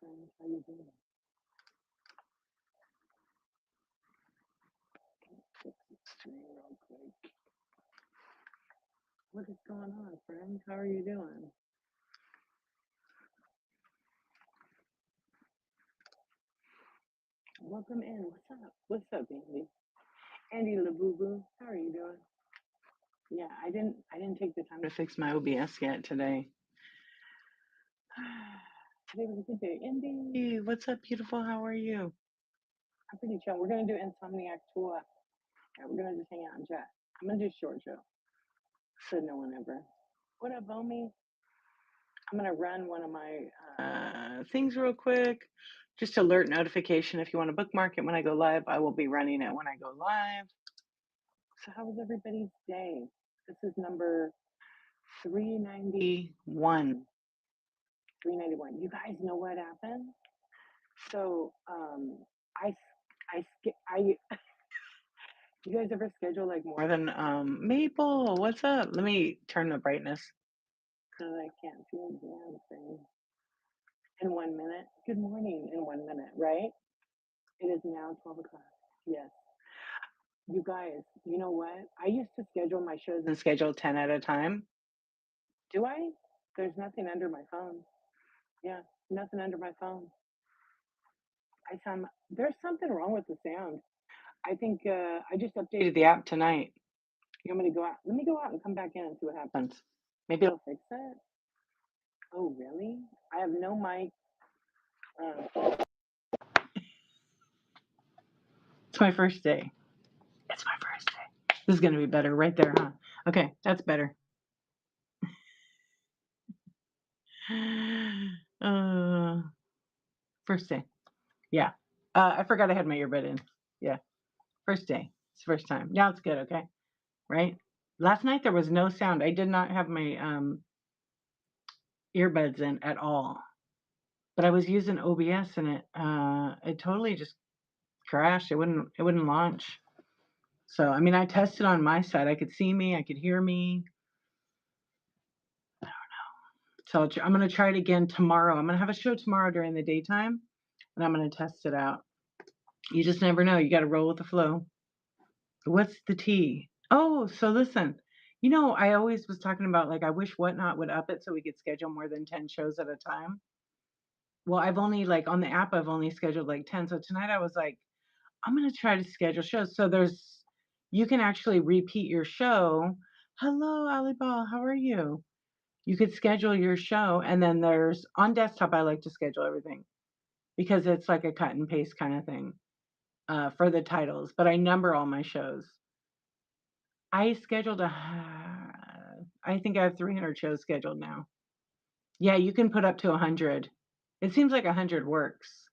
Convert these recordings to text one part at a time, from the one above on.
friend. How you doing? Fix the screen real quick. What is going on, friend? How are you doing? Welcome in. What's up? What's up, Andy? Andy LaBoo. How are you doing? Yeah, I didn't take the time to fix my OBS yet today. Today was a good day. Andy, what's up, beautiful? How are you? I'm pretty chill. We're gonna do Insomniac tour. Yeah, we're gonna just hang out and chat. I'm gonna do short show, so no one ever. What up, Omi? I'm gonna run one of my things real quick. Just alert notification if you want to bookmark it when I go live. I will be running it when I go live. So how was everybody's day? This is number 391. 391. You guys know what happened? So I you guys ever schedule like more than Maple? What's up? Let me turn the brightness because I can't see a damn thing. In 1 minute. Good morning in 1 minute, right? It is now 12 o'clock. Yes. You guys, you know what? I used to schedule my shows and schedule 10 at a time. Do I? There's nothing under my phone. Yeah, nothing under my phone. There's something wrong with the sound. I think I just updated the app tonight. You want me to go out? Let me go out and come back in and see what happens. Maybe it'll fix it. Oh, really? I have no mic. It's my first day. It's my first day. This is going to be better right there, huh? Okay, that's better. First day. Yeah. I forgot I had my earbud in. Yeah. First day. It's the first time. Now it's good, okay? Right? Last night there was no sound. I did not have my earbuds in at all. But I was using OBS and it totally just crashed. It wouldn't launch. So I mean I tested on my side. I could see me, I could hear me. I don't know. So I'm gonna try it again tomorrow. I'm gonna have a show tomorrow during the daytime and I'm gonna test it out. You just never know. You gotta roll with the flow. What's the tea? Oh, so listen. You know, I always was talking about like I wish Whatnot would up it so we could schedule more than 10 shows at a time. Well, I've only like on the app I've only scheduled like 10. So tonight I was like, I'm gonna try to schedule shows. So you can actually repeat your show. Hello, Alibal, how are you? You could schedule your show and then there's on desktop I like to schedule everything because it's like a cut and paste kind of thing for the titles, but I number all my shows. I scheduled I think I have 300 shows scheduled now. Yeah, you can put up to 100. It seems like 100 works.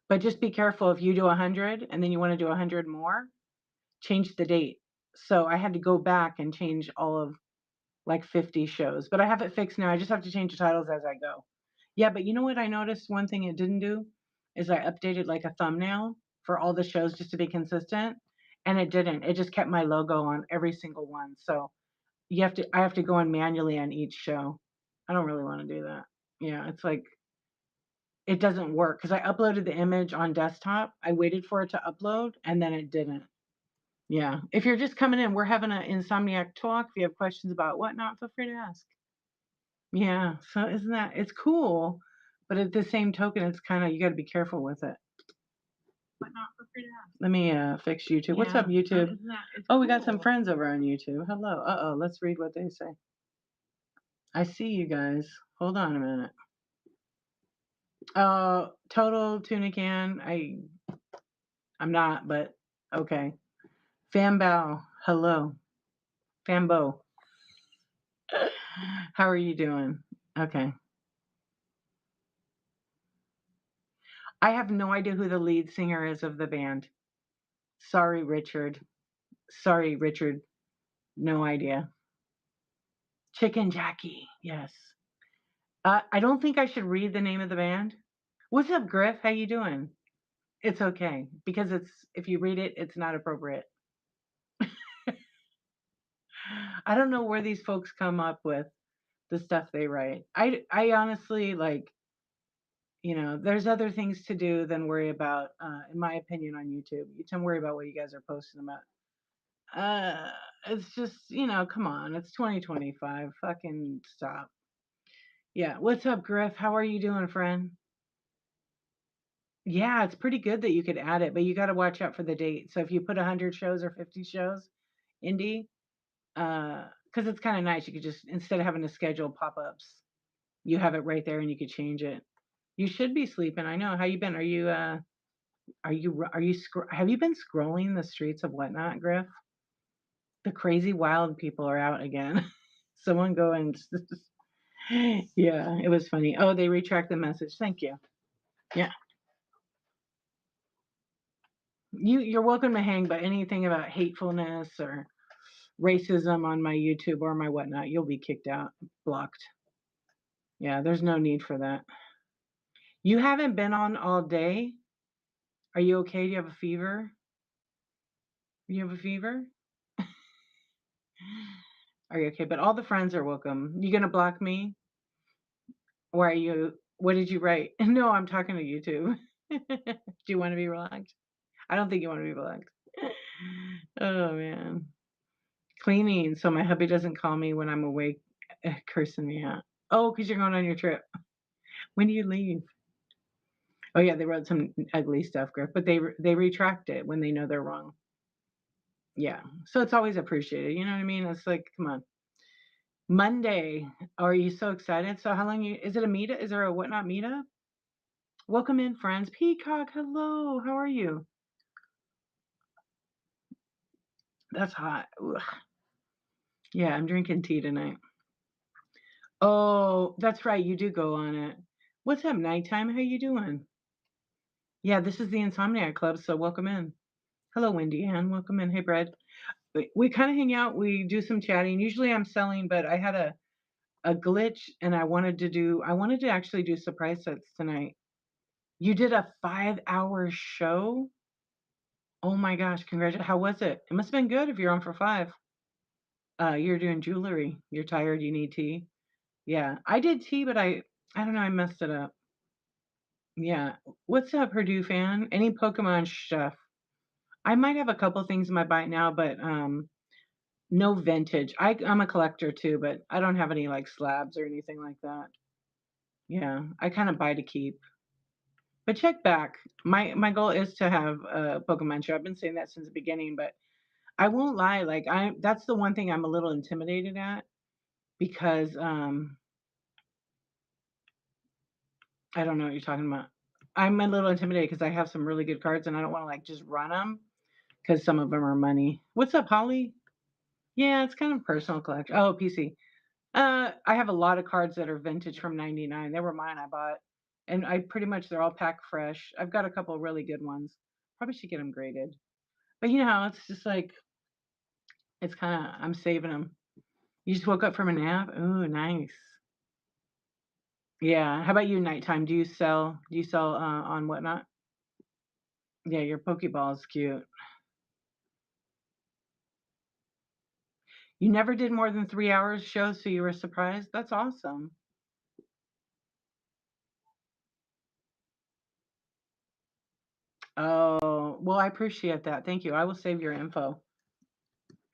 But just be careful if you do 100 and then you want to do 100 more, change the date. So I had to go back and change all of like 50 shows, but I have it fixed now. I just have to change the titles as I go. Yeah, but you know what I noticed? One thing it didn't do is I updated like a thumbnail for all the shows just to be consistent, and it didn't. It just kept my logo on every single one. So I have to go in manually on each show. I don't really want to do that. Yeah, it's like it doesn't work because I uploaded the image on desktop. I waited for it to upload and then it didn't. Yeah. If you're just coming in, we're having an Insomniac talk. If you have questions about Whatnot, feel free to ask. Yeah. So it's cool, but at the same token, it's kind of, you got to be careful with it. Whatnot, feel free to ask. Let me fix YouTube. Yeah. What's up, YouTube? So we got some friends over on YouTube. Hello. Uh-oh. Let's read what they say. I see you guys. Hold on a minute. Total tuna can. I'm not, but okay. Fambao, hello. Fambo. How are you doing? Okay. I have no idea who the lead singer is of the band. Sorry, Richard. No idea. Chicken Jackie, yes. I don't think I should read the name of the band. What's up, Griff? How you doing? It's okay because if you read it, it's not appropriate. I don't know where these folks come up with the stuff they write. I honestly like there's other things to do than worry about, in my opinion, on YouTube. You tend to worry about what you guys are posting about. It's just, come on, it's 2025. Fucking stop. Yeah. What's up, Griff? How are you doing, friend? Yeah, it's pretty good that you could add it, but you got to watch out for the date. So if you put 100 shows or 50 shows, indie, because it's kind of nice. You could just, instead of having to schedule pop-ups, you have it right there and you could change it. You should be sleeping. I know. How you been? Have you been scrolling the streets of Whatnot, Griff? The crazy wild people are out again. Someone go and yeah, it was funny. Oh, they retract the message. Thank you. Yeah. You're welcome to hang, but anything about hatefulness or racism on my YouTube or my Whatnot, you'll be kicked out, blocked. Yeah, there's no need for that. You haven't been on all day? Are you okay? Do you have a fever? You have a fever? Are you okay? But all the friends are welcome. You gonna block me? Or are you? What did you write? No, I'm talking to YouTube. Do you want to be relaxed? I don't think you want to be relaxed. Oh man, cleaning so my hubby doesn't call me when I'm awake, cursing me out. Oh, because you're going on your trip. When do you leave? Oh yeah, they wrote some ugly stuff, Griff, but they retract it when they know they're wrong. Yeah, so it's always appreciated. You know what I mean? It's like, come on. Monday. Are you so excited? So how long is it a meetup? Is there a Whatnot meetup? Welcome in, friends. Peacock, hello. How are you? That's hot. Ugh. Yeah, I'm drinking tea tonight. Oh, that's right. You do go on it. What's up, nighttime? How you doing? Yeah, this is the Insomniac Club, so welcome in. Hello, Wendy Ann. Welcome in. Hey, Brad. We kind of hang out. We do some chatting. Usually I'm selling, but I had a glitch and I wanted to actually do surprise sets tonight. You did a 5-hour show? Oh my gosh, congratulations. How was it? It must have been good if you're on for 5. You're doing jewelry. You're tired, you need tea. Yeah. I did tea, but I don't know, I messed it up. Yeah. What's up, Purdue fan? Any Pokemon stuff? I might have a couple things in my bite now, but no vintage. I'm a collector too, but I don't have any like slabs or anything like that. Yeah, I kind of buy to keep. But check back. My goal is to have a Pokemon show. I've been saying that since the beginning, but I won't lie. Like that's the one thing I'm a little intimidated at because I don't know what you're talking about. I'm a little intimidated because I have some really good cards and I don't want to like just run them because some of them are money. What's up, Holly? Yeah, it's kind of personal collection. Oh, PC. I have a lot of cards that are vintage from '99. They were mine. I bought, and I pretty much they're all packed fresh. I've got a couple really good ones. Probably should get them graded. But you know how it's just like it's kind of I'm saving them. You just woke up from a nap. Ooh, nice. Yeah. How about you, nighttime? Do you sell? Do you sell on Whatnot? Yeah, your Pokeball is cute. You never did more than 3 hours show, so you were surprised. That's awesome. Oh, well, I appreciate that. Thank you. I will save your info.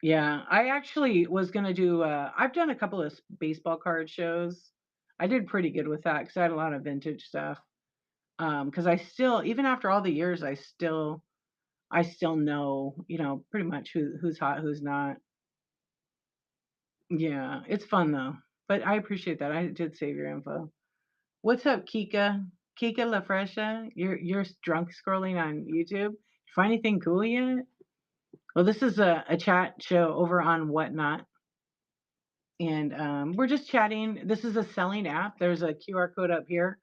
Yeah, I actually was gonna do. I've done a couple of baseball card shows. I did pretty good with that because I had a lot of vintage stuff. Because I still, even after all the years, I still know, pretty much who's hot, who's not. Yeah, it's fun though. But I appreciate that. I did save your info. What's up, Kika? Kika La Fresha? You're drunk scrolling on YouTube. Find anything cool yet? Well, this is a chat show over on Whatnot. And we're just chatting. This is a selling app. There's a QR code up here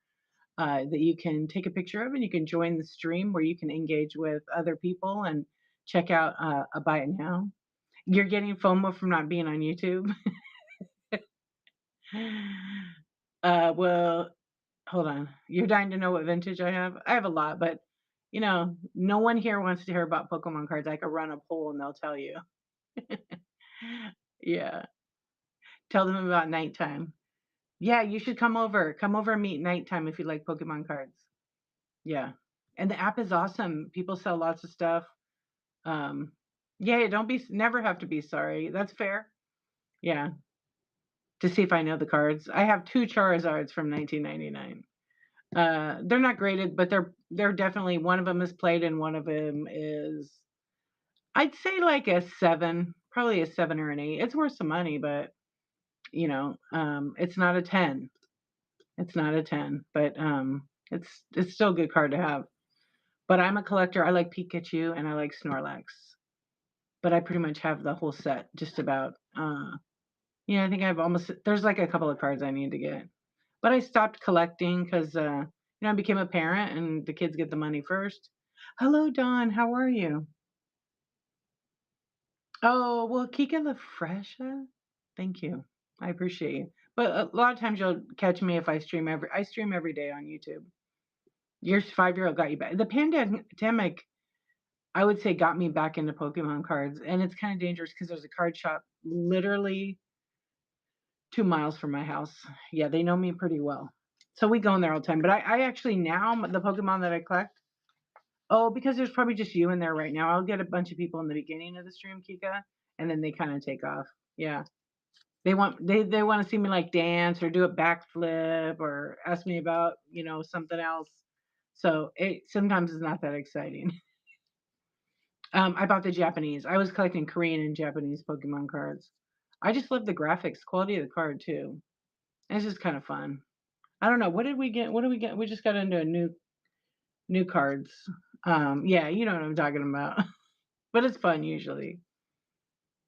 that you can take a picture of, and you can join the stream where you can engage with other people and check out a buy it now. You're getting FOMO from not being on YouTube. Well, hold on. You're dying to know what vintage I have? I have a lot, but no one here wants to hear about Pokemon cards. I could run a poll and they'll tell you. Yeah. Tell them about nighttime. Yeah, you should come over. Come over and meet nighttime if you like Pokemon cards. Yeah. And the app is awesome. People sell lots of stuff. Um, yeah, don't be never have to be sorry. That's fair. Yeah. To see if I know the cards. I have 2 Charizards from 1999. They're not graded, but they're definitely one of them is played and one of them is I'd say like a 7, probably a 7 or an 8. It's worth some money, but it's not a 10. It's not a 10, but it's still a good card to have. But I'm a collector. I like Pikachu and I like Snorlax. But I pretty much have the whole set just about. Yeah, I think I have almost there's like a couple of cards I need to get. But I stopped collecting because I became a parent and the kids get the money first. Hello, Dawn. How are you? Oh, well, Kika La Fresha. Thank you. I appreciate you. But a lot of times you'll catch me if I stream every day on YouTube. Your 5-year-old got you back. The pandemic, I would say, got me back into Pokemon cards, and it's kind of dangerous because there's a card shop literally 2 miles from my house. Yeah, they know me pretty well, so we go in there all the time. But I actually now the Pokemon that I collect. Oh, because there's probably just you in there right now. I'll get a bunch of people in the beginning of the stream, Kika, and then they kind of take off. Yeah. They want to see me like dance or do a backflip or ask me about, something else. So it sometimes is not that exciting. I bought the Japanese. I was collecting Korean and Japanese Pokemon cards. I just love the graphics, quality of the card too. It's just kind of fun. I don't know. What did we get? What did we get? We just got into a new cards. Yeah, you know what I'm talking about. But it's fun usually.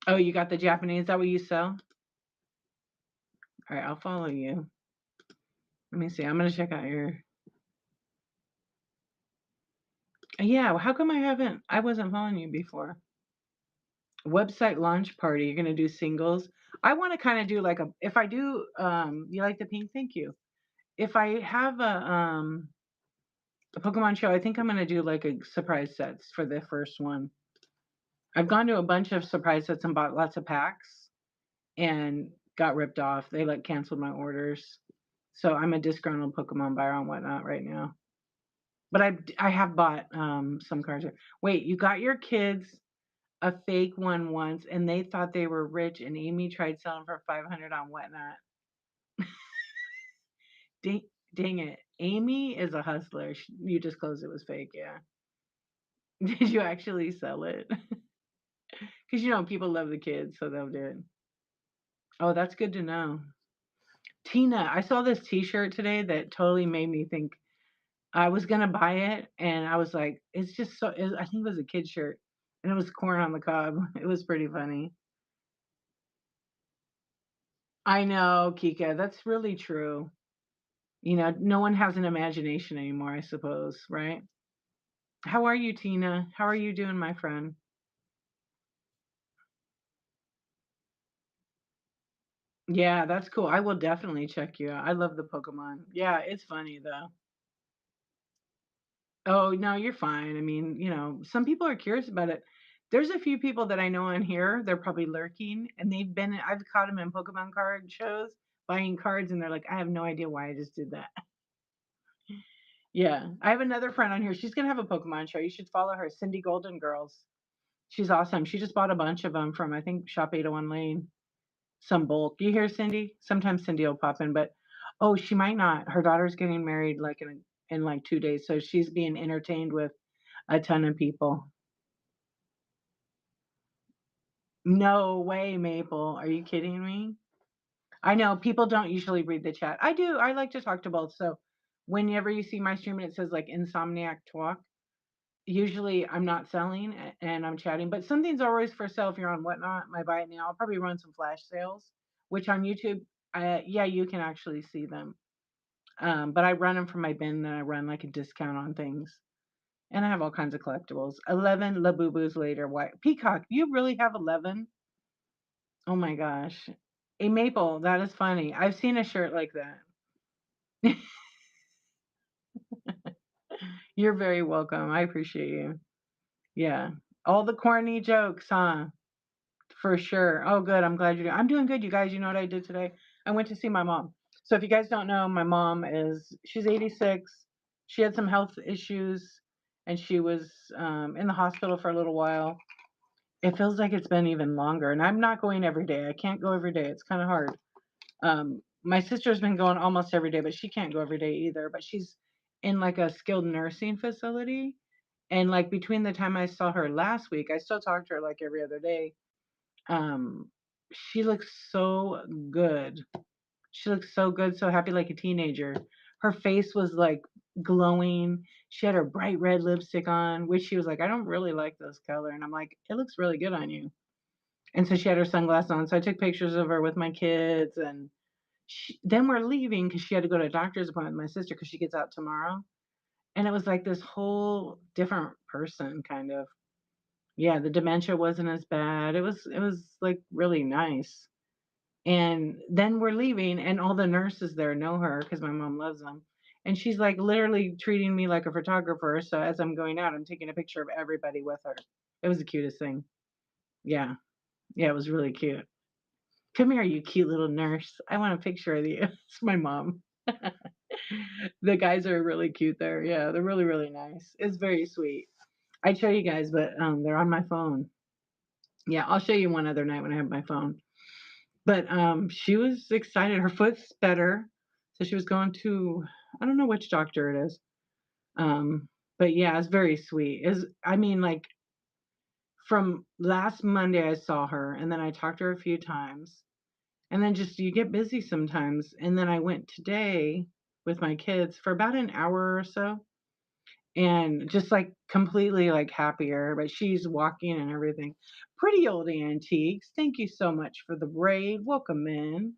Oh, you got the Japanese? Is that what you sell? All right, I'll follow you. Let me see. I'm gonna check out your. Yeah, well, how come I wasn't following you before? Website launch party. You're gonna do singles. I want to kind of do like if I do, you like the pink? Thank you. If I have a Pokemon show, I think I'm gonna do like a surprise sets for the first one. I've gone to a bunch of surprise sets and bought lots of packs and got ripped off. They like canceled my orders. So I'm a disgruntled Pokemon buyer and whatnot right now. But I have bought some cards. Wait, you got your kids a fake one once and they thought they were rich and Amy tried selling for 500 on whatnot. Dang, dang it. Amy is a hustler. You disclosed it was fake, yeah. Did you actually sell it? Because people love the kids, so they'll do it. Oh, that's good to know. Tina, I saw this T-shirt today that totally made me think I was gonna buy it, and I was like, it's just so. I think it was a kid shirt, and it was corn on the cob. It was pretty funny. I know, Kika, that's really true. No one has an imagination anymore, I suppose, right? How are you, Tina? How are you doing, my friend? Yeah, that's cool. I will definitely check you out. I love the Pokemon. Yeah, it's funny though. Oh, no, you're fine. I mean, some people are curious about it. There's a few people that I know on here, they're probably lurking, and I've caught them in Pokemon card shows buying cards, and they're like, I have no idea why I just did that. Yeah. I have another friend on here. She's going to have a Pokemon show. You should follow her, Cindy Golden Girls. She's awesome. She just bought a bunch of them from, I think, Shop 801 Lane, some bulk. You hear Cindy? Sometimes Cindy will pop in, but oh, she might not. Her daughter's getting married like in like 2 days, so she's being entertained with a ton of people. No way, Maple. Are you kidding me? I know people don't usually read the chat. I do. I like to talk to both. So whenever you see my stream and it says like Insomniac Tawk, usually I'm not selling and I'm chatting, but something's always for sale if you're on Whatnot. My buy it now. I'll probably run some flash sales, which on YouTube, yeah, you can actually see them. But I run them from my bin, then I run like a discount on things. And I have all kinds of collectibles. 11 Labubus later. Why? Peacock, you really have 11? Oh my gosh. A Maple, that is funny. I've seen a shirt like that. You're very welcome. I appreciate you. Yeah. All the corny jokes, huh? For sure. Oh, good. I'm glad you're doing. I'm doing good, you guys. You know what I did today? I went to see my mom. So if you guys don't know, my mom she's 86. She had some health issues and she was in the hospital for a little while. It feels like it's been even longer, and I'm not going every day. I can't go every day. It's kind of hard. My sister's been going almost every day, but she can't go every day either. But she's in like a skilled nursing facility. And like between the time I saw her last week, I still talk to her like every other day. She looks so good. She looks so good, so happy like a teenager. Her face was like glowing. She had her bright red lipstick on, which she was like, I don't really like this color. And I'm like, it looks really good on you. And so she had her sunglasses on. So I took pictures of her with my kids. And then we're leaving because she had to go to a doctor's appointment with my sister because she gets out tomorrow. And it was like this whole different person kind of. Yeah, the dementia wasn't as bad. It was like really nice. And then we're leaving, and all the nurses there know her because my mom loves them. And she's like literally treating me like a photographer. So as I'm going out, I'm taking a picture of everybody with her. It was the cutest thing. Yeah. Yeah, it was really cute. Come here, you cute little nurse. I want a picture of you. It's my mom. The guys are really cute there. Yeah, they're really, really nice. It's very sweet. I'd show you guys, but they're on my phone. Yeah, I'll show you one other night when I have my phone. But she was excited. Her foot's better, so she was going to I don't know which doctor it is. Um, but yeah, it's very sweet. Is I mean, like from last Monday, I saw her, and then I talked to her a few times, and then just you get busy sometimes. And then I went today with my kids for about an hour or so, and just like completely like happier. But she's walking and everything. Pretty old antiques. Thank you so much for the raid. Welcome in.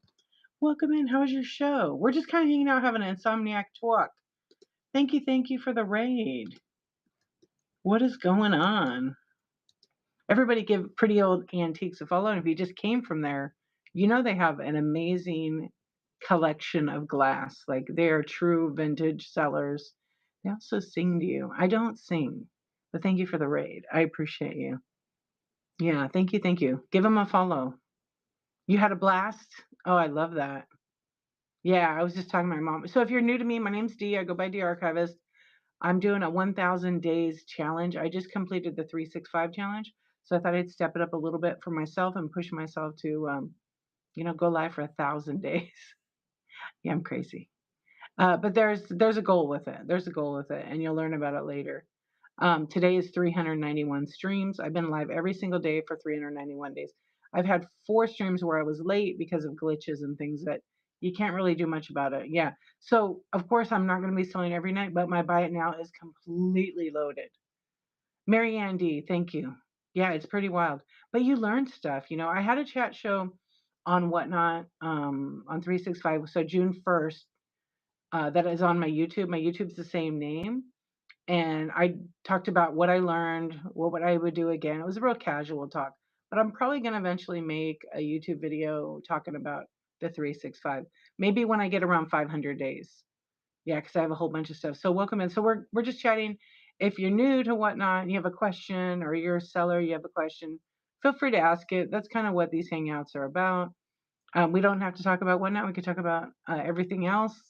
Welcome in. How was your show? We're just kind of hanging out having an Insomniac talk. Thank you for the raid. What is going on? Everybody give Pretty Old Antiques a follow. And if you just came from there, you know they have an amazing collection of glass. Like they are true vintage sellers. They also sing to you. I don't sing, but thank you for the raid. I appreciate you. Yeah, thank you, thank you. Give them a follow. You had a blast? Oh, I love that. Yeah, I was just talking to my mom. So if you're new to me, my name's Dee. I go by Dee Archivist. I'm doing a 1,000 days challenge. I just completed the 365 challenge. So I thought I'd step it up a little bit for myself and push myself to, go live for 1,000 days. Yeah, I'm crazy. But there's a goal with it. There's a goal with it, and you'll learn about it later. Today is 391 streams. I've been live every single day for 391 days. I've had 4 streams where I was late because of glitches and things that you can't really do much about it. Yeah. So of course I'm not going to be selling every night, but my buy it now is completely loaded. Mary Andy, thank you. Yeah, it's pretty wild. But you learn stuff. I had a chat show on Whatnot on 365. So June 1st, that is on my YouTube. My YouTube's the same name. And I talked about what I learned, what I would do again. It was a real casual talk, but I'm probably going to eventually make a YouTube video talking about the 365. Maybe when I get around 500 days. Yeah, because I have a whole bunch of stuff. So welcome in. So we're just chatting. If you're new to Whatnot and you have a question, or you're a seller, you have a question, feel free to ask it. That's kind of what these hangouts are about. We don't have to talk about Whatnot. We could talk about everything else.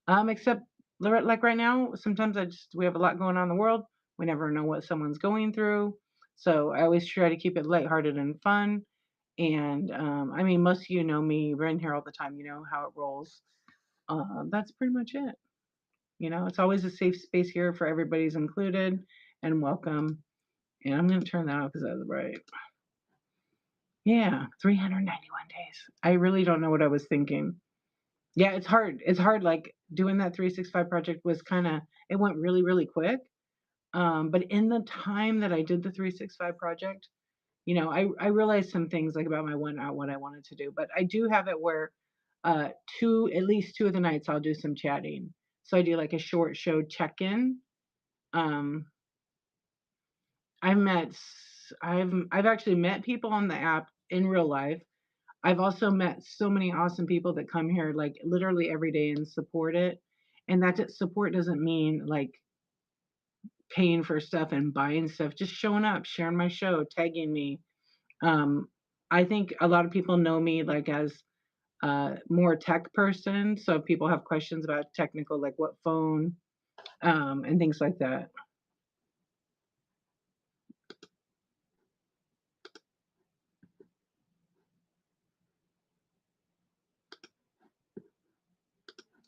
Except like right now, sometimes we have a lot going on in the world. We never know what someone's going through. So I always try to keep it lighthearted and fun. And I mean, most of you know me. We're in here all the time. You know how it rolls. That's pretty much it. It's always a safe space here for everybody's included and welcome. And I'm going to turn that off because that's right. Yeah, 391 days. I really don't know what I was thinking. Yeah, it's hard. It's hard. Like doing that 365 project was it went really, really quick. But in the time that I did the 365 project, I realized some things like about my Whatnot, what I wanted to do. But I do have it where at least 2 of the nights I'll do some chatting. So I do like a short show check-in. Um, I've met, I've actually met people on the app in real life. I've also met so many awesome people that come here like literally every day and support it. And that support doesn't mean like paying for stuff and buying stuff, just showing up, sharing my show, tagging me. Um, I think a lot of people know me like as more tech person. So if people have questions about technical, like what phone, and things like that.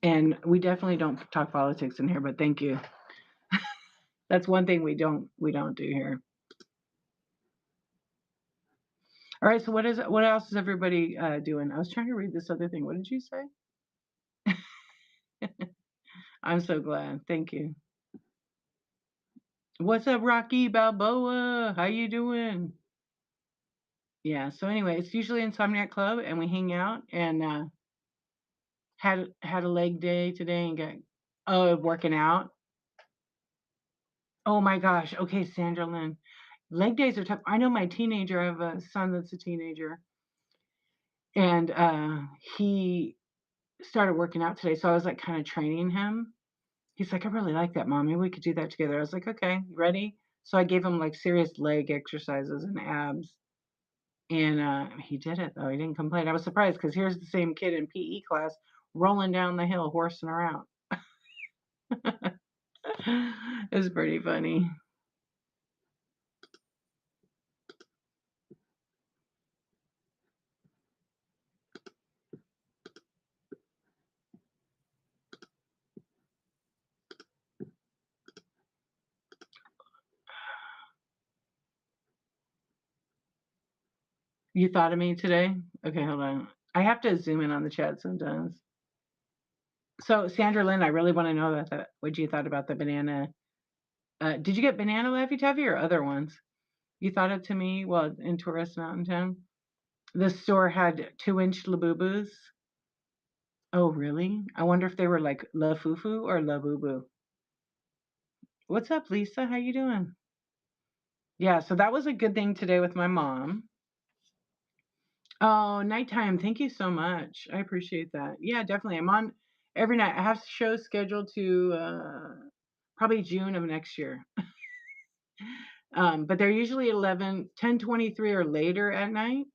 And we definitely don't talk politics in here, but thank you. That's one thing we don't do here. All right, so what else is everybody doing? I was trying to read this other thing. What did you say? I'm so glad. Thank you. What's up, Rocky Balboa? How you doing? Yeah, so anyway, it's usually Insomniac Club and we hang out and had a leg day today and got working out. Oh my gosh. Okay, Sandra Lynn. Leg days are tough. I know my teenager, I have a son that's a teenager, and he started working out today. So I was like kind of training him. He's like, I really like that, Mom. Maybe we could do that together. I was like, okay, you ready? So I gave him like serious leg exercises and abs. And he did it though. He didn't complain. I was surprised because here's the same kid in PE class rolling down the hill, horsing around. It was pretty funny. You thought of me today? Okay, hold on. I have to zoom in on the chat sometimes. So, Sandra Lynn, I really want to know what you thought about the banana. Did you get banana Laffy Taffy or other ones? You thought it to me while in Tourist Mountain Town? The store had 2-inch Labubus. Oh, really? I wonder if they were like La Fufu or La Boo. What's up, Lisa? How you doing? Yeah, so that was a good thing today with my mom. Oh, nighttime. Thank you so much. I appreciate that. Yeah, definitely. I'm on every night. I have shows scheduled to probably June of next year. But they're usually 10:23 or later at night.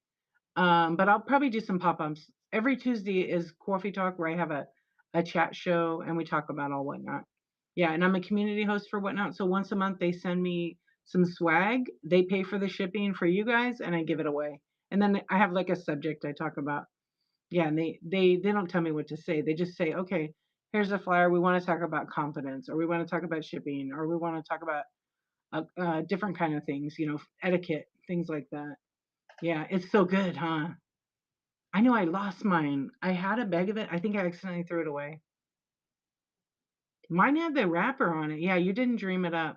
But I'll probably do some pop-ups. Every Tuesday is Coffee Talk where I have a chat show and we talk about all whatnot. Yeah, and I'm a community host for whatnot. So once a month they send me some swag. They pay for the shipping for you guys and I give it away. And then I have like a subject I talk about. Yeah, and they don't tell me what to say. They just say, okay, here's a flyer. We want to talk about confidence, or we want to talk about shipping, or we want to talk about different kind of things, etiquette, things like that. Yeah, it's so good, huh? I know I lost mine. I had a bag of it. I think I accidentally threw it away. Mine had the wrapper on it. Yeah, you didn't dream it up.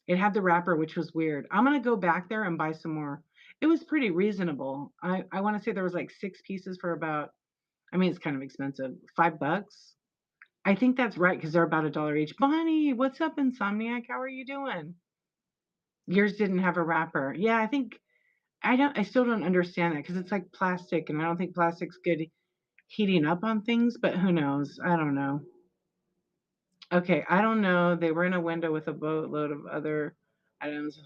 It had the wrapper, which was weird. I'm gonna go back there and buy some more. It was pretty reasonable. I want to say there was like 6 pieces for about. I mean, it's kind of expensive. $5. I think that's right because they're about $1 each. Bonnie, what's up, Insomniac? How are you doing? Yours didn't have a wrapper. Yeah, I think I still don't understand that because it's like plastic, and I don't think plastic's good heating up on things, but who knows? I don't know. Okay, I don't know. They were in a window with a boatload of other items.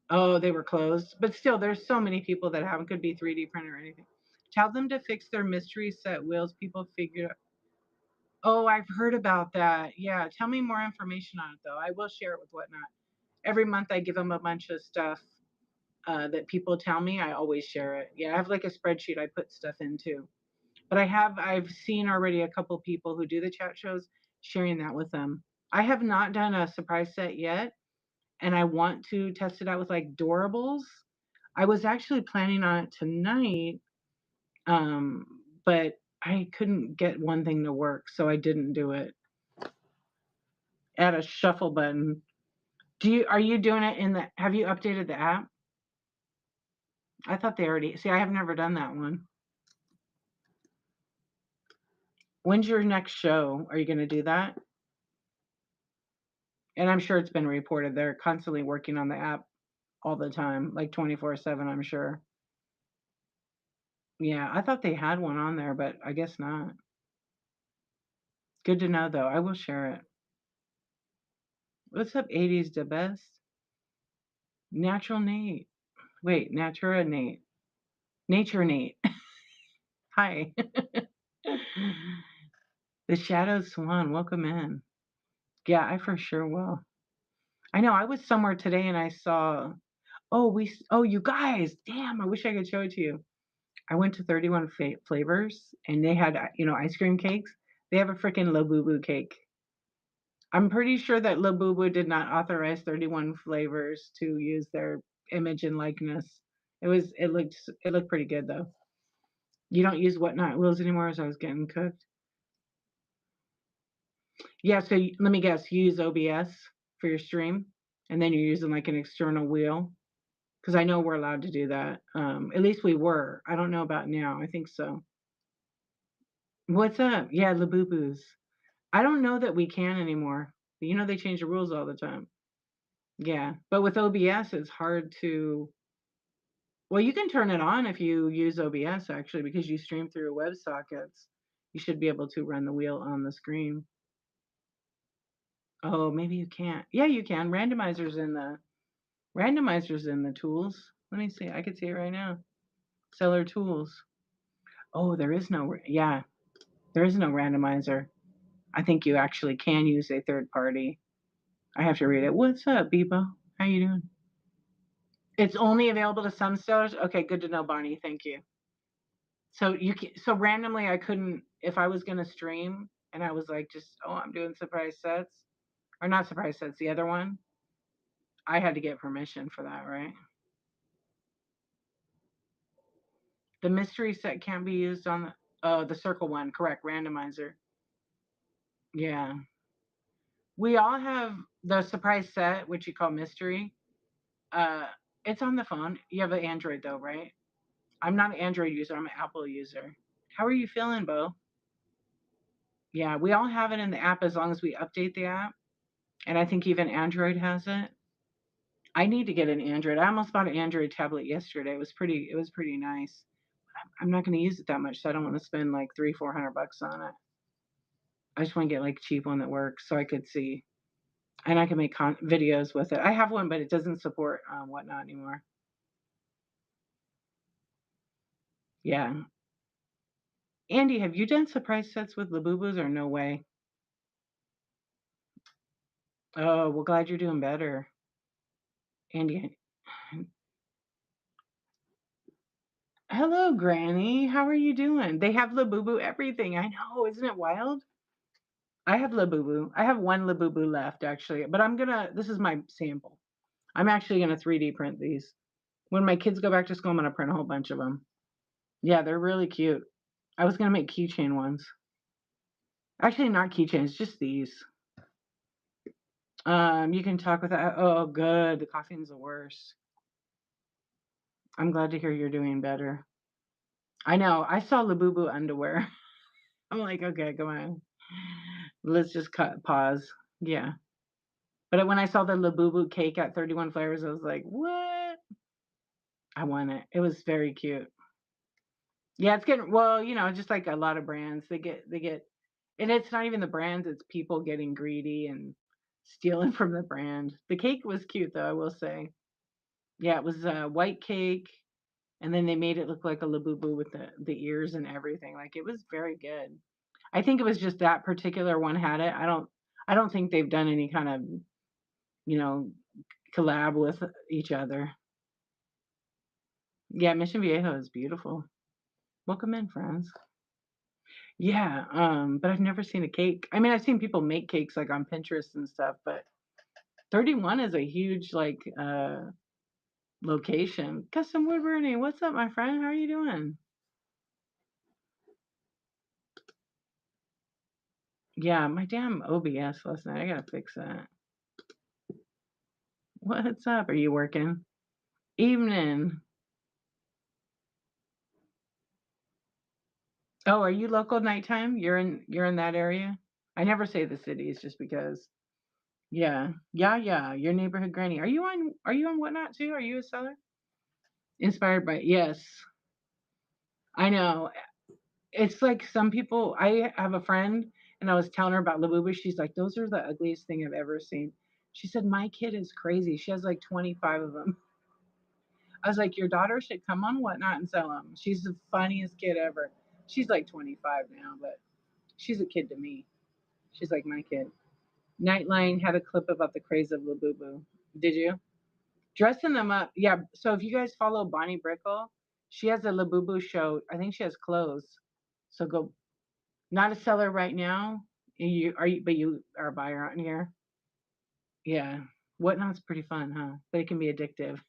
Oh, they were closed. But still, there's so many people that have could be 3D printer or anything. Tell them to fix their mystery set wheels. People figure. Oh, I've heard about that. Yeah, tell me more information on it though. I will share it with whatnot. Every month I give them a bunch of stuff that people tell me. I always share it. Yeah, I have like a spreadsheet I put stuff into. But I've seen already a couple people who do the chat shows sharing that with them. I have not done a surprise set yet, and I want to test it out with like Doorables. I was actually planning on it tonight, um, but I couldn't get one thing to work, so I didn't do it. Add a shuffle button. Are you doing it have you updated the app? I thought they already see, I have never done that one. When's your next show? Are you gonna do that? And I'm sure it's been reported. They're constantly working on the app all the time, like 24/7, I'm sure. Yeah, I thought they had one on there, but I guess not. Good to know though. I will share it. What's up, 80s the best? Natural Nate. Wait, Natura Nate. Nature Nate. Hi. The Shadow Swan, welcome in. Yeah, I for sure will. I know I was somewhere today and I saw oh, you guys, damn, I wish I could show it to you. I went to 31 Flavors and they had, ice cream cakes. They have a freaking Labubu cake. I'm pretty sure that Labubu did not authorize 31 Flavors to use their image and likeness. It looked pretty good though. You don't use whatnot wheels anymore as I was getting cooked. Yeah, so let me guess, you use OBS for your stream, and then you're using like an external wheel? Because I know we're allowed to do that. At least we were. I don't know about now. I think so. What's up? Yeah, Labubu's. I don't know that we can anymore. They change the rules all the time. Yeah, but with OBS, it's hard to. Well, you can turn it on if you use OBS actually, because you stream through WebSockets. You should be able to run the wheel on the screen. Oh, maybe you can't. Yeah, you can. Randomizer's in the tools. Let me see. I can see it right now. Seller tools. Oh, yeah, there is no randomizer. I think you actually can use a third party. I have to read it. What's up, Bebo? How you doing? It's only available to some sellers? Okay, good to know, Bonnie. Thank you. So randomly I couldn't, if I was gonna stream and I was like I'm doing surprise sets. Or not surprise sets, the other one. I had to get permission for that, right? The mystery set can't be used on the circle one, correct, randomizer. Yeah. We all have the surprise set, which you call mystery. Uh, it's on the phone. You have an Android though, right? I'm not an Android user. I'm an Apple user. How are you feeling, Bo? Yeah, we all have it in the app as long as we update the app. And I think even Android has it. I need to get an Android. I almost bought an Android tablet yesterday. It was pretty nice. I'm not going to use it that much, so I don't want to spend like 300-400 bucks on it. I just want to get like a cheap one that works so I could see, and I can make videos with it. I have one, but it doesn't support whatnot anymore. Yeah. Andy, have you done surprise sets with Labubus or no way? Oh, well, glad you're doing better. Andy. Hello, Granny. How are you doing? They have Labubu everything. I know. Isn't it wild? I have Labubu. I have one Labubu left, actually. But this is my sample. I'm actually going to 3D print these. When my kids go back to school, I'm going to print a whole bunch of them. Yeah, they're really cute. I was going to make keychain ones. Actually, not keychains, just these. You can talk with that. Oh, good. The caffeine's the worst. I'm glad to hear you're doing better. I know. I saw Labubu underwear. I'm like, okay, come on. Let's just pause. Yeah. But when I saw the Labubu cake at 31 Flavors, I was like, what? I want it. It was very cute. Yeah, it's getting well, just like a lot of brands, they get, and it's not even the brands, it's people getting greedy and stealing from the brand. The cake was cute though, I will say. Yeah, it was a white cake, and then they made it look like a Labubu with the ears and everything. Like it was very good. I think it was just that particular one had it. I don't think they've done any kind of, you know, collab with each other. Yeah, Mission Viejo is beautiful. Welcome in, friends. Yeah, but I've never seen a cake. I mean, I've seen people make cakes like on Pinterest and stuff, but 31 is a huge like location. Custom wood burning. What's up, my friend? How are you doing? Yeah, my damn OBS last night. I gotta fix that. What's up? Are you working? Evening. Oh, are you local nighttime? You're in that area? I never say the cities just because. Yeah. Yeah, yeah. Your neighborhood granny. Are you on whatnot too? Are you a seller? Inspired by yes. I know. It's like some people. I have a friend and I was telling her about Labubu. She's like, those are the ugliest thing I've ever seen. She said, my kid is crazy. She has like 25 of them. I was like, your daughter should come on whatnot and sell them. She's the funniest kid ever. She's like 25 now, but she's a kid to me. She's like my kid. Nightline had a clip about the craze of Labubu. Did you? Dressing them up. Yeah. So if you guys follow Bonnie Brickle, she has a Labubu show. I think she has clothes. So go. Not a seller right now. You are you, but you are a buyer on here. Yeah. Whatnot's pretty fun, huh? But it can be addictive.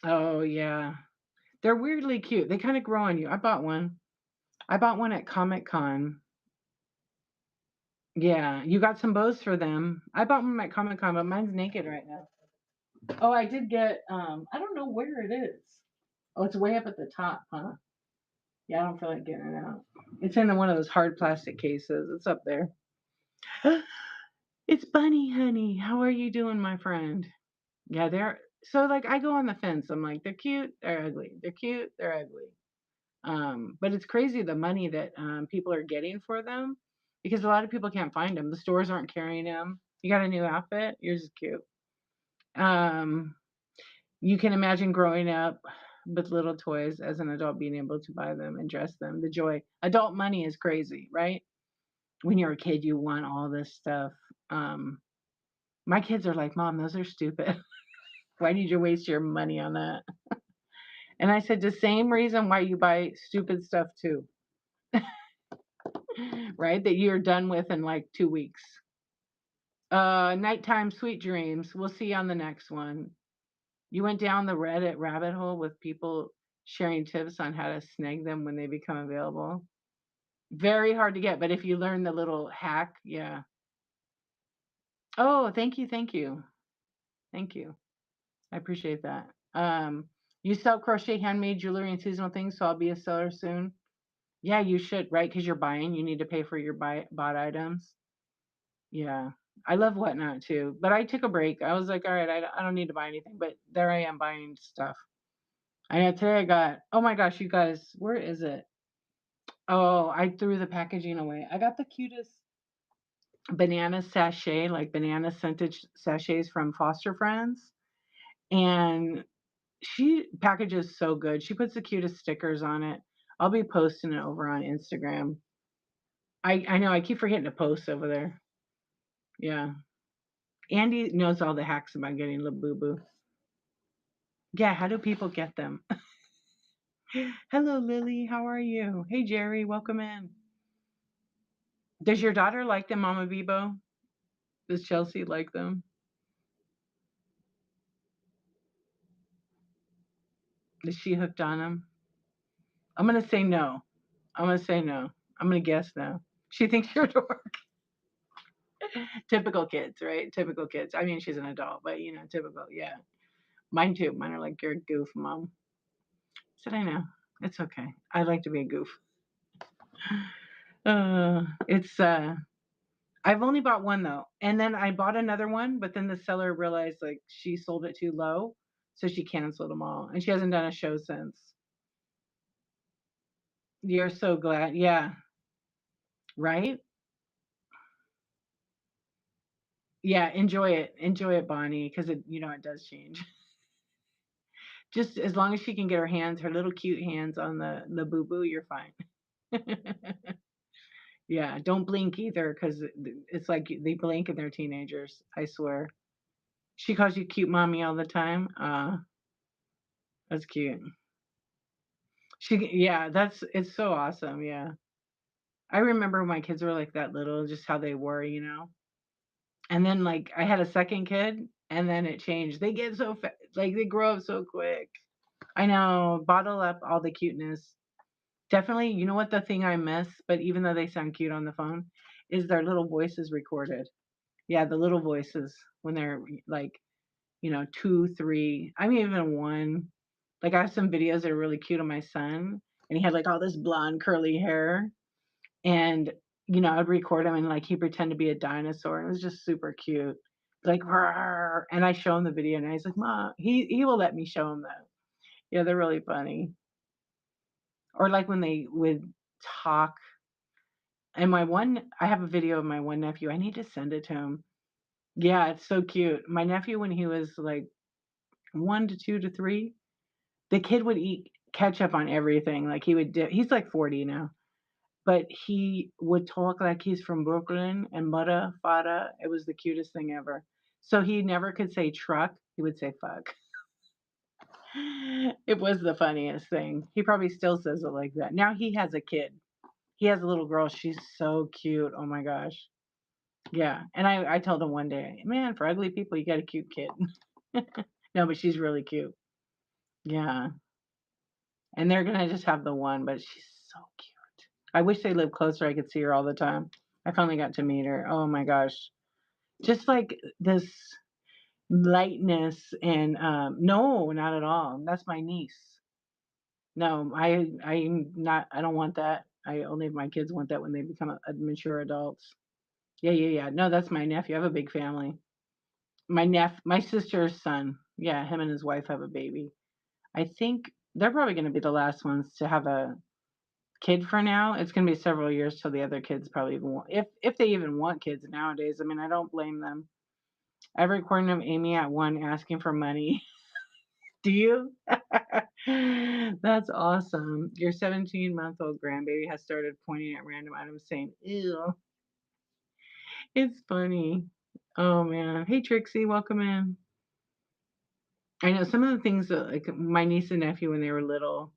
Oh yeah. They're weirdly cute. They kind of grow on you. I bought one. I bought one at Comic Con. Yeah, you got some bows for them. I bought one at Comic Con, but mine's naked right now. Oh, I did get I don't know where it is. Oh, it's way up at the top, huh? Yeah, I don't feel like getting it out. It's in one of those hard plastic cases. It's up there. It's Bunny, honey. How are you doing, my friend? Yeah, they're so like I go on the fence. I'm like, they're cute, they're ugly. They're cute, they're ugly. But it's crazy the money that people are getting for them because a lot of people can't find them. The stores aren't carrying them. You got a new outfit? Yours is cute. Um, you can imagine growing up with little toys as an adult, being able to buy them and dress them. The joy. Adult money is crazy, right? When you're a kid, you want all this stuff. Um, my kids are like, Mom, those are stupid. Why did you waste your money on that? And I said, the same reason why you buy stupid stuff too, right? That you're done with in like 2 weeks. Nighttime sweet dreams. We'll see you on the next one. You went down the Reddit rabbit hole with people sharing tips on how to snag them when they become available. Very hard to get, but if you learn the little hack, yeah. Oh, thank you, thank you, thank you. I appreciate that. You sell crochet, handmade jewelry, and seasonal things, so I'll be a seller soon. Yeah, you should, right? Because you're buying, you need to pay for your bought items. Yeah, I love Whatnot too, but I took a break. I was like, all right, I don't need to buy anything, but there I am buying stuff. I know today I got, oh my gosh, you guys, where is it? Oh, I threw the packaging away. I got the cutest banana sachet, like banana scented sachets from Foster Friends. And she packages so good. She puts the cutest stickers on it. I'll be posting it over on Instagram. I know I keep forgetting to post over there. Yeah. Andy knows all the hacks about getting Labubu. Yeah, how do people get them? Hello, Lily. How are you? Hey, Jerry. Welcome in. Does your daughter like them, Mama Bebo? Does Chelsea like them? Is she hooked on them? I'm gonna say no. I'm gonna say no. I'm gonna guess no. She thinks you're a dork. Typical kids, right? Typical kids. I mean, she's an adult, but typical. Yeah, mine too. Mine are like, you're a goof, mom. Said I know. It's okay. I like to be a goof. It's I've only bought one though, and then I bought another one, but then the seller realized like she sold it too low, so she canceled them all, and she hasn't done a show since. You're so glad, yeah, right? Yeah, enjoy it, Bonnie, because it does change. Just as long as she can get her little cute hands on the boo boo, you're fine. Yeah, don't blink either, because it's like they blink and they're teenagers. I swear. She calls you cute mommy all the time. That's cute. Yeah, it's so awesome. Yeah, I remember when my kids were like that little, just how they were. And then like I had a second kid, and then it changed. They get so like they grow up so quick. I know, bottle up all the cuteness. Definitely, you know what the thing I miss, but even though they sound cute on the phone, is their little voices recorded. Yeah, the little voices when they're like, 2, 3, I mean even 1. Like I have some videos that are really cute of my son, and he had like all this blonde curly hair, and I'd record him and like he pretend to be a dinosaur, and it was just super cute. Like, "Rawr," and I show him the video, and he's like, "Mom," he will let me show him that. Yeah, they're really funny. Or like when they would talk. And I have a video of my one nephew. I need to send it to him. Yeah, it's so cute. My nephew, when he was like 1 to 2 to 3, the kid would eat catch up on everything. Like he would he's like 40 now, but he would talk like he's from Brooklyn and mudda fada. It was the cutest thing ever. So he never could say truck, he would say fuck. It was the funniest thing. He probably still says it like that. Now he has a kid. He has a little girl. She's so cute. Oh my gosh. Yeah. And I told him one day, man, for ugly people, you got a cute kid. No, but she's really cute. Yeah. And they're gonna just have the one, but she's so cute. I wish they lived closer. I could see her all the time. I finally got to meet her. Oh my gosh. Just like this lightness and no, not at all. That's my niece. No, I don't want that. I only if my kids want that when they become mature adults. Yeah, yeah, yeah. No, that's my nephew. I have a big family. My sister's son. Yeah, him and his wife have a baby. I think they're probably going to be the last ones to have a kid for now. It's going to be several years till the other kids probably even want, if they even want kids nowadays. I mean, I don't blame them. I've recorded of Amy at one asking for money. Do you? That's awesome. Your 17-month-old grandbaby has started pointing at random items saying, ew. It's funny. Oh man. Hey Trixie, welcome in. I know some of the things that like my niece and nephew when they were little,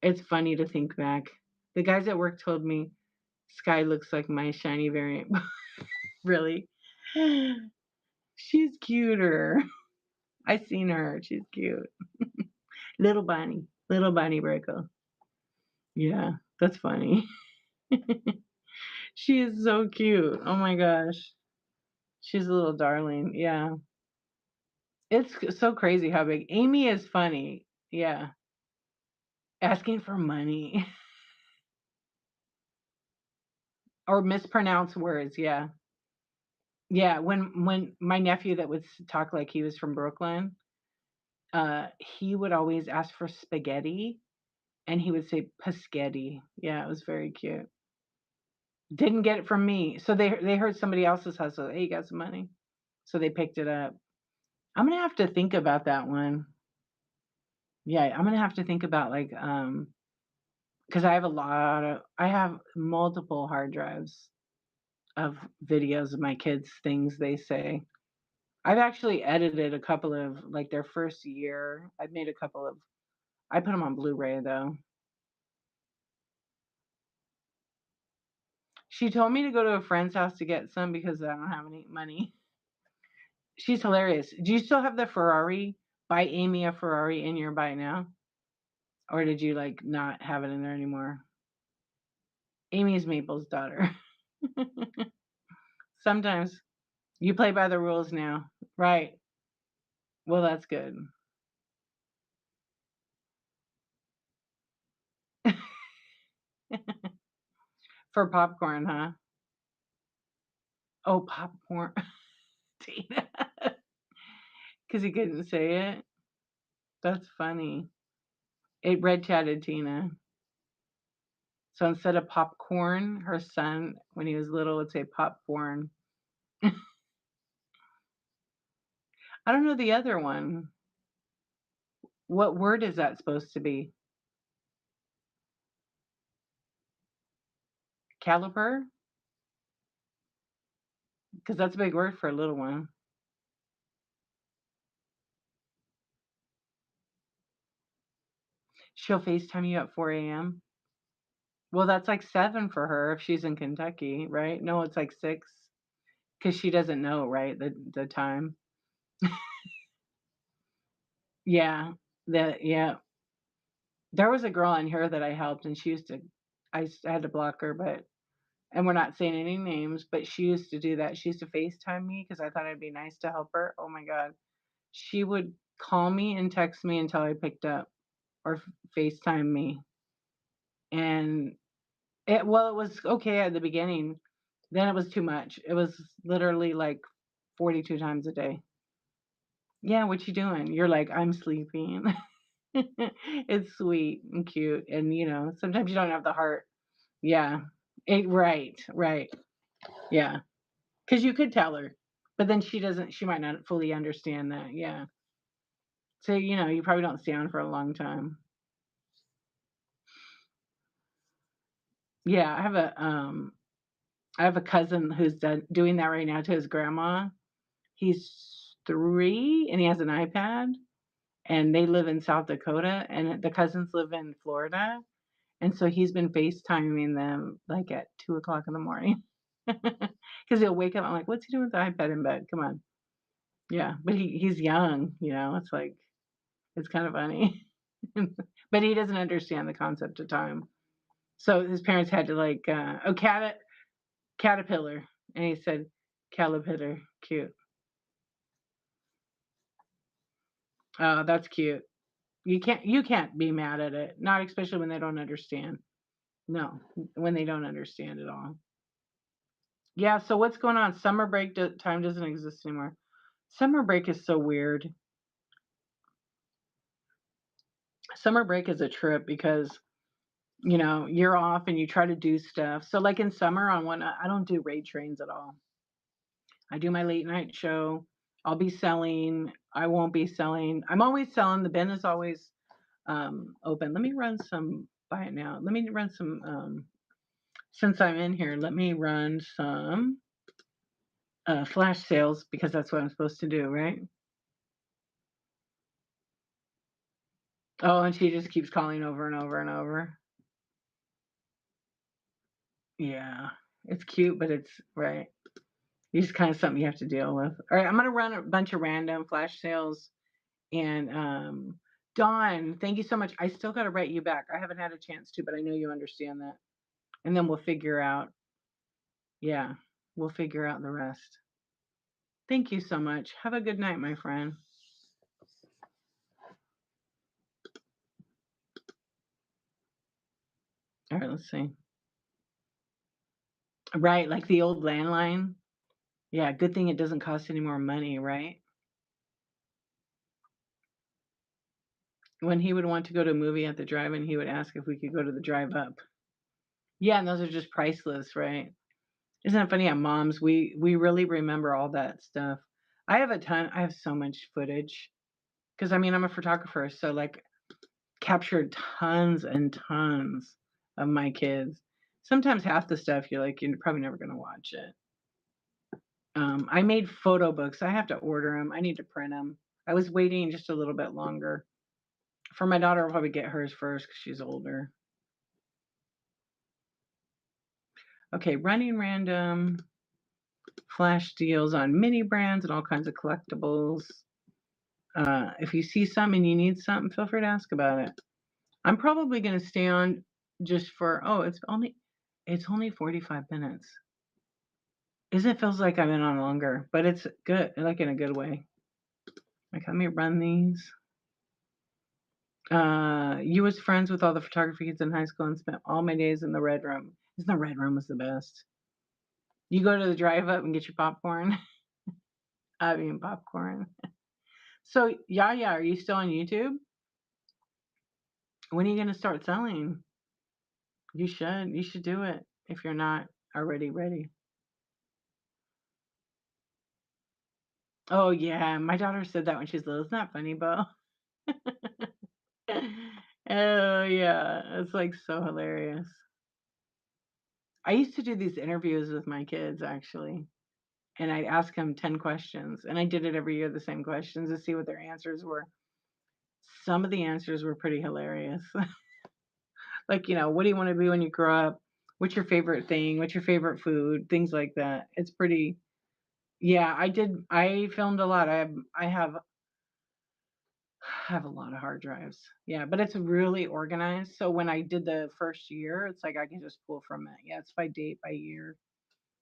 it's funny to think back. The guys at work told me Sky looks like my shiny variant. Really? She's cuter. I seen her. She's cute. Little bunny Brickle. Yeah, that's funny. She is so cute. Oh my gosh. She's a little darling. Yeah. It's so crazy how big. Amy is funny. Yeah. Asking for money or mispronounce words. Yeah. Yeah. When my nephew that would talk like he was from Brooklyn, he would always ask for spaghetti and he would say paschetti. Yeah, it was very cute. Didn't get it from me. So they heard somebody else's hustle. Hey, you got some money. So they picked it up. I'm gonna have to think about that one. Yeah, I'm gonna have to think about like because I have multiple hard drives of videos of my kids, things they say. I've actually edited a couple of like their first year. I've made a couple of I put them on Blu-ray though. She told me to go to a friend's house to get some because I don't have any money. She's hilarious. Do you still have the Ferrari? Buy Amy a Ferrari in your buy now? Or did you like not have it in there anymore? Amy's Maple's daughter. Sometimes you play by the rules now. Right. Well, that's good. For popcorn, huh? Oh, popcorn. Tina. Because he couldn't say it. That's funny. It red chatted Tina. So instead of popcorn, her son, when he was little, would say popcorn. I don't know the other one. What word is that supposed to be? Caliper? Because that's a big word for a little one. She'll FaceTime you at 4 a.m. Well, that's like 7 for her if she's in Kentucky, right? No, it's like 6 because she doesn't know, right? The time. Yeah. Yeah. There was a girl on here that I helped, and she used to. I had to block her, but and we're not saying any names, but she used to do that. She used to FaceTime me because I thought it'd be nice to help her. Oh my god, she would call me and text me until I picked up or FaceTime me, and it was okay at the beginning. Then it was too much. It was literally like 42 times a day. Yeah, what you doing? You're like, I'm sleeping. It's sweet and cute, and sometimes you don't have the heart. Yeah, right, right. Yeah, because you could tell her, but then she doesn't. She might not fully understand that. Yeah. So you probably don't stay on for a long time. Yeah, I have a cousin who's doing that right now to his grandma. He's 3 and he has an iPad, and they live in South Dakota, and the cousins live in Florida, and so he's been FaceTiming them, like, at 2 o'clock in the morning. Because 'Cause he'll wake up, I'm like, "What's he doing with the iPad in bed? Come on." Yeah, but he's young, it's like it's kinda funny. But he doesn't understand the concept of time. So his parents had to, like, "Oh, caterpillar," and he said, "Caterpillar, cute." Oh, that's cute. You can't be mad at it, not especially when they don't understand. No, when they don't understand at all. Yeah, so what's going on? Summer break time doesn't exist anymore. Summer break is so weird. Summer break is a trip because, you're off and you try to do stuff. So like in summer on one I don't do raid trains at all. I do my late night show. I'll be selling. I won't be selling. I'm always selling. The bin is always open. Let me run some buy it now. Let me run some since I'm in here, let me run some flash sales because that's what I'm supposed to do, right? Oh, and she just keeps calling over and over and over. Yeah. It's cute, but it's right. It's just kind of something you have to deal with. All right, I'm gonna run a bunch of random flash sales and Dawn, thank you so much. I still gotta write you back. I haven't had a chance to, but I know you understand that. And then we'll figure out, yeah, we'll figure out the rest. Thank you so much. Have a good night, my friend. All right, let's see. Right, like the old landline. Yeah, good thing it doesn't cost any more money, right? When he would want to go to a movie at the drive-in, he would ask if we could go to the drive-up. Yeah, and those are just priceless, right? Isn't it funny how moms we really remember all that stuff. I have so much footage because I mean, I'm a photographer, so, like, captured tons and tons of my kids. Sometimes half the stuff you're like, "You're probably never gonna watch it." I made photo books. I have to order them. I need to print them. I was waiting just a little bit longer. For my daughter, I'll probably get hers first because she's older. Okay, running random, flash deals on mini brands and all kinds of collectibles. If you see something and you need something, feel free to ask about it. I'm probably gonna stay on just for it's only 45 minutes. It feels like I've been on longer, but it's good, like in a good way. Like, let me run these. You was friends with all the photography kids in high school and spent all my days in the red room. Isn't the red room was the best? You go to the drive up and get your popcorn. I mean popcorn. So Yaya, are you still on YouTube? When are you gonna start selling? You should. You should do it if you're not already ready. Oh yeah, my daughter said that when she was little. Isn't that funny, Bo? Oh yeah, it's like so hilarious. I used to do these interviews with my kids actually, and I'd ask them 10 questions, and I did it every year, the same questions to see what their answers were. Some of the answers were pretty hilarious. Like, what do you want to be when you grow up? What's your favorite thing? What's your favorite food? Things like that. It's pretty. Yeah, I did. I filmed a lot. I have a lot of hard drives. Yeah, but it's really organized. So when I did the first year, it's like I can just pull from it. Yeah, it's by date, by year.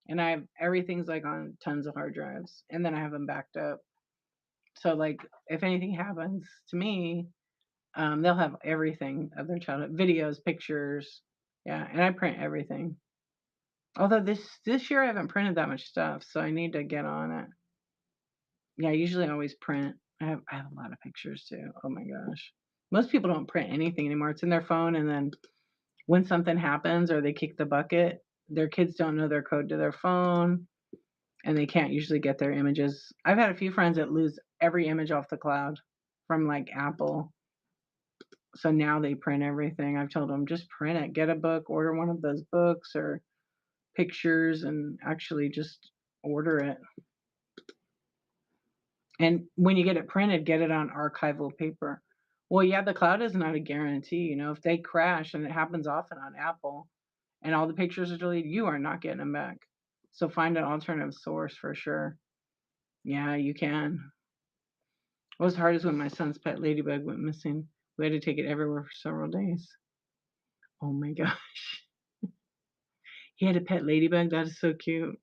And I have everything's like on tons of hard drives. And then I have them backed up. So like if anything happens to me, they'll have everything of their childhood, videos, pictures. Yeah, and I print everything. Although this year I haven't printed that much stuff, so I need to get on it. Yeah, I usually always print. I have a lot of pictures too. Oh my gosh. Most people don't print anything anymore. It's in their phone, and then when something happens or they kick the bucket, their kids don't know their code to their phone and they can't usually get their images. I've had a few friends that lose every image off the cloud from like Apple. So now they print everything. I've told them, "Just print it. Get a book, order one of those books or pictures, and actually just order it." And when you get it printed, get it on archival paper. Well, yeah, the cloud is not a guarantee. If they crash, and it happens often on Apple, and all the pictures are deleted, you are not getting them back. So find an alternative source for sure. Yeah, you can. What was hard is when my son's pet ladybug went missing. We had to take it everywhere for several days. Oh my gosh. He had a pet ladybug. That is so cute.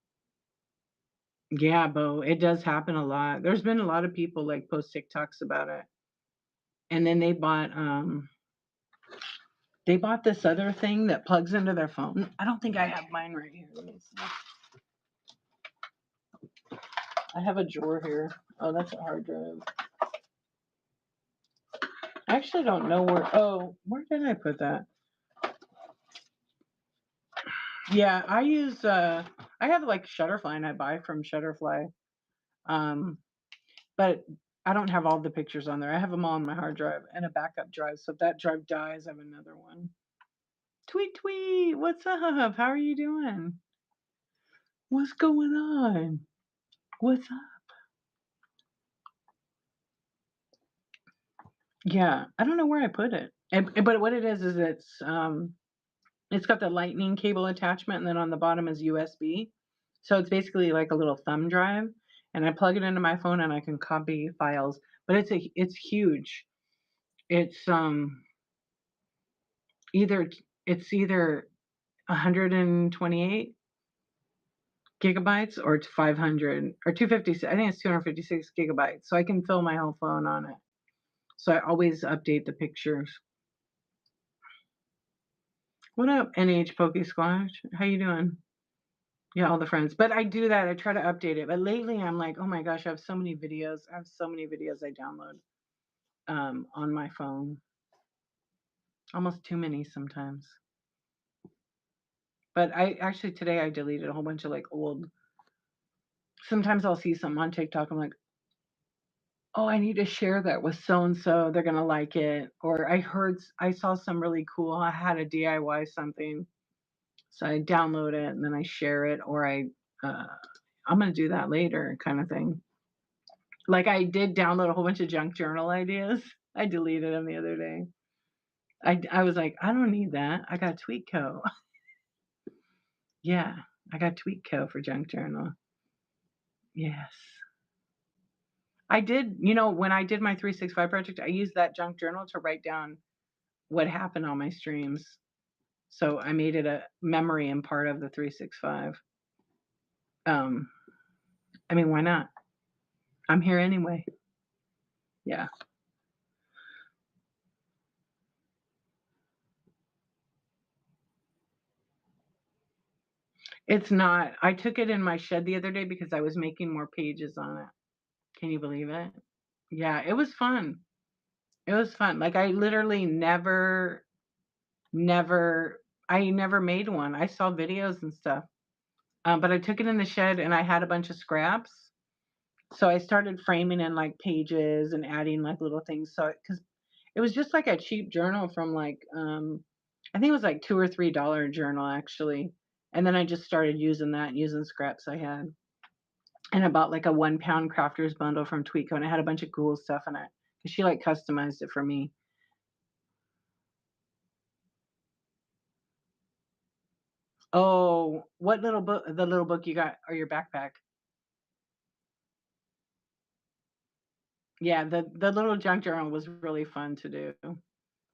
Yeah, Bo, it does happen a lot. There's been a lot of people like post TikToks about it. And then they bought this other thing that plugs into their phone. I don't think I have mine right here. Let me see. I have a drawer here. Oh, that's a hard drive. I actually don't know where did I put that? Yeah, I have like Shutterfly, and I buy from Shutterfly. Um, but I don't have all the pictures on there. I have them all on my hard drive and a backup drive. So if that drive dies, I have another one. Tweet tweet, what's up? How are you doing? What's going on? What's up? Yeah, I don't know where I put it. But what it is it's got the lightning cable attachment, and then on the bottom is USB. So it's basically like a little thumb drive, and I plug it into my phone and I can copy files. But it's huge. It's either it's either 128 gigabytes or it's 500 or 256. I think it's 256 gigabytes. So I can fill my whole phone on it. So I always update the pictures. What up, NH Poke Squash? How you doing? Yeah, all the friends. But I do that. I try to update it. But lately I'm like, oh my gosh, I have so many videos. I have so many videos I download on my phone. Almost too many sometimes. But I actually today I deleted a whole bunch of like old. Sometimes I'll see something on TikTok. I'm like, oh, I need to share that with so and so. They're gonna like it. Or I saw some really cool. I had a DIY something, so I download it and then I share it. Or uh, I'm gonna do that later, kind of thing. Like I did download a whole bunch of junk journal ideas. I deleted them the other day. I was like, I don't need that. I got Tweetco. Yeah, I got Tweetco for junk journal. Yes. I did, when I did my 365 project, I used that junk journal to write down what happened on my streams. So I made it a memory and part of the 365. Um, I mean, why not? I'm here anyway. Yeah. It's not. I took it in my shed the other day because I was making more pages on it. Can you believe it? Yeah, it was fun. It was fun. Like I literally never, I never made one. I saw videos and stuff. But I took it in the shed and I had a bunch of scraps. So I started framing in like pages and adding like little things. So, because it was just like a cheap journal from like, I think it was like $2 or $3 journal actually. And then I just started using that, using scraps I had. And I bought like a 1 pound crafters bundle from Tweetco, and it had a bunch of cool stuff in it. Cause she like customized it for me. Oh, what little book? The little book you got, or your backpack? Yeah, the little junk journal was really fun to do.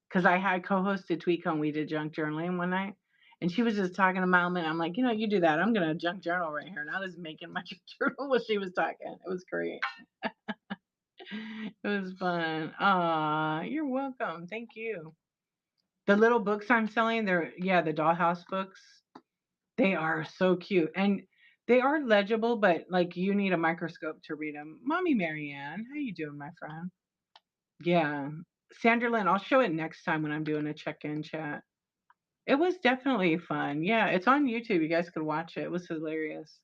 Because I had co-hosted Tweetco and we did junk journaling one night, and she was just talking about me. I'm like, you do that. I'm gonna junk journal right here, and I was making my junk journal while she was talking. It was great. It was fun. Aw, you're welcome. Thank you. The little books I'm selling, the dollhouse books. They are so cute, and they are legible, but like you need a microscope to read them. Mommy Marianne, how you doing, my friend? Yeah, Sandra Lynn. I'll show it next time when I'm doing a check-in chat. It was definitely fun. Yeah, it's on YouTube. You guys could watch it. It was hilarious.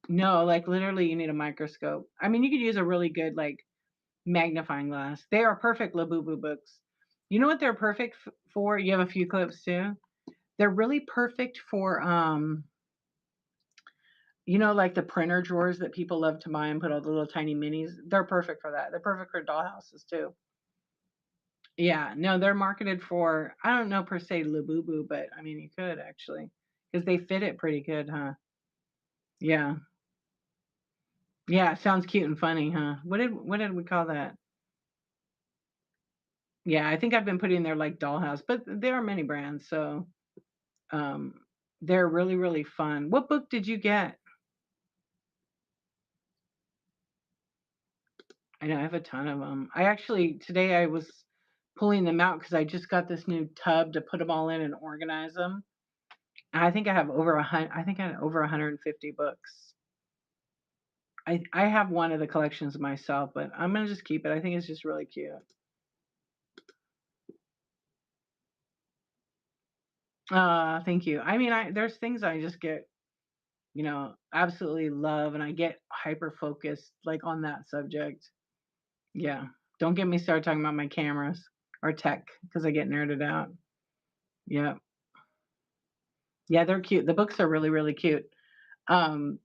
No, like literally, you need a microscope. I mean, you could use a really good like magnifying glass. They are perfect Labubu books. You know what they're perfect for? You have a few clips too. They're really perfect for like the printer drawers that people love to buy and put all the little tiny minis. They're perfect for that. They're perfect for dollhouses too. Yeah, no, they're marketed for, I don't know per se Labubu, but I mean you could actually, because they fit it pretty good, huh? Yeah, yeah, sounds cute and funny, huh? What did we call that? Yeah, I think I've been putting there like Dollhouse, but there are many brands, so um, they're really really fun. What book did you get? I know I have a ton of them. I actually today I was pulling them out because I just got this new tub to put them all in and organize them. And I think I have over 100. I think I have over 150 books. I have one of the collections myself, but I'm gonna just keep it. I think it's just really cute. Thank you. I mean, there's things I just get, absolutely love, and I get hyper focused like on that subject. Yeah. Don't get me started talking about my cameras or tech because I get nerded out. Yeah. Yeah, they're cute. The books are really, really cute. Some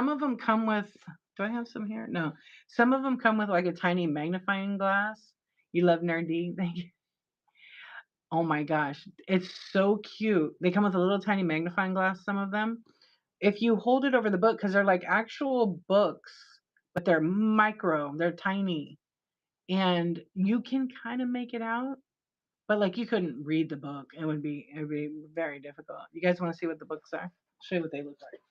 of them come with. Do I have some here? No. Some of them come with like a tiny magnifying glass. You love nerdy. Thank you. Oh my gosh, it's so cute. They come with a little tiny magnifying glass. Some of them. If you hold it over the book, because they're like actual books, but they're micro. They're tiny, and you can kind of make it out. But like you couldn't read the book. It would be very difficult. You guys want to see what the books are? Show you what they look like.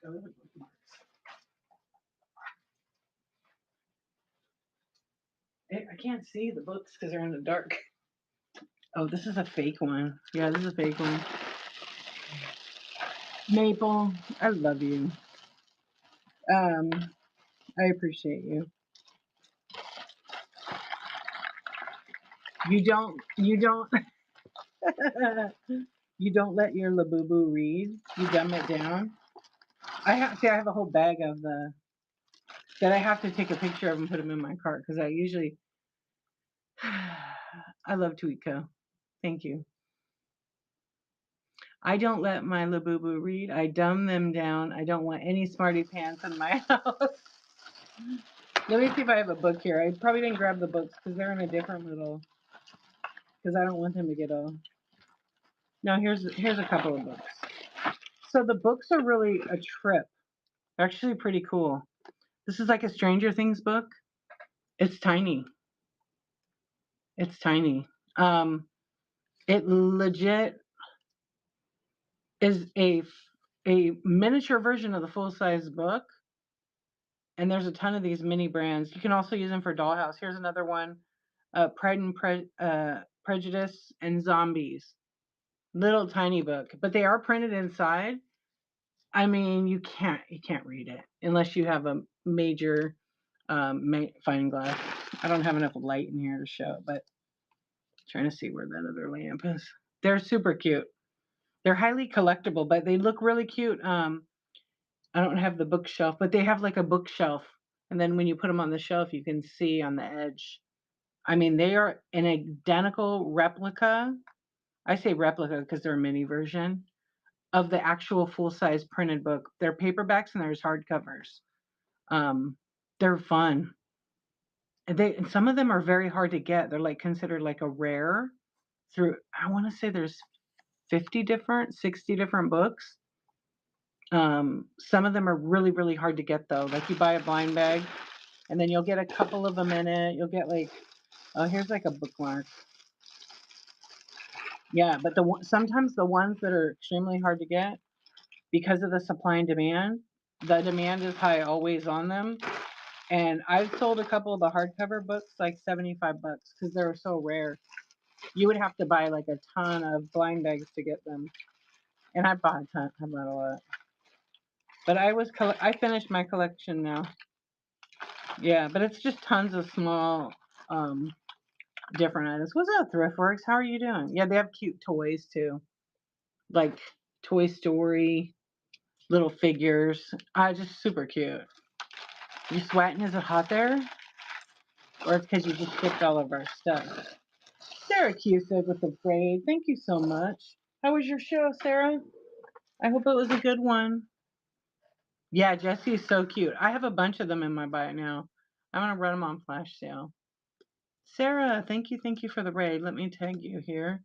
Oh, those are bookmarks. I can't see the books because they're in the dark. Oh, this is a fake one. Yeah, this is a fake one. Maple, I love you. Um, I appreciate you. You don't you don't let your Labubu read. You dumb it down. I have a whole bag of the that I have to take a picture of and put them in my cart because I usually I love Tweetco. Thank you. I don't let my Labubu read. I dumb them down. I don't want any smarty pants in my house. Let me see if I have a book here. I probably didn't grab the books because they're in a different little. Because I don't want them to get all. No, here's a couple of books. So the books are really a trip. They're actually pretty cool. This is like a Stranger Things book. It's tiny. It's tiny. Um, it legit is a miniature version of the full size book. And there's a ton of these mini brands. You can also use them for Dollhouse. Here's another one, Pride and Prejudice and Zombies. Little tiny book, but they are printed inside. I mean, you can't read it unless you have a major magnifying glass. I don't have enough light in here to show, but I'm trying to see where that other lamp is. They're super cute. They're highly collectible, but they look really cute. I don't have the bookshelf, but they have like a bookshelf, and then when you put them on the shelf, you can see on the edge. I mean, they are an identical replica. I say replica because they're a mini version of the actual full size printed book. They're paperbacks and there's hardcovers. Um, they're fun. And some of them are very hard to get. They're like considered like a rare through. I want to say there's 60 different books. Some of them are really really hard to get though. Like you buy a blind bag, and then you'll get a couple of them in it. You'll get like, oh, here's like a bookmark. Yeah, but sometimes the ones that are extremely hard to get because of the supply and demand, the demand is high always on them. And I've sold a couple of the hardcover books like 75 bucks because they were so rare. You would have to buy like a ton of blind bags to get them. And I bought a ton. I bought a lot. But I finished my collection now. Yeah, but it's just tons of small, different items. What's up, Thriftworks? How are you doing? Yeah, they have cute toys too, like Toy Story, little figures. Just super cute. You sweating? Is it hot there? Or it's because you just shipped all of our stuff? Sarah Q said with the braid. Thank you so much. How was your show, Sarah? I hope it was a good one. Yeah, Jessie is so cute. I have a bunch of them in my buy now. I'm gonna run them on flash sale. Sarah, thank you for the raid. Let me tag you here.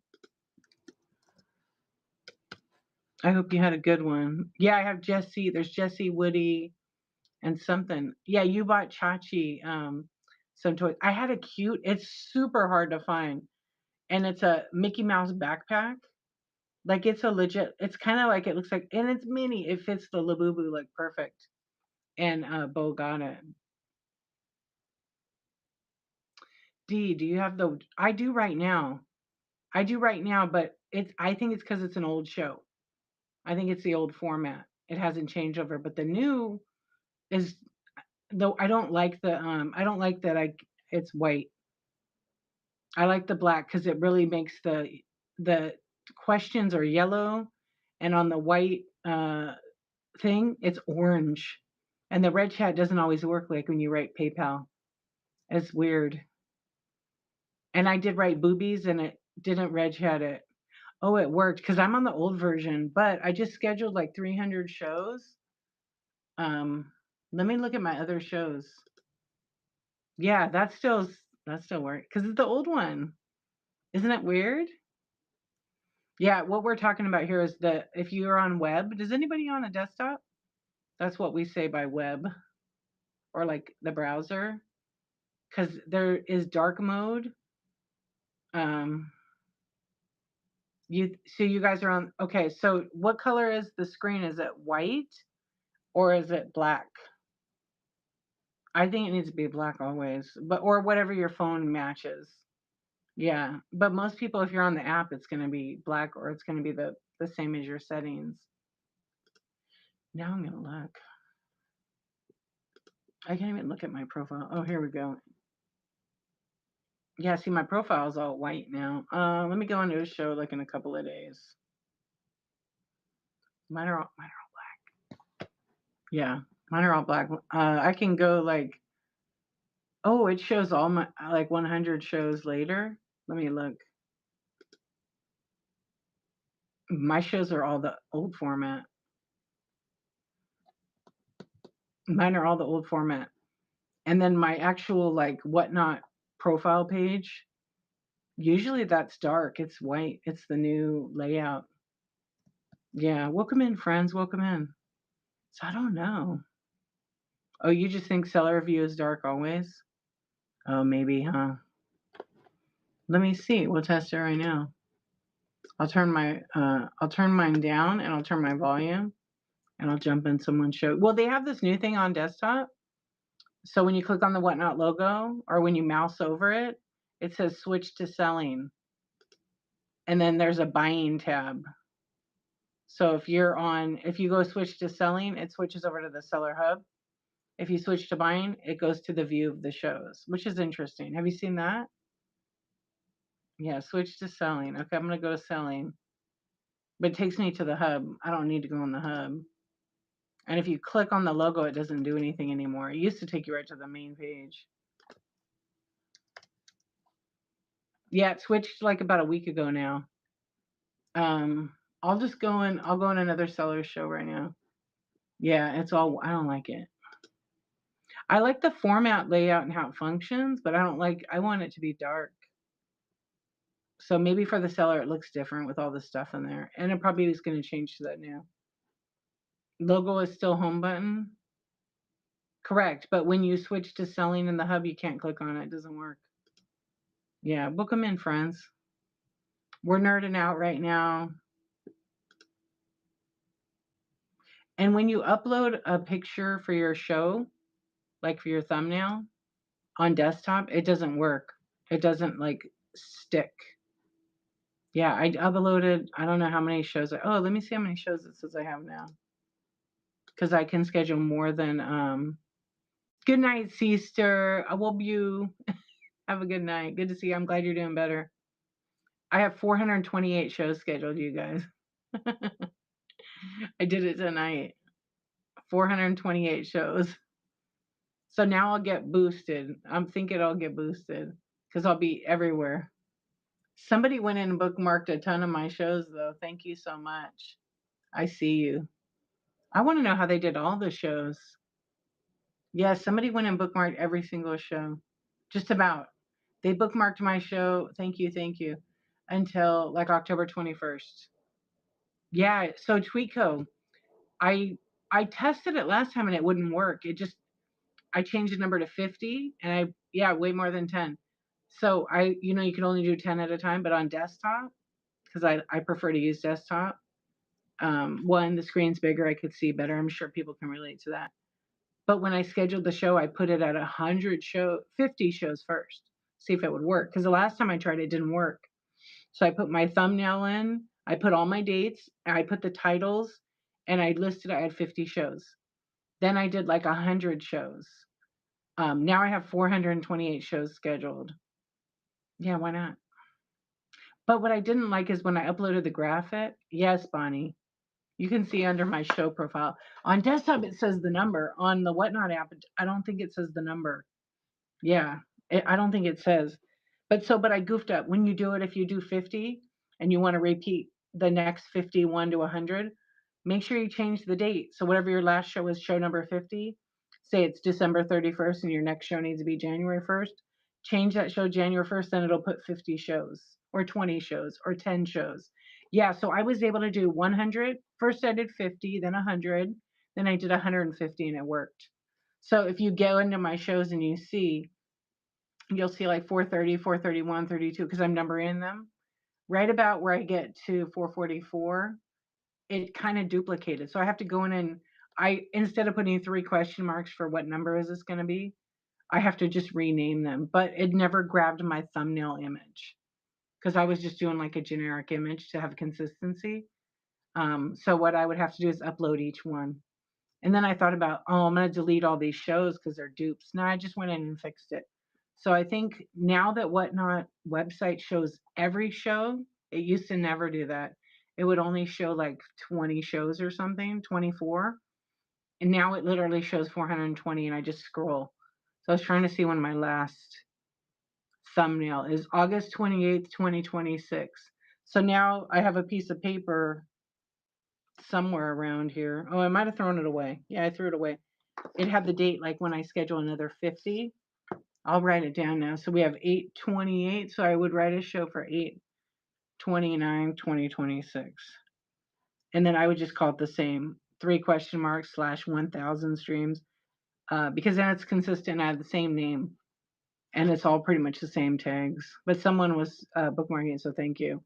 I hope you had a good one. Yeah, I have Jessie. There's Jessie, Woody, and something. Yeah, you bought Chachi some toys. I had a cute. It's super hard to find, and it's a Mickey Mouse backpack. Like it's a legit. It's kind of like it looks like, and it's mini. It fits the Labubu like perfect. And Bo got it. D, do you have the? I do right now. I do right now, but it's. I think it's because it's an old show. I think it's the old format. It hasn't changed over, but the new is though. I don't like the. I don't like that. It's white. I like the black because it really makes the questions are yellow, and on the white thing it's orange, and the red chat doesn't always work like when you write PayPal. It's weird. And I did write boobies, and it didn't red chat it. Oh, it worked because I'm on the old version, but I just scheduled like 300 shows. Um, Let me look at my other shows. Yeah, that still works because it's the old one. Isn't it weird? Yeah, what we're talking about here is that if you're on web, does anybody on a desktop? That's what we say by web or like the browser, because there is dark mode. Um, you guys are on. Okay, so what color is the screen? Is it white or is it black? I think it needs to be black always, but or whatever your phone matches. Yeah, but most people, if you're on the app, it's going to be black or it's going to be the same as your settings. Now I'm going to look. I can't even look at my profile. Oh, here we go. Yeah, see, my profile is all white now. Let me go into a show like in a couple of days. Mine are all black. Yeah, mine are all black. I can go like, oh, it shows all my like 100 shows later. Let me look. My shows are all the old format. Mine are all the old format. And then my actual like whatnot profile page, usually that's dark. It's white. It's the new layout. Yeah, welcome in, friends. Welcome in. So I don't know. Oh, you just think seller view is dark always? Oh, maybe, huh? Let me see. We'll test it right now. I'll turn mine down and I'll turn my volume and I'll jump in someone's show. Well, they have this new thing on desktop. So when you click on the whatnot logo or when you mouse over it, it says switch to selling. And then there's a buying tab. So if you go switch to selling, it switches over to the seller hub. If you switch to buying, it goes to the view of the shows, which is interesting. Have you seen that? Yeah, switch to selling. Okay, I'm going to go to selling. But it takes me to the hub. I don't need to go on the hub. And if you click on the logo, it doesn't do anything anymore. It used to take you right to the main page. Yeah, it switched like about a week ago now. I'll go in another seller's show right now. Yeah, I don't like it. I like the format layout and how it functions, but I want it to be dark. So maybe for the seller, it looks different with all the stuff in there. And it probably is going to change to that now. Logo is still home button. Correct. But when you switch to selling in the hub, you can't click on it. It doesn't work. Yeah. Book them in, friends. We're nerding out right now. And when you upload a picture for your show, like for your thumbnail on desktop, it doesn't work. It doesn't like stick. Yeah, I uploaded, I don't know how many shows. Oh, let me see how many shows it says I have now. Because I can schedule more than Good night, sister. I love you. Have a good night. Good to see you. I'm glad you're doing better. I have 428 shows scheduled, you guys. I did it tonight. 428 shows. So now I'll get boosted. I'm thinking I'll get boosted because I'll be everywhere. Somebody went in and bookmarked a ton of my shows, though. Thank you so much. I see you. I want to know how they did all the shows. Yeah, somebody went and bookmarked every single show. Just about. They bookmarked my show. Thank you, thank you. Until like October 21st. Yeah, so Tweetco, I I tested it last time and it wouldn't work. I changed the number to 50 and yeah, way more than 10. So you can only do 10 at a time, but on desktop, because I prefer to use desktop. One, the screen's bigger, I could see better. I'm sure people can relate to that. But when I scheduled the show, I put it at 50 shows first, see if it would work. Because the last time I tried, it didn't work. So I put my thumbnail in, I put all my dates, I put the titles, and I had 50 shows. Then I did like 100 shows. Now I have 428 shows scheduled. Yeah, why not? But what I didn't like is when I uploaded the graphic. Yes, Bonnie. You can see under my show profile. On desktop, it says the number. On the Whatnot app, I don't think it says the number. Yeah, I don't think it says. But I goofed up. When you do it, if you do 50 and you want to repeat the next 51 to 100, make sure you change the date. So whatever your last show is, show number 50, say it's December 31st and your next show needs to be January 1st, change that show January 1st, then it'll put 50 shows or 20 shows or 10 shows. Yeah, so I was able to do 100. First I did 50, then 100, then I did 150 and it worked. So if you go into my shows and you'll see like 430, 431, 32, because I'm numbering them. Right about where I get to 444, it kind of duplicated. So I have to go in and instead of putting 3 question marks for what number is this going to be, I have to just rename them. But it never grabbed my thumbnail image because I was just doing like a generic image to have consistency. So what I would have to do is upload each one. And then I thought about, I'm going to delete all these shows because they're dupes. No, I just went in and fixed it. So I think now that Whatnot website shows every show, it used to never do that. It would only show like 20 shows or something, 24. And now it literally shows 420 and I just scroll. So I was trying to see when my last thumbnail is August 28th, 2026. So now I have a piece of paper somewhere around here. Oh, I might have thrown it away. Yeah, I threw it away. It had the date like when I schedule another 50. I'll write it down now. So we have 8/28. So I would write a show for 8/29/2026. And then I would just call it the same 3 question marks / 1,000 streams because then it's consistent. I have the same name and it's all pretty much the same tags. But someone was bookmarking it, so thank you.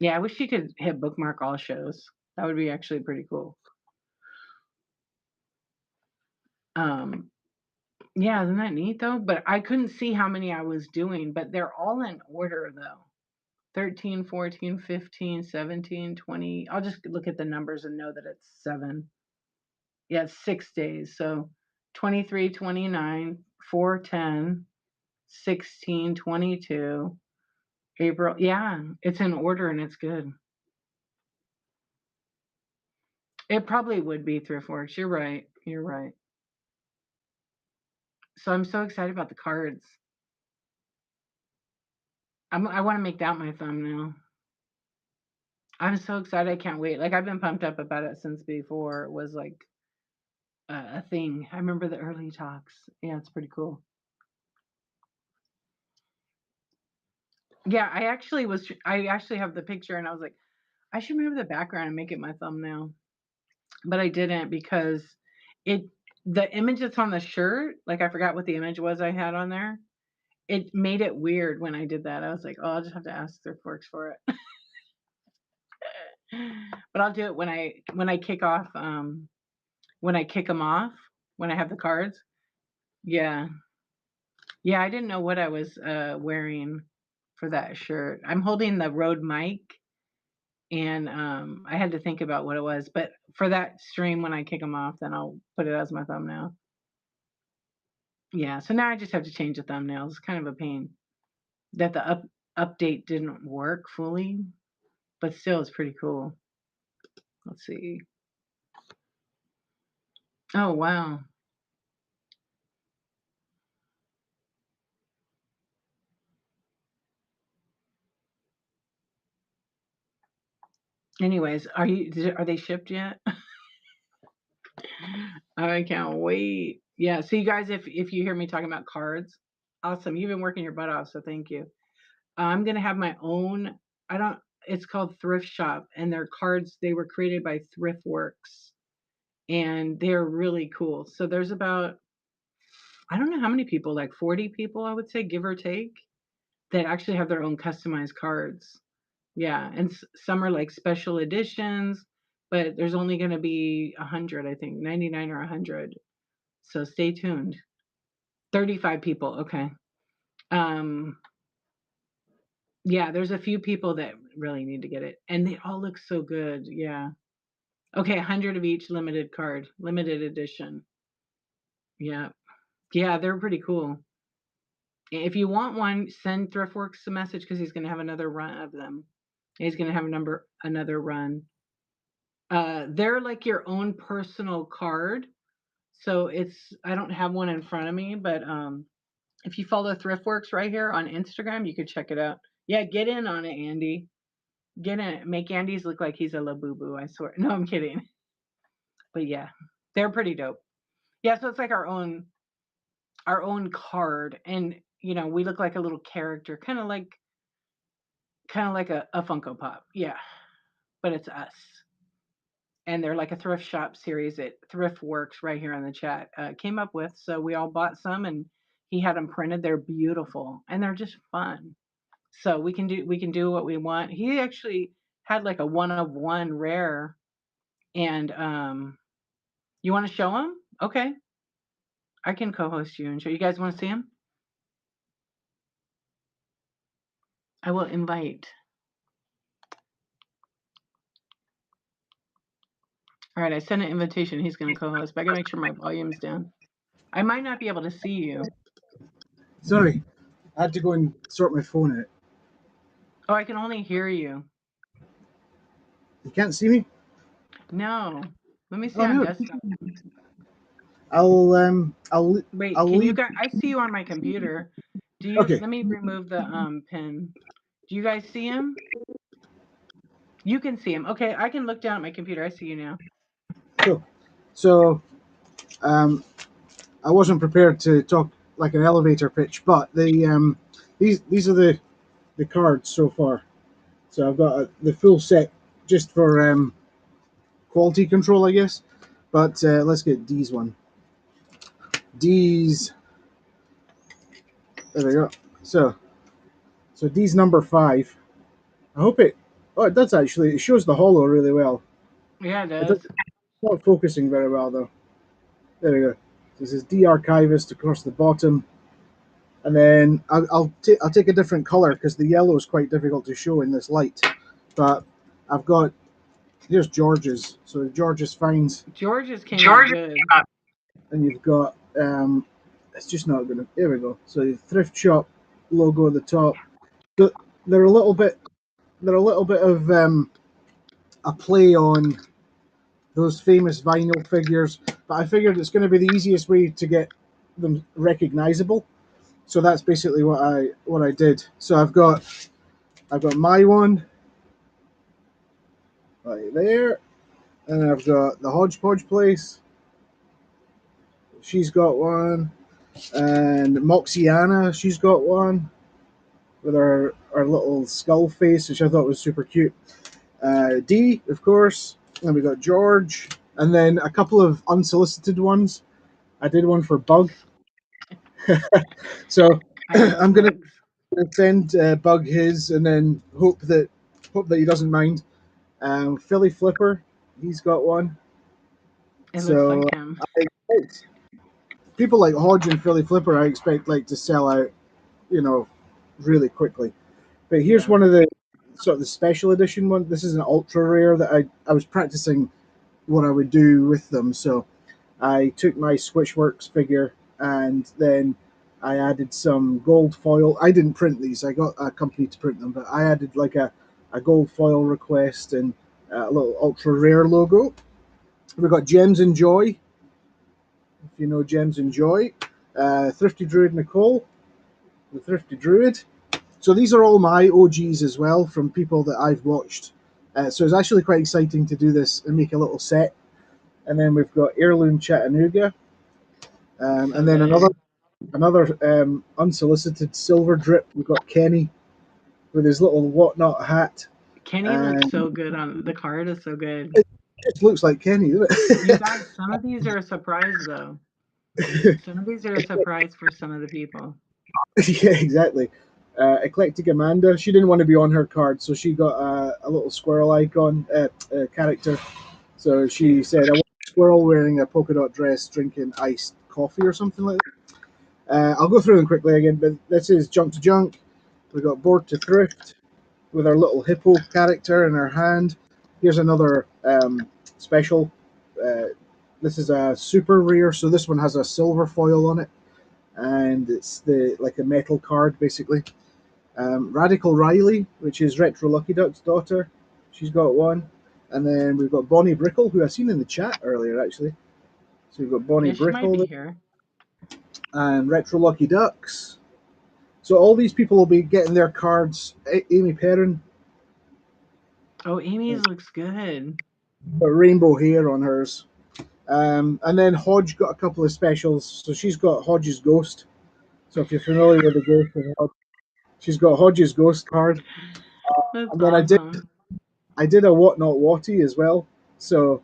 Yeah, I wish you could hit bookmark all shows. That would be actually pretty cool. Yeah, isn't that neat though? But I couldn't see how many I was doing, but they're all in order though. 13, 14, 15, 17, 20. I'll just look at the numbers and know that it's 7. Yeah, it's 6 days. So 23, 29, 4, 10, 16, 22, April. Yeah, it's in order and it's good. It probably would be Thrift Works. You're right. You're right. So I'm so excited about the cards. I want to make that my thumbnail. I'm so excited. I can't wait. Like I've been pumped up about it since before it was like a thing. I remember the early talks. Yeah, it's pretty cool. Yeah, I actually have the picture and I was like, I should remove the background and make it my thumbnail. But I didn't because the image that's on the shirt, like I forgot what the image was I had on there. It made it weird when I did that. I was like, oh, I'll just have to ask Thriftworks for it. But I'll do it when I kick off when I kick them off, when I have the cards. Yeah. Yeah, I didn't know what I was wearing for that shirt. I'm holding the Rode mic and I had to think about what it was. But for that stream when I kick them off, then I'll put it as my thumbnail. Yeah, so now I just have to change the thumbnails. It's kind of a pain that the update didn't work fully, but still it's pretty cool. Let's see. Oh, wow. Anyways, are they shipped yet? I can't wait. Yeah, so you guys, if you hear me talking about cards, awesome. You've been working your butt off, so thank you. I'm gonna have my own. I don't. It's called Thrift Shop, and their cards they were created by ThriftWorks, and they're really cool. So there's about I don't know how many people, like 40 people, I would say, give or take, that actually have their own customized cards. Yeah, and some are like special editions, but there's only going to be 100, I think, 99 or 100. So stay tuned. 35 people. Okay. Um, yeah, there's a few people that really need to get it, and they all look so good. Yeah. Okay, 100 of each limited card, limited edition. Yeah. Yeah, they're pretty cool. If you want one, send ThriftWorks a message because he's going to have another run of them. He's going to have another run. They're like your own personal card. So I don't have one in front of me, but if you follow ThriftWorks right here on Instagram, you could check it out. Yeah, get in on it, Andy. Get in it. Make Andy's look like he's a labubu, I swear. No, I'm kidding. But yeah, they're pretty dope. Yeah, so it's like our own card, and we look like a little character, kind of like a Funko Pop. Yeah, but it's us. And they're like a thrift shop series that ThriftWorks right here in the chat came up with. So we all bought some, and he had them printed. They're beautiful and they're just fun. So we can do what we want. He actually had like a one of one rare, and you want to show him? Okay, I can co-host you and show. You guys want to see him? I will invite. All right, I sent an invitation. He's going to co-host, but I got to make sure my volume's down. I might not be able to see you. Sorry, I had to go and sort my phone out. Oh, I can only hear you. You can't see me? No. Let me see Oh on no. desktop. I'll Wait, I'll can you leave. guys? I see you on my computer. Okay. Let me remove the pin. Do you guys see him? You can see him. Okay, I can look down at my computer. I see you now. Cool. So, I wasn't prepared to talk like an elevator pitch, but these are the cards so far. So I've got the full set just for quality control, I guess. But let's get D's one. D's. There we go. So D's number 5. I hope it. Oh, it does actually. It shows the hollow really well. Yeah, it It does. does, not focusing very well though. There we go. This is D Archivist across the bottom, and then I'll take a different color because the yellow is quite difficult to show in this light. But I've got here's George's. So George's finds, George's came out good. and you've got it's just not gonna. There we go. So the thrift shop logo at the top. So they're a little bit of a play on those famous vinyl figures, but I figured it's going to be the easiest way to get them recognizable. So that's basically what I did. So I've got my one right there, and I've got the Hodgepodge place. She's got one, and Moxiana, she's got one with our little skull face, which I thought was super cute. D, of course, and we got George, and then a couple of unsolicited ones. I did one for Bug. So I'm gonna send Bug his, and then hope that he doesn't mind. Philly Flipper, he's got one. It So looks like him. I expect people like Hodge and Philly Flipper. I expect like to sell out, really quickly. But here's one of the sort of the special edition one. This is an ultra rare that I was practicing what I would do with them. So I took my Switchworks figure and then I added some gold foil. I didn't print these. I got a company to print them, but I added like a gold foil request and a little ultra rare logo. We've got Gems and Joy, if you know Gems and Joy. Thrifty Druid Nicole, the Thrifty Druid. So these are all my OGs as well from people that I've watched. So it's actually quite exciting to do this and make a little set. And then we've got Heirloom Chattanooga. And then another unsolicited silver drip. We've got Kenny with his little whatnot hat. Kenny looks so good on the card. Is so good. It just looks like Kenny, doesn't You it? guys, some of these are a surprise though. Some of these are a surprise for some of the people. Yeah, exactly. Eclectic Amanda, she didn't want to be on her card, so she got a little squirrel icon character. So she said, I want a squirrel wearing a polka dot dress drinking iced coffee or something like that. I'll go through them quickly again, but this is Junk to Junk. We've got Board to Thrift with our little hippo character in her hand. Here's another special. This is a super rare, so this one has a silver foil on it, and it's like a metal card basically. Radical Riley, which is Retro Lucky Duck's daughter, she's got one. And then we've got Bonnie Brickle, who I've seen in the chat earlier actually. So we've got Bonnie Yeah, she might be Brickle here. and Retro Lucky Ducks. So all these people will be getting their cards. Amy Perrin, Oh, Amy's looks good. got rainbow hair on hers. And then Hodge got a couple of specials. So she's got Hodge's Ghost. So if you're familiar with the Ghost of Hodge, she's got Hodge's Ghost card. That's And then awesome. I did a Whatnot Watty as well. So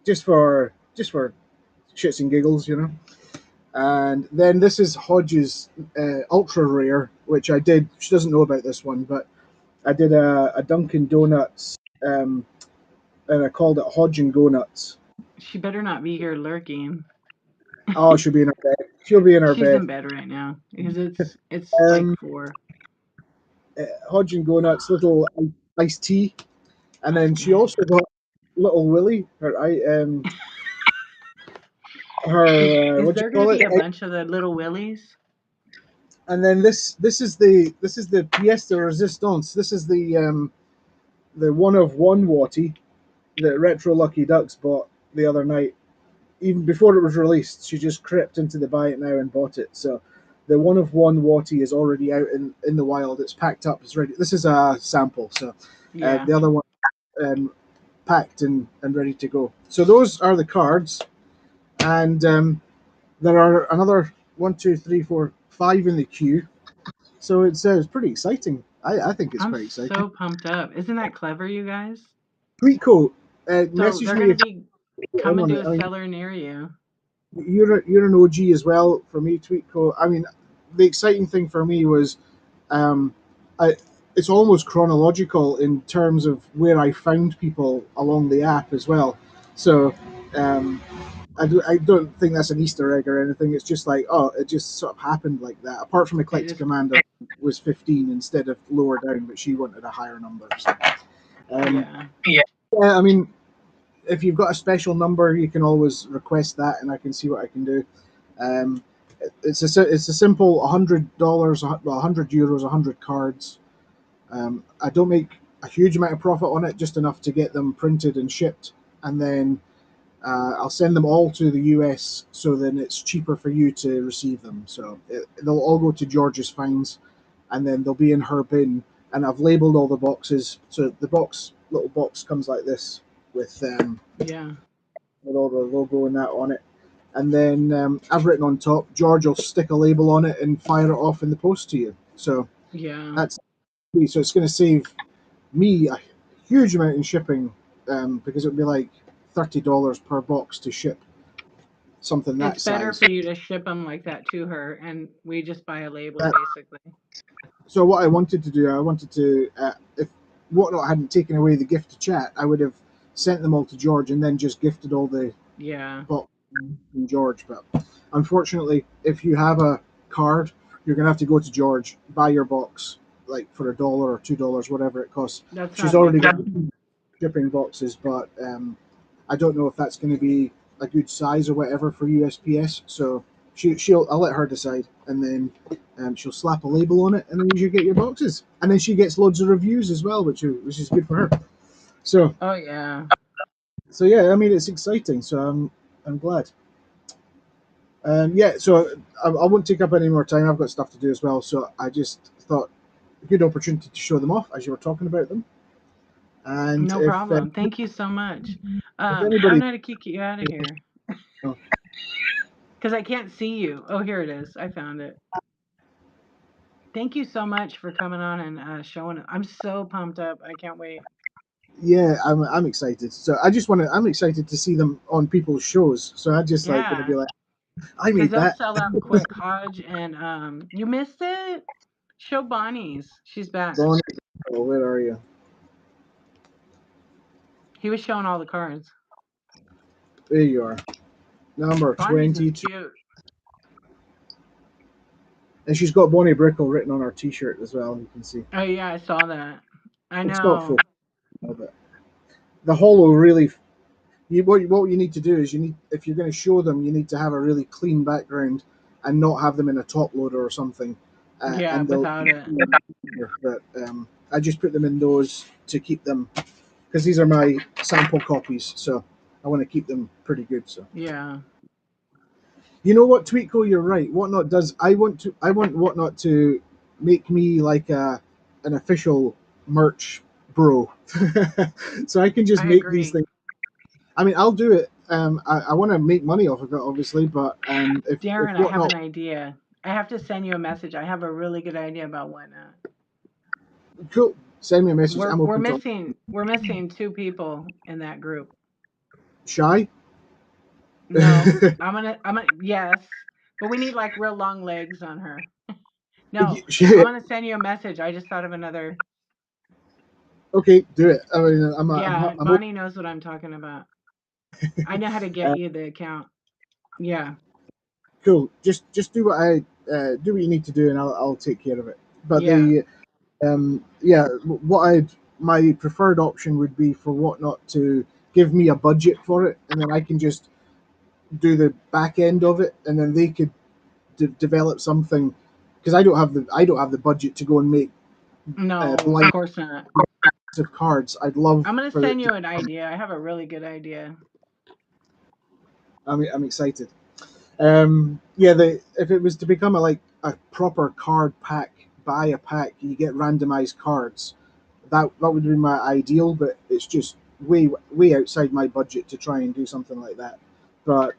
just for shits and giggles, you know. And then this is Hodge's ultra rare, which I did. She doesn't know about this one, but I did a Dunkin' Donuts, and I called it Hodge and Go Nuts. She better not be here lurking. Oh, she'll be in her bed. She'll be in her She's in bed. bed right now because it's like Um, 4. Hodge and Go Nuts, little iced tea, and then That's she good. also got Little Willie. Her Is what do you there going call to it? be a bunch of the little willies? And then this is the pièce de résistance. This is the one of one Watty that Retro Lucky Ducks bought the other night. Even before it was released, she just crept into the buy it now and bought it. So the one of one Watty is already out in the wild. It's packed up. It's ready. This is a sample. So Yeah. the other one packed and ready to go. So those are the cards, and there are another 1, 2, 3, 4, 5 in the queue. So it's pretty exciting. I think it's I'm pretty exciting. so pumped up. Isn't that clever, you guys? Tweetcoat, So message they're me going to if be you're coming on to it. a I mean, cellar near you. you're an OG as well for me, Tweetcoat. I mean, the exciting thing for me was, um, it's almost chronological in terms of where I found people along the app as well. So um, I don't think that's an Easter egg or anything. It's just like, oh, it just sort of happened like that. Apart from It Eclectic just Commander was 15 instead of lower down, but she wanted a higher number. So, yeah. yeah, I mean, if you've got a special number, you can always request that, and I can see what I can do. Um, it's a simple $100, well, €100, 100 cards. I don't make a huge amount of profit on it, just enough to get them printed and shipped, and then I'll send them all to the US, so then it's cheaper for you to receive them. So they'll all go to George's Finds, and then they'll be in her bin. And I've labeled all the boxes. So the little box comes like this with Yeah. all the logo and that on it. And then I've written on top, George will stick a label on it and fire it off in the post to you. So Yeah. that's so it's going to save me a huge amount in shipping, because it would be like $30 per box to ship something that It's better size. for you to ship them like that to her, and we just buy a label Uh, basically. so what I wanted to do, if Whatnot hadn't taken away the gift to chat, I would have sent them all to George and then just gifted all the Yeah. box from George. But unfortunately, if you have a card, you're gonna have to go to George, buy your box like for $1 or $2, whatever it costs. That's She's not a already big got deal. shipping boxes, but I don't know if that's going to be a good size or whatever for USPS. So I'll let her decide, and then she'll slap a label on it, and then you get your boxes, and then she gets loads of reviews as well, which is good for her. So Oh yeah. yeah, I mean it's exciting. So I'm glad. Yeah, so I won't take up any more time. I've got stuff to do as well. So I just thought a good opportunity to show them off as you were talking about them. And No problem. Thank you so much. if How anybody, am I to kick you out of here? oh, Because I can't see you. Oh, here it is. I found it. Thank you so much for coming on and showing it. I'm so pumped up. I can't wait. yeah, I'm excited. So I'm excited to see them on people's shows. So I just like gonna Yeah, be like, I because made they'll that. sell out quick. Hodge and you missed it. Show Bonnie's. She's back. Bonnie, oh, where are you? He was showing all the cards. There you are. Number Bonnie's is 22. cute. And she's got Bonnie Brickle written on her T-shirt as well. You can see Oh yeah, I saw that. I it's not full, know. but the holo really. What you need to do is if you're going to show them, you need to have a really clean background and not have them in a top loader or something. Yeah, And they'll. without it. But I just put them in those to keep them because these are my sample copies, so I want to keep them pretty good. So Yeah. you know what, Tweetco, you're right. Whatnot does I want Whatnot to make me like an official merch bro, so I can just I make these agree. things. I mean, I'll do it. I want to make money off of it, obviously, but if Darren, I have Whatnot, an idea. I have to send you a message. I have a really good idea about whatnot. cool. Send me a message. We're I'm we're open to missing we're missing two people in that group. shy. No, I'm gonna yes, but we need like real long legs on her. No, I'm gonna send you a message. I just thought of another. Okay, do it. I mean, Yeah, I'm open. Bonnie knows what I'm talking about. I know how to get you the account. Yeah, Cool. Just do what you need to do, and I'll take care of it. But yeah. the yeah, what I my preferred option would be for Whatnot to give me a budget for it, and then I can just do the back end of it, and then they could develop something because I don't have the budget to go and make No, of blind course not. of cards. I'd love I'm gonna for send it to. you an idea. I have a really good idea. I'm excited. Yeah, if it was to become a proper card pack, buy a pack, you get randomized cards. That would be my ideal, but it's just way outside my budget to try and do something like that. But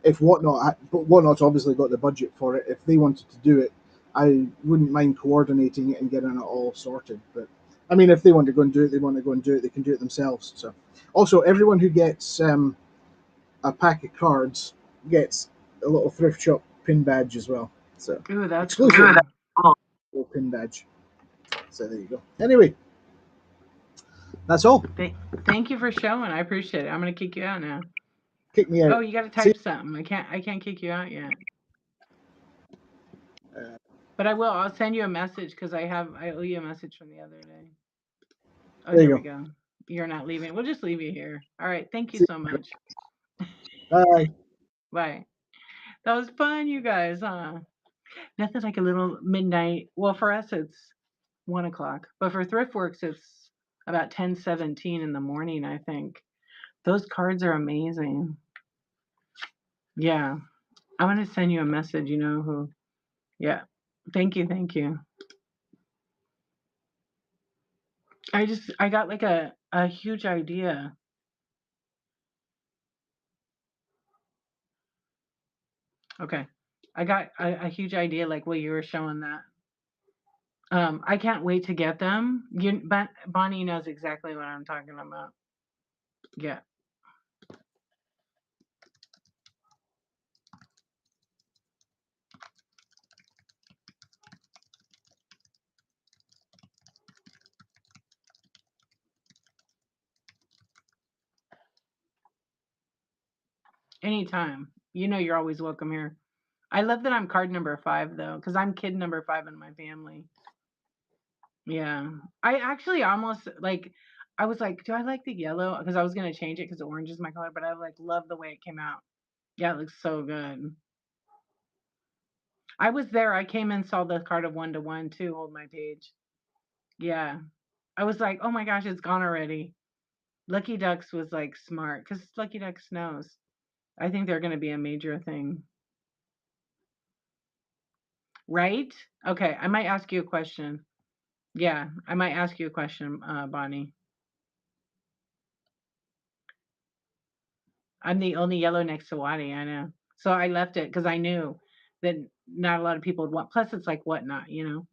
if Whatnot's obviously got the budget for it. If they wanted to do it, I wouldn't mind coordinating it and getting it all sorted. But I mean, if they want to go and do it, they want to go and do it. They can do it themselves. So, also everyone who gets a pack of cards gets a little thrift shop pin badge as well. So Ooh, that's exclusive cool. little pin badge. So there you go. Anyway, that's all. Thank, thank you for showing. I appreciate it. I'm gonna kick you out now. Kick me Oh, out. you got to See. type something. I can't kick you out yet. Uh, But I will. I'll send you a message because I owe you a message from the other day. Oh, there there you we go. go. You're not leaving. We'll just leave you here. All right. Thank you See. so much. Bye. Bye. That was fun, you guys. Huh? Nothing like a little midnight. Well, for us it's 1 o'clock, but for ThriftWorks it's about 10:17 in the morning. I think those cards are amazing. Yeah, I'm gonna send you a message. You know who? Yeah. Thank you. Thank you. I got like a huge idea. Okay. I got a huge idea like what you were showing that. I can't wait to get them. Bonnie knows exactly what I'm talking about. Yeah. Anytime. You know you're always welcome here. I love that I'm card number 5 though, because I'm kid number 5 in my family. Yeah. I actually almost like I was like, do I like the yellow? Because I was gonna change it because orange is my color, but I like love the way it came out. Yeah, it looks so good. I was there. I came and saw the card of 1-to-1 too, hold my page. Yeah. I was like, "Oh my gosh, it's gone already." Lucky Ducks was, like, smart because Lucky Ducks knows. I think they're gonna be a major thing. Right? Okay, I might ask you a question. Yeah, I might ask you a question, Bonnie. I'm the only yellow next to Wattie, I know. So I left it because I knew that not a lot of people would want plus it's like whatnot, you know?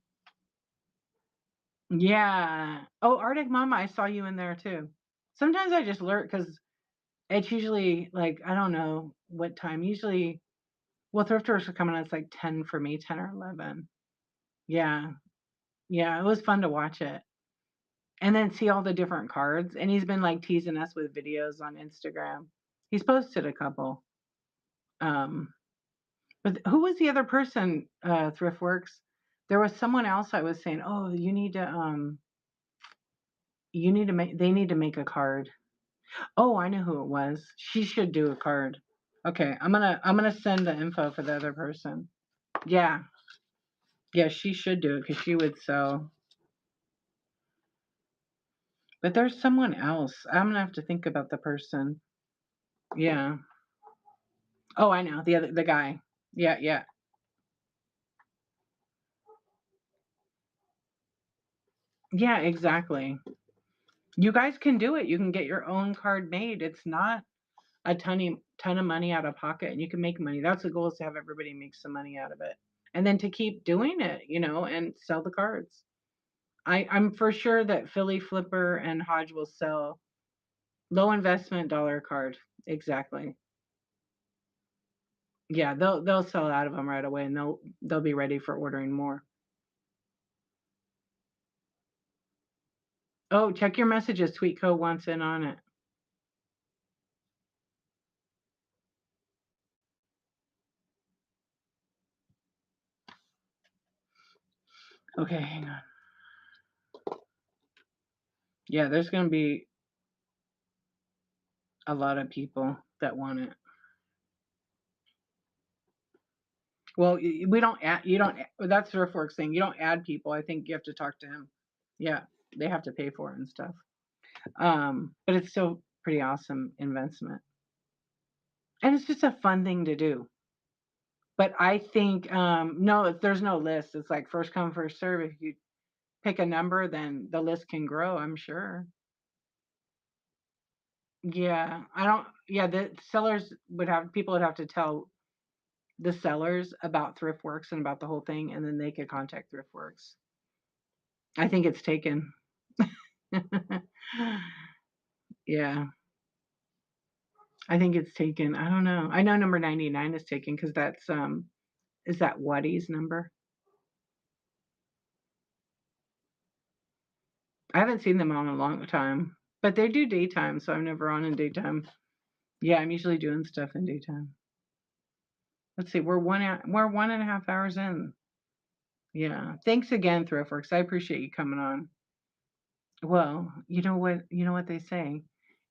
Yeah. Oh, Arctic Mama, I saw you in there too. Sometimes I just lurk because it's usually, like, I don't know what time. Usually well, thrifters are coming out, it's like 10 for me, 10 or 11. Yeah. Yeah, it was fun to watch it. And then see all the different cards, and he's been, like, teasing us with videos on Instagram. He's posted a couple. Um, but who was the other person, ThriftWorks? There was someone else I was saying, "Oh, you need to make they need to make a card." Oh, I know who it was. She should do a card. Okay, I'm gonna send the info for the other person. Yeah. Yeah, she should do it because she would sell. But there's someone else. I'm gonna have to think about the person. Yeah. Oh, I know, the guy. Yeah, yeah. Yeah, exactly. You guys can do it. You can get your own card made. It's not a ton of money out of pocket, and you can make money. That's the goal is to have everybody make some money out of it. And then to keep doing it, you know, and sell the cards. I'm for sure that Philly Flipper and Hodge will sell low investment dollar card. Exactly. Yeah, they'll sell out of them right away, and they'll be ready for ordering more. Oh, check your messages. Tweetco wants in on it. Okay, hang on. Yeah, there's gonna be a lot of people that want it. Well, we don't add. You don't. That's Surfworks thing. You don't add people. I think you have to talk to him. Yeah, they have to pay for it and stuff. But it's still pretty awesome investment, and it's just a fun thing to do. But I think no, there's no list. It's like first come first serve. If you pick a number, then the list can grow. I'm sure. Yeah, I don't. Yeah, the sellers would have people would have to tell the sellers about ThriftWorks and about the whole thing, and then they could contact ThriftWorks. I think it's taken. Yeah, I think it's taken. I don't know. I know number 99 is taken because that's is that Wattie's number? I haven't seen them on a long time, but they do daytime, so I'm never on in daytime. Yeah, I'm usually doing stuff in daytime. Let's see, we're 1.5 hours in. Yeah. Thanks again, ThriftWorks. I appreciate you coming on. Well, you know what they say.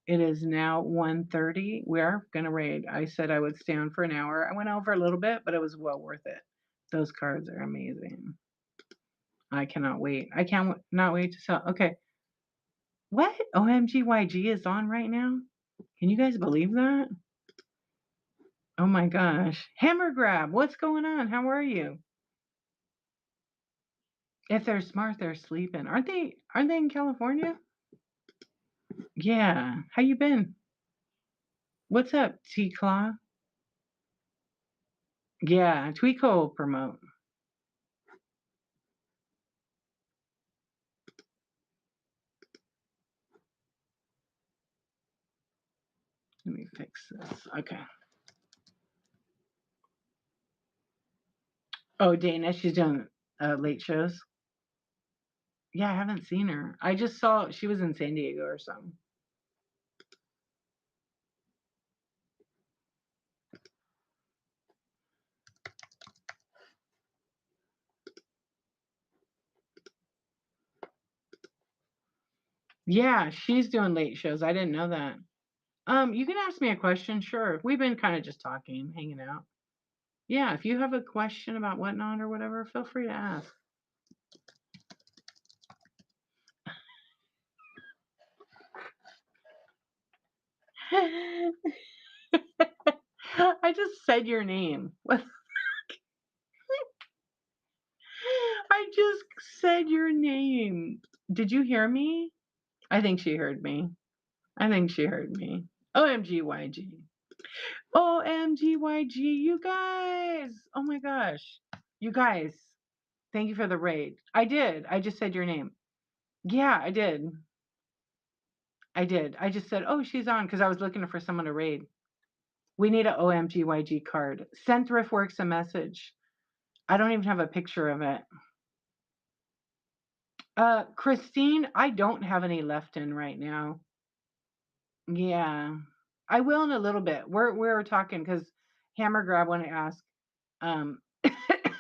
It is now 1:30. We are gonna raid. I said I would stay on for an hour. I went over a little bit, but it was well worth it. Those cards are amazing. I cannot wait. I can't not wait to sell. Okay. What? OMGYG is on right now? Can you guys believe that? Oh my gosh. Hammer grab. What's going on? How are you? If they're smart, they're sleeping. Aren't they in California? Yeah. How you been? What's up, T Claw? Yeah, Tweeko will promote. Let me fix this. Okay. Oh, Dana, she's doing late shows. Yeah, I haven't seen her. I just saw she was in San Diego or something. Yeah, she's doing late shows. I didn't know that. You can ask me a question, sure. We've been kind of just talking, hanging out. Yeah, if you have a question about whatnot or whatever, feel free to ask. I just said your name. I just said your name. Did you hear me? I think she heard me. I think she heard me. OMGYG. OMGYG, you guys. Oh my gosh. You guys, thank you for the raid. I did. I just said your name. Yeah, I did. I did. I just said, oh, she's on because I was looking for someone to raid. We need an OMGYG card. Send Thriftworks a message. I don't even have a picture of it. Christine, I don't have any left in right now. Yeah, I will in a little bit. We're talking because Hammer Grab want to ask, um,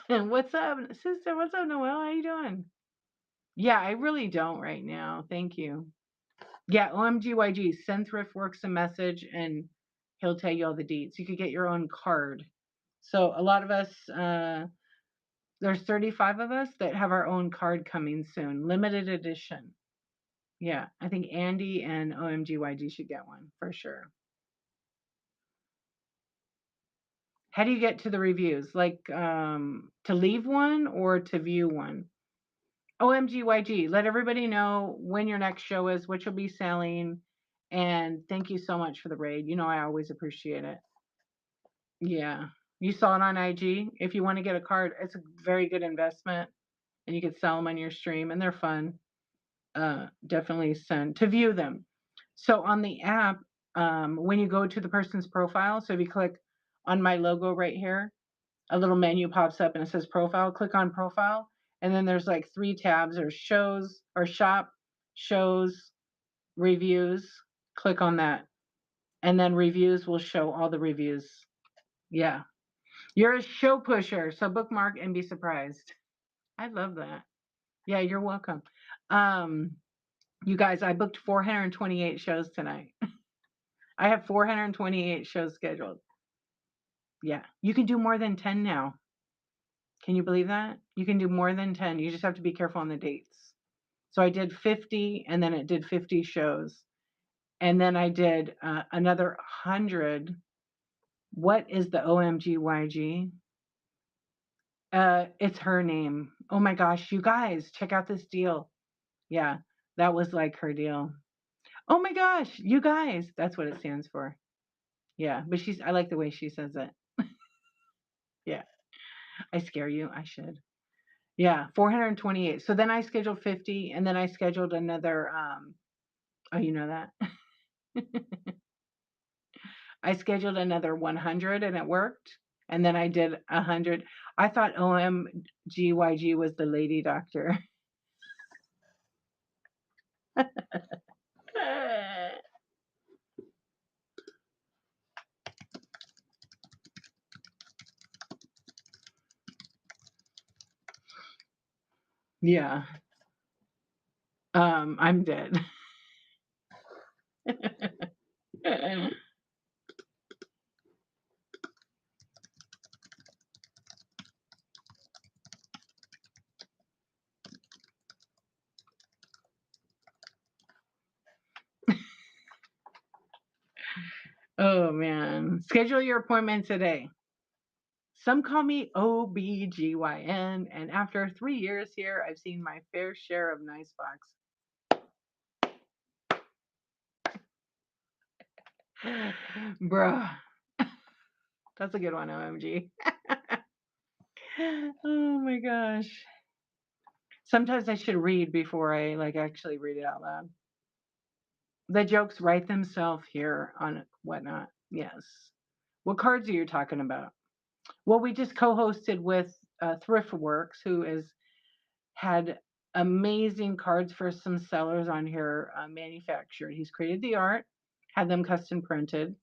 what's up, sister? What's up, Noelle? How you doing? Yeah, I really don't right now. Thank you. Yeah, OMGYG, send Thriftworks a message and he'll tell you all the deets. You could get your own card. So a lot of us, there's 35 of us that have our own card coming soon, limited edition. Yeah, I think Andy and OMGYG should get one for sure. How do you get to the reviews? Like to leave one or to view one? OMGYG, let everybody know when your next show is, what you'll be selling. And thank you so much for the raid. You know, I always appreciate it. Yeah. You saw it on IG. If you want to get a card, it's a very good investment and you can sell them on your stream and they're fun. Definitely send to view them. So on the app, when you go to the person's profile, so if you click on my logo right here, a little menu pops up and it says profile. Click on profile, and then there's like 3 tabs. There's shows or shop, shows, reviews. Click on that, and then reviews will show all the reviews. Yeah, you're a show pusher, so bookmark and be surprised. I love that. Yeah, you're welcome. You guys, I booked 428 shows tonight. I have 428 shows scheduled. Yeah, you can do more than 10 now. Can you believe that? You can do more than 10. You just have to be careful on the dates. So I did 50 and then it did 50 shows. And then I did another 100. What is the OMGYG? It's her name. Oh my gosh, you guys, check out this deal. Yeah, that was like her deal. Oh my gosh, you guys, that's what it stands for. Yeah, but I like the way she says it. Yeah, I scare you. I should. Yeah, 428. So then I scheduled 50 and then I scheduled another oh, you know that? I scheduled another 100 and it worked. And then I did 100. I thought OMGYG was the lady doctor. Yeah. I'm dead. Oh man. Schedule your appointment today. Some call me OBGYN, and after 3 years here, I've seen my fair share of nice bucks. Bruh. That's a good one, OMG. Oh my gosh. Sometimes I should read before I actually read it out loud. The jokes write themselves here on whatnot. Yes. What cards are you talking about? Well, we just co-hosted with Thriftworks, who has had amazing cards for some sellers on here manufactured. He's created the art, had them custom printed.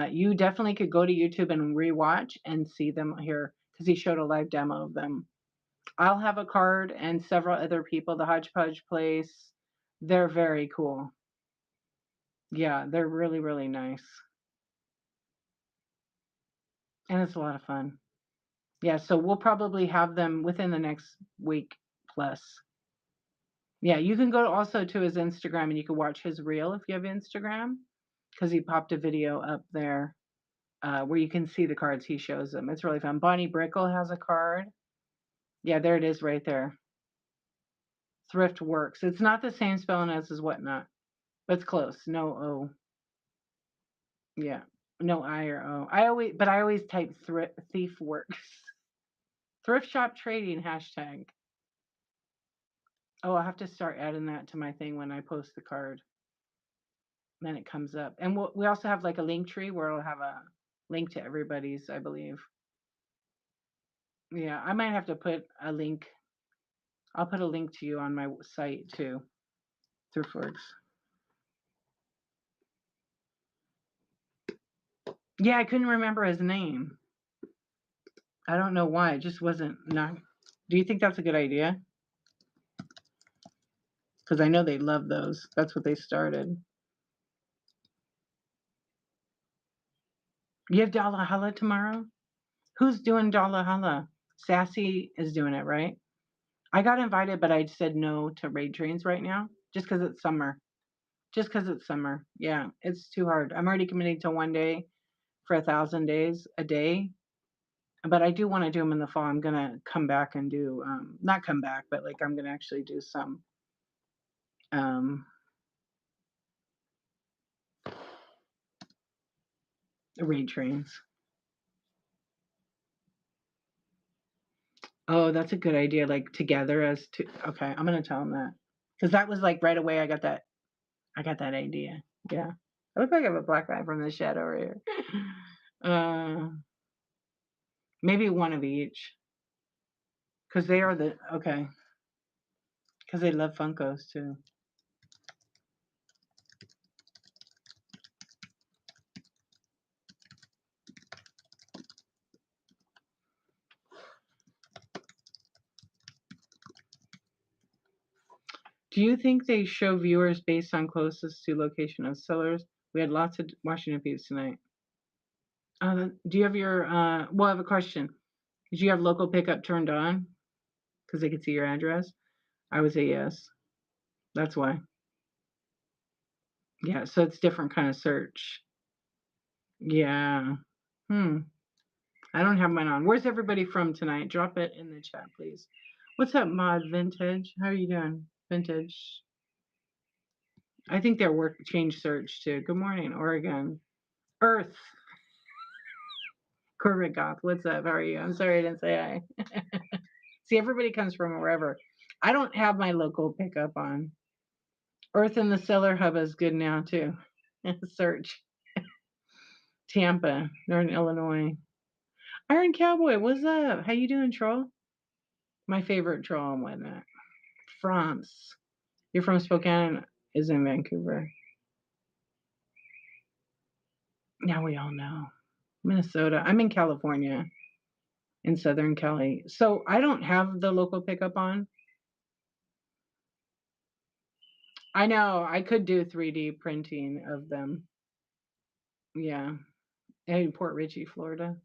You definitely could go to YouTube and rewatch and see them here because he showed a live demo of them. I'll have a card and several other people. The Hodgepodge Place, they're very cool. Yeah, they're really, really nice. And it's a lot of fun. Yeah, so we'll probably have them within the next week plus. Yeah, you can go also to his Instagram and you can watch his reel if you have Instagram, because he popped a video up there where you can see the cards he shows them. It's really fun. Bonnie Brickle has a card. Yeah, there it is right there. Thrift Works. It's not the same spelling as Whatnot, but it's close. No O. Yeah, no I or O. I always type Thief Works. Thrift Shop Trading hashtag. Oh, I'll have to start adding that to my thing when I post the card. Then it comes up. And we also have like a link tree where it'll have a link to everybody's, I believe. Yeah, I might have to put a link. I'll put a link to you on my site too, ThriftWorks. Yeah, I couldn't remember his name. I don't know why. It just wasn't. Not. Do you think that's a good idea? Because I know they love those. That's what they started. You have Dalahala tomorrow? Who's doing Dalahala? Sassy is doing it, right? I got invited, but I said no to raid trains right now, just because it's summer. Just because it's summer. Yeah, it's too hard. I'm already committing to 1 day for 1,000 days a day, but I do want to do them in the fall. I'm gonna come back and do not come back, but like I'm gonna actually do some raid trains. Oh, that's a good idea. Like together as two. Okay, I'm gonna tell him that because that was like right away. I got that idea. Yeah, I look like I have a black guy from the shed over here. Maybe one of each because they are the okay. Because they love Funkos too. Do you think they show viewers based on closest to location of sellers? We had lots of Washington Peeps tonight. Do you have your, well, I have a question. Did you have local pickup turned on? Because they could see your address? I would say yes. That's why. Yeah, so it's different kind of search. Yeah. I don't have mine on. Where's everybody from tonight? Drop it in the chat, please. What's up, Mod Vintage? How are you doing? Vintage. I think their work changed search too. Good morning, Oregon. Earth. Corbett Goth. What's up? How are you? I'm sorry I didn't say hi. See, everybody comes from wherever. I don't have my local pickup on. Earth in the Cellar Hub is good now too. Search. Tampa, Northern Illinois. Iron Cowboy, what's up? How you doing, troll? My favorite troll and whatnot. France. You're from Spokane, is in Vancouver. Now we all know. Minnesota. I'm in California, in Southern Cali. So I don't have the local pickup on. I know. I could do 3D printing of them. Yeah. In Port Richey, Florida.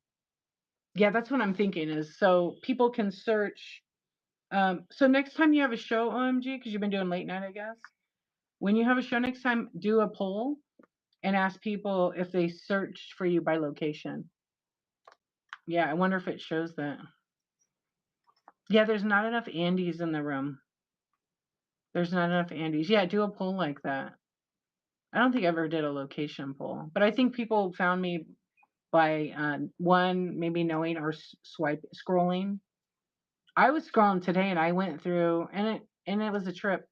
Yeah, that's what I'm thinking is so people can search. So next time you have a show, OMG, because you've been doing late night, I guess. When you have a show next time, do a poll and ask people if they searched for you by location. Yeah, I wonder if it shows that. Yeah, there's not enough Andes in the room. There's not enough Andes. Yeah, do a poll like that. I don't think I ever did a location poll, but I think people found me by one, maybe knowing or scrolling. I was scrolling today and I went through and it was a trip.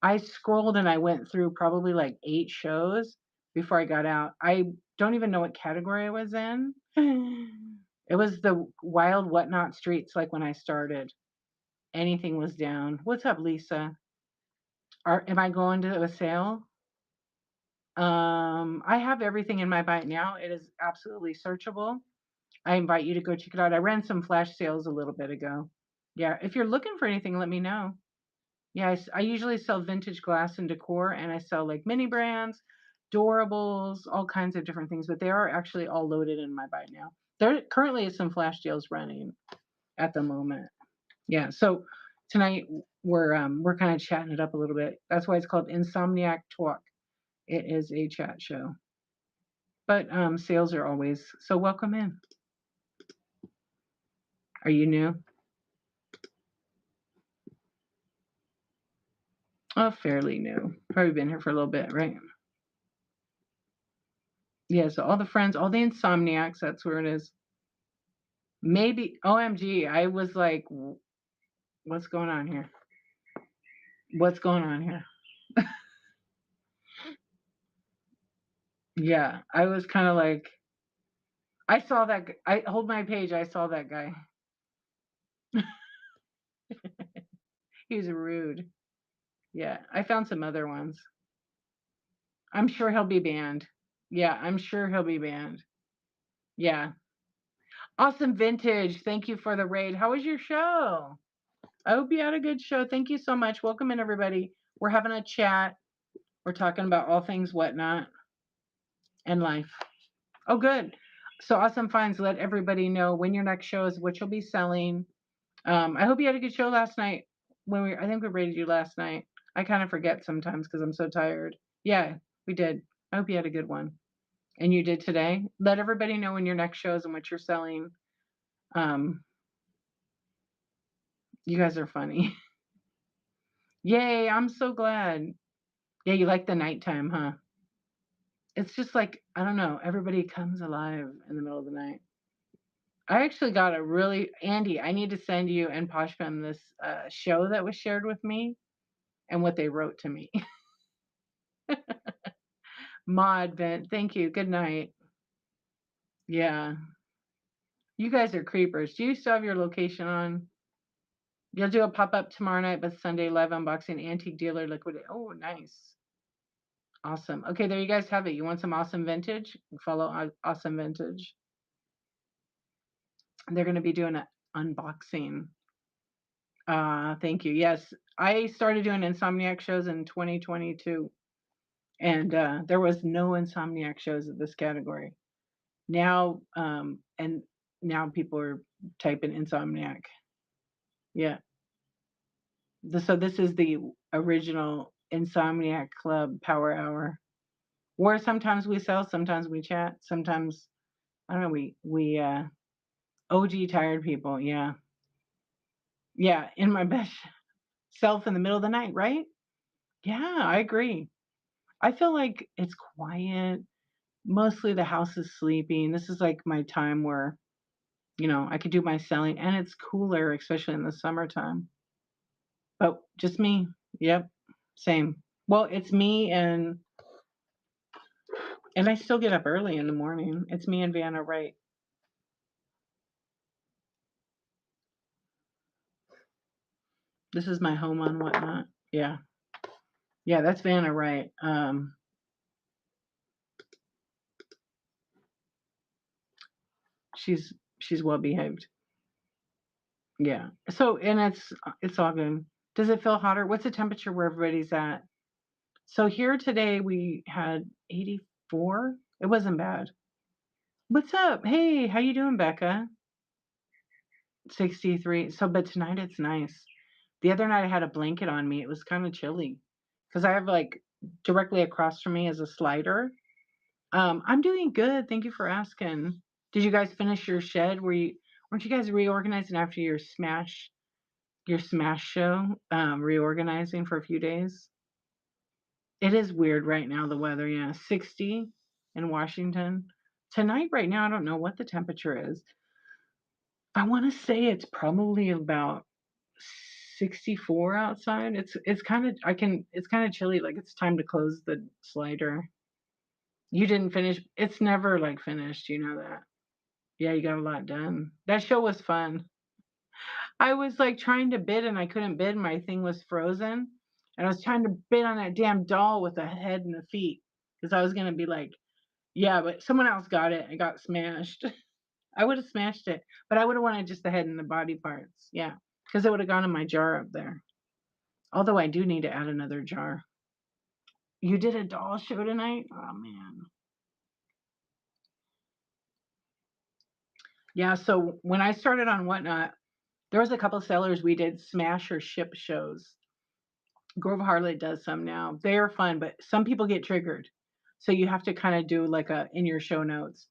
I scrolled and I went through probably like 8 shows before I got out. I don't even know what category I was in. It was the wild whatnot streets like when I started. Anything was down. What's up, Lisa? Am I going to a sale? I have everything in my bite now. It is absolutely searchable. I invite you to go check it out. I ran some flash sales a little bit ago. Yeah, if you're looking for anything, let me know. Yeah, I usually sell vintage glass and decor, and I sell like mini brands, doorables, all kinds of different things, but they are actually all loaded in my bite now. There currently is some flash deals running at the moment. Yeah, so tonight we're kind of chatting it up a little bit. That's why it's called Insomniac Talk. It is a chat show. But sales are always so welcome in. Are you new? Oh, fairly new. Probably been here for a little bit, right? Yeah, so all the friends, all the insomniacs, that's where it is. Maybe OMG, I was like, what's going on here? What's going on here? Yeah, I was kind of like, I saw that. I hold my page. I saw that guy. He was rude. Yeah, I found some other ones. I'm sure he'll be banned. Yeah, I'm sure he'll be banned. Yeah. Awesome vintage. Thank you for the raid. How was your show? I hope you had a good show. Thank you so much. Welcome in, everybody. We're having a chat. We're talking about all things whatnot and life. Oh, good. So Awesome Finds, let everybody know when your next show is, what you'll be selling. I hope you had a good show last night. I think we rated you last night. I kind of forget sometimes because I'm so tired. Yeah, we did. I hope you had a good one. And you did today. Let everybody know when your next show is and what you're selling. You guys are funny. Yay, I'm so glad. Yeah, you like the nighttime, huh? It's just like, I don't know, everybody comes alive in the middle of the night. I actually got a really, Andy, I need to send you and Poshpam this show that was shared with me and what they wrote to me. Mod vent, thank you. Good night. Yeah. You guys are creepers. Do you still have your location on? You'll do a pop-up tomorrow night, but Sunday live unboxing antique dealer liquidate. Oh, nice. Awesome. Okay, there you guys have it. You want some awesome vintage? Follow Awesome Vintage. They're going to be doing an unboxing. Thank you. Yes, I started doing Insomniac shows in 2022, and there was no Insomniac shows of this category. Now, and now people are typing Insomniac. Yeah. So this is the original Insomniac Club Power Hour, where sometimes we sell, sometimes we chat, sometimes I don't know. We OG tired people. Yeah, yeah. In my best self in the middle of the night, right? Yeah, I agree. I feel like it's quiet. Mostly the house is sleeping. This is like my time where, I could do my selling and it's cooler, especially in the summertime. But just me. Yep. Same. Well, it's me and I still get up early in the morning. It's me and Vanna Wright. This is my home on Whatnot. Yeah. Yeah, that's Vanna Wright. She's well behaved. Yeah. So and it's all good. Does it feel hotter? What's the temperature where everybody's at? So here today we had 84. It wasn't bad. What's up? Hey, how you doing, Becca? 63. So but tonight it's nice. The other night I had a blanket on me. It was kind of chilly. Because I have like directly across from me is a slider. I'm doing good. Thank you for asking. Did you guys finish your shed? Weren't you guys reorganizing after your smash show? Reorganizing for a few days? It is weird right now, the weather, yeah. 60 in Washington. Tonight, right now, I don't know what the temperature is. I want to say it's probably about 64 outside. It's kind of it's kind of chilly, like it's time to close the slider. You didn't finish. It's never like finished, you know that. Yeah, you got a lot done. That show was fun. I was like trying to bid and I couldn't bid. My thing was frozen. And I was trying to bid on that damn doll with the head and the feet. Because I was gonna be like, yeah, but someone else got it. It got smashed. I would have smashed it, but I would have wanted just the head and the body parts. Yeah, because it would have gone in my jar up there. Although I do need to add another jar. You did a doll show tonight? Oh man. Yeah, so when I started on Whatnot, there was a couple sellers we did smash or ship shows. Grove Harlot does some now. They are fun, but some people get triggered. So you have to kind of do like a in your show notes.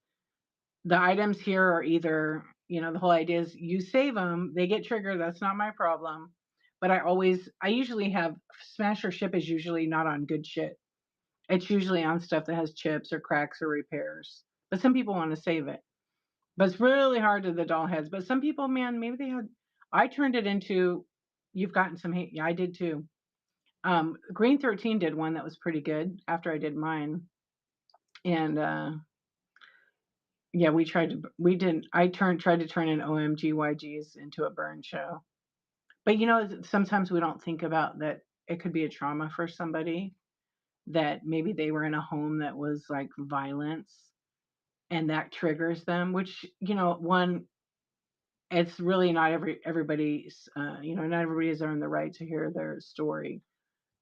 The items here are either, the whole idea is you save them, they get triggered, that's not my problem. But I usually have smash or ship is usually not on good shit. It's usually on stuff that has chips or cracks or repairs. But some people want to save it. But it's really hard to the doll heads. But some people, man, maybe they had. I turned it into. You've gotten some hate. Yeah, I did too. Green 13 did one that was pretty good after I did mine, and yeah, we didn't. Tried to turn an OMGYGs into a burn show. But sometimes we don't think about that. It could be a trauma for somebody that maybe they were in a home that was like violence and that triggers them, which, one, it's really not everybody's, not everybody has earned the right to hear their story.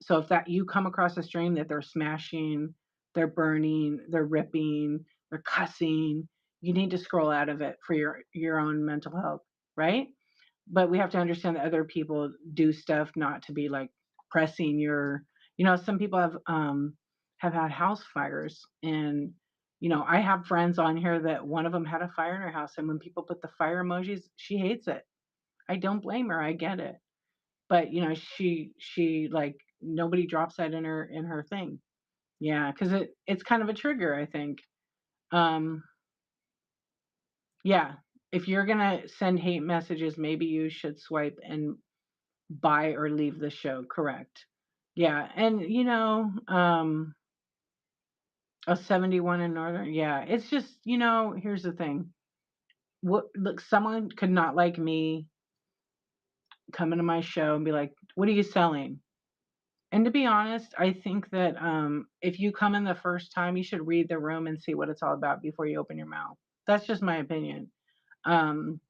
So if that you come across a stream that they're smashing, they're burning, they're ripping, they're cussing, you need to scroll out of it for your own mental health, right? But we have to understand that other people do stuff not to be like pressing some people have had house fires, and I have friends on here that one of them had a fire in her house, and when people put the fire emojis, she hates it. I don't blame her, I get it. But she like nobody drops that in her thing. Yeah, because it's kind of a trigger, I think. um yeah, if you're gonna send hate messages, maybe you should swipe and buy or leave the show, correct. Yeah, and a 71 in Northern, yeah, it's just, here's the thing. Look, someone could not like me come into my show and be like, "What are you selling?" And to be honest, I think that if you come in the first time, you should read the room and see what it's all about before you open your mouth. That's just my opinion. Um,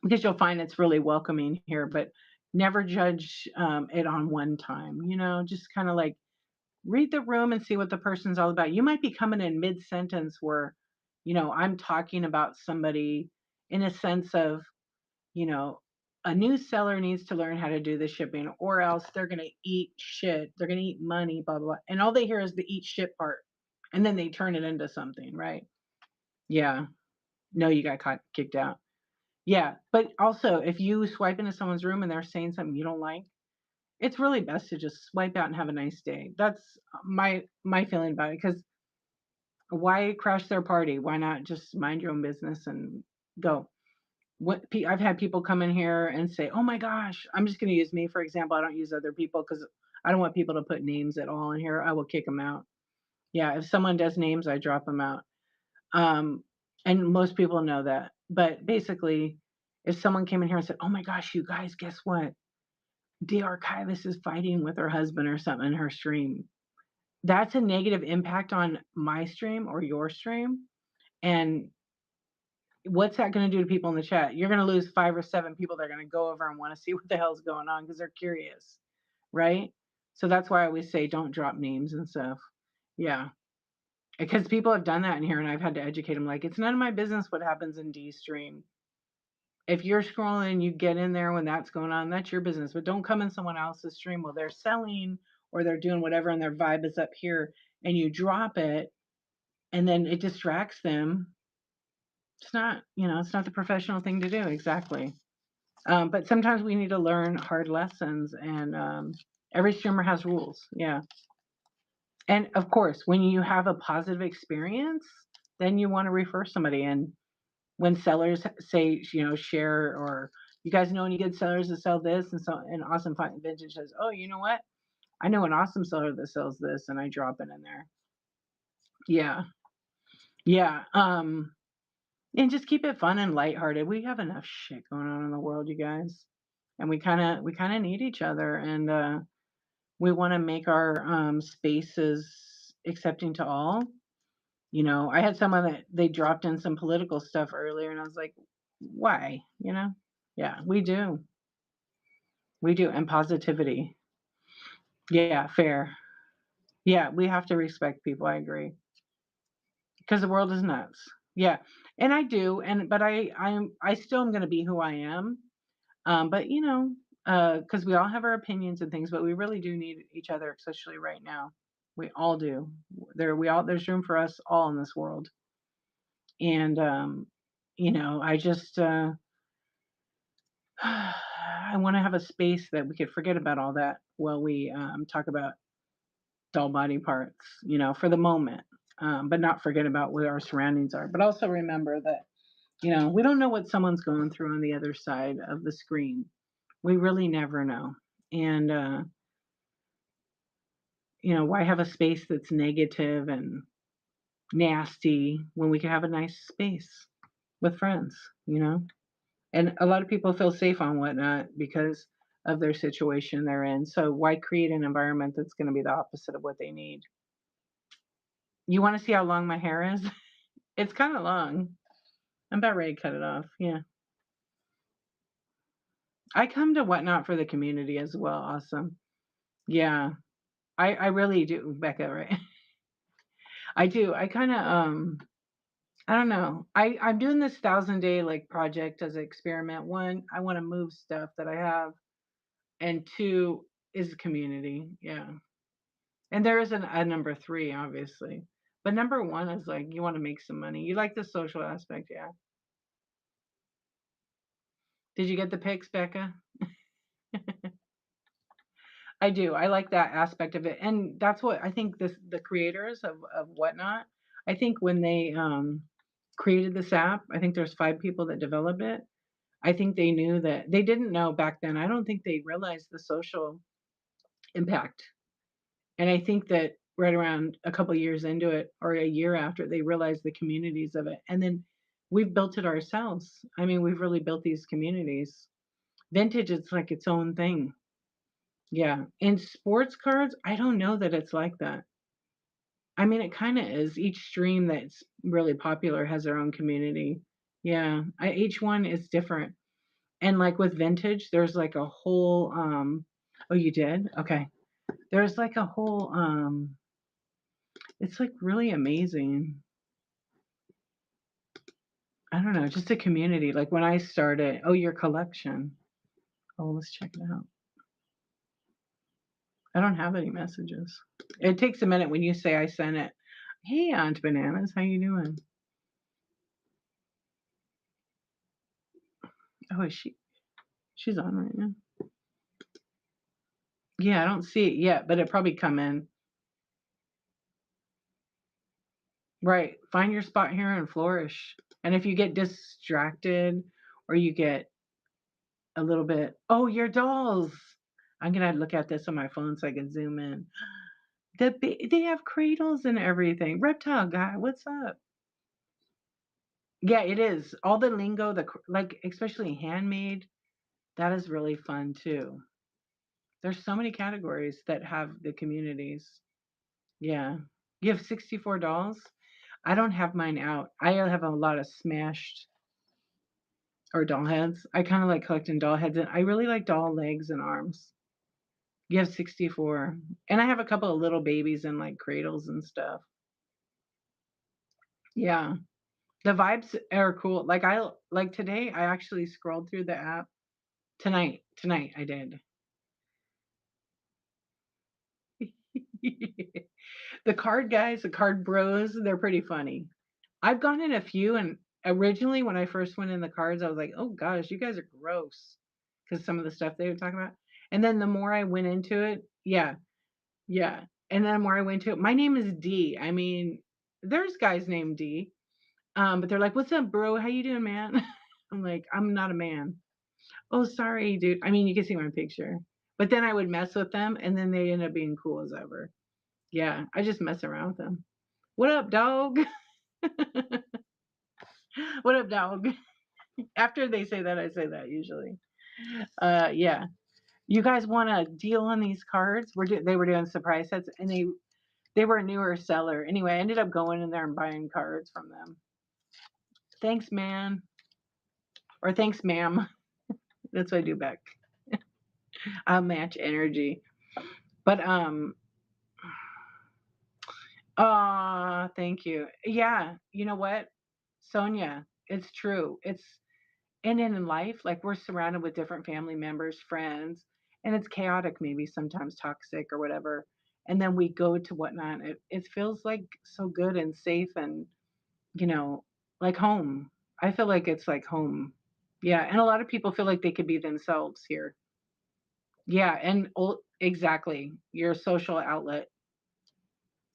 because you'll find it's really welcoming here, but never judge it on one time. Just kind of like read the room and see what the person's all about. You might be coming in mid sentence where, I'm talking about somebody in a sense of, you know, a new seller needs to learn how to do the shipping or else they're going to eat shit. They're going to eat money, blah, blah, blah. And all they hear is the eat shit part. And then they turn it into something, right? Yeah. No, you got kicked out. Yeah. But also, if you swipe into someone's room and they're saying something you don't like, it's really best to just swipe out and have a nice day. That's my feeling about it. Because why crash their party? Why not just mind your own business and go? I've had people come in here and say, "Oh my gosh," I'm just going to use me for example. I don't use other people because I don't want people to put names at all in here. I will kick them out. Yeah, if someone does names, I drop them out. Um, and most people know that. But basically, if someone came in here and said, "Oh my gosh, you guys, guess what? The archivist is fighting with her husband or something in her stream," that's a negative impact on my stream or your stream. And what's that going to do to people in the chat? You're going to lose 5 or 7 people that are going to go over and want to see what the hell's going on because they're curious, right? So that's why I always say don't drop names and stuff. Yeah, because people have done that in here, and I've had to educate them. Like, it's none of my business what happens in D stream. If you're scrolling, you get in there when that's going on. That's your business, but don't come in someone else's stream while they're selling or they're doing whatever, and their vibe is up here, and you drop it, and then it distracts them. It's not the professional thing to do. Exactly. But sometimes we need to learn hard lessons, and every streamer has rules. Yeah. And of course, when you have a positive experience, then you want to refer somebody. And when sellers say, share, or you guys know any good sellers that sell this, and so an awesome vintage says, "Oh, you know what? I know an awesome seller that sells this," and I drop it in there. Yeah. Yeah. And just keep it fun and lighthearted. We have enough shit going on in the world, you guys. And we kind of need each other, and we want to make our spaces accepting to all. I had someone that they dropped in some political stuff earlier, and I was like, why? Yeah, we do. And positivity. Yeah, fair. Yeah, we have to respect people. I agree, because the world is nuts. Yeah, and I do, but I still am gonna be who I am. But because we all have our opinions and things, but we really do need each other, especially right now. We all do. There's room for us all in this world. And I just I want to have a space that we could forget about all that while we talk about dull body parts, for the moment. But not forget about what our surroundings are. But also remember that, we don't know what someone's going through on the other side of the screen. We really never know. And why have a space that's negative and nasty when we can have a nice space with friends, you know? And a lot of people feel safe on Whatnot because of their situation they're in. So why create an environment that's going to be the opposite of what they need? You want to see how long my hair is? It's kind of long. I'm about ready to cut it off. Yeah. I come to Whatnot for the community as well. Awesome. Yeah. I really do, Becca, right? I do. I kind of I don't know. I'm doing this 1,000 day like project as an experiment. One, I want to move stuff that I have, and two is community. Yeah, and there is a number three, obviously, but number one is like you want to make some money. You like the social aspect, yeah. Did you get the pics, Becca? I do. I like that aspect of it, and that's what I think. The creators of Whatnot. I think when they created this app, I think there's 5 people that developed it. I think they knew that they didn't know back then. I don't think they realized the social impact. And I think that right around a couple years into it or a year after, they realized the communities of it. And then we've built it ourselves. I mean, we've really built these communities. Vintage, it's like its own thing. Yeah. In sports cards, I don't know that it's like that. I mean, it kind of is. Each stream that's really popular has their own community. Yeah. Each one is different. And, like, with vintage, there's, like, a whole, oh, you did? Okay. There's, like, a whole, it's, like, really amazing. I don't know, just a community, like, when I started oh, your collection. Oh, let's check it out. I don't have any messages. It takes a minute when you say I sent it. "Hey, Aunt Bananas, how you doing?" Oh, is she's on right now? Yeah, I don't see it yet, but it probably come in. Right. Find your spot here and flourish. And if you get distracted or you get a little bit, oh, your dolls. I'm gonna look at this on my phone so I can zoom in. They have cradles and everything. Reptile guy, what's up? Yeah, it is. All the lingo, like especially handmade, that is really fun too. There's so many categories that have the communities. Yeah. You have 64 dolls? I don't have mine out. I have a lot of smashed or doll heads. I kind of like collecting doll heads, and I really like doll legs and arms. You have 64. And I have a couple of little babies in like cradles and stuff. Yeah. The vibes are cool. Like today I actually scrolled through the app tonight I did. The card guys, the card bros, they're pretty funny. I've gone in a few, and originally when I first went in the cards, I was like, "Oh gosh, you guys are gross," because some of the stuff they would talk about. And then the more I went into it, yeah, yeah. And then the more I went to it, my name is D. I mean, there's guys named D. But they're like, "What's up, bro? How you doing, man?" I'm like, "I'm not a man." "Oh, sorry, dude." I mean, you can see my picture. But then I would mess with them, and then they end up being cool as ever. Yeah, I just mess around with them. "What up, dog?" "What up, dog?" After they say that, I say that usually. Yeah. You guys want a deal on these cards? They were doing surprise sets, and they were a newer seller. Anyway, I ended up going in there and buying cards from them. Thanks, man, or thanks, ma'am. That's what I do back. I'll match energy. But thank you. Yeah, you know what? Sonia, it's true. It's and in life, like we're surrounded with different family members, friends, and it's chaotic, maybe sometimes toxic or whatever. And then we go to whatnot. It feels like so good and safe and, you know, like home. I feel like it's like home. Yeah. And a lot of people feel like they could be themselves here. Yeah. And exactly your social outlet.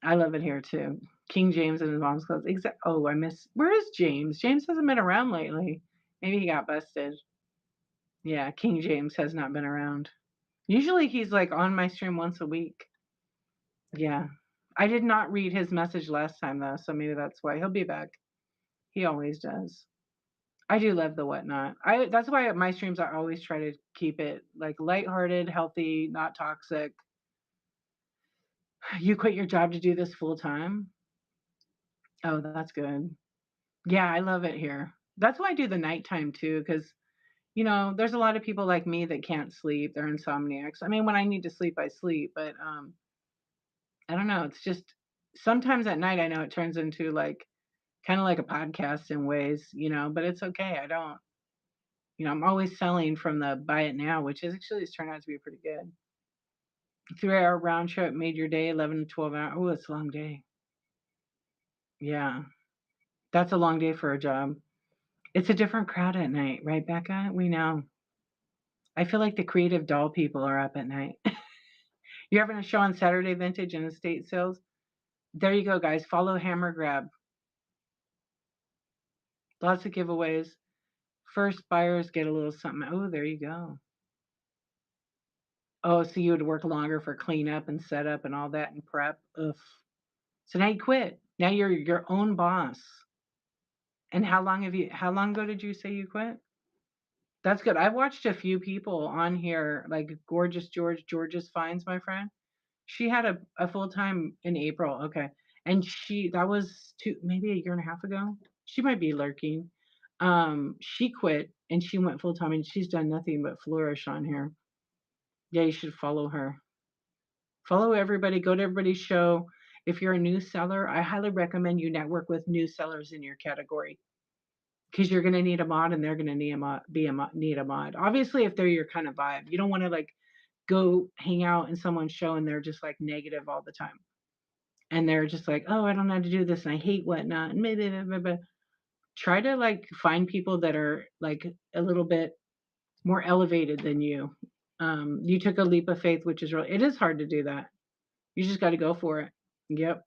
I love it here too. King James and his mom's clothes. Oh, I miss. Where is James? James hasn't been around lately. Maybe he got busted. Yeah, King James has not been around. Usually he's like on my stream once a week. Yeah. I did not read his message last time though, so maybe that's why he'll be back. He always does. I do love the whatnot. I That's why at my streams I always try to keep it like lighthearted, healthy, not toxic. You quit your job to do this full time? Oh, that's good. Yeah, I love it here. That's why I do the nighttime too, because there's a lot of people like me that can't sleep. They're insomniacs. I mean, when I need to sleep, I sleep, but I don't know. It's just sometimes at night I know it turns into like kind of like a podcast in ways, but it's okay. I don't, I'm always selling from the buy it now, which is actually has turned out to be pretty good. 3 hour round trip made your day 11 to 12 hours. Oh, it's a long day. Yeah, that's a long day for a job. It's a different crowd at night, right, Becca? We know. I feel like the creative doll people are up at night. You're having a show on Saturday, Vintage and Estate Sales. There you go, guys. Follow Hammer Grab. Lots of giveaways. First buyers get a little something. Oh, there you go. Oh, so you would work longer for cleanup and setup and all that and prep. Ugh. So now you quit. Now you're your own boss. And how long ago did you say you quit? That's good. I've watched a few people on here, like Gorgeous George's Finds, my friend. She had a full time in April. Okay. And that was maybe a year and a half ago. She might be lurking. She quit and she went full time and she's done nothing but flourish on here. Yeah, you should follow her. Follow everybody, go to everybody's show. If you're a new seller, I highly recommend you network with new sellers in your category because you're going to need a mod and they're going to need a mod. Obviously, if they're your kind of vibe, you don't want to like go hang out in someone's show and they're just like negative all the time. And they're just like, oh, I don't know how to do this and I hate whatnot. And maybe try to like find people that are like a little bit more elevated than you. You took a leap of faith, which is really, it is hard to do that. You just got to go for it. Yep.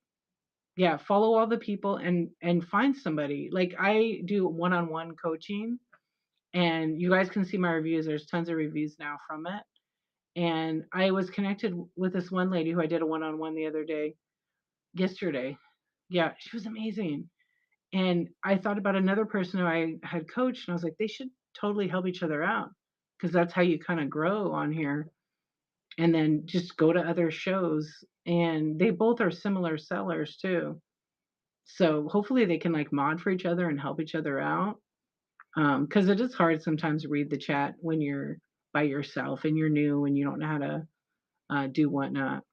Yeah. Follow all the people and find somebody. Like I do one-on-one coaching, and you guys can see my reviews. There's tons of reviews now from it. And I was connected with this one lady who I did a one-on-one the other day, yesterday. Yeah, she was amazing. And I thought about another person who I had coached, and I was like, they should totally help each other out because that's how you kind of grow on here. And then just go to other shows. And they both are similar sellers too. So hopefully they can like mod for each other and help each other out. Because it is hard sometimes to read the chat when you're by yourself and you're new and you don't know how to do whatnot.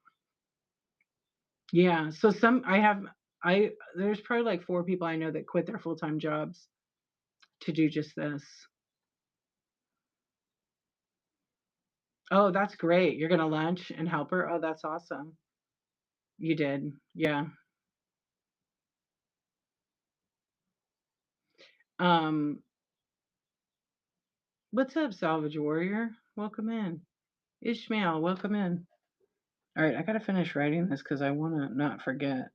Yeah. So there's probably like 4 people I know that quit their full time jobs to do just this. Oh, that's great. You're gonna lunch and help her? Oh, that's awesome. You did. Yeah. Um, what's up, Salvage Warrior? Welcome in. Ishmael, welcome in. All right, I gotta finish writing this because I wanna not forget.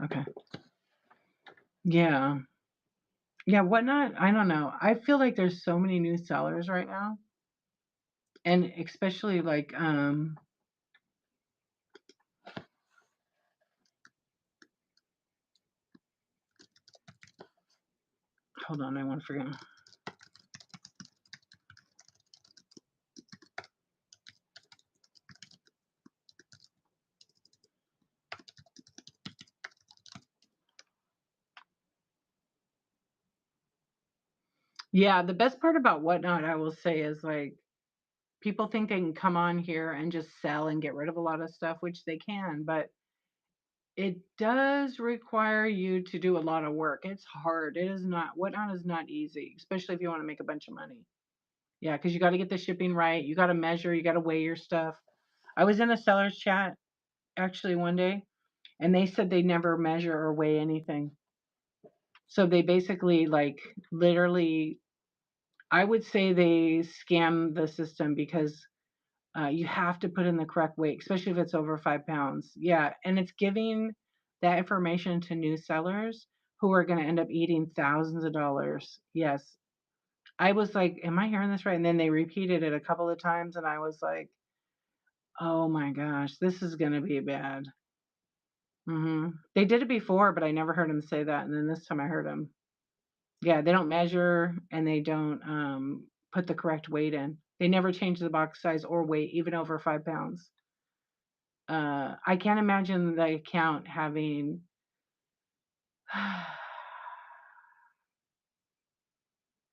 Okay. Yeah. Yeah, whatnot? I don't know. I feel like there's so many new sellers right now. And especially like hold on, I want to forget. Yeah, the best part about whatnot, I will say, is like people think they can come on here and just sell and get rid of a lot of stuff, which they can, but It does require you to do a lot of work. It's hard. It is not whatnot is not easy, especially if you wanna make a bunch of money. Yeah, because you gotta get the shipping right, you gotta measure, you gotta weigh your stuff. I was in a seller's chat actually one day, and they said they never measure or weigh anything. So they basically, like, literally I would say they scam the system because, you have to put in the correct weight, especially if it's over 5 pounds. Yeah, and it's giving that information to new sellers who are gonna end up eating thousands of dollars. Yes. I was like, "Am I hearing this right?" And then they repeated it a couple of times, and I was like, "Oh my gosh, this is gonna be bad." They did it before, but I never heard him say that, and then this time I heard him. Yeah, they don't measure and they don't, put the correct weight in. They never change the box size or weight, even over 5 pounds. I can't imagine the account having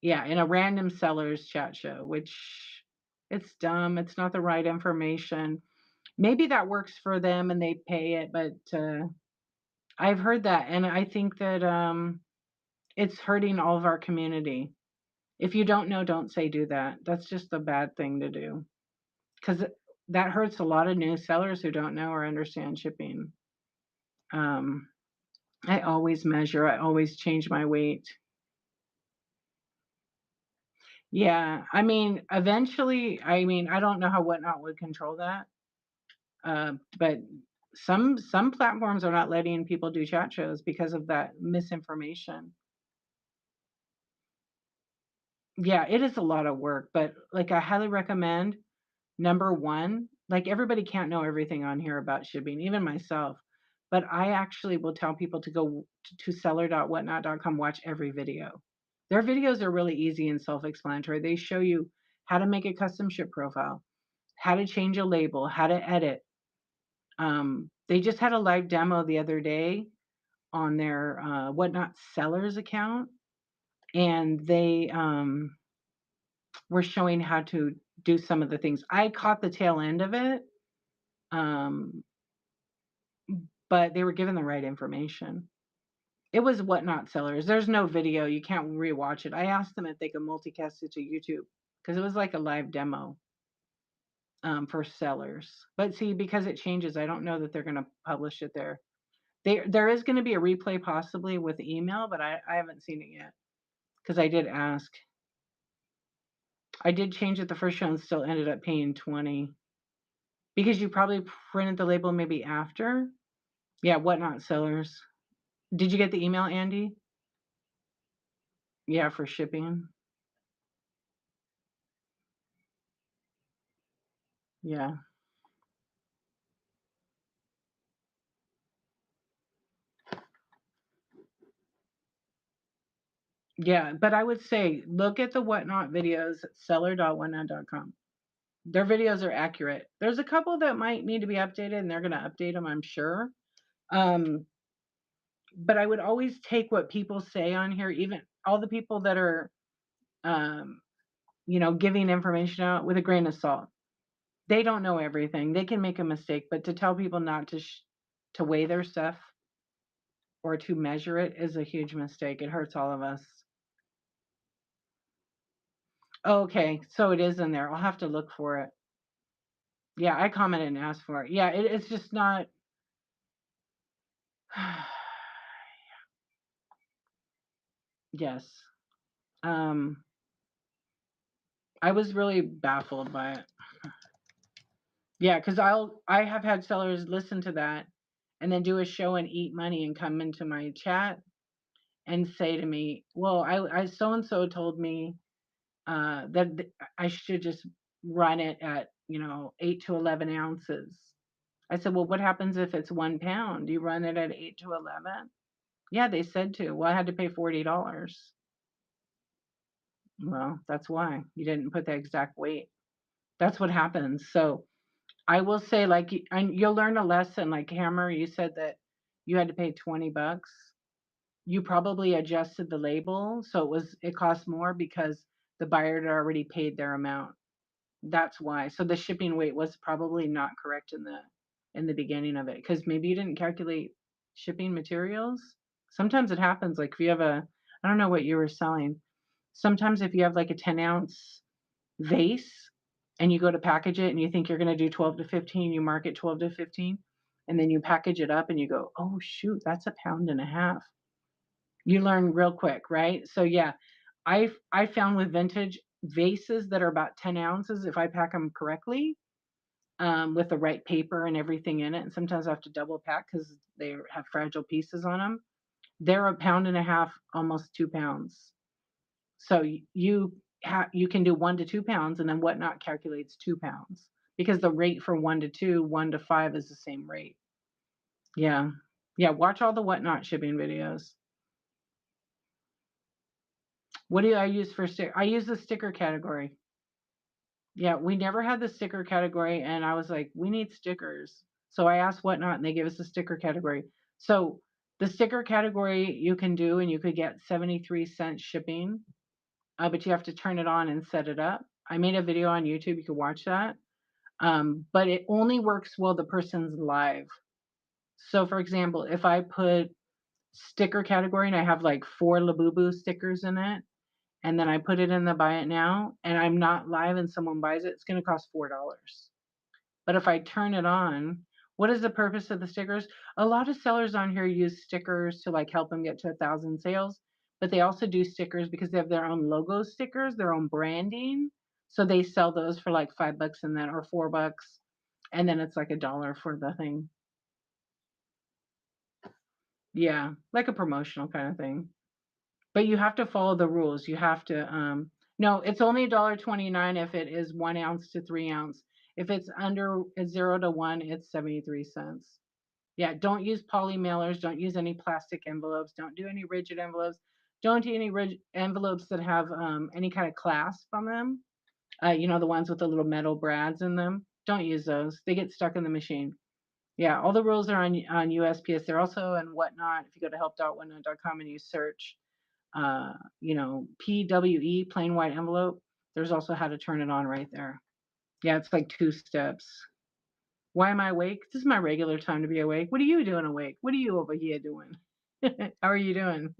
yeah, in a random seller's chat show, which it's dumb, it's not the right information. Maybe that works for them and they pay it, but, I've heard that, and I think that, it's hurting all of our community. If you don't know, don't say do that. That's just a bad thing to do, 'cause that hurts a lot of new sellers who don't know or understand shipping. Um, I always measure, I always change my weight. Yeah, I mean, eventually, I mean, I don't know how Whatnot would control that, but some platforms are not letting people do chat shows because of that misinformation. Yeah, it is a lot of work, but, like, I highly recommend, number 1, like, everybody can't know everything on here about shipping, even myself, but I actually will tell people to go to seller.whatnot.com, watch every video. Their videos are really easy and self-explanatory. They show you how to make a custom ship profile, how to change a label, how to edit. They just had a live demo the other day on their, Whatnot sellers account, and they, were showing how to do some of the things. I caught the tail end of it, um, but they were given the right information. It was Whatnot sellers. There's no video. You can't rewatch it. I asked them if they could multicast it to YouTube because it was like a live demo for sellers. But see, because it changes, I don't know that they're going to publish it there. There is going to be a replay possibly with email, but I haven't seen it yet because I did ask. I did change it the first show and still ended up paying 20 because you probably printed the label maybe after. Yeah, Whatnot sellers. Did you get the email, Andy? Yeah, for shipping. Yeah. Yeah, but I would say look at the Whatnot videos at seller.whatnot.com. Their videos are accurate. There's a couple that might need to be updated, and they're gonna update them, I'm sure. Um, but I would always take what people say on here, even all the people that are, um, giving information out with a grain of salt. They don't know everything. They can make a mistake, but to tell people not to weigh their stuff or to measure it is a huge mistake. It hurts all of us. Okay, so it is in there. I'll have to look for it. Yeah, I commented and asked for it. Yeah, it's just not. Yes. Um, I was really baffled by it. Yeah, because I have had sellers listen to that and then do a show and eat money and come into my chat and say to me, "Well, I so and so told me that I should just run it at 8 to 11 ounces." I said, "Well, what happens if it's 1 pound? Do you run it at 8 to 11?" Yeah, they said to. Well, I had to pay $40. Well, that's why you didn't put the exact weight. That's what happens. So I will say, like, and you'll learn a lesson. Like Hammer, you said that you had to pay $20. You probably adjusted the label, so it cost more because the buyer had already paid their amount. That's why. So the shipping weight was probably not correct in the beginning of it because maybe you didn't calculate. shipping materials. Sometimes it happens, like, if you have I don't know what you were selling. Sometimes if you have, like, a 10-ounce vase and you go to package it and you think you're gonna do 12 to 15, you mark it 12 to 15, and then you package it up and you go, "Oh, shoot, that's a pound and a half." You learn real quick, right? So, yeah, I found with vintage vases that are about 10 ounces, if I pack them correctly, with the right paper and everything in it, and sometimes I have to double pack because they have fragile pieces on them. They're a pound and a half, almost 2 pounds. So you can do 1 to 2 pounds, and then Whatnot calculates 2 pounds because the rate for 1 to 2, 1 to 5 is the same rate. Yeah. Yeah, watch all the Whatnot shipping videos. What do I use for I use the sticker category. Yeah, we never had the sticker category, and I was like, "We need stickers." So I asked Whatnot, and they gave us a sticker category. So the sticker category you can do, and you could get 73-cent shipping, but you have to turn it on and set it up. I made a video on YouTube, you can watch that. But it only works while the person's live. So, for example, if I put sticker category and I have like 4 Labubu stickers in it, and then I put it in the buy it now, and I'm not live and someone buys it, it's gonna cost $4. But if I turn it on, what is the purpose of the stickers? A lot of sellers on here use stickers to like help them get to 1,000 sales, but they also do stickers because they have their own logo stickers, their own branding. So they sell those for like $5 and then or $4, and then it's like $1 for the thing. Yeah, like a promotional kind of thing. But you have to follow the rules. You have to, no, it's only $1.29 if it is 1 ounce to 3 ounce. If it's under 0 to 1, it's 73 cents. Yeah, don't use poly mailers. Don't use any plastic envelopes. Don't do any rigid envelopes. Don't do any rigid envelopes that have any kind of clasp on them. You know, the ones with the little metal brads in them. Don't use those. They get stuck in the machine. Yeah, all the rules are on USPS. They're also on Whatnot. If you go to help.whatnot.com and you search you know, PWE, plain white envelope, there's also how to turn it on right there. Yeah, it's like 2 steps. Why am I awake? This is my regular time to be awake. What are you doing awake? What are you over here doing? How are you doing?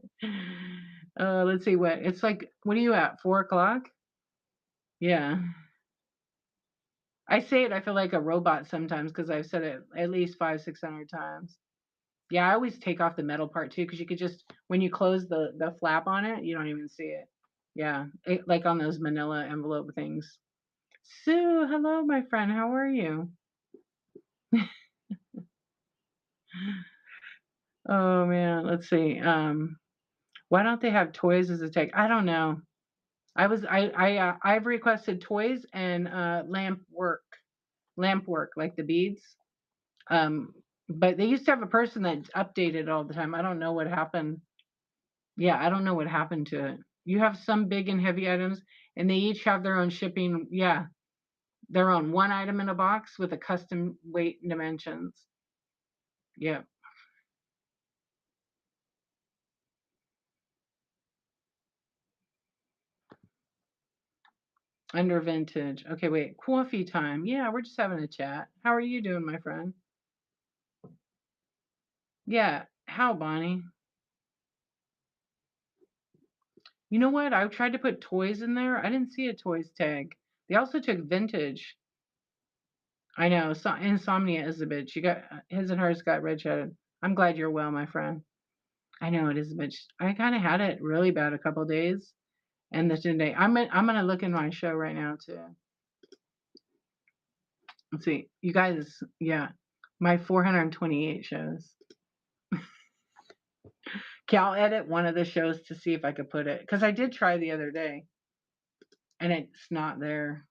Let's see what it's like. What are you at? 4 o'clock? Yeah. I say it, I feel like a robot sometimes because I've said it at least 500, 600 times. Yeah, I always take off the metal part too because you could just when you close the flap on it, you don't even see it. Yeah, like on those manila envelope things. Sue, hello, my friend. How are you? Oh man, let's see. Why don't they have toys as a tech? I don't know. I've requested toys and lamp work like the beads. Um, but they used to have a person that updated all the time. I don't know what happened. Yeah, I don't know what happened to it. You have some big and heavy items, and they each have their own shipping. Yeah, their own one item in a box with a custom weight and dimensions. Yeah, under vintage. Okay, wait, coffee time. Yeah, we're just having a chat. How are you doing, my friend? Yeah, how, Bonnie? You know what? I tried to put toys in there. I didn't see a toys tag. They also took vintage. I know. So, Insomnia is a bitch. You got his and hers got red-shaded. I'm glad you're well, my friend. I know it is a bitch. I kind of had it really bad a couple days, and this today. I'm gonna look in my show right now too. Let's see, you guys. Yeah, my 428 shows. Okay, I'll edit one of the shows to see if I could put it because I did try the other day, and it's not there.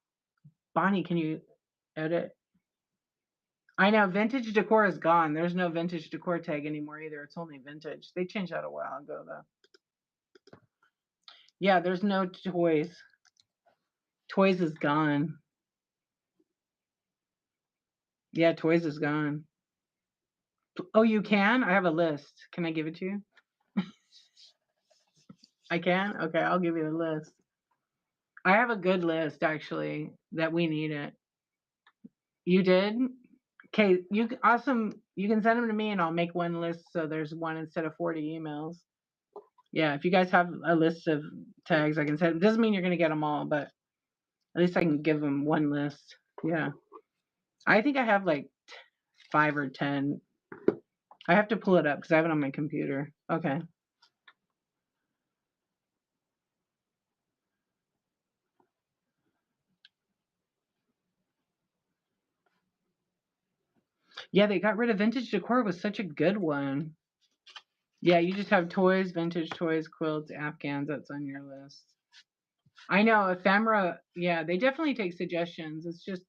Bonnie, can you edit? I know vintage decor is gone. There's no vintage decor tag anymore either. It's only vintage. They changed that a while ago though. Yeah, there's no toys. Toys is gone. Yeah, toys is gone. Oh, you can? I have a list. Can I give it to you? I can? Okay, I'll give you the list. I have a good list actually that we need it. You did? Okay, awesome. You can send them to me, and I'll make one list so there's one instead of 40 emails. Yeah, if you guys have a list of tags, I can send. It doesn't mean you're gonna get them all, but at least I can give them one list. Yeah, I think I have like 5 or 10. I have to pull it up because I have it on my computer. Okay. Yeah, they got rid of vintage decor. It was such a good one. Yeah, you just have toys, vintage toys, quilts, Afghans. That's on your list. I know ephemera. Yeah, they definitely take suggestions. It's just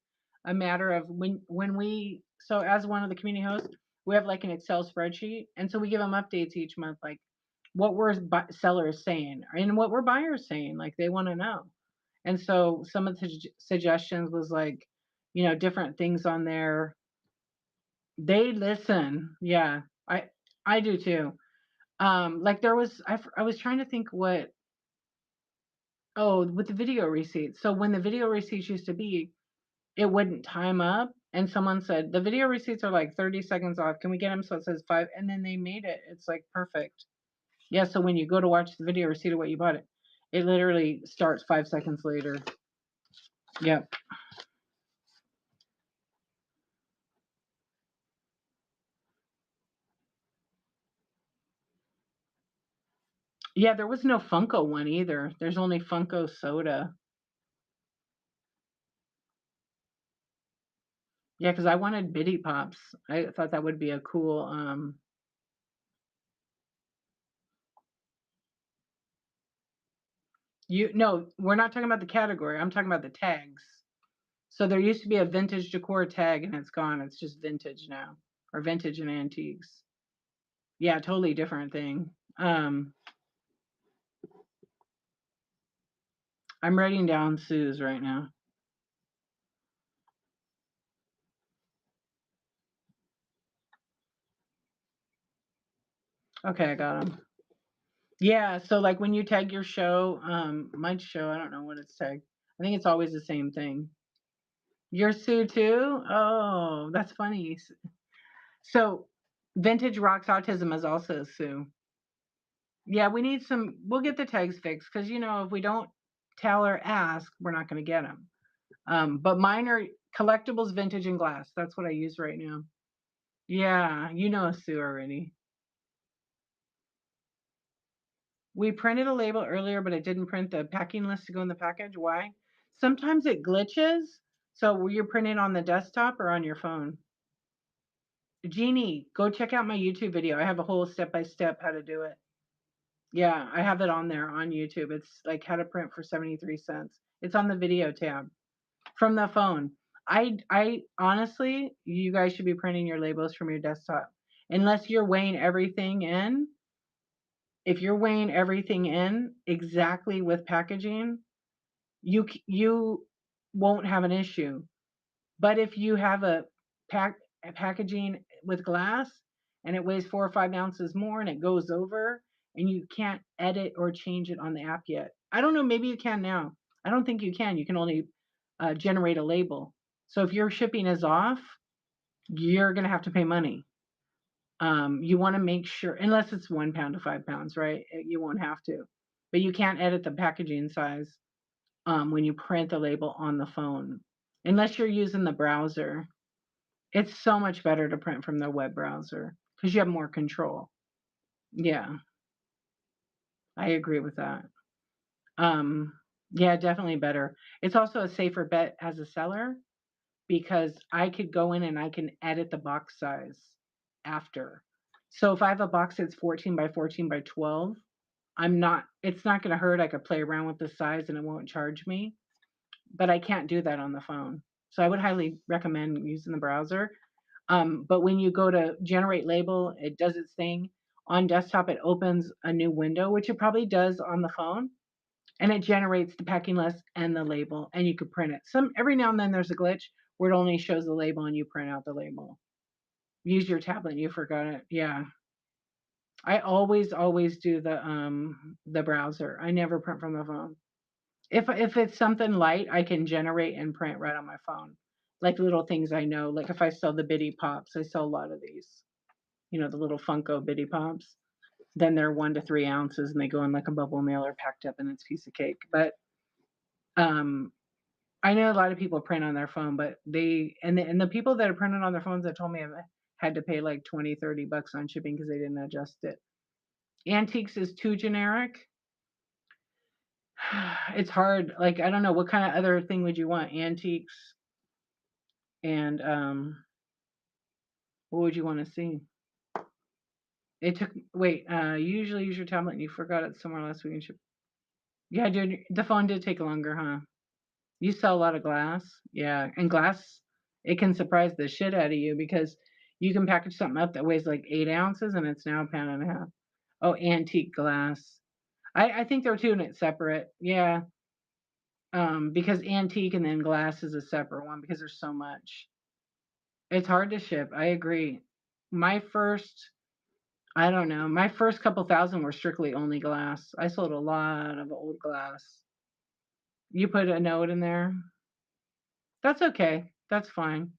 a matter of when we. So as one of the community hosts, we have like an Excel spreadsheet, and so we give them updates each month, like what we're sellers saying and what we're buyers saying. Like they want to know. And so some of the suggestions was like, different things on there. They listen. Yeah, I do too. Like there was I was trying to think what. Oh, with the video receipts. So when the video receipts used to be, it wouldn't time up. And someone said, the video receipts are like 30 seconds off. Can we get them so it says 5? And then they made it. It's like perfect. Yeah, so when you go to watch the video receipt of what you bought, it literally starts 5 seconds later. Yep. Yeah, there was no Funko one either. There's only Funko soda. Yeah, because I wanted Bitty Pops. I thought that would be a cool no, we're not talking about the category. I'm talking about the tags. So there used to be a vintage decor tag and it's gone. It's just vintage now, or vintage and antiques. Yeah, totally different thing. I'm writing down Sue's right now. Okay, I got them. Yeah, so like when you tag your show, my show, I don't know what it's tagged. I think it's always the same thing. You're Sue too? Oh, that's funny. So Vintage Rocks Autism is also Sue. Yeah, we need some, we'll get the tags fixed because, if we don't tell or ask, we're not going to get them. But mine are collectibles, vintage, and glass. That's what I use right now. Yeah, you know Sue already. We printed a label earlier, but it didn't print the packing list to go in the package. Why? Sometimes it glitches. So were you printing on the desktop or on your phone? Jeannie, go check out my YouTube video. I have a whole step-by-step how to do it. Yeah, I have it on there on YouTube. It's like how to print for 73 cents. It's on the video tab from the phone. I honestly, you guys should be printing your labels from your desktop. Unless you're weighing everything in. If you're weighing everything in exactly with packaging, you won't have an issue. But if you have a packaging with glass and it weighs 4 or 5 ounces more and it goes over and you can't edit or change it on the app yet. I don't know, maybe you can now. I don't think you can. You can only generate a label. So if your shipping is off, you're going to have to pay money. You want to make sure, unless it's 1 pound to 5 pounds, right? You won't have to. But you can't edit the packaging size when you print the label on the phone, unless you're using the browser. It's so much better to print from the web browser because you have more control. Yeah, I agree with that. Yeah, definitely better. It's also a safer bet as a seller because I could go in and I can edit the box size after. So if I have a box that's 14 by 14 by 12, it's not going to hurt. I could play around with the size and it won't charge me, but I can't do that on the phone. So I would highly recommend using the browser. But when you go to generate label, it does its thing. On desktop, it opens a new window, which it probably does on the phone, and it generates the packing list and the label, and you could print it. Every now and then there's a glitch where it only shows the label and you print out the label. Use your tablet and you forgot it. Yeah. I always do the browser. I never print from the phone. If it's something light, I can generate and print right on my phone. like little things I know. Like if I sell the bitty pops, I sell a lot of these. The little Funko bitty pops. Then they're 1 to 3 ounces, and they go in like a bubble mailer packed up in its piece of cake. But um, I know a lot of people print on their phone, but the people that are printing on their phones that told me have had to pay like 20, 30 bucks on shipping because they didn't adjust it. Antiques is too generic. It's hard. Like I don't know what kind of other thing would you want? Antiques and what would you want to see? It took wait. You usually use your tablet and you forgot it somewhere last week and ship. Yeah, dude, the phone did take longer, huh? You sell a lot of glass, yeah, and glass it can surprise the shit out of you because you can package something up that weighs like 8 ounces and it's now a pound and a half. Oh, antique glass. I think they're doing it separate. Yeah. Because antique and then glass is a separate one because there's so much. It's hard to ship. I agree. My first, I don't know, my first couple thousand were strictly only glass. I sold a lot of old glass. You put a note in there. That's okay. That's fine.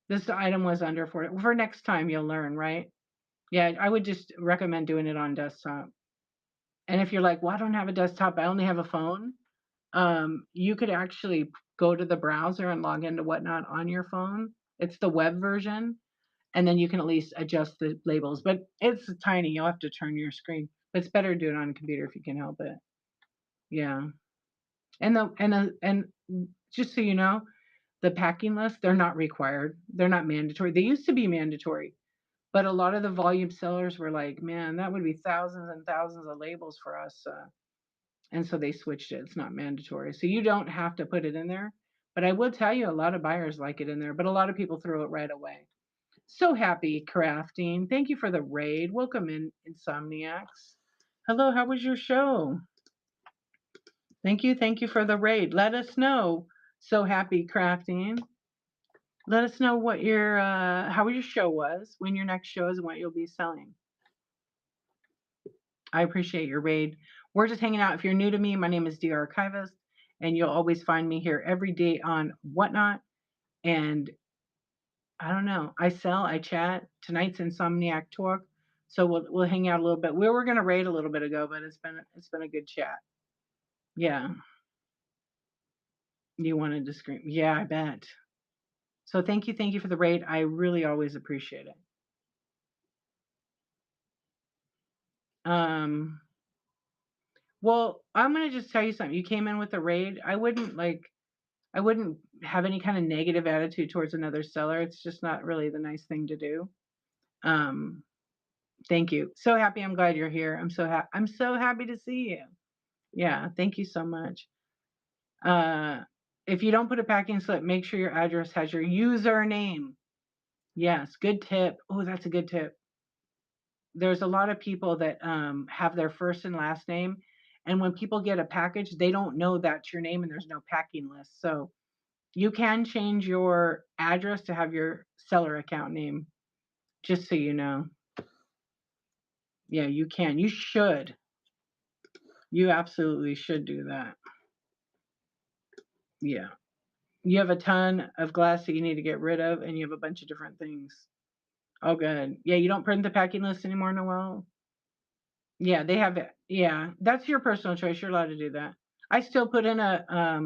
This item was under for next time you'll learn, right? Yeah, I would just recommend doing it on desktop. And if you're like, well, I don't have a desktop, I only have a phone, you could actually go to the browser and log into Whatnot on your phone. It's the web version, and then you can at least adjust the labels. But it's tiny. You'll have to turn your screen. But it's better to do it on a computer if you can help it. Yeah. And just so you know, the packing list, they're not required. They're not mandatory. They used to be mandatory. But a lot of the volume sellers were like, man, that would be thousands and thousands of labels for us. And so they switched it. It's not mandatory. So you don't have to put it in there. But I will tell you, a lot of buyers like it in there, but a lot of people throw it right away. So happy crafting. Thank you for the raid. Welcome in, Insomniacs. Hello, how was your show? Thank you. Thank you for the raid. Let us know. So happy crafting. Let us know what your how your show was, when your next show is, and what you'll be selling. I appreciate your raid. We're just hanging out. If you're new to me, my name is D Archivist, and you'll always find me here every day on Whatnot. And I don't know. I sell, I chat. Tonight's Insomniac Talk, so we'll hang out a little bit. We were gonna raid a little bit ago, but it's been a good chat. Yeah, you wanted to scream. Yeah, I bet. So thank you for the raid. I really always appreciate it. Well, I'm gonna just tell you something. You came in with a raid. I wouldn't have any kind of negative attitude towards another seller. It's just not really the nice thing to do. Um, Thank you. So happy. I'm glad you're here. I'm so happy to see you. Yeah, thank you so much. If you don't put a packing slip, make sure your address has your username. Yes, good tip. Oh, that's a good tip. There's a lot of people that have their first and last name, and when people get a package, they don't know that's your name, and there's no packing list. So you can change your address to have your seller account name, just so you know. Yeah, you can. You should. You absolutely should do that. Yeah. You have a ton of glass that you need to get rid of, and you have a bunch of different things. Oh, good. Yeah, you don't print the packing list anymore, Noel? Yeah, they have it. Yeah, that's your personal choice. You're allowed to do that. I still put in a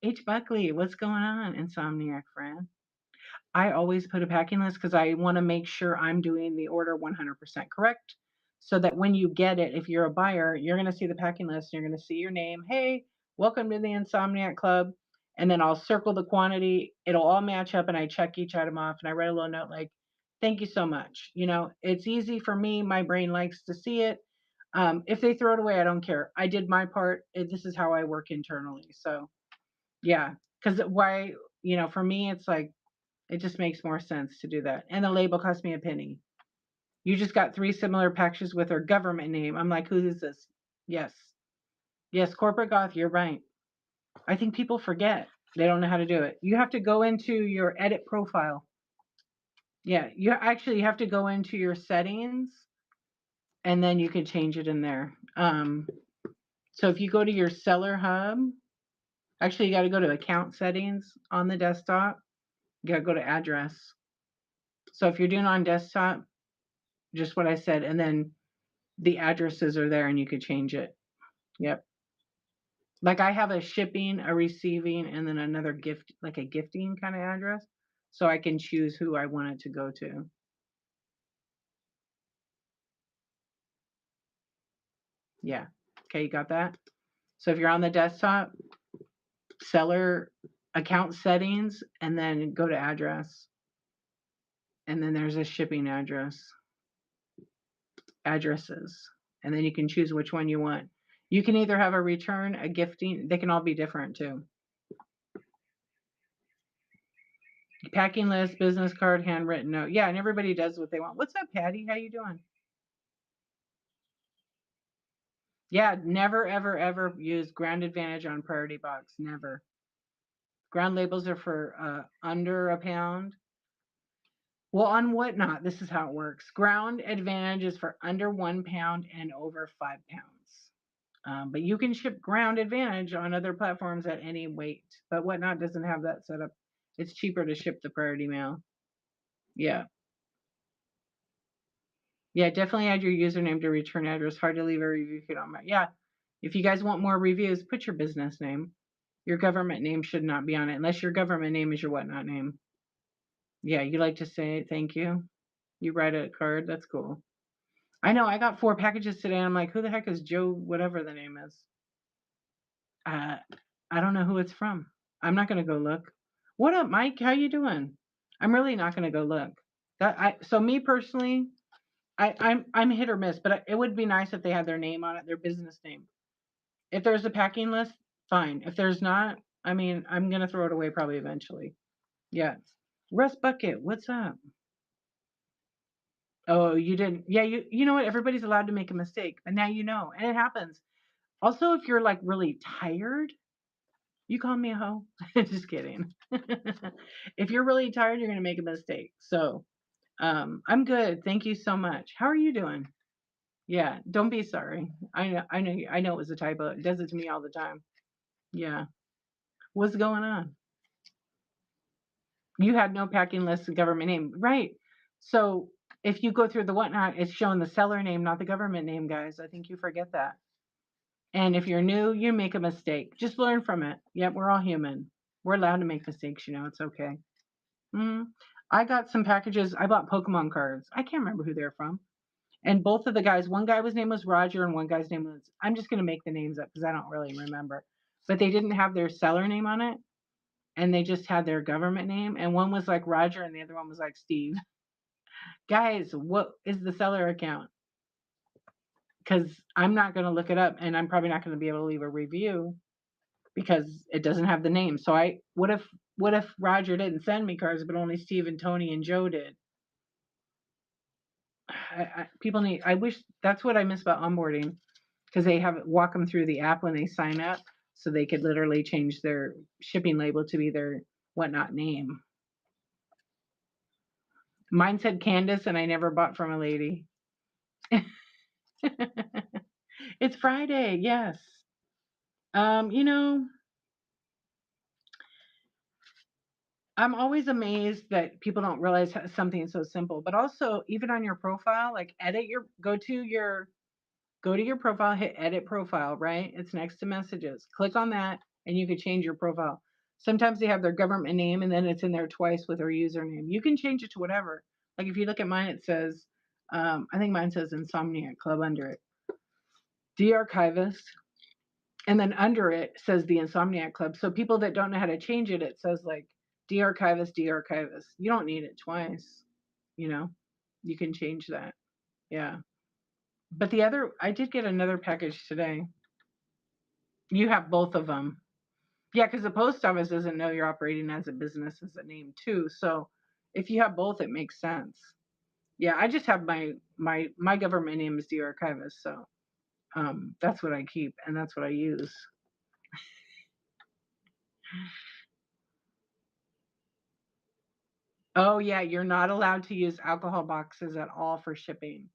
H. Buckley. What's going on, Insomniac friend? I always put a packing list because I want to make sure I'm doing the order 100% correct. So that when you get it, if you're a buyer, you're going to see the packing list. And you're going to see your name. Hey, welcome to the Insomniac Club. And then I'll circle the quantity. It'll all match up, and I check each item off. And I write a little note like, "Thank you so much." It's easy for me. My brain likes to see it. If they throw it away, I don't care. I did my part. This is how I work internally. So yeah, because why? For me, it's like it just makes more sense to do that. And the label cost me a penny. You just got 3 similar packages with her government name. I'm like, who is this? Yes. Yes, corporate goth, you're right. I think people forget. They don't know how to do it. You have to go into your edit profile. Yeah, you have to go into your settings, and then you can change it in there. So if you go to your seller hub, Actually, you got to go to account settings on the desktop. You got to go to address. So if you're doing on desktop, just what I said, and then the addresses are there and you could change it. Yep. Like I have a shipping, a receiving, and then another gift, like a gifting kind of address. So I can choose who I want it to go to. Yeah. Okay, you got that? So if you're on the desktop, seller account settings, and then go to address. And then there's a shipping addresses. And then you can choose which one you want. You can either have a return, a gifting, they can all be different too. Packing list, business card, handwritten note. Yeah, and everybody does what they want. What's up, Patty? How you doing? Yeah, never, ever, ever use ground advantage on priority box. Never. Ground labels are for under a pound. Well, on Whatnot, this is how it works. Ground advantage is for under 1 pound and over 5 pounds. But you can ship ground advantage on other platforms at any weight. But Whatnot doesn't have that set up. It's cheaper to ship the priority mail. Yeah. Yeah, definitely add your username to return address. Hard to leave a review if you don't mind. Yeah. If you guys want more reviews, put your business name. Your government name should not be on it unless your government name is your Whatnot name. Yeah, you like to say thank you. You write a card. That's cool. I know. I got 4 packages today, and I'm like, who the heck is Joe? Whatever the name is. I don't know who it's from. I'm not gonna go look. What up, Mike? How you doing? I'm really not gonna go look. So me personally, I'm hit or miss, but it would be nice if they had their name on it, their business name. If there's a packing list, fine. If there's not, I mean, I'm gonna throw it away probably eventually. Yeah. Russ Bucket, what's up? Oh, you didn't. Yeah, you know what? Everybody's allowed to make a mistake, but now you know, and it happens. Also, if you're like really tired, you call me a hoe. Just kidding. If you're really tired, you're gonna make a mistake. So, I'm good. Thank you so much. How are you doing? Yeah, don't be sorry. I know it was a typo. It does it to me all the time. Yeah. What's going on? You had no packing list and government name. Right. So if you go through the Whatnot, it's showing the seller name, not the government name, guys. I think you forget that. And if you're new, you make a mistake. Just learn from it. Yep, we're all human. We're allowed to make mistakes, it's okay. I got some packages. I bought Pokemon cards. I can't remember who they're from. And both of the guys, one guy was name was Roger and one guy's name was, I'm just going to make the names up because I don't really remember. But they didn't have their seller name on it. And they just had their government name. And one was like Roger and the other one was like Steve. Guys, what is the seller account? Because I'm not going to look it up and I'm probably not going to be able to leave a review because it doesn't have the name. So what if Roger didn't send me cards, but only Steve and Tony and Joe did? People need. I wish that's what I miss about onboarding, because they have walk them through the app when they sign up, so they could literally change their shipping label to be their Whatnot name. Mine said Candace, and I never bought from a lady. It's Friday, yes. You know, I'm always amazed that people don't realize something so simple. But also, even on your profile, like go to your profile, hit edit profile, right? It's next to messages. Click on that, and you can change your profile. Sometimes they have their government name, and then it's in there twice with their username. You can change it to whatever. Like if you look at mine, it says, I think mine says Insomniac Club under it. De-archivist. And then under it says the Insomniac Club. So people that don't know how to change it, it says like de-archivist, de-archivist. You don't need it twice, You can change that. Yeah. But I did get another package today. You have both of them. Yeah, because the post office doesn't know you're operating as a business as a name too. So if you have both, it makes sense. Yeah, I just have my government name is de-archivist, so that's what I keep and that's what I use. Oh yeah, you're not allowed to use alcohol boxes at all for shipping.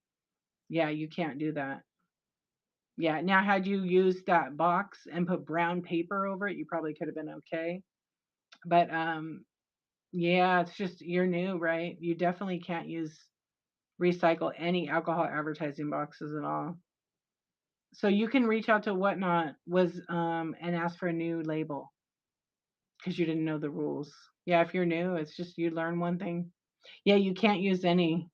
Yeah, you can't do that. Yeah. Now, had you used that box and put brown paper over it, you probably could have been okay. But yeah, it's just you're new, right? You definitely can't use recycle any alcohol advertising boxes at all. So you can reach out to Whatnot was and ask for a new label because you didn't know the rules. Yeah, if you're new, it's just you learn one thing. Yeah, you can't use any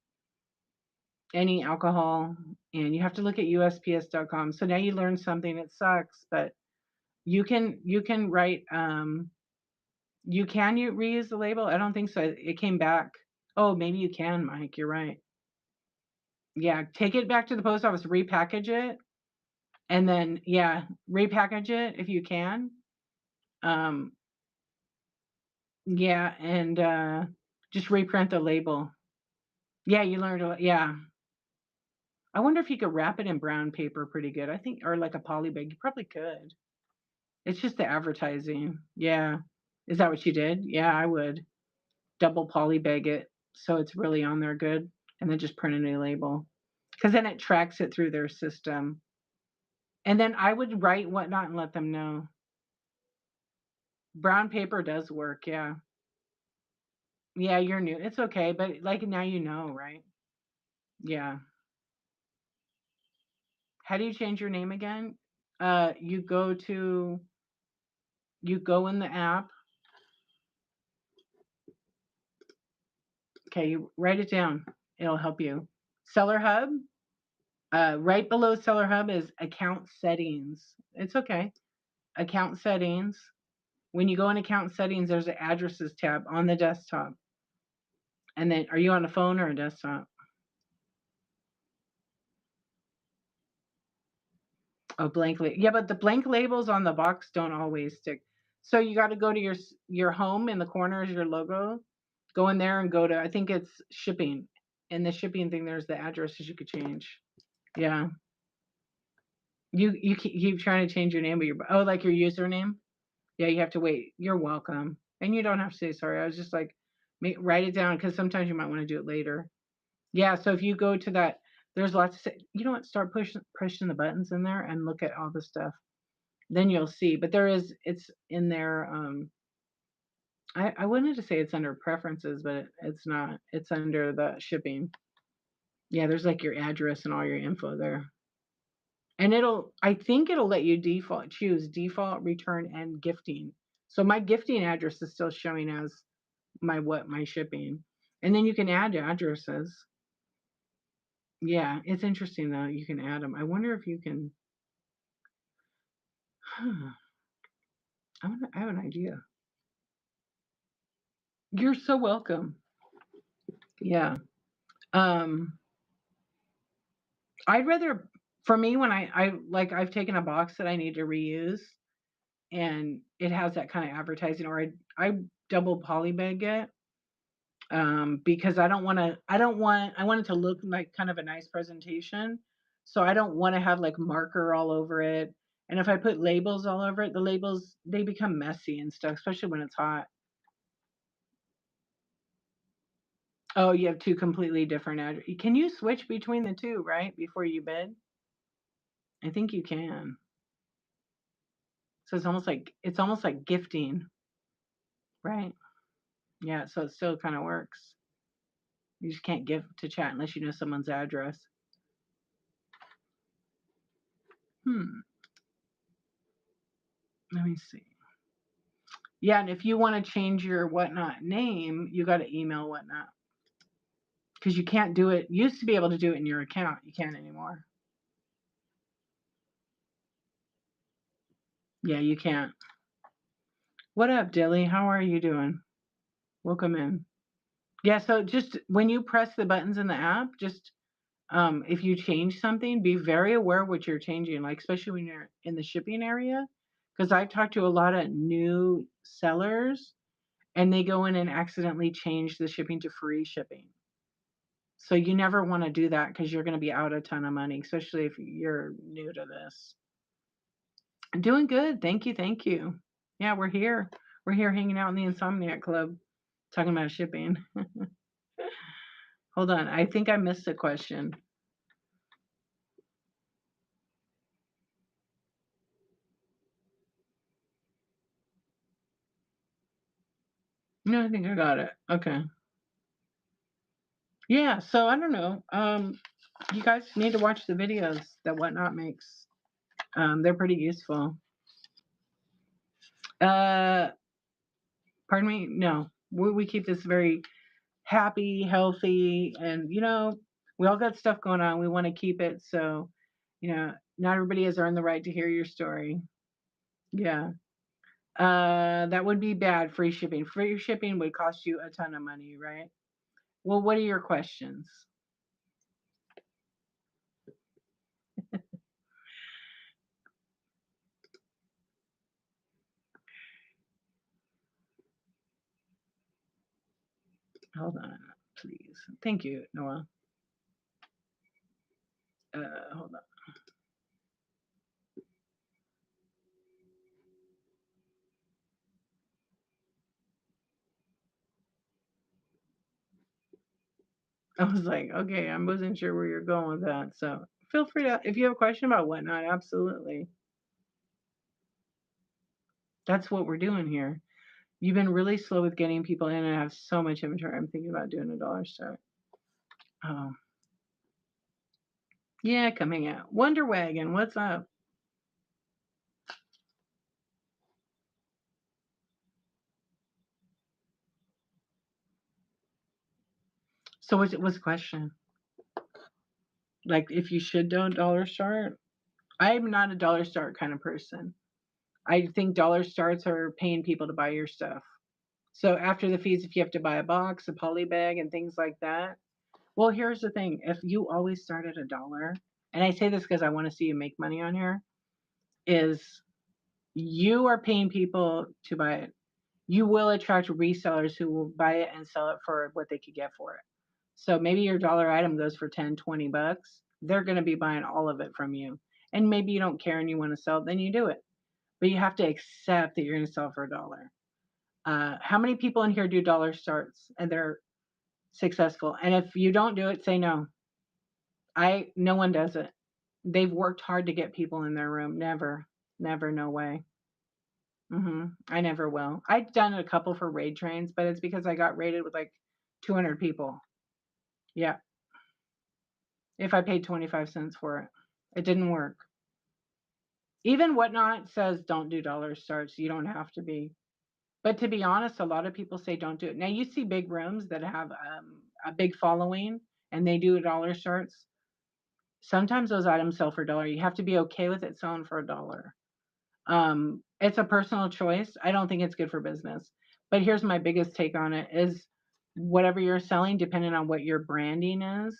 alcohol, and you have to look at USPS.com. So now you learn something. It sucks, but you can write you reuse the label? I don't think so. It came back. Oh, maybe you can, Mike. You're right. Yeah, take it back to the post office, repackage it, and then yeah, repackage it if you can. Um, yeah, and just reprint the label. Yeah, you learned a lot. Yeah. I wonder if you could wrap it in brown paper pretty good. I think, or like a poly bag. You probably could. It's just the advertising. Yeah. Is that what you did? Yeah, I would. Double poly bag it so it's really on there good, and then just print a new label. Because then it tracks it through their system. And then I would write Whatnot and let them know. Brown paper does work. Yeah. Yeah, you're new. It's okay, but like now you know, right? Yeah. How do you change your name again? You go to you go in the app. Okay, you write it down. It'll help you. Seller Hub. Right below Seller Hub is account settings. It's okay. Account settings. When you go in account settings, there's an addresses tab on the desktop. And then, are you on a phone or a desktop? Oh, yeah, but the blank labels on the box don't always stick. So you got to go to your home in the corner is your logo. Go in there and go to I think it's shipping. In the shipping thing, there's the addresses you could change. Yeah, you keep trying to change your name, but like your username. Yeah, you have to wait. You're welcome, and you don't have to say sorry. I was just like, write it down because sometimes you might want to do it later. Yeah, so if you go to that, there's lots of you know what? Start pushing the buttons in there and look at all the stuff. Then you'll see. But it's in there. I wanted to say it's under preferences, but it's not. It's under the shipping. Yeah, there's like your address and all your info there. And I think it'll let you choose default, return, and gifting. So my gifting address is still showing as my shipping. And then you can add addresses. Yeah, it's interesting though. You can add them. I wonder if you can. Huh, I have an idea. You're so welcome. Yeah. Um, I'd rather, for me, when I've taken a box that I need to reuse, and it has that kind of advertising, or I double polybag it, because I want it to look like kind of a nice presentation. So I don't want to have like marker all over it. And if I put labels all over it, the labels they become messy and stuff, especially when it's hot. Oh, you have two completely different addresses. Can you switch between the two, right? Before you bid? I think you can. So it's almost like gifting, right? Yeah, so it still kind of works. You just can't give to chat unless you know someone's address. Hmm. Let me see. Yeah, and if you want to change your Whatnot name, you got to email Whatnot because you can't do it. You used to be able to do it in your account. You can't anymore. Yeah, you can't. What up, Dilly? How are you doing? Welcome in. Yeah, so just when you press the buttons in the app, just if you change something, be very aware what you're changing, like especially when you're in the shipping area. Because I've talked to a lot of new sellers and they go in and accidentally change the shipping to free shipping. So you never want to do that because you're going to be out a ton of money, especially if you're new to this. I'm doing good. Thank you. Thank you. Yeah, we're here. We're here hanging out in the Insomniac Club talking about shipping. Hold on. I think I missed a question. No, I think I got it. Okay. Yeah, so I don't know. You guys need to watch the videos that Whatnot makes. They're pretty useful. Uh, pardon me? No. We keep this very happy, healthy, and we all got stuff going on. We want to keep it so, not everybody has earned the right to hear your story. Yeah. That would be bad. Free shipping. Free shipping would cost you a ton of money, right? Well, what are your questions? Hold on, please. Thank you, Noah. Hold on. I was like, okay, I wasn't sure where you're going with that. So feel free to, if you have a question about Whatnot, absolutely. That's what we're doing here. You've been really slow with getting people in, and I have so much inventory. I'm thinking about doing a dollar start. Oh, yeah, coming out. Wonder Wagon, what's up? So what's the question? Like, if you should do a dollar start? I'm not a dollar start kind of person. I think dollar starts are paying people to buy your stuff. So after the fees, if you have to buy a box, a poly bag, and things like that. Well, here's the thing. If you always start at a dollar, and I say this because I want to see you make money on here, is you are paying people to buy it. You will attract resellers who will buy it and sell it for what they could get for it. So maybe your dollar item goes for 10, 20 bucks. They're going to be buying all of it from you. And maybe you don't care and you want to sell it, then you do it. But you have to accept that you're going to sell for a dollar. How many people in here do dollar starts and they're successful? And if you don't do it, say no. No one does it. They've worked hard to get people in their room. Never, never, no way. I never will. I've done a couple for raid trains, but it's because I got raided with like 200 people. Yeah. If I paid 25 cents for it, it didn't work. Even Whatnot says don't do dollar starts. You don't have to be. But to be honest, a lot of people say don't do it. Now you see big rooms that have a big following and they do dollar starts. Sometimes those items sell for a dollar. You have to be okay with it selling for a dollar. It's a personal choice. I don't think it's good for business. But here's my biggest take on it is whatever you're selling, depending on what your branding is,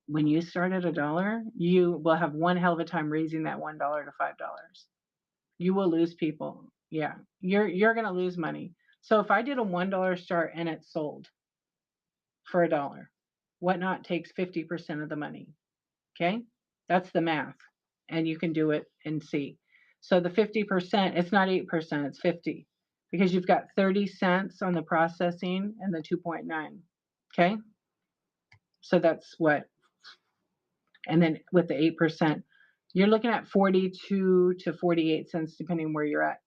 when you start at a dollar, you will have one hell of a time raising that $1 to $5. You will lose people. Yeah. You're gonna lose money. So if I did a $1 start and it sold for a dollar, Whatnot takes 50% of the money. Okay? That's the math. And you can do it and see. So the 50%, it's not 8%, it's 50 because you've got 30 cents on the processing and the 2.9. Okay? So that's what, and then with the 8%, you're looking at 42 to 48 cents depending where you're at.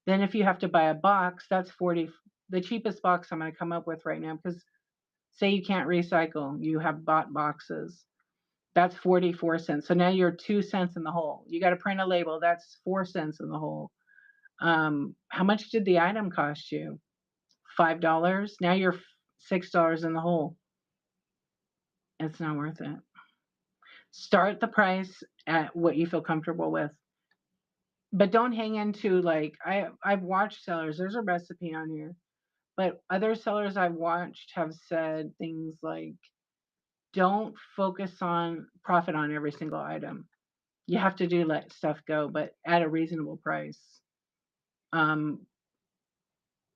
Then if you have to buy a box, that's 40. The cheapest box I'm going to come up with right now, because say you can't recycle, you have bought boxes. That's 44 cents. So now you're 2 cents in the hole. You got to print a label. That's 4 cents in the hole. How much did the item cost you? $5. Now you're $6 in the hole. It's not worth it. Start the price at what you feel comfortable with. But don't hang into like I've watched sellers. There's a recipe on here. But other sellers I've watched have said things like don't focus on profit on every single item. You have to do let stuff go, but at a reasonable price. Um,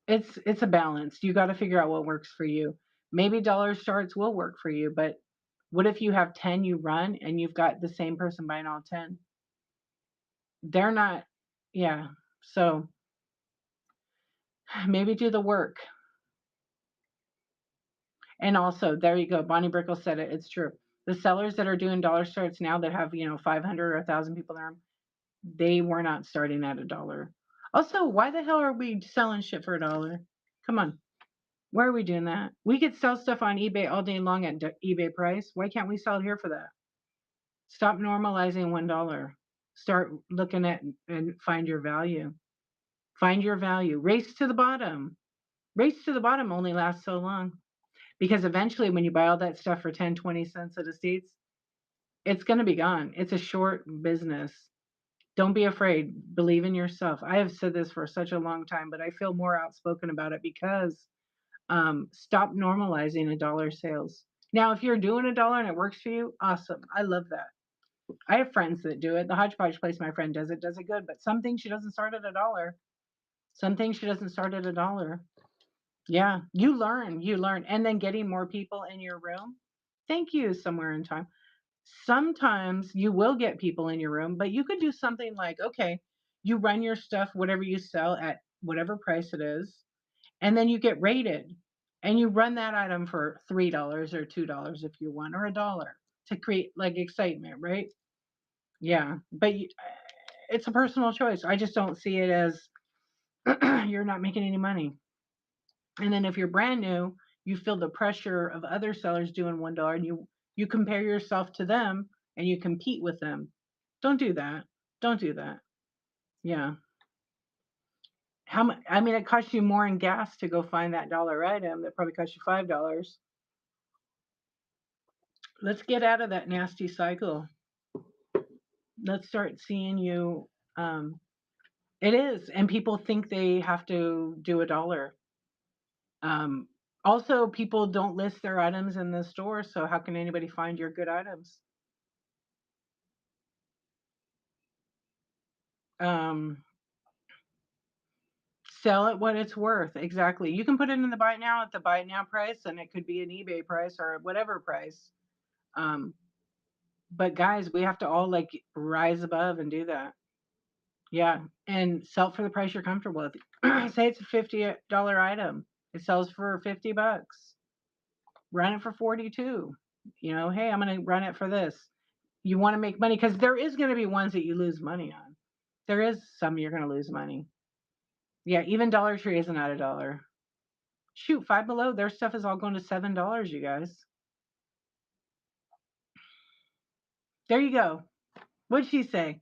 it's a balance. You got to figure out what works for you. Maybe dollar starts will work for you, but what if you have 10 you run and you've got the same person buying all 10? They're not, yeah. So maybe do the work. And also, there you go. Bonnie Brickle said it. It's true. The sellers that are doing dollar starts now that have 500 or 1,000 people in them, they were not starting at a dollar. Also, why the hell are we selling shit for a dollar? Come on. Why are we doing that? We could sell stuff on eBay all day long at eBay price. Why can't we sell it here for that? Stop normalizing $1. Start looking at and find your value. Find your value. Race to the bottom. Race to the bottom only lasts so long. Because eventually when you buy all that stuff for 10, 20 cents at a Seats, it's going to be gone. It's a short business. Don't be afraid. Believe in yourself. I have said this for such a long time, but I feel more outspoken about it because stop normalizing $1 sales. Now, if you're doing $1 and it works for you, awesome. I love that. I have friends that do it. The hodgepodge place my friend does it good, but some things she doesn't start at $1. Some things she doesn't start at $1. Yeah, you learn, and then getting more people in your room. Thank you somewhere in time. Sometimes you will get people in your room, but you could do something like, okay, you run your stuff, whatever you sell at whatever price it is, and then you get rated and you run that item for $3 or $2 if you want, or $1 to create like excitement, right? Yeah, but it's a personal choice. I just don't see it as you're not making any money. And then if you're brand new, you feel the pressure of other sellers doing $1 and you compare yourself to them and you compete with them. Don't do that. Don't do that. Yeah. How much? I mean, it costs you more in gas to go find that dollar item that probably cost you $5. Let's get out of that nasty cycle. Let's start seeing you. It is, and people think they have to do $1. Also, people don't list their items in the store, so how can anybody find your good items? Sell it what it's worth. Exactly. You can put it in the buy it now at the buy it now price, and it could be an eBay price or whatever price. But guys, we have to all like rise above and do that. Yeah, and sell it for the price you're comfortable with. Say it's a $50 item. It sells for $50. Run it for 42. You know, hey, I'm going to run it for this. You want to make money because there is going to be ones that you lose money on. There is some you're going to lose money. Yeah, even Dollar Tree isn't at $1. Shoot, Five Below, their stuff is all going to $7, you guys. There you go. What'd she say?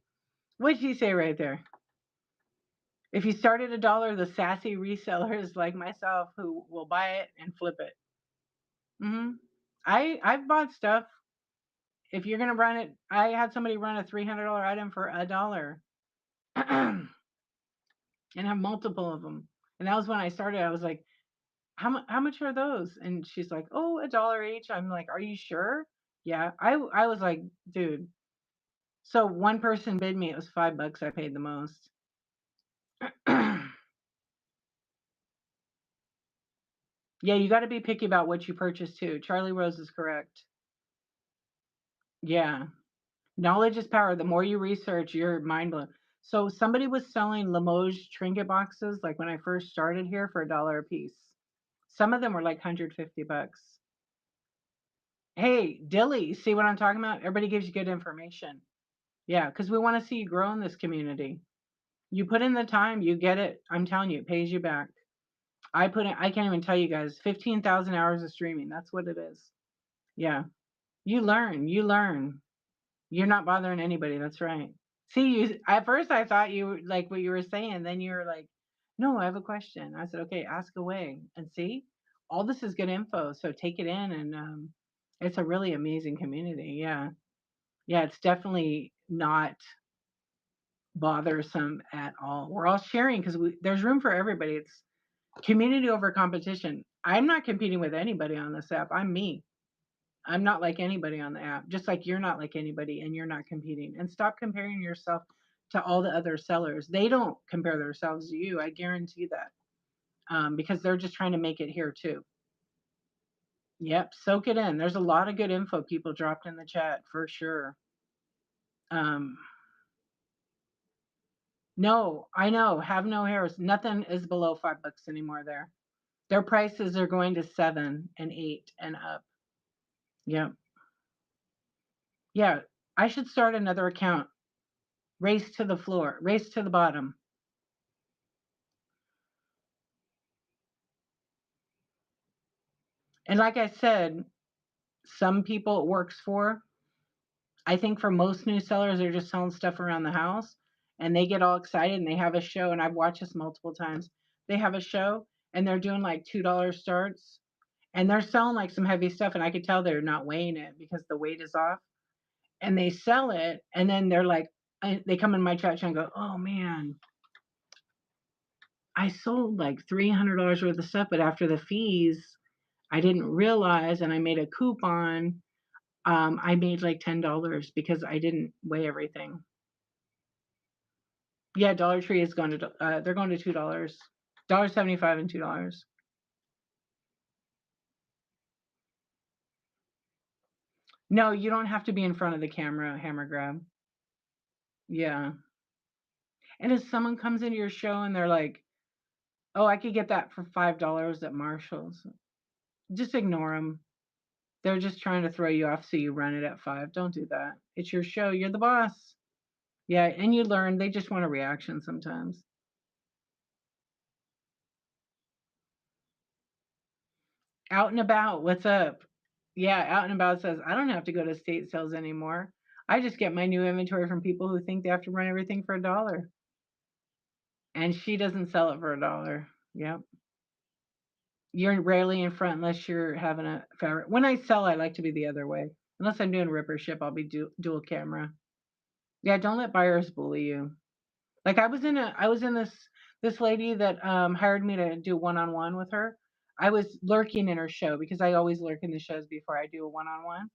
What'd she say right there? If you start at $1, the sassy resellers like myself who will buy it and flip it. I've bought stuff. If you're gonna run it, I had somebody run a $300 item for $1 and have multiple of them. And that was when I started. I was like, how much are those? And she's like, oh, $1 each. I'm like, are you sure? Yeah. I was like, dude. So one person bid me. It was $5. I paid the most. Yeah, you got to be picky about what you purchase too. Charlie Rose is correct. Yeah. Knowledge is power. The more you research, you're mind blown. So somebody was selling Limoges trinket boxes like when I first started here for $1 a piece. Some of them were like $150. Hey, Dilly, see what I'm talking about? Everybody gives you good information. Yeah, because we want to see you grow in this community. You put in the time, you get it. I'm telling you, it pays you back. I can't even tell you guys, 15,000 hours of streaming. That's what it is. Yeah. You learn. You're not bothering anybody. That's right. See, at first I thought you like what you were saying. Then you were like, no, I have a question. I said, okay, ask away. And see, all this is good info. So take it in. And it's a really amazing community. Yeah. Yeah. It's definitely not bothersome at all. We're all sharing because there's room for everybody. It's community over competition. I'm not competing with anybody on this app. I'm me. I'm not like anybody on the app, just like you're not like anybody and you're not competing. And stop comparing yourself to all the other sellers. They don't compare themselves to you. I guarantee that because they're just trying to make it here too. Yep, soak it in. There's a lot of good info people dropped in the chat for sure. No, I know. Have no hairs. Nothing is below $5 anymore there. Their prices are going to 7 and 8 and up. Yep. Yeah, I should start another account. Race to the floor. Race to the bottom. And like I said, some people it works for. I think for most new sellers, they're just selling stuff around the house and they get all excited and they have a show. And I've watched this multiple times. They have a show and they're doing like $2 starts and they're selling like some heavy stuff. And I could tell they're not weighing it because the weight is off. And they sell it. And then they're like, they come in my chat and go, oh man, I sold like $300 worth of stuff, but after the fees, I didn't realize, and I made a coupon. I made like $10 because I didn't weigh everything. Yeah, Dollar Tree is going to, they're going to $2, $1.75 and $2. No, you don't have to be in front of the camera, hammer grab. Yeah. And if someone comes into your show and they're like, oh, I could get that for $5 at Marshall's, just ignore them. They're just trying to throw you off so you run it at 5. Don't do that. It's your show. You're the boss. Yeah, and you learn. They just want a reaction sometimes. Out and About, what's up? Yeah, Out and About says, I don't have to go to state sales anymore. I just get my new inventory from people who think they have to run everything for $1. And she doesn't sell it for $1. Yep. You're rarely in front unless you're having a fabric. When I sell, I like to be the other way. Unless I'm doing ripper ship, I'll be dual camera. Yeah, don't let buyers bully you. Like I was in this lady that hired me to do one-on-one with her. I was lurking in her show because I always lurk in the shows before I do a one-on-one.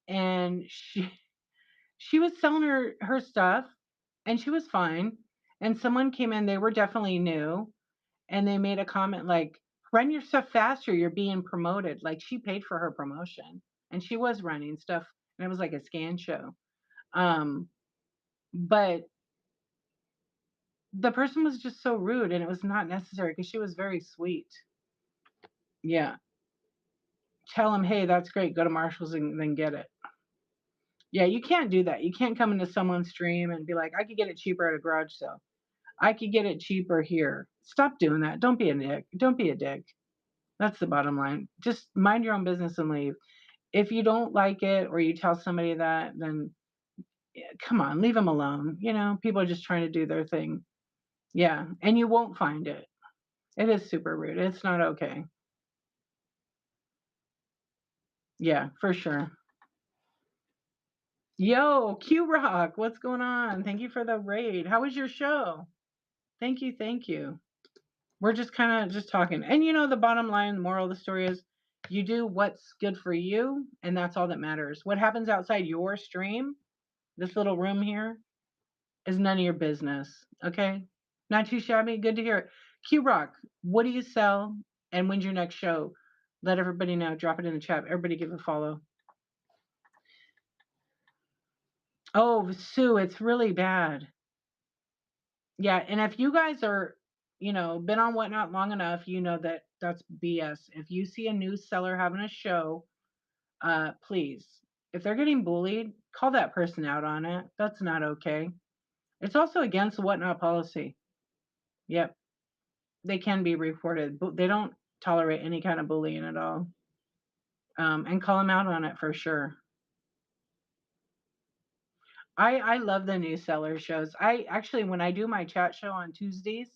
And she was selling her stuff and she was fine. And someone came in, they were definitely new, and they made a comment like, run your stuff faster, you're being promoted. Like she paid for her promotion and she was running stuff and it was like a scan show. But the person was just so rude and it was not necessary because she was very sweet. Yeah. Tell them, hey, that's great. Go to Marshall's and then get it. Yeah, you can't do that. You can't come into someone's stream and be like, I could get it cheaper at a garage sale. I could get it cheaper here. Stop doing that. Don't be a dick. Don't be a dick. That's the bottom line. Just mind your own business and leave. If you don't like it or you tell somebody that, then come on, leave them alone. You know, people are just trying to do their thing. Yeah, and you won't find it. It is super rude. It's not okay. Yeah, for sure. Yo, Q Rock, what's going on? Thank you for the raid. How was your show? Thank you, thank you. We're just kind of just talking. And you know, the bottom line, the moral of the story is you do what's good for you, and that's all that matters. What happens outside your stream, this little room here, is none of your business. Okay? Not too shabby. Good to hear it. Q Rock, what do you sell? And when's your next show? Let everybody know. Drop it in the chat. Everybody give a follow. Oh, Sue, it's really bad. Yeah, and if you guys are, you know, been on Whatnot long enough, you know that that's BS. If you see a new seller having a show, please, if they're getting bullied, call that person out on it. That's not okay. It's also against the Whatnot policy. Yep, they can be reported, but they don't tolerate any kind of bullying at all. And call them out on it for sure. I love the new seller shows. I actually, when I do my chat show on Tuesdays,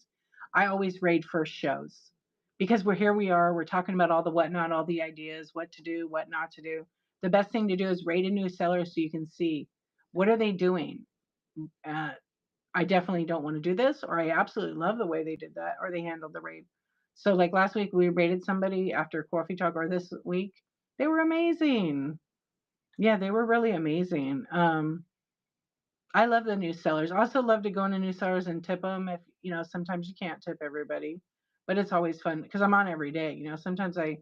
I always raid first shows because we are, we're talking about all the Whatnot, all the ideas, what to do, what not to do. The best thing to do is raid a new seller so you can see what are they doing. I definitely don't want to do this, or I absolutely love the way they did that, or they handled the raid. So like last week we raided somebody after Coffee Talk, or this week, they were amazing. Yeah, they were really amazing. I love the new sellers. I also love to go into new sellers and tip them. If you know, sometimes you can't tip everybody, but it's always fun because I'm on every day. You know, sometimes I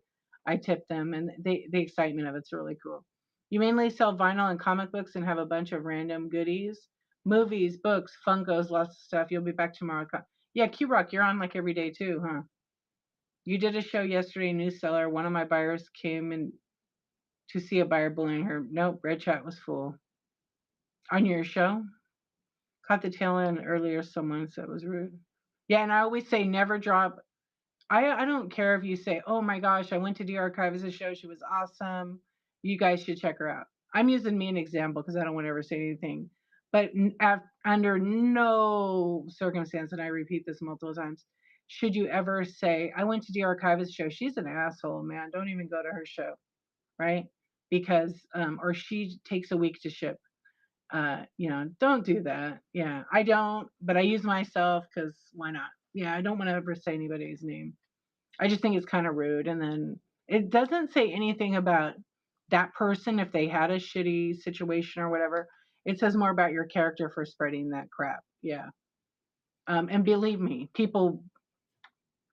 tip them, and the excitement of it's really cool. You mainly sell vinyl and comic books and have a bunch of random goodies, movies, books, Funkos, lots of stuff. You'll be back tomorrow. Yeah, Q Rock, you're on like every day too, huh? You did a show yesterday, new seller. One of my buyers came in to see a buyer bullying her. Nope, Red Chat was full. On your show? Caught the tail end earlier. Someone said it was rude. Yeah, and I always say never drop. I don't care if you say, "Oh my gosh, I went to de-archive show. She was awesome. You guys should check her out." I'm using me an example because I don't want to ever say anything. But under no circumstance, and I repeat this multiple times, should you ever say, "I went to de-archive show. She's an asshole, man. Don't even go to her show." Right? Because or she takes a week to ship. Don't do that. Yeah, I don't, but I use myself because why not? Yeah, I don't want to ever say anybody's name. I just think it's kind of rude. And then it doesn't say anything about that person if they had a shitty situation or whatever. It says more about your character for spreading that crap. Yeah. And believe me, people,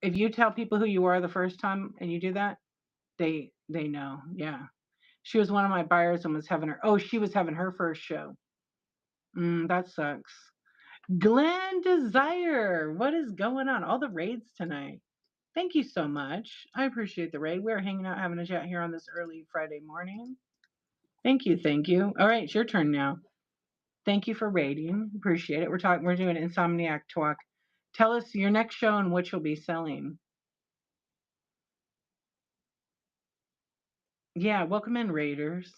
if you tell people who you are the first time and you do that, they know. Yeah. She was one of my buyers and was having her. Oh, she was having her first show. That sucks. Glenn Desire, what is going on? All the raids tonight. Thank you so much. I appreciate the raid. We're hanging out, having a chat here on this early Friday morning. Thank you, thank you. All right, it's your turn now. Thank you for raiding. Appreciate it. We're doing Insomniac Tawk. Tell us your next show and what you'll be selling. Yeah, welcome in, raiders.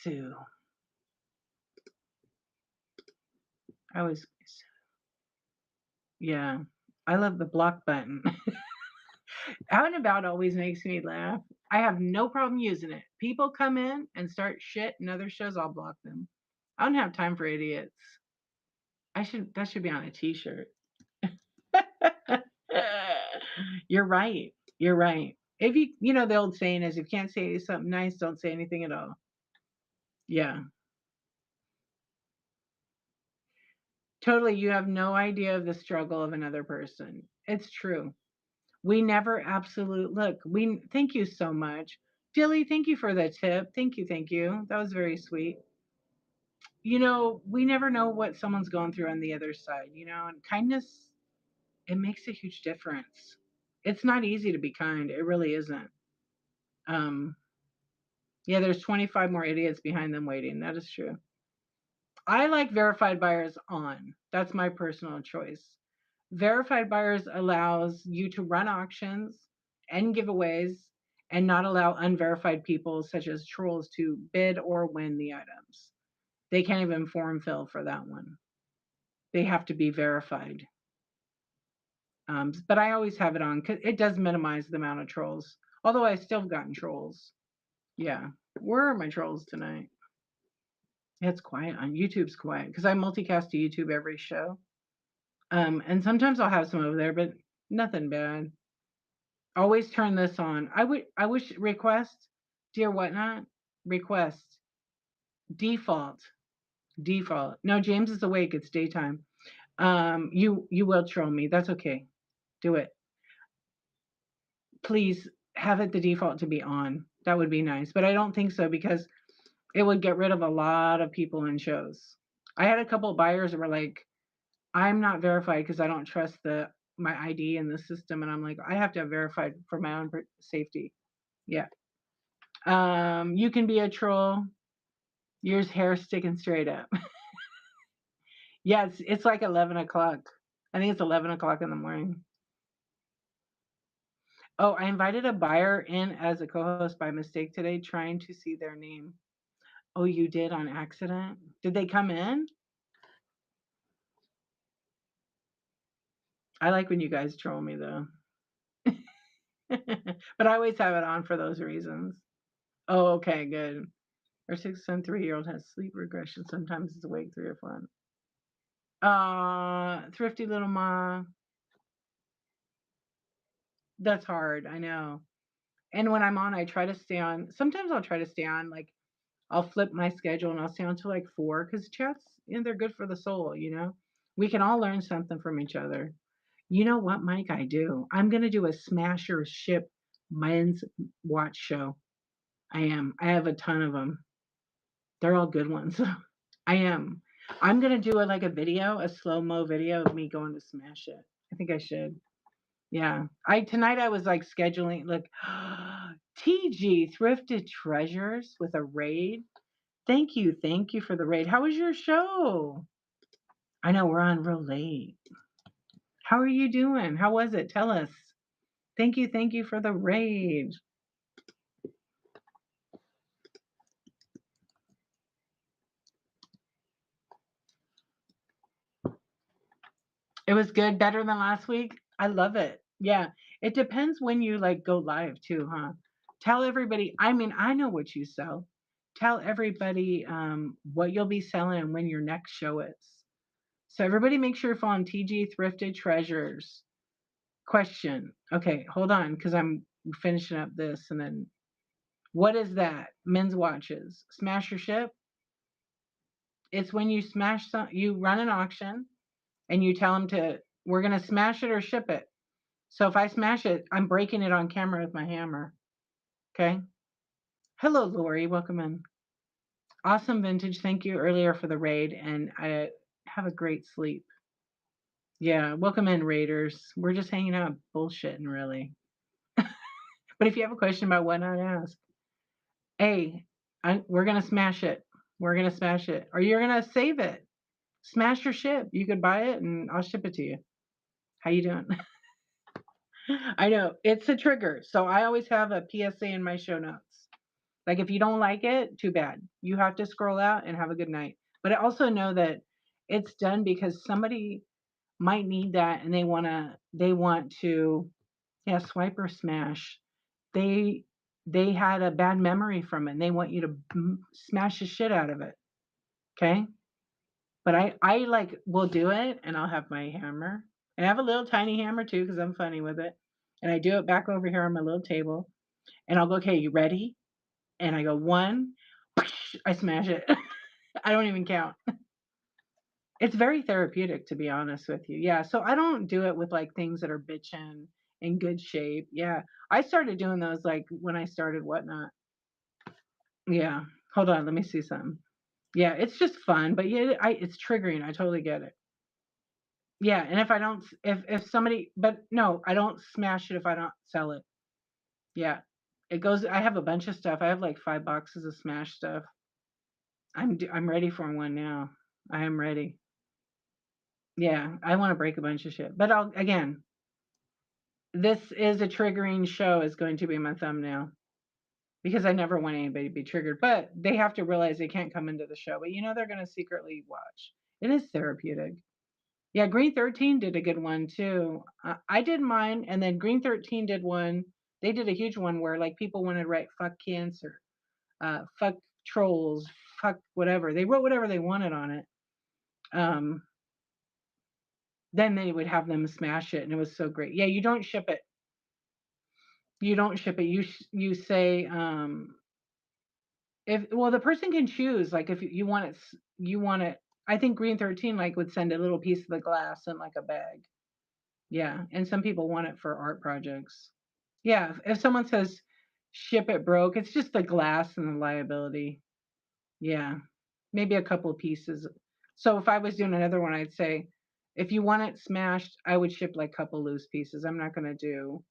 Sue. Yeah, I love the block button. Out and about always makes me laugh. I have no problem using it. People come in and start shit and other shows, I'll block them. I don't have time for idiots. That should be on a t-shirt. You're right. You're right. If the old saying is if you can't say something nice, don't say anything at all. Yeah. Totally. You have no idea of the struggle of another person. It's true. We never look. We thank you so much. Dilly, thank you for the tip. Thank you, thank you. That was very sweet. We never know what someone's going through on the other side, and kindness, it makes a huge difference. It's not easy to be kind. It really isn't. Um, yeah, there's 25 more idiots behind them waiting. That is true. I like verified buyers on. That's my personal choice. Verified buyers allows you to run auctions and giveaways and not allow unverified people such as trolls to bid or win the items. They can't even form fill for that one. They have to be verified. But I always have it on because it does minimize the amount of trolls. Although I still have gotten trolls. Yeah. Where are my trolls tonight? It's quiet on YouTube's quiet because I multicast to YouTube every show. And sometimes I'll have some over there, but nothing bad. Always turn this on. I wish request, dear whatnot, request, default, default. No, James is awake. It's daytime. You will troll me. That's okay. Do it. Please have it the default to be on. That would be nice. But I don't think so because it would get rid of a lot of people in shows. I had a couple of buyers that were like, I'm not verified because I don't trust my ID in the system. And I'm like, I have to have verified for my own safety. Yeah. You can be a troll. Yours hair sticking straight up. Yeah, it's like 11 o'clock. I think it's 11 o'clock in the morning. Oh, I invited a buyer in as a co-host by mistake today, trying to see their name. Oh, you did on accident? Did they come in? I like when you guys troll me though. But I always have it on for those reasons. Oh, okay, good. Our 6 and 3-year-old has sleep regression. Sometimes it's awake 3 or 4. Thrifty little ma. That's hard. I know. And when I'm on, I try to stay on. Sometimes I'll try to stay on. Like I'll flip my schedule and I'll stay on till like 4 because chats, they're good for the soul. We can all learn something from each other. You know what, Mike? I do. I'm gonna do a smasher ship men's watch show. I am. I have a ton of them. They're all good ones. I am. I'm gonna do like a video, a slow mo video of me going to smash it. I think I should. Yeah. Tonight I was like scheduling like TG Thrifted Treasures with a raid. Thank you for the raid. How was your show? I know we're on real late. How are you doing? How was it? Tell us. Thank you for the raid. It was good, better than last week. I love it. Yeah. It depends when you like go live too, huh? Tell everybody, I mean, I know what you sell. Tell everybody what you'll be selling and when your next show is. So everybody make sure you're following TG Thrifted Treasures. Question. Okay, hold on, because I'm finishing up this and then what is that? Men's watches. Smash or ship? It's when you smash some you run an auction and you tell them we're gonna smash it or ship it. So if I smash it, I'm breaking it on camera with my hammer. Okay. Hello, Lori. Welcome in. Awesome vintage. Thank you earlier for the raid, and I have a great sleep. Yeah, welcome in, raiders. We're just hanging out, bullshitting, really. But if you have a question about what not, ask. Hey, we're gonna smash it. We're gonna smash it, or you're gonna save it. Smash or ship. You could buy it, and I'll ship it to you. How you doing? I know it's a trigger, so I always have a PSA in my show notes. Like if you don't like it, too bad. You have to scroll out and have a good night. But I also know that it's done because somebody might need that and they want to yeah, swipe or smash. They they had a bad memory from it and they want you to smash the shit out of it. Okay? But I like will do it and I'll have my hammer. And I have a little tiny hammer too because I'm funny with it. And I do it back over here on my little table. And I'll go, okay, you ready? And I go one, I smash it. I don't even count. It's very therapeutic, to be honest with you. Yeah. So I don't do it with like things that are bitchin' in good shape. Yeah. I started doing those like when I started Whatnot. Yeah. Hold on. Let me see something. Yeah. It's just fun, but yeah, it's triggering. I totally get it. Yeah. And if I don't, if somebody, but no, I don't smash it if I don't sell it. Yeah. It goes, I have a bunch of stuff. I have like 5 boxes of smash stuff. I'm ready for one now. I am ready. Yeah, I want to break a bunch of shit. But I'll again, this is a triggering show is going to be my thumbnail because I never want anybody to be triggered. But they have to realize they can't come into the show. But they're going to secretly watch. It is therapeutic. Yeah, Green 13 did a good one too. I did mine, and then Green 13 did one. They did a huge one where like people wanted to write "fuck cancer," "fuck trolls," "fuck whatever." They wrote whatever they wanted on it. Then they would have them smash it, and it was so great. Yeah, you don't ship it. You don't ship it. You say if well the person can choose like if you want it you want it. I think Green 13 like would send a little piece of the glass in like a bag. Yeah, and some people want it for art projects. Yeah, if someone says ship it broke, it's just the glass and the liability. Yeah, maybe a couple of pieces. So if I was doing another one, I'd say if you want it smashed, I would ship like a couple loose pieces. I'm not gonna do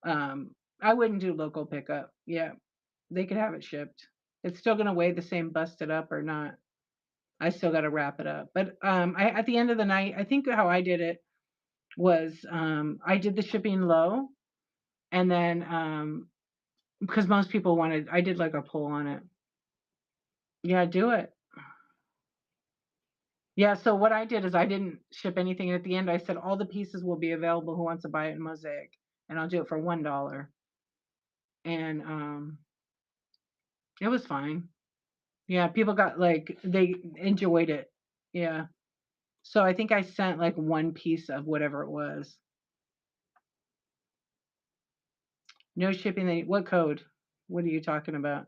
I wouldn't do local pickup. Yeah, they could have it shipped. It's still gonna weigh the same busted up or not. I still gotta wrap it up. But I at the end of the night, I think how I did it was I did the shipping low and then because most people wanted I did like a pull on it. Yeah, do it. Yeah, so what I did is I didn't ship anything. At the end, I said all the pieces will be available who wants to buy it in Mosaic, and I'll do it for $1. And it was fine. Yeah, people got like they enjoyed it. Yeah. So I think I sent like one piece of whatever it was. No shipping. What code? What are you talking about?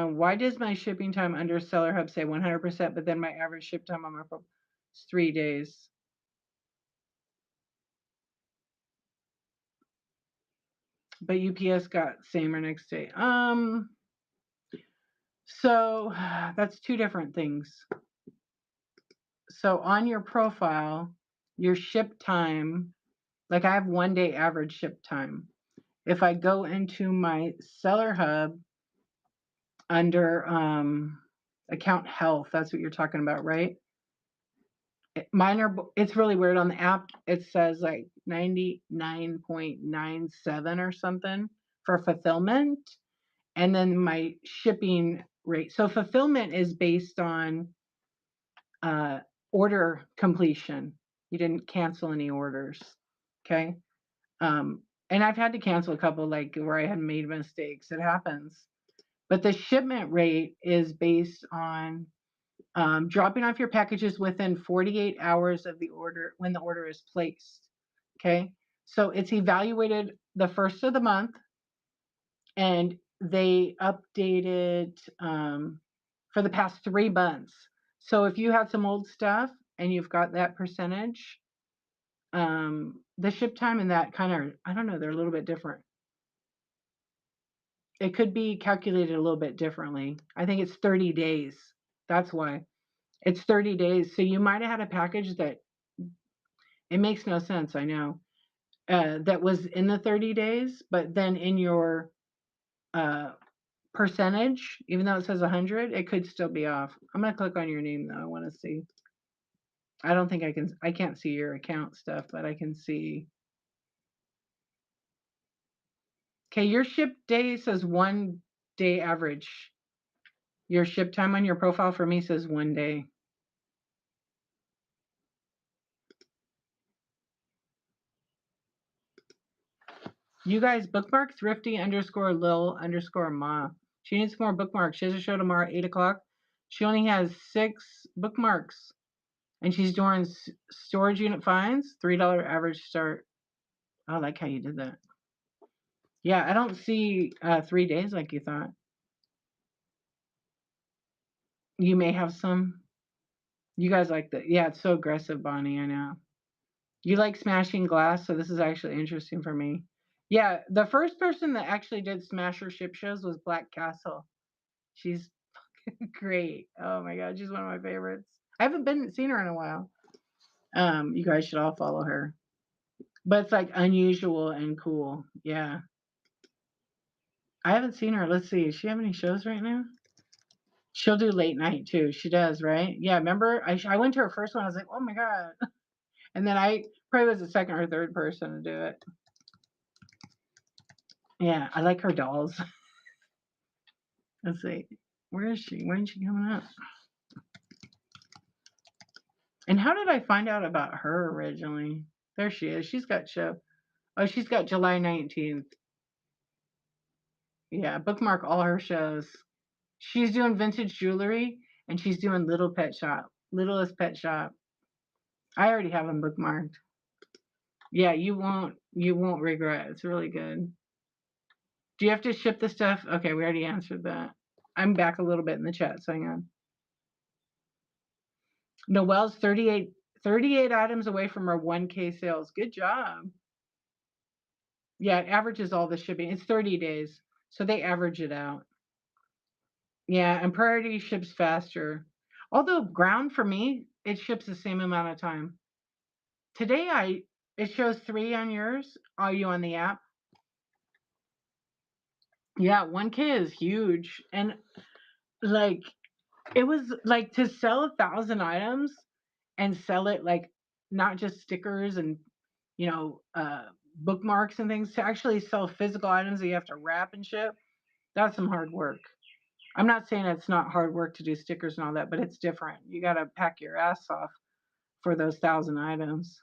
Why does my shipping time under Seller Hub say 100%, but then my average ship time on my phone is 3 days? But UPS got same or next day. So that's two different things. So on your profile, your ship time, like I have 1 day average ship time. If I go into my Seller Hub under account health, that's what you're talking about, right? Mine are, it's really weird on the app. It says like 99.97 or something for fulfillment. And then my shipping rate. So fulfillment is based on uh, order completion. You didn't cancel any orders. Okay. And I've had to cancel a couple like where I had made mistakes. It happens. But the shipment rate is based on dropping off your packages within 48 hours of the order when the order is placed. Okay. So it's evaluated the first of the month, and they updated for the past 3 months. So if you have some old stuff and you've got that percentage, the ship time and that kind of, I don't know, they're a little bit different. It could be calculated a little bit differently. I think it's 30 days. That's why. It's 30 days. So you might have had a package that it makes no sense, I know, that was in the 30 days, but then in your uh, percentage, even though it says 100, it could still be off. I'm going to click on your name though. I want to see. I don't think I can't see your account stuff, but I can see. Okay, your ship day says 1 day average. Your ship time on your profile for me says 1 day. You guys bookmark thrifty underscore lil underscore ma. She needs more bookmarks. She has a show tomorrow at 8 o'clock. She only has 6 bookmarks. And she's doing storage unit finds, $3 average start. I like how you did that. Yeah, I don't see 3 days like you thought. You may have some. You guys like that. Yeah, it's so aggressive, Bonnie. I know. You like smashing glass, so this is actually interesting for me. Yeah, the first person that actually did Smasher ship shows was Black Castle. She's great. Oh my god, she's one of my favorites. I haven't seen her in a while. You guys should all follow her. But it's like unusual and cool. Yeah. I haven't seen her. Let's see. Does she have any shows right now? She'll do late night too. She does, right? Yeah. Remember, I went to her first one. I was like, oh my god. And then I probably was the second or third person to do it. Yeah, I like her dolls. Let's see. Where is she? When is she coming up? And how did I find out about her originally? There she is. She's got show. Oh, she's got July 19th. Yeah, bookmark all her shows. She's doing vintage jewelry and she's doing Little Pet Shop. Littlest Pet Shop. I already have them bookmarked. Yeah, you won't regret. It's really good. Do you have to ship the stuff? Okay, we already answered that. I'm back a little bit in the chat, so hang on. Noelle's 38 items away from her 1K sales. Good job. Yeah, it averages all the shipping. It's 30 days, so they average it out. Yeah, and Priority ships faster. Although ground for me, it ships the same amount of time. Today it shows 3 on yours. Are you on the app? Yeah, 1K is huge. And like it was like to sell 1,000 items and sell it like not just stickers and you know bookmarks and things, to actually sell physical items that you have to wrap and ship. That's some hard work. I'm not saying it's not hard work to do stickers and all that, but it's different. You got to pack your ass off for those 1,000 items.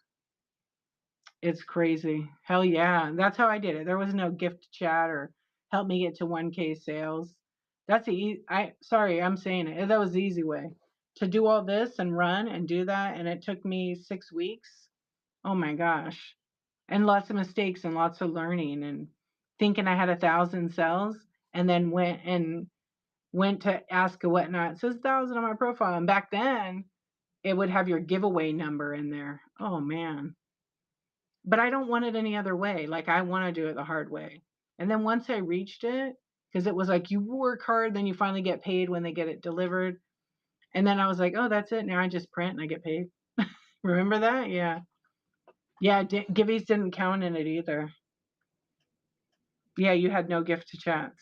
It's crazy. Hell yeah. That's how I did it. There was no gift chat or help me get to 1K sales. That's sorry, I'm saying it. That was the easy way to do all this and run and do that. And it took me 6 weeks. Oh my gosh. And lots of mistakes and lots of learning and thinking I had 1,000 sales, and then went to ask a whatnot. It says 1,000 on my profile. And back then it would have your giveaway number in there. Oh man. But I don't want it any other way. Like I want to do it the hard way. And then once I reached it, because it was like you work hard, then you finally get paid when they get it delivered. And then I was like, oh, that's it. Now I just print and I get paid. Remember that? Yeah. Yeah, Gibbies didn't count in it either. Yeah, you had no gift to chats.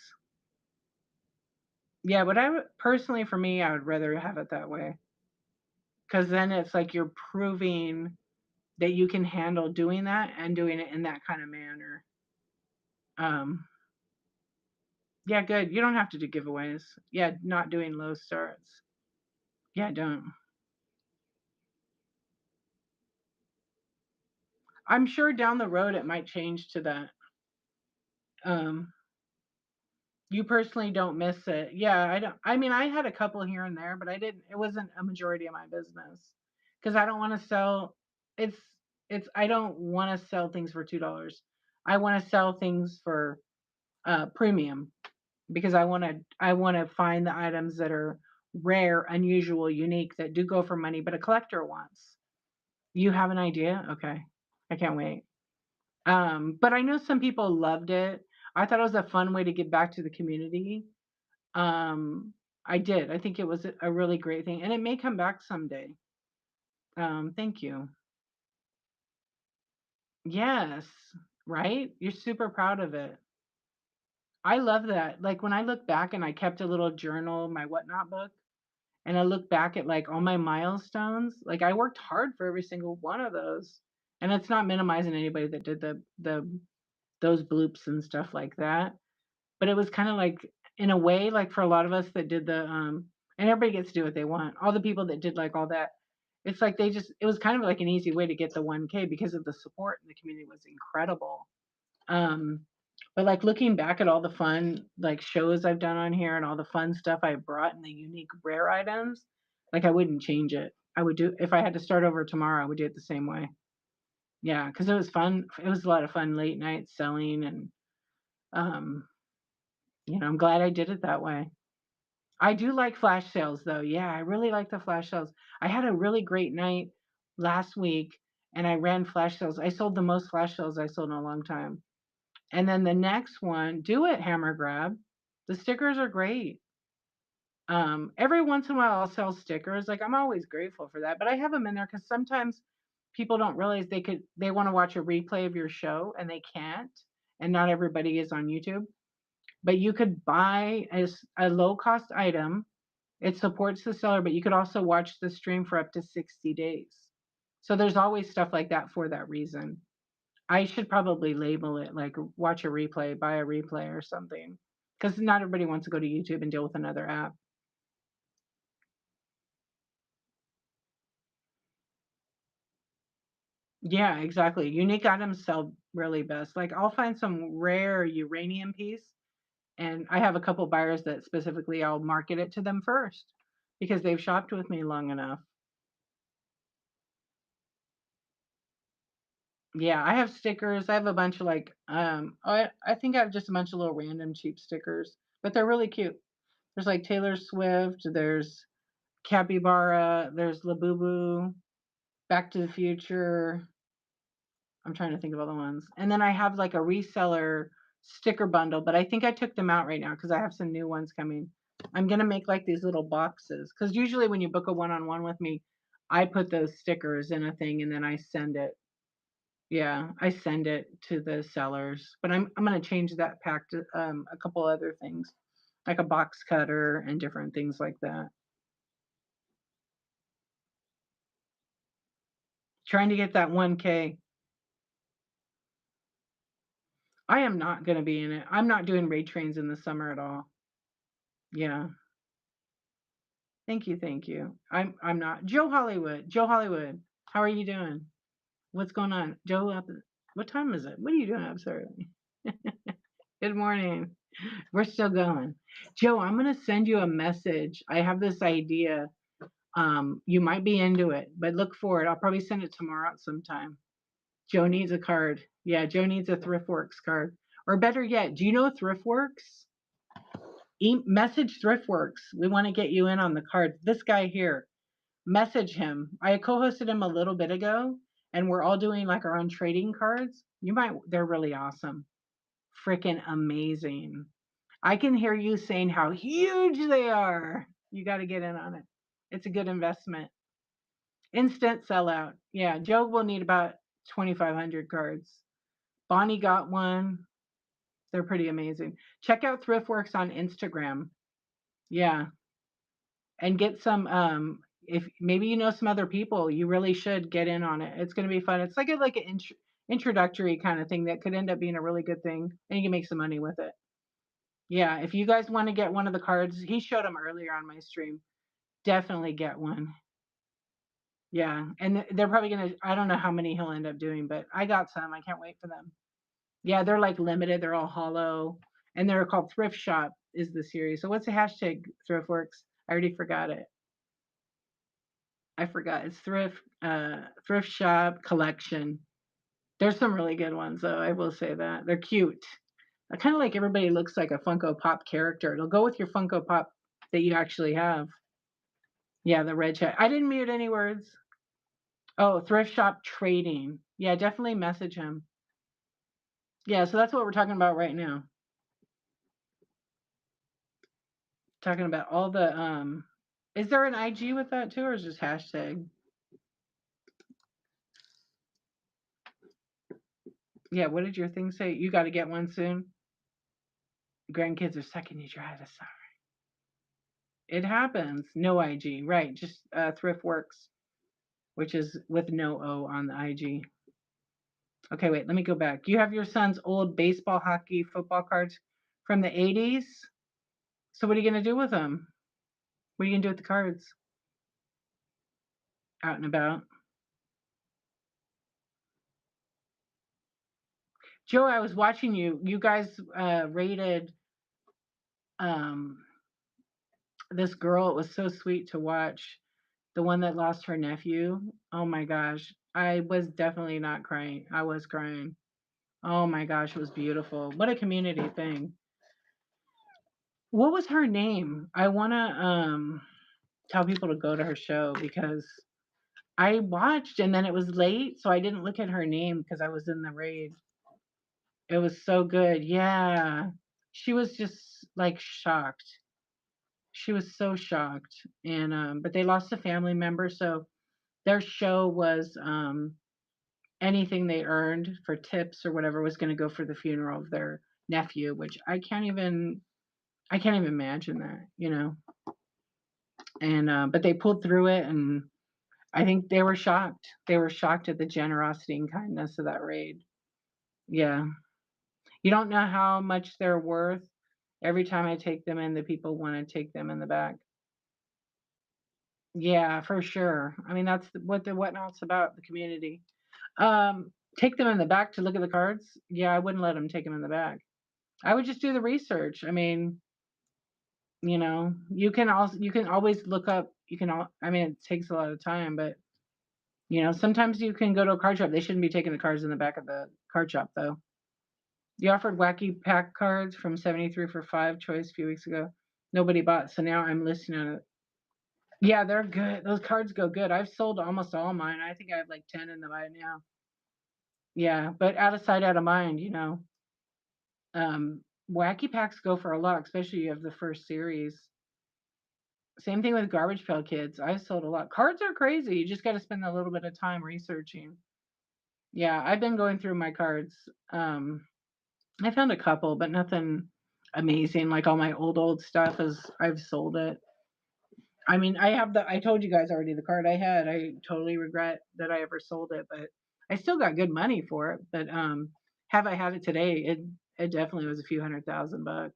Yeah, but personally, for me, I would rather have it that way. because then it's like you're proving that you can handle doing that and doing it in that kind of manner. Um, yeah, good. You don't have to do giveaways. Yeah, not doing low starts. Yeah, don't. I'm sure down the road it might change to that. Um, you personally don't miss it. Yeah, I don't. I mean, I had a couple here and there, but I didn't. It wasn't a majority of my business because I don't want to sell. It's I don't want to sell things for $2. I want to sell things for premium because I want to find the items that are rare, unusual, unique that do go for money, but a collector wants. You have an idea? Okay, I can't wait. But I know some people loved it. I thought it was a fun way to give back to the community. Um, I did. I think it was a really great thing, and it may come back someday. Thank you. Yes, right? You're super proud of it. I love that. Like when I look back and I kept a little journal, my whatnot book, and I look back at like all my milestones, like I worked hard for every single one of those. And it's not minimizing anybody that did the those bloops and stuff like that. But it was kind of like in a way, like for a lot of us that did the and everybody gets to do what they want. All the people that did like all that, it's like it was kind of like an easy way to get the 1K because of the support in the community was incredible. Um, but like looking back at all the fun like shows I've done on here and all the fun stuff I brought and the unique rare items, like I wouldn't change it. I would do if I had to start over tomorrow, I would do it the same way. Yeah, because it was fun. It was a lot of fun late night selling and um, I'm glad I did it that way. I do like flash sales though. Yeah, I really like the flash sales. I had a really great night last week and I ran flash sales. I sold the most flash sales I sold in a long time. And then the next one, do it, Hammer Grab. The stickers are great. Every once in a while I'll sell stickers. Like I'm always grateful for that. But I have them in there because sometimes people don't realize they want to watch a replay of your show and they can't. And not everybody is on YouTube. But you could buy a low cost item. It supports the seller, but you could also watch the stream for up to 60 days. So there's always stuff like that for that reason. I should probably label it like watch a replay, buy a replay or something. Because not everybody wants to go to YouTube and deal with another app. Yeah, exactly. Unique items sell really best. Like I'll find some rare uranium piece and I have a couple buyers that specifically I'll market it to them first because they've shopped with me long enough. Yeah, I have stickers. I have a bunch of like I think I have just a bunch of little random cheap stickers, but they're really cute. There's like Taylor Swift, there's Capybara, there's Labubu, Back to the Future. I'm trying to think of other ones. And then I have like a reseller sticker bundle, but I think I took them out right now because I have some new ones coming. I'm gonna make like these little boxes because usually when you book a one-on-one with me, I put those stickers in a thing and then I send it. Yeah, I send it to the sellers, but I'm gonna change that pack to a couple other things, like a box cutter and different things like that. Trying to get that 1K. I am not gonna be in it. I'm not doing raid trains in the summer at all. Yeah. Thank you, thank you. I'm not. Joe Hollywood. Joe Hollywood. How are you doing? What's going on? Joe up what time is it? What are you doing up so early? Good morning. We're still going. Joe, I'm gonna send you a message. I have this idea. You might be into it, but look for it. I'll probably send it tomorrow at some time. Joe needs a card. Yeah, Joe needs a ThriftWorks card. Or better yet, do you know ThriftWorks? Message ThriftWorks. We want to get you in on the card. This guy here, message him. I co-hosted him a little bit ago, and we're all doing like our own trading cards. They're really awesome. Freaking amazing. I can hear you saying how huge they are. You got to get in on it. It's a good investment. Instant sellout. Yeah, Joe will need about 2,500 cards. Bonnie got one. They're pretty amazing. Check out ThriftWorks on Instagram. Yeah, and get some. If maybe you know some other people, you really should get in on it. It's going to be fun. It's like an introductory kind of thing that could end up being a really good thing, and you can make some money with it. Yeah, if you guys want to get one of the cards, he showed them earlier on my stream. Definitely get one. Yeah, and they're probably gonna. I don't know how many he'll end up doing, but I got some. I can't wait for them. Yeah, they're like limited. They're all hollow, and they're called Thrift Shop. Is the series. So what's the hashtag Thriftworks? I already forgot it. I forgot. It's thrift shop collection. There's some really good ones though. I will say that they're cute. I kind of like everybody looks like a Funko Pop character. It'll go with your Funko Pop that you actually have. Yeah, the red chat. I didn't mute any words. Oh, thrift shop trading. Yeah, definitely message him. Yeah, so that's what we're talking about right now. Talking about all the is there an IG with that too, or is it just hashtag? Yeah, what did your thing say? You got to get one soon. Grandkids are sucking you dry to sorry. It happens. No IG, right? Just Thriftworks, which is with no O on the IG. Okay, wait, let me go back. You have your son's old baseball, hockey, football cards from the 80s. So what are you going to do with them? What are you going to do with the cards? Out and about. Joe, I was watching you. You guys rated this girl. It was so sweet to watch. The one that lost her nephew. Oh my gosh. I was definitely not crying. I was crying. Oh my gosh, it was beautiful. What a community thing. What was her name? I want to tell people to go to her show because I watched and then it was late, so I didn't look at her name because I was in the raid. It was so good. Yeah. She was just like shocked. She was so shocked. And but they lost a family member, so their show was anything they earned for tips or whatever was going to go for the funeral of their nephew, which I can't even imagine that, you know. And but they pulled through it, and I think they were shocked. They were shocked at the generosity and kindness of that raid. Yeah. You don't know how much they're worth. Every time I take them in, the people want to take them in the back. Yeah, for sure. I mean, that's what the whatnot's about, the community. Take them in the back to look at the cards. Yeah, I wouldn't let them take them in the back. I would just do the research. I mean, you know, you can always look up. You can all. I mean, it takes a lot of time, but you know, sometimes you can go to a card shop. They shouldn't be taking the cards in the back of the card shop, though. You offered wacky pack cards from 73 for 5 choice a few weeks ago. Nobody bought, so now I'm listing on it. Yeah, they're good. Those cards go good. I've sold almost all mine. I think I have like 10 in the buy now. Yeah, but out of sight, out of mind, you know. Wacky packs go for a lot, especially you have the first series. Same thing with Garbage Pail Kids. I've sold a lot. Cards are crazy. You just got to spend a little bit of time researching. Yeah, I've been going through my cards. I found a couple, but nothing amazing. Like all my old stuff is I've sold it. I mean, I told you guys already the card I had. I totally regret that I ever sold it, but I still got good money for it. But have I had it today? It definitely was a few $100,000.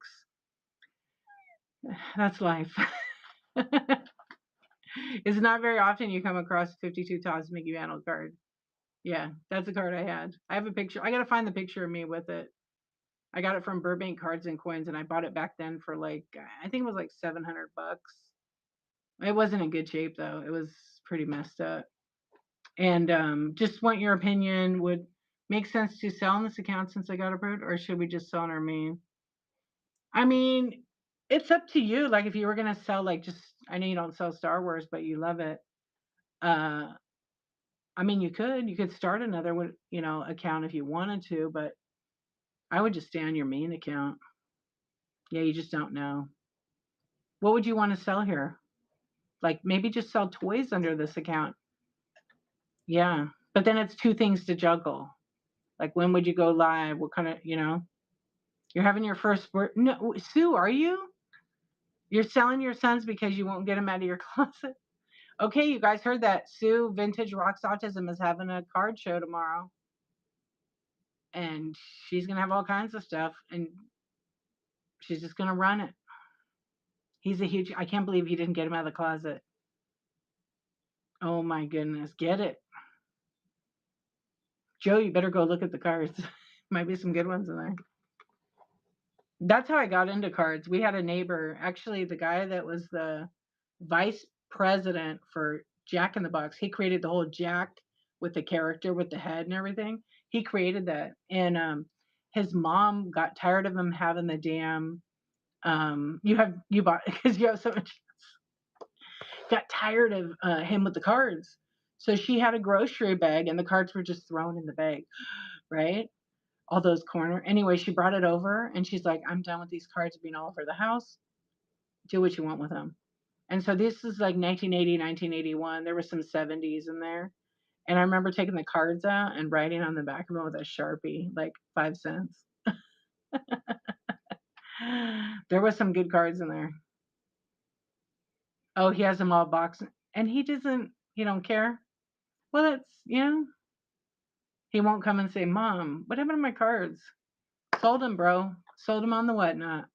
That's life. It's not very often you come across 52 Toss Mickey Mantle card. Yeah, that's the card I had. I have a picture. I gotta find the picture of me with it. I got it from Burbank Cards and Coins, and I bought it back then for like I think it was like $700. It wasn't in good shape though. It was pretty messed up. And just want your opinion. Would make sense to sell on this account since I got approved, or should we just sell on our main? I mean, it's up to you. Like if you were gonna sell, like just I know you don't sell Star Wars, but you love it. Uh, I mean, you could start another one, you know, account if you wanted to, but I would just stay on your main account. Yeah, you just don't know. What would you want to sell here? Like maybe just sell toys under this account. Yeah, but then it's two things to juggle. Like when would you go live? What kind of, you know? You're having your first no, Sue, are you? You're selling your sons because you won't get them out of your closet? Okay, you guys heard that Sue Vintage Rocks Autism is having a card show tomorrow. And she's gonna have all kinds of stuff, and she's just gonna run it. He's a huge. I can't believe he didn't get him out of the closet. Oh my goodness, get it, Joe. You better go look at the cards. Might be some good ones in there. That's how I got into cards. We had a neighbor, actually, the guy that was the vice president for Jack in the Box. He created the whole Jack with the character with the head and everything. He created that, and his mom got tired of him having the damn. You bought because you have so much. Got tired of him with the cards, so she had a grocery bag, and the cards were just thrown in the bag, right? All those corner. Anyway, she brought it over, and she's like, "I'm done with these cards being all over the house. Do what you want with them." And so this is like 1980, 1981. There was some 70s in there. And I remember taking the cards out and writing on the back of them with a Sharpie, like 5 cents. There was some good cards in there. Oh, he has them all boxed. And he don't care. Well, he won't come and say, "Mom, what happened to my cards?" Sold them, bro. Sold them on the whatnot.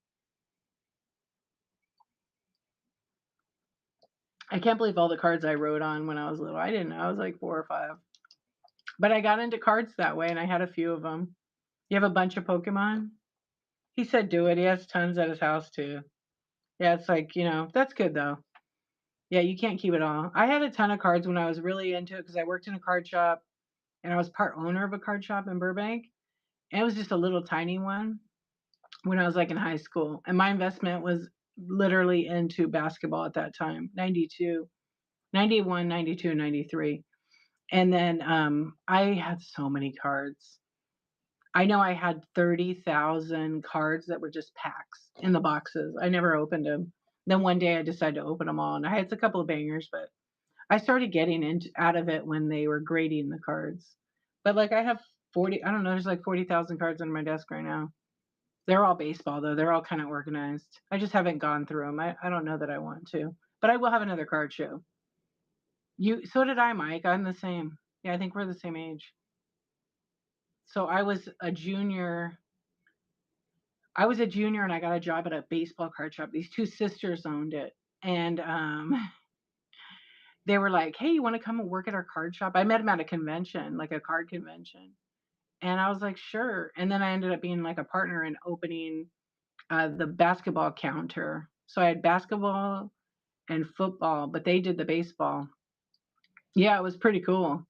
I can't believe all the cards I wrote on when I was little. I didn't know. I was like 4 or 5. But I got into cards that way, and I had a few of them. You have a bunch of Pokemon? He said do it. He has tons at his house, too. Yeah, it's like, that's good, though. Yeah, you can't keep it all. I had a ton of cards when I was really into it because I worked in a card shop, and I was part owner of a card shop in Burbank. And it was just a little tiny one when I was like in high school. And my investment was literally into basketball at that time, 92, 91, 92, 93. And then I had so many cards. I know I had 30,000 cards that were just packs in the boxes. I never opened them. Then one day I decided to open them all, and I had a couple of bangers, but I started getting out of it when they were grading the cards. But like I have 40, I don't know, there's like 40,000 cards on my desk right now. They're all baseball though. They're all kind of organized. I just haven't gone through them. I don't know that I want to, but I will have another card show. So did I, Mike. I'm the same. Yeah, I think we're the same age. So I was a junior and I got a job at a baseball card shop. These two sisters owned it. And they were like, "Hey, you want to come and work at our card shop?" I met them at a convention, like a card convention. And I was like, "Sure." And then I ended up being like a partner in opening the basketball counter. So I had basketball and football, but they did the baseball. Yeah, it was pretty cool.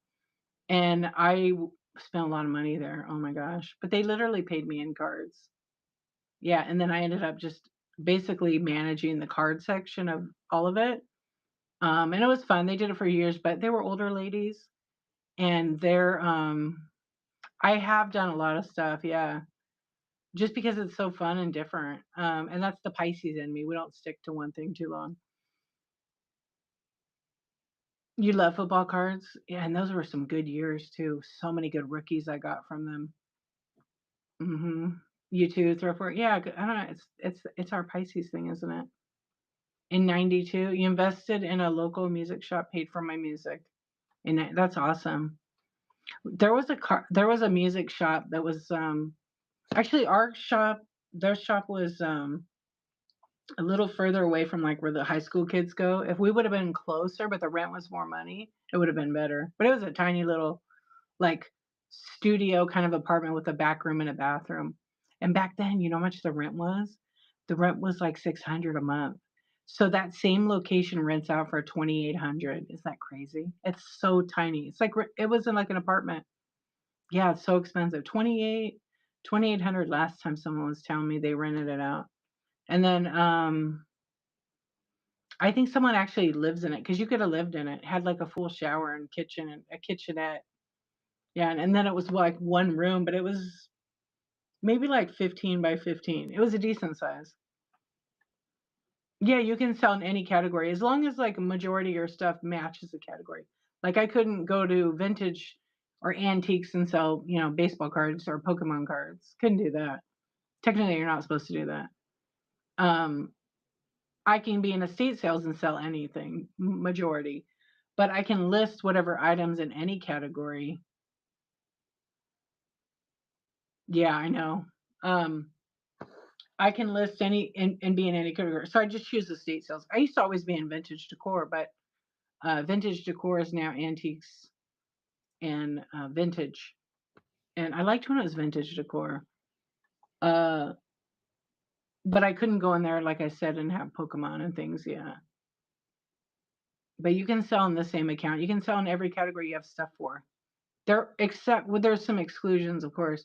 And I spent a lot of money there. Oh my gosh. But they literally paid me in cards. Yeah, and then I ended up just basically managing the card section of all of it. And it was fun. They did it for years, but they were older ladies, and I have done a lot of stuff, yeah, just because it's so fun and different. And that's the Pisces in me. We don't stick to one thing too long. You love football cards? Yeah, and those were some good years too. So many good rookies I got from them. You too, throw for it. Yeah, I don't know. It's our Pisces thing, isn't it? In 92, you invested in a local music shop, paid for my music. And that's awesome. There was a music shop that was actually their shop was a little further away from like where the high school kids go. If we would have been closer, but the rent was more money, it would have been better. But it was a tiny little like studio kind of apartment with a back room and a bathroom. And back then, you know how much the rent was? The rent was like 600 a month. So that same location rents out for 2,800. Is that crazy? It's so tiny. It's like it was in like an apartment. Yeah, it's so expensive. 2,800 last time someone was telling me they rented it out. And then I think someone actually lives in it because you could have lived in it. Had like a full shower and kitchen and a kitchenette. Yeah, and then it was like one room, but it was maybe like 15 by 15. It was a decent size. Yeah, you can sell in any category as long as like a majority of your stuff matches the category. Like I couldn't go to vintage or antiques and sell, baseball cards or Pokemon cards. Couldn't do that. Technically, you're not supposed to do that. Um, I can be in estate sales and sell anything, majority. but I can list whatever items in any category. Yeah, I know. Um, I can list any and be in any category. So I just choose estate sales. I used to always be in vintage decor, but vintage decor is now antiques and vintage. And I liked when it was vintage decor. Uh, but I couldn't go in there, like I said, and have Pokemon and things. Yeah. But you can sell in the same account. You can sell in every category you have stuff for. There's some exclusions, of course.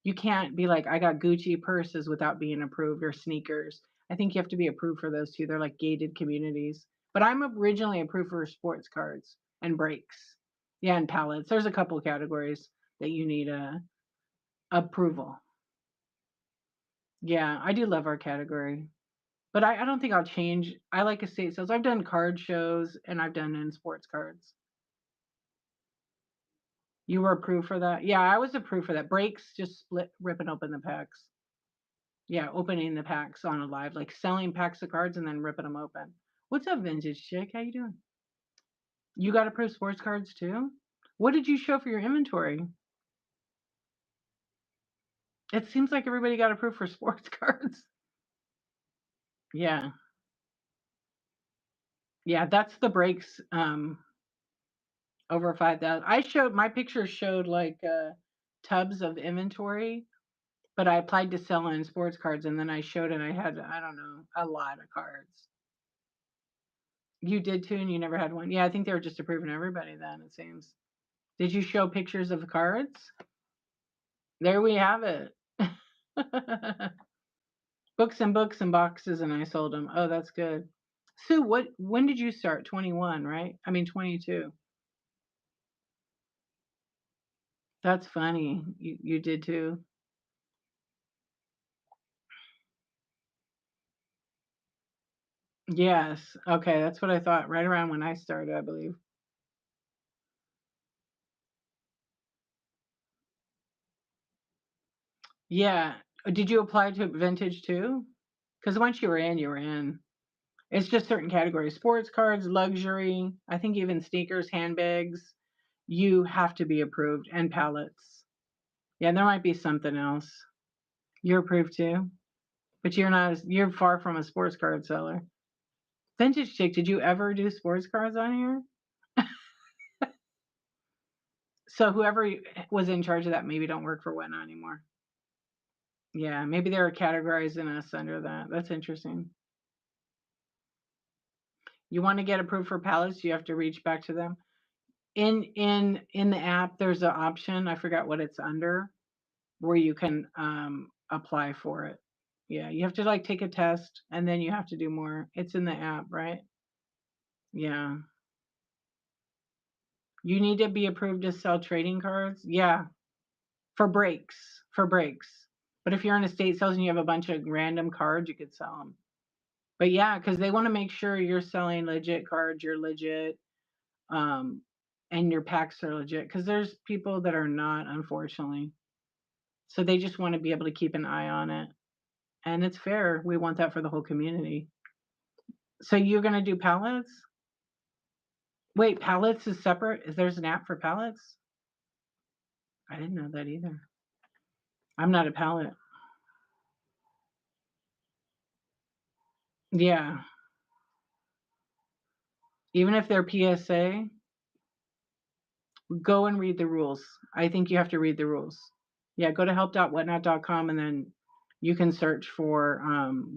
You can't be like, I got Gucci purses without being approved or sneakers. I think you have to be approved for those too. They're like gated communities. But I'm originally approved for sports cards and brakes. Yeah, and pallets. There's a couple categories that you need approval. Yeah, I do love our category. But I don't think I'll change. I like estate sales. I've done card shows and I've done in sports cards. You were approved for that? Yeah, I was approved for that. Breaks, just ripping open the packs. Yeah, opening the packs on a live, like selling packs of cards and then ripping them open. What's up, vintage chick? How you doing? You got approved sports cards too? What did you show for your inventory? It seems like everybody got approved for sports cards. Yeah. Yeah, that's the breaks over 5,000. I showed my pictures showed like tubs of inventory, but I applied to sell in sports cards and then I showed it I had, I don't know, a lot of cards. You did too, and you never had one? Yeah, I think they were just approving everybody then, it seems. Did you show pictures of the cards? There we have it. Books and books and boxes, and I sold them. Oh, that's good. Sue, when did you start? 21, right? I mean 22. That's funny. You did too. Yes. Okay, that's what I thought. Right around when I started, I believe. Yeah. Did you apply to vintage too? Because once you were in, you were in. It's just certain categories: sports cards, luxury, I think even sneakers, handbags. You have to be approved, and pallets. Yeah, there might be something else. You're approved too, but you're not. You're far from a sports card seller. Vintage chick, did you ever do sports cards on here? So whoever was in charge of that maybe don't work for Whatnot anymore. Yeah, maybe they were categorizing us under that. That's interesting. You want to get approved for pallets, you have to reach back to them. In the app, there's an option. I forgot what it's under where you can apply for it. Yeah, you have to like take a test and then you have to do more. It's in the app, right? Yeah. You need to be approved to sell trading cards. Yeah, for breaks, for breaks. But if you're in estate sales and you have a bunch of random cards, you could sell them. But yeah, because they want to make sure you're selling legit cards, you're legit, um, and your packs are legit. Because there's people that are not, unfortunately. So they just want to be able to keep an eye on it. And it's fair. We want that for the whole community. So you're gonna do pallets? Wait, pallets is separate? Is there's an app for pallets? I didn't know that either. I'm not a pallet. Yeah. Even if they're PSA, go and read the rules. I think you have to read the rules. Yeah, go to help.whatnot.com and then you can search for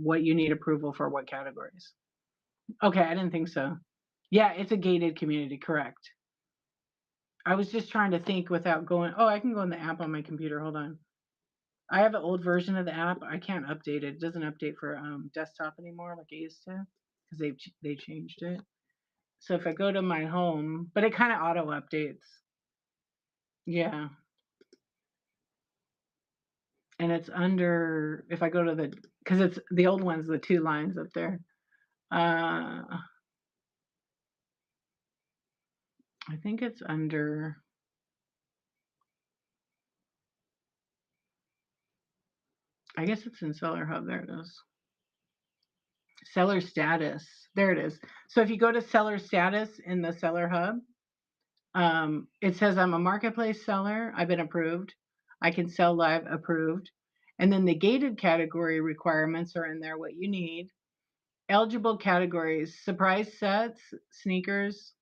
what you need approval for what categories. Okay, I didn't think so. Yeah, it's a gated community, correct. I was just trying to think without going. Oh, I can go in the app on my computer. Hold on. I have an old version of the app. I can't update it. It doesn't update for desktop anymore like it used to because they changed it. So if I go to my home, but it kind of auto updates. Yeah, and it's under. If I go to the because it's the old one's the two lines up there. Uh, I think it's under. I guess it's in Seller Hub. There it is. Seller status. There it is. So if you go to seller status in the seller hub, it says I'm a marketplace seller. I've been approved. I can sell live, approved. And then the gated category requirements are in there, what you need. Eligible categories: surprise sets, sneakers.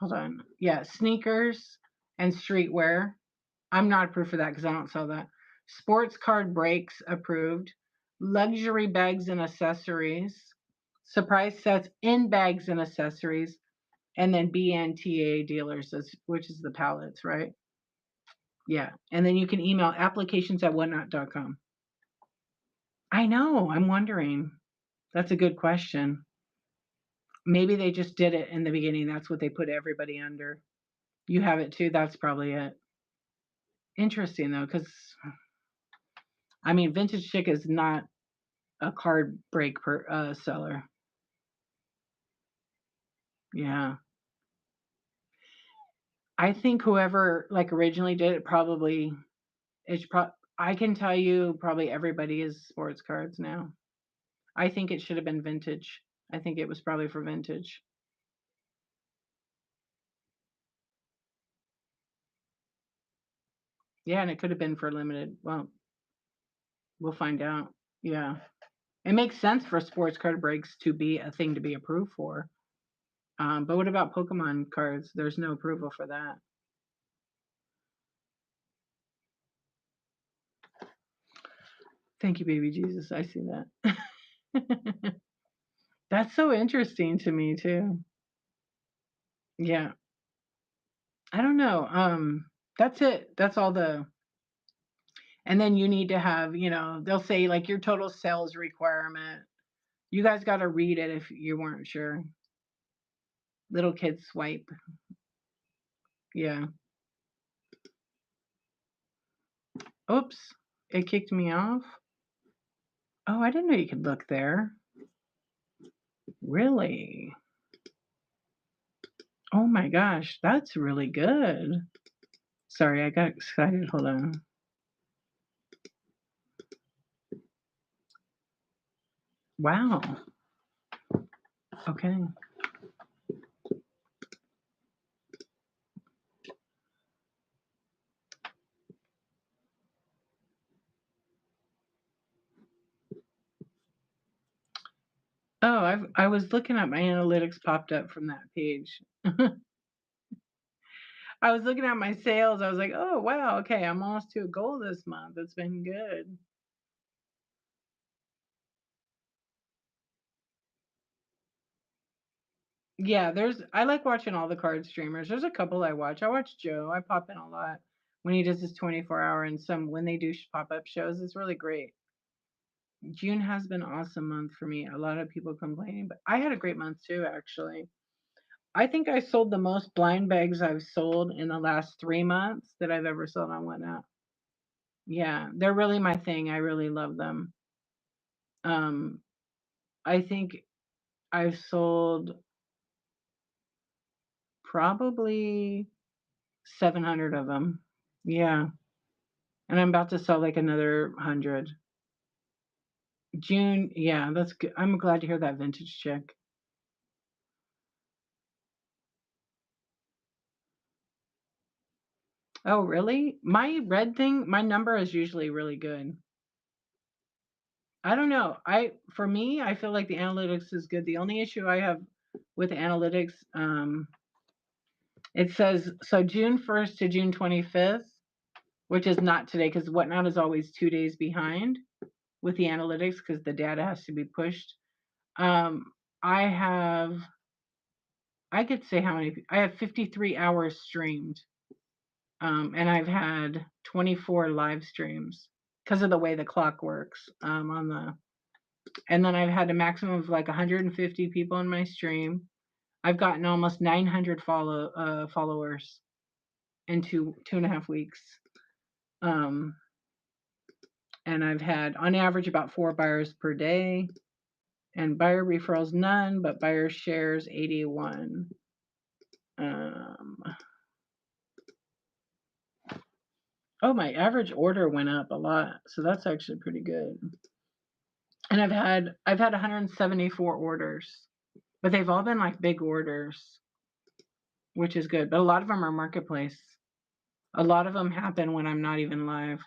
Hold on. Yeah, sneakers and streetwear. I'm not approved for that because I don't sell that. Sports card breaks, approved. Luxury bags and accessories. Surprise sets in bags and accessories. And then BNTA dealers, which is the pallets, right? Yeah. And then you can email applications@whatnot.com. I know. I'm wondering. That's a good question. Maybe they just did it in the beginning. That's what they put everybody under. You have it too. That's probably it. Interesting though, because I mean, Vintage Chick is not a card break seller. Yeah. I think whoever like originally did it probably I can tell you probably everybody is sports cards now. I think it should have been vintage. I think it was probably for vintage. Yeah, and it could have been for limited. Well, we'll find out. Yeah. It makes sense for sports card breaks to be a thing to be approved for. But what about Pokemon cards? There's no approval for that. Thank you, baby Jesus. I see that. That's so interesting to me too. Yeah. I don't know. That's it. That's all and then you need to have, they'll say like your total sales requirement. You guys got to read it if you weren't sure. Little kids swipe. Yeah. Oops. It kicked me off. Oh, I didn't know you could look there. Really? Oh my gosh, that's really good. Sorry, I got excited. Hold on. Wow. Okay. Oh, I was looking at my analytics popped up from that page. I was looking at my sales. I was like, oh wow, okay, I'm almost to a goal this month. It's been good. Yeah, I like watching all the card streamers. There's a couple I watch. I watch Joe. I pop in a lot when he does his 24-hour and some when they do pop-up shows. It's really great. June has been an awesome month for me. A lot of people complaining, but I had a great month too, actually. I think I sold the most blind bags I've sold in the last 3 months that I've ever sold on Whatnot. Yeah, they're really my thing. I really love them. Um, I think I've sold probably 700 of them. Yeah, and I'm about to sell like another 100. June, yeah, that's good. I'm glad to hear that, Vintage Chick. Oh, really? My red thing, my number is usually really good. I don't know. For me, I feel like the analytics is good. The only issue I have with analytics, it says so June 1st to June 25th, which is not today because Whatnot is always 2 days behind with the analytics because the data has to be pushed. I have, I could say how many. I have 53 hours streamed, and I've had 24 live streams because of the way the clock works on the. And then I've had a maximum of like 150 people in my stream. I've gotten almost 900 followers in 2.5 weeks. Um, and I've had on average about 4 buyers per day, and buyer referrals none, but buyer shares 81. Oh, my average order went up a lot, so that's actually pretty good. And I've had 174 orders, but they've all been like big orders, which is good. But a lot of them are marketplace. A lot of them happen when I'm not even live.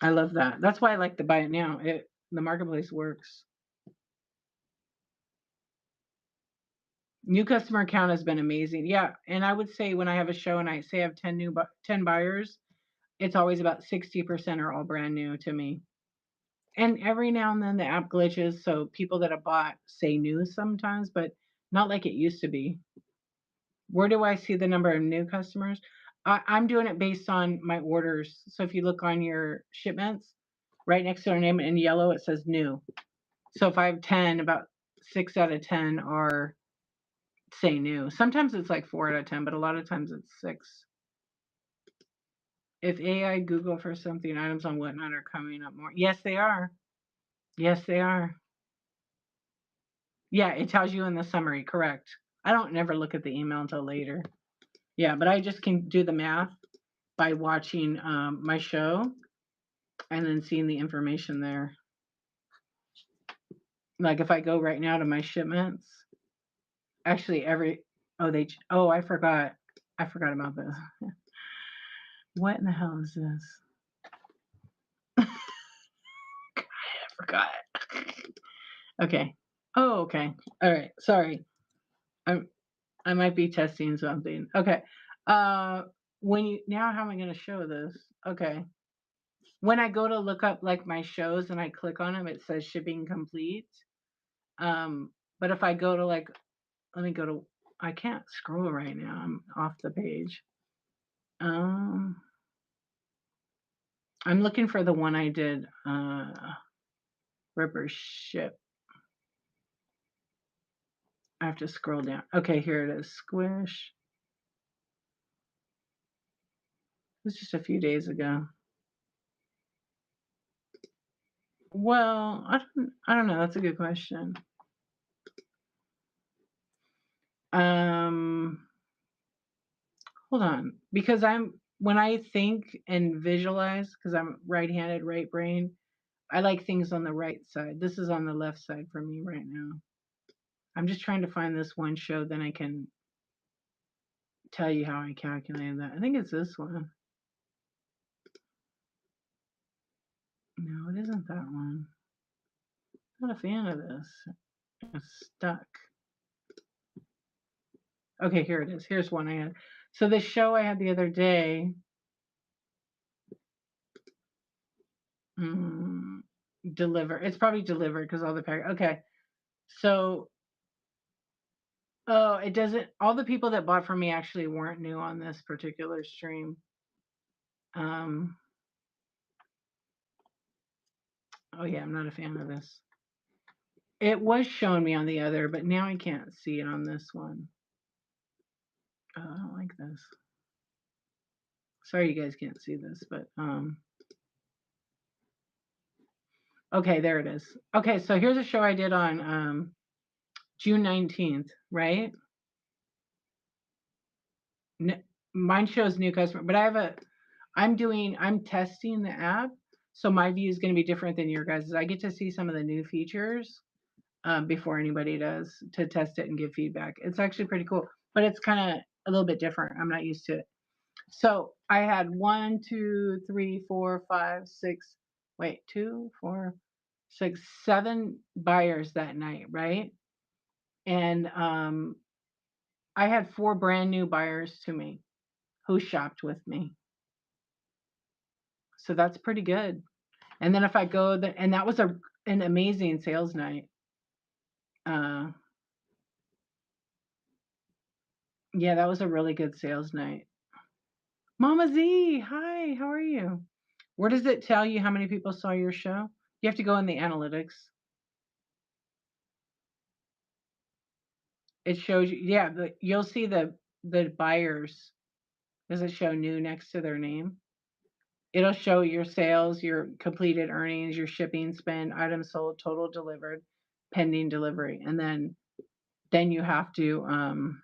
I love that. That's why I like to buy it now. The marketplace works. New customer count has been amazing. Yeah, and I would say when I have a show and I say I have 10 buyers, it's always about 60% are all brand new to me. And every now and then the app glitches, so people that have bought say new sometimes, but not like it used to be. Where do I see the number of new customers? I'm doing it based on my orders. So if you look on your shipments, right next to their name in yellow, it says new. So if I have 10, about 6 out of 10 are say new. Sometimes it's like 4 out of 10, but a lot of times it's 6. If AI Google for something, items on Whatnot are coming up more. Yes, they are. Yes, they are. Yeah, it tells you in the summary, correct. I don't never look at the email until later. Yeah, but I just can do the math by watching my show and then seeing the information there. Like if I go right now to my shipments, actually I forgot. I forgot about this. What in the hell is this? I forgot. Okay. Oh, okay. All right. Sorry. I might be testing something. Okay. Now how am I going to show this? Okay. When I go to look up like my shows and I click on them, it says shipping complete. But if I go to let me go to, I can't scroll right now. I'm off the page. Um, I'm looking for the one I did, Ripper Ship. I have to scroll down. Okay, here it is. Squish. It was just a few days ago. Well, I don't know. That's a good question. Um, Hold on, because when I think and visualize, because I'm right-handed, right brain, I like things on the right side. This is on the left side for me right now. I'm just trying to find this one show, then I can tell you how I calculated that. I think it's this one. No, it isn't that one. Not a fan of this. It's stuck. Okay, here it is. Here's one I had. So the show I had the other day, deliver. It's probably delivered because all the pack. Okay, so oh, it doesn't. All the people that bought from me actually weren't new on this particular stream. Um, oh yeah, I'm not a fan of this. It was showing me on the other, but now I can't see it on this one. Oh, I don't like this. Sorry you guys can't see this, but okay, there it is. Okay, so here's a show I did on June 19th, right? Mine shows new customer, but I'm testing the app, so my view is going to be different than your guys'. I get to see some of the new features before anybody does to test it and give feedback. It's actually pretty cool, but it's kind of a little bit different. I'm not used to it. So I had 1, 2, 3, 4, 5, 6, wait, 2, 4, 6, 7 buyers that night, right? And I had 4 brand new buyers to me who shopped with me. So that's pretty good. And then if I go there, and that was an amazing sales night. Yeah, that was a really good sales night. Mama Z, hi, how are you? Where does it tell you how many people saw your show? You have to go in the analytics. It shows you, yeah, you'll see the buyers. Does it show new next to their name? It'll show your sales, your completed earnings, your shipping spend, items sold, total delivered, pending delivery, and then you have to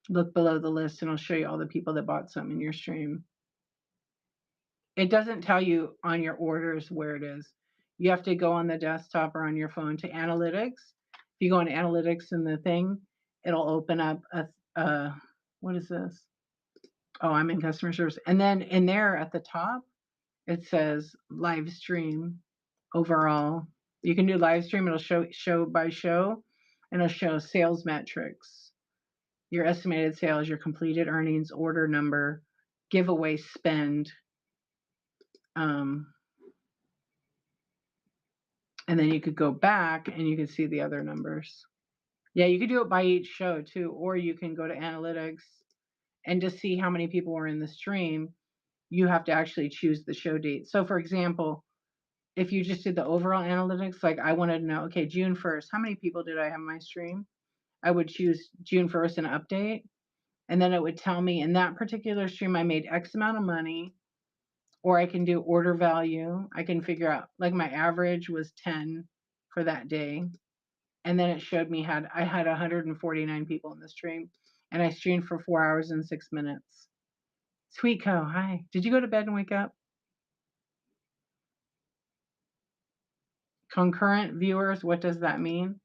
Look below the list and it'll show you all the people that bought something in your stream. It doesn't tell you on your orders where it is. You have to go on the desktop or on your phone to analytics. If you go on analytics in the thing, it'll open up what is this? Oh, I'm in customer service. And then in there at the top, it says live stream overall. You can do live stream. It'll show by show, and it'll show sales metrics, your estimated sales, your completed earnings, order number, giveaway spend, and then you could go back and you can see the other numbers. Yeah, you could do it by each show too, or you can go to analytics and just see how many people were in the stream. You have to actually choose the show date. So for example, if you just did the overall analytics, like I wanted to know, okay, June 1st, how many people did I have in my stream? I would choose June 1st and update. And then it would tell me in that particular stream, I made X amount of money, or I can do order value. I can figure out, like my average was 10 for that day. And then it showed me I had 149 people in the stream, and I streamed for 4 hours and 6 minutes. Sweet Co, hi. Did you go to bed and wake up? Concurrent viewers, what does that mean?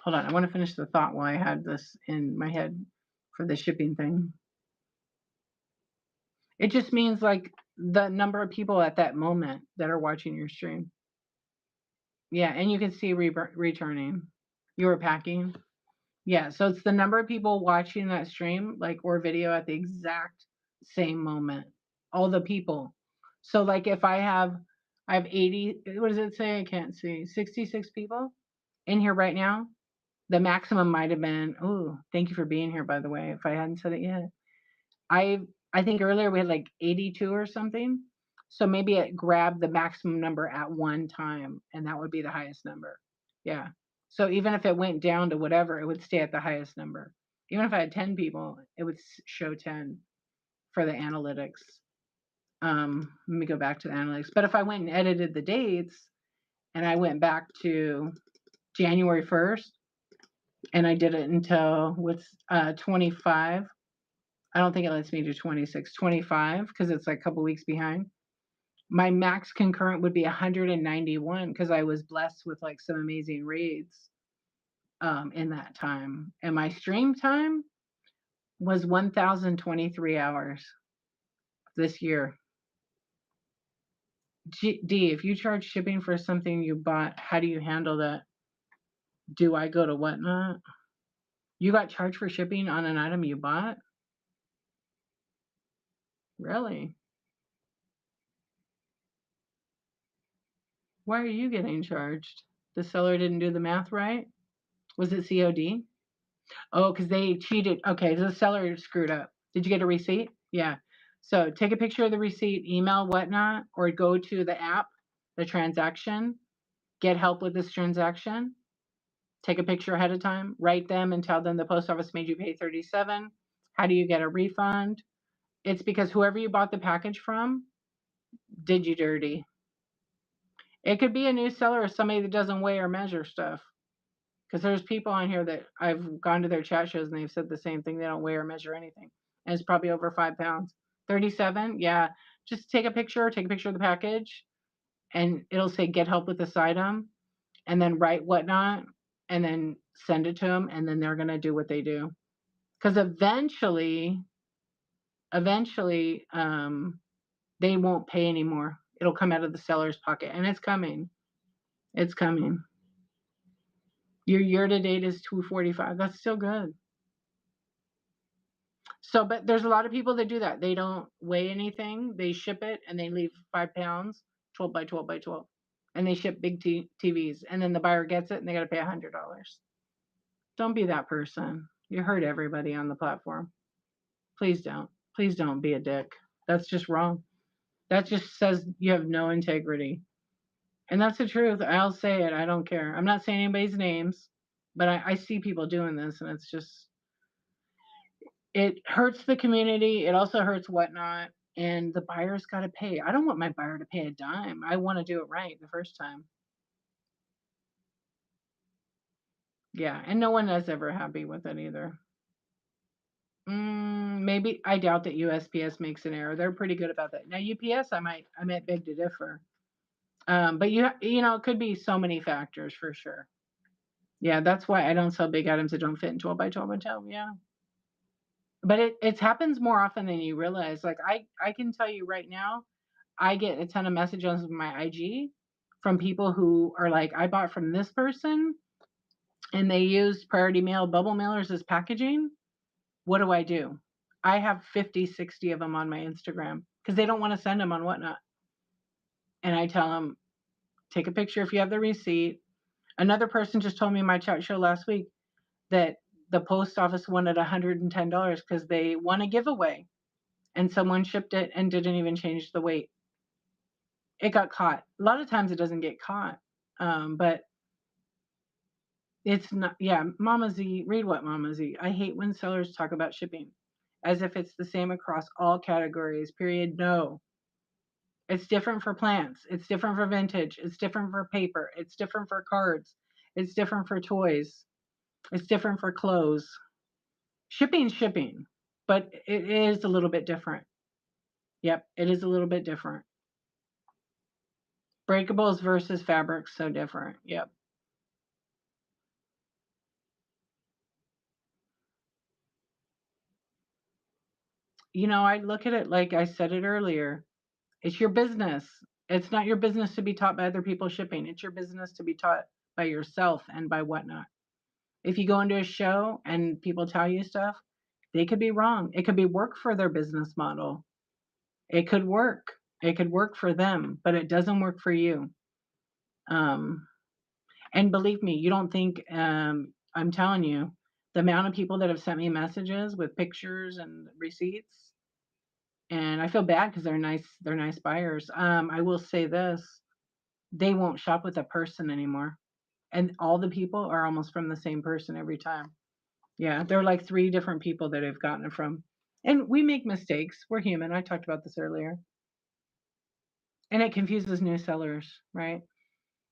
Hold on, I want to finish the thought while I had this in my head for the shipping thing. It just means like the number of people at that moment that are watching your stream. Yeah, and you can see returning. You were packing. Yeah, so it's the number of people watching that stream, like, or video at the exact same moment. All the people. So like if I have 80, what does it say? I can't see. 66 people in here right now. The maximum might have been, oh, thank you for being here, by the way, if I hadn't said it yet. I think earlier we had like 82 or something. So maybe it grabbed the maximum number at one time, and that would be the highest number. Yeah. So even if it went down to whatever, it would stay at the highest number. Even if I had 10 people, it would show 10 for the analytics. Let me go back to the analytics. But if I went and edited the dates and I went back to January 1st and I did it until 25, I don't think it lets me do 26, 25, because it's like a couple weeks behind. My max concurrent would be 191 because I was blessed with like some amazing raids in that time. And my stream time was 1,023 hours this year. D, if you charge shipping for something you bought, how do you handle that? Do I go to Whatnot? You got charged for shipping on an item you bought? Really? Why are you getting charged? The seller didn't do the math right? Was it COD? Oh, because they cheated. Okay, the seller screwed up. Did you get a receipt? Yeah. So take a picture of the receipt, email Whatnot, or go to the app, the transaction, get help with this transaction. Take a picture ahead of time, write them and tell them the post office made you pay $37. How do you get a refund? It's because whoever you bought the package from did you dirty. It could be a new seller or somebody that doesn't weigh or measure stuff. Because there's people on here that I've gone to their chat shows and they've said the same thing. They don't weigh or measure anything. And it's probably over 5 pounds. 37? Yeah. Just take a picture of the package, and it'll say get help with this item, and then write Whatnot, and then send it to them, and then they're going to do what they do. Because eventually, they won't pay anymore. It'll come out of the seller's pocket, and it's coming. It's coming. Your year to date is 245. That's still good. So, but there's a lot of people that do that. They don't weigh anything. They ship it and they leave 5 pounds, 12 by 12 by 12. And they ship big TVs. And then the buyer gets it and they got to pay $100. Don't be that person. You hurt everybody on the platform. Please don't. Please don't be a dick. That's just wrong. That just says you have no integrity. And that's the truth. I'll say it. I don't care. I'm not saying anybody's names, but I see people doing this, and it's just, it hurts the community. It also hurts Whatnot. and the buyer's got to pay. I don't want my buyer to pay a dime. I want to do it right the first time. Yeah, and no one is ever happy with it either. Maybe I doubt that USPS makes an error. They're pretty good about that. Now UPS, I might beg to differ. But it could be so many factors for sure. Yeah, that's why I don't sell big items that don't fit in 12 by 12 hotel. Yeah. But it happens more often than you realize. Like I can tell you right now, I get a ton of messages on my IG from people who are like, I bought from this person and they used priority mail bubble mailers as packaging. What do I do? I have 50, 60 of them on my Instagram because they don't want to send them on Whatnot. And I tell them, take a picture if you have the receipt. Another person just told me in my chat show last week that the post office wanted $110 because they won a giveaway and someone shipped it and didn't even change the weight. It got caught. A lot of times it doesn't get caught. But it's not, yeah, Mama Z, read what Mama Z. I hate when sellers talk about shipping as if it's the same across all categories, period. No. It's different for plants. It's different for vintage. It's different for paper. It's different for cards. It's different for toys. It's different for clothes. Shipping, but it is a little bit different. Yep, it is a little bit different. Breakables versus fabrics, so different. Yep. I look at it like I said it earlier. It's your business. It's not your business to be taught by other people shipping. It's your business to be taught by yourself and by Whatnot. If you go into a show and people tell you stuff, they could be wrong. It could be work for their business model. It could work. It could work for them, but it doesn't work for you. Um, and believe me, you don't think I'm telling you, the amount of people that have sent me messages with pictures and receipts, and I feel bad because they're nice buyers. I will say this, they won't shop with a person anymore. And all the people are almost from the same person every time. Yeah, they're like 3 different people that I've gotten it from. And we make mistakes. We're human. I talked about this earlier. And it confuses new sellers, right?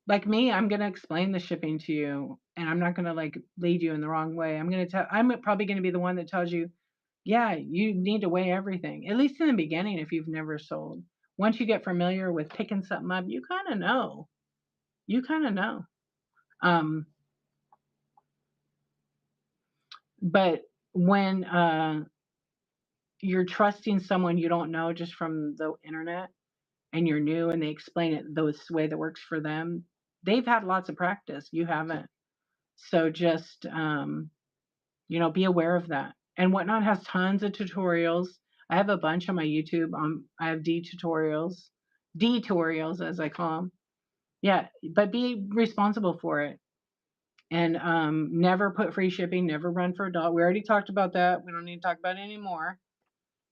Like me, I'm gonna explain the shipping to you, and I'm not gonna like lead you in the wrong way. I'm probably gonna be the one that tells you, yeah, you need to weigh everything. At least in the beginning, if you've never sold. Once you get familiar with picking something up, you kind of know. You kind of know. Um, but when you're trusting someone you don't know just from the internet and you're new and they explain it this way that works for them, they've had lots of practice. You haven't. So just be aware of that. And Whatnot has tons of tutorials. I have a bunch on my YouTube. I have D tutorials as I call them. Yeah, but be responsible for it. And never put free shipping, never run for a dollar. We already talked about that. We don't need to talk about it anymore.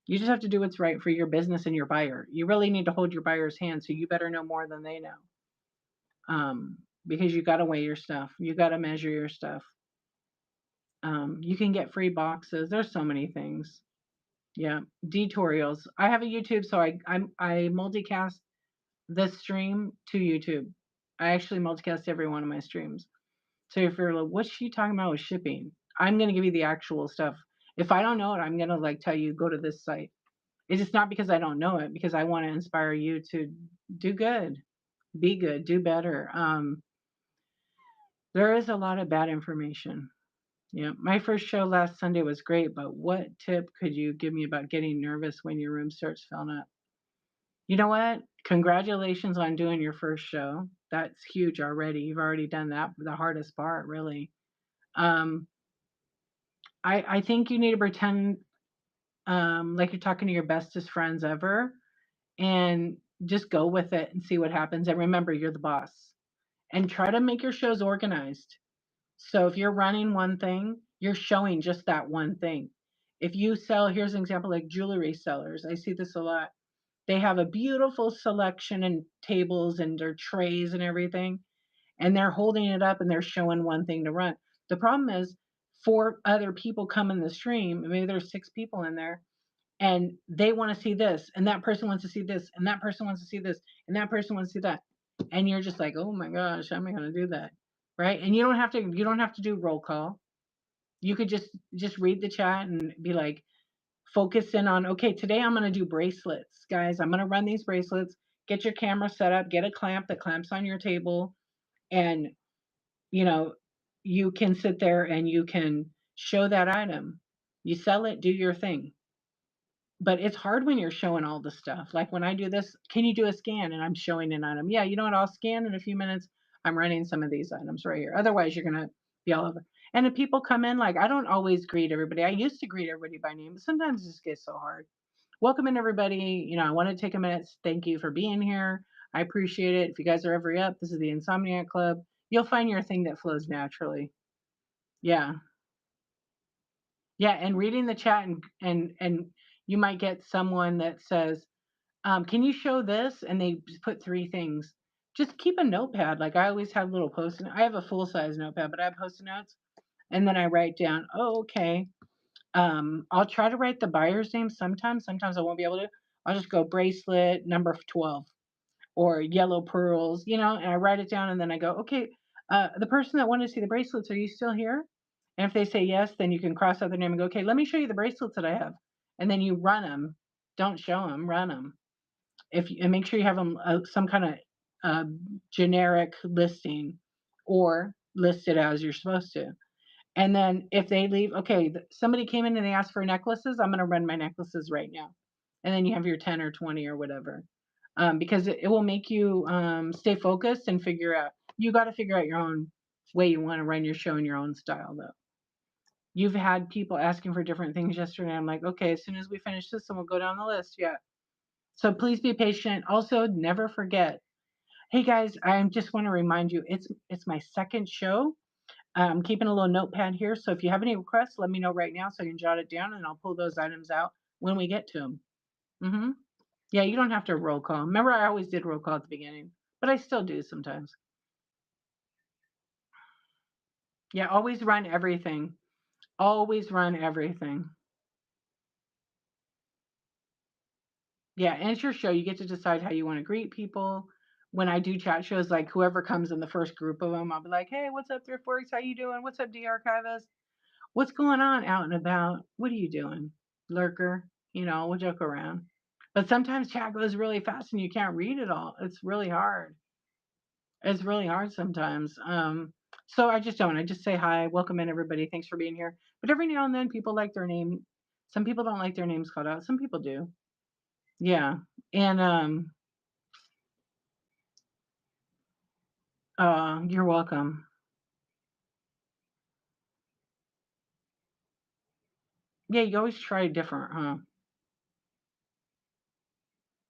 You just have to do what's right for your business and your buyer. You really need to hold your buyer's hand, so you better know more than they know. Because you got to weigh your stuff. You got to measure your stuff. You can get free boxes. There's so many things. Yeah, tutorials. I have a YouTube, so I multicast this stream to YouTube. I actually multicast every one of my streams. So if you're like, what's she talking about with shipping? I'm gonna give you the actual stuff. If I don't know it, I'm gonna like tell you go to this site. It's just not because I don't know it, because I want to inspire you to do good, be good, do better. There is a lot of bad information. Yeah, my first show last Sunday was great, but what tip could you give me about getting nervous when your room starts filling up? You know what? Congratulations on doing your first show. That's huge already. You've already done that, the hardest part, really. Um, I think you need to pretend like you're talking to your bestest friends ever and just go with it and see what happens. And remember, you're the boss. And try to make your shows organized. So if you're running one thing, you're showing just that one thing. If you sell, here's an example like jewelry sellers. I see this a lot. They have a beautiful selection and tables and their trays and everything, and they're holding it up and they're showing one thing to run. The problem is 4 other people come in the stream, maybe there's 6 people in there, and they want to see this, and that person wants to see this, and that person wants to see this, and that person wants to see that, and you're just like, oh my gosh, how am I going to do that, right? And you don't have to do roll call. You could just read the chat and be like, focus in on, okay, today I'm going to do bracelets, guys. I'm going to run these bracelets. Get your camera set up, get a clamp that clamps on your table, and you know, you can sit there and you can show that item. You sell it, do your thing. But it's hard when you're showing all the stuff. Like when I do this, can you do a scan? And I'm showing an item. Yeah, you know what? I'll scan in a few minutes. I'm running some of these items right here. Otherwise, you're going to be all over. And if people come in, like I don't always greet everybody. I used to greet everybody by name, but sometimes it just gets so hard. Welcome in, everybody. I want to take a minute. Thank you for being here. I appreciate it. If you guys are ever up, this is the Insomniac Club. You'll find your thing that flows naturally. Yeah. Yeah, and reading the chat and you might get someone that says, can you show this? And they put three things. Just keep a notepad. Like I always have little post-it. I have a full-size notepad, but I have post-it notes. And then I write down, oh, okay. I'll try to write the buyer's name sometimes. Sometimes I won't be able to. I'll just go bracelet number 12 or yellow pearls, and I write it down and then I go, okay, the person that wanted to see the bracelets, are you still here? And if they say yes, then you can cross out their name and go, okay, let me show you the bracelets that I have. And then you run them. Don't show them, run them. And make sure you have them some kind of generic listing or listed as you're supposed to. And then if they leave, okay, somebody came in and they asked for necklaces, I'm going to run my necklaces right now. And then you have your 10 or 20 or whatever. Because it will make you stay focused and figure out, you got to figure out your own way you want to run your show in your own style, though. You've had people asking for different things yesterday. I'm like, okay, as soon as we finish this, then we'll go down the list. Yeah. So please be patient. Also, never forget. Hey guys, I just want to remind you, it's my second show. I'm keeping a little notepad here, so if you have any requests, let me know right now so I can jot it down, and I'll pull those items out when we get to them. Yeah, you don't have to roll call. Remember, I always did roll call at the beginning, but I still do sometimes. Yeah, always run everything. Always run everything. Yeah, and it's your show. You get to decide how you want to greet people. When I do chat shows, like whoever comes in the first group of them, I'll be like, hey, what's up, Thriftworks? How you doing? What's up, D-Archivist? What's going on out and about? What are you doing? Lurker, we'll joke around. But sometimes chat goes really fast and you can't read it all. It's really hard. It's really hard sometimes. So I just don't. I just say hi, welcome in everybody. Thanks for being here. But every now and then people like their name. Some people don't like their names called out. Some people do. Yeah. And you're welcome. Yeah, you always try different, huh?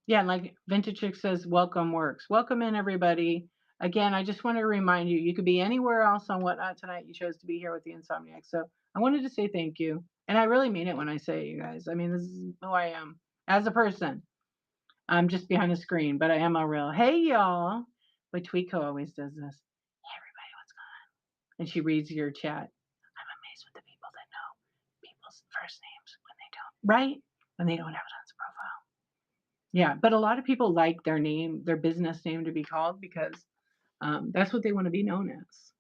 Yeah, like Vintage Chick says, welcome works. Welcome in, everybody. Again, I just want to remind you, you could be anywhere else on Whatnot tonight. You chose to be here with the Insomniac. So I wanted to say thank you. And I really mean it when I say it, you guys. I mean, this is who I am as a person. I'm just behind the screen, but I am a real, hey, y'all. But Tweeko always does this. Hey, everybody, what's going on? And she reads your chat. I'm amazed with the people that know people's first names when they don't, right? When they don't have it on their profile. Yeah, but a lot of people like their name, their business name to be called because that's what they want to be known as.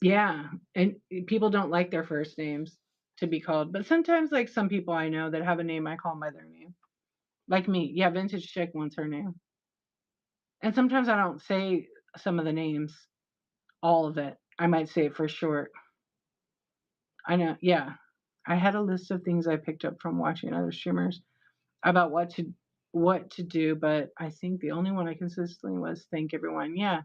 Yeah, and people don't like their first names to be called, but sometimes, like some people I know that have a name, I call them by their name. Like me, yeah, Vintage Chick wants her name, and sometimes I don't say some of the names, all of it. I might say it for short. I know, yeah. I had a list of things I picked up from watching other streamers about what to do, but I think the only one I consistently was thank everyone. Yeah.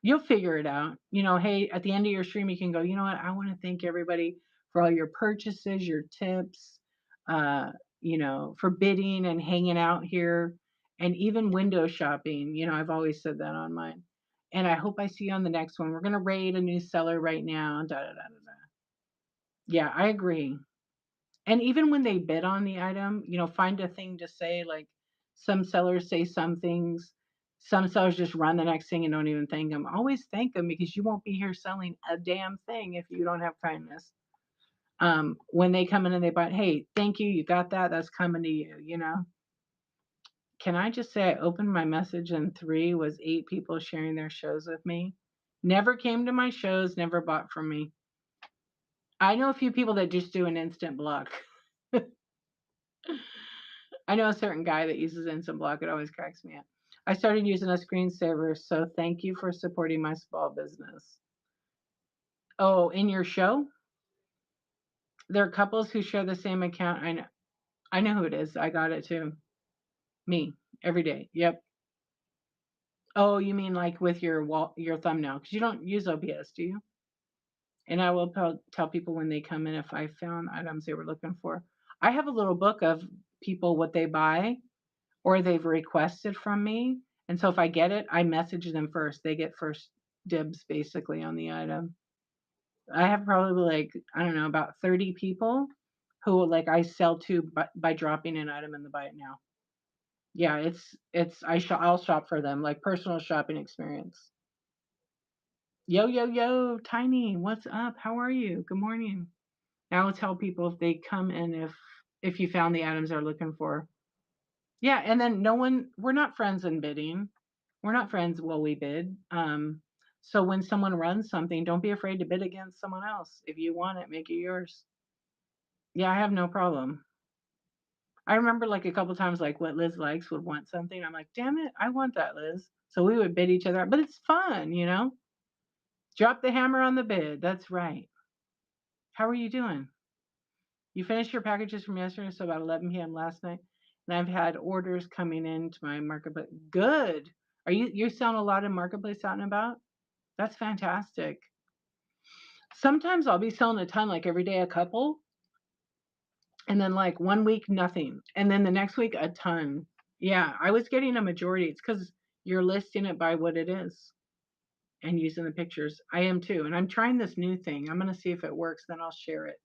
You'll figure it out. Hey, at the end of your stream you can go, you know what? I want to thank everybody for all your purchases, your tips, for bidding and hanging out here and even window shopping. I've always said that on mine. And I hope I see you on the next one. We're going to raid a new seller right now. Da, da, da, da, da. Yeah, I agree. And even when they bid on the item, find a thing to say. Like some sellers say some things, some sellers just run the next thing and don't even thank them. Always thank them because you won't be here selling a damn thing if you don't have kindness. when they come in and they buy, hey, thank you, you got that, that's coming to you, you know. Can I just say I opened my message and 3 was 8 people sharing their shows with me. Never came to my shows, never bought from me. I know a few people that just do an instant block. I know a certain guy that uses instant block. It always cracks me up. I started using a screensaver, so thank you for supporting my small business. Oh, in your show? There are couples who share the same account. I know who it is. I got it too. Me. Every day. Yep. Oh, you mean like with your your thumbnail? Because you don't use OBS, do you? And I will tell people when they come in if I found items they were looking for. I have a little book of people what they buy or they've requested from me. And so if I get it, I message them first. They get first dibs basically on the item. I have probably like, I don't know, about 30 people who like I sell to by dropping an item in the buy it now. Yeah, I'll shop for them, like personal shopping experience. Yo, yo, yo, Tiny, what's up? How are you? Good morning. I will tell people if they come in if you found the items they're looking for. Yeah, and then we're not friends in bidding. We're not friends while we bid. So when someone runs something, don't be afraid to bid against someone else. If you want it, make it yours. Yeah, I have no problem. I remember like a couple times like what Liz likes would want something. I'm like, damn it, I want that, Liz. So we would bid each other, but it's fun, you know? Drop the hammer on the bid. That's right. How are you doing? You finished your packages from yesterday, so about 11 p.m. last night, and I've had orders coming into my marketplace. Good. Are you're selling a lot in marketplace out and about? That's fantastic. Sometimes I'll be selling a ton, like every day a couple, and then like 1 week nothing, and then the next week a ton. Yeah, I was getting a majority. It's because you're listing it by what it is and using the pictures. I am too, and I'm trying this new thing. I'm gonna see if it works, then I'll share it.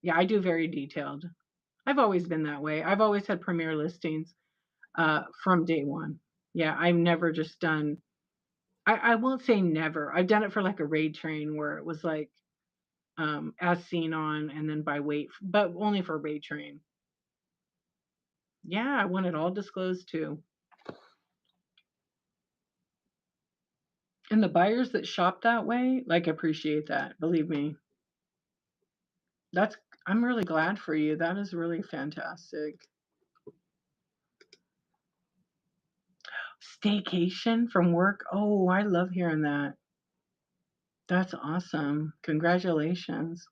Yeah, I do very detailed. I've always been that way. I've always had premier listings from day one. Yeah, I've never just done, I won't say never. I've done it for like a raid train where it was like as seen on and then by weight, but only for raid train. Yeah, I want it all disclosed too. And the buyers that shop that way, like appreciate that. Believe me. That's I'm really glad for you. That is really fantastic. Staycation from work. Oh, I love hearing that. That's awesome. Congratulations.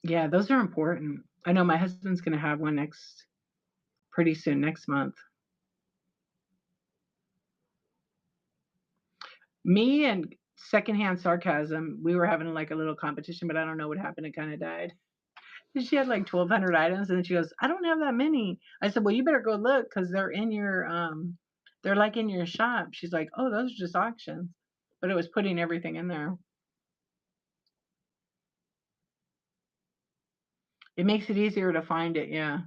Yeah, those are important. I know my husband's gonna have one pretty soon, next month. Me and secondhand sarcasm, we were having like a little competition, but I don't know what happened. It kind of died. She had like 1,200 items, and then she goes, "I don't have that many." I said, "Well, you better go look because they're like in your shop." She's like, "Oh, those are just auctions," but it was putting everything in there. It makes it easier to find it, yeah.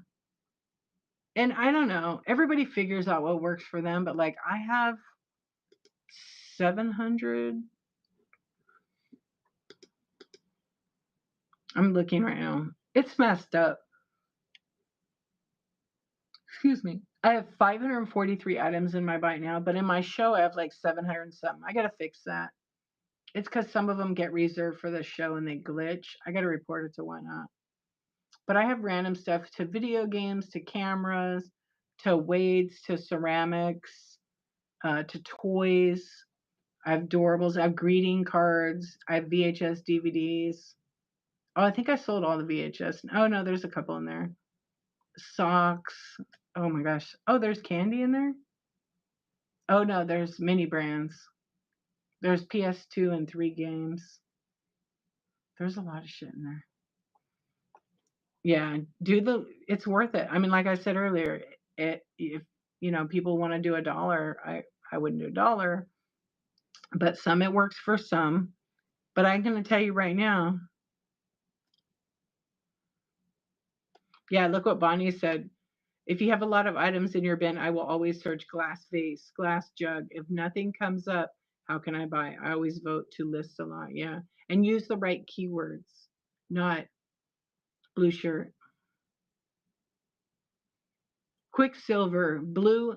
And I don't know, everybody figures out what works for them, but like I have 700. I'm looking right now. It's messed up. Excuse me. I have 543 items in my bite now, but in my show I have like 700 and something. I gotta fix that. It's because some of them get reserved for the show and they glitch. I gotta report it to whatnot. But I have random stuff to video games, to cameras, to weights, to ceramics, to toys. I have doorables. I have greeting cards. I have VHS DVDs. Oh, I think I sold all the VHS. Oh no, there's a couple in there. Socks. Oh my gosh. Oh, there's candy in there? Oh no, there's mini brands. There's PS2 and 3 games. There's a lot of shit in there. Yeah, it's worth it. I mean, like I said earlier, if people want to do $1, I wouldn't do $1, but some it works for some. But I'm gonna tell you right now, yeah, look what Bonnie said. If you have a lot of items in your bin, I will always search glass vase, glass jug. If nothing comes up, How can I buy? I always vote to list a lot. Yeah. And use the right keywords, not blue shirt. Quicksilver blue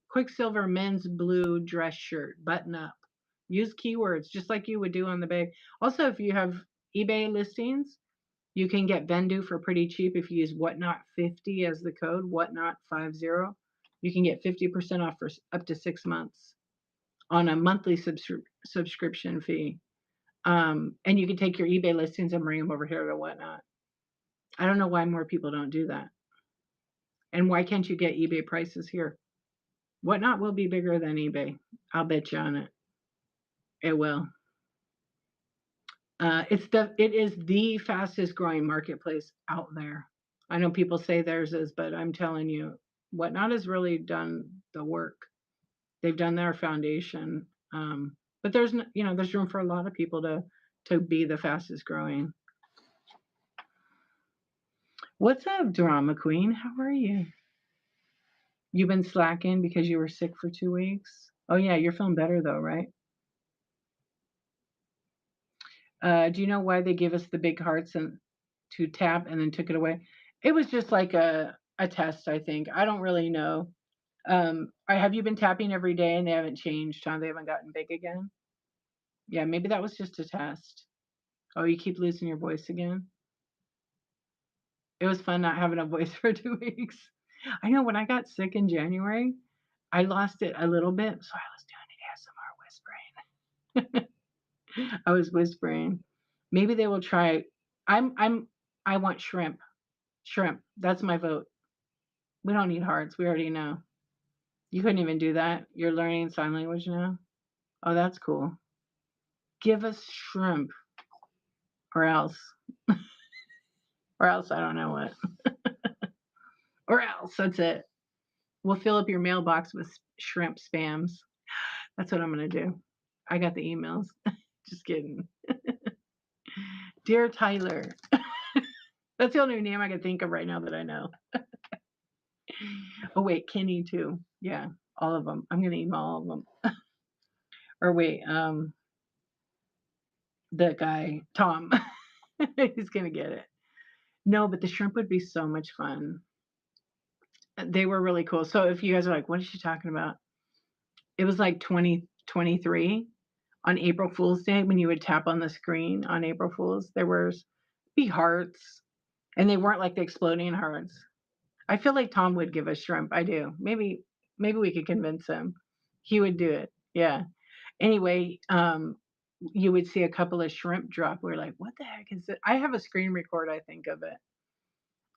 Quicksilver men's blue dress shirt, button up. Use keywords just like you would do on the bag. Also, if you have eBay listings, you can get Vendu for pretty cheap if you use whatnot 50 as the code, whatnot 50. You can get 50% off for up to 6 months on a monthly subscription fee. And you can take your eBay listings and bring them over here to whatnot. I don't know why more people don't do that. And why can't you get eBay prices here? Whatnot will be bigger than eBay. I'll bet you on it. It will. It is the fastest growing marketplace out there. I know people say theirs is, but I'm telling you, Whatnot has really done the work. They've done their foundation. But there's room for a lot of people to be the fastest growing. What's up, drama queen? How are you? You've been slacking because you were sick for 2 weeks. Oh yeah, you're feeling better though, right? Do you know why they give us the big hearts and to tap and then took it away? It was just like a test, I think. I don't really know. Have you been tapping every day and they haven't changed, huh? They haven't gotten big again? Yeah, maybe that was just a test. Oh, you keep losing your voice again? It was fun not having a voice for 2 weeks. I know when I got sick in January, I lost it a little bit, so I was doing ASMR whispering. I was whispering. Maybe they will try. I want shrimp. Shrimp. That's my vote. We don't need hearts. We already know. You couldn't even do that. You're learning sign language now. Oh, that's cool. Give us shrimp, or else, or else I don't know what, or else. That's it. We'll fill up your mailbox with shrimp spams. That's what I'm gonna do. I got the emails. Just kidding. Dear Tyler. That's the only name I can think of right now that I know. Oh wait, Kenny too. Yeah, all of them. I'm gonna email all of them. Or wait, the guy Tom. He's gonna get it. No, but the shrimp would be so much fun. They were really cool. So if you guys are like, what is she talking about? It was like 2023 on April Fool's Day when you would tap on the screen on April Fool's. There was be hearts, and they weren't like the exploding hearts. I feel like Tom would give us shrimp. I do. Maybe we could convince him. He would do it. Yeah. Anyway, you would see a couple of shrimp drop. We're like, what the heck is it? I have a screen record, I think, of it.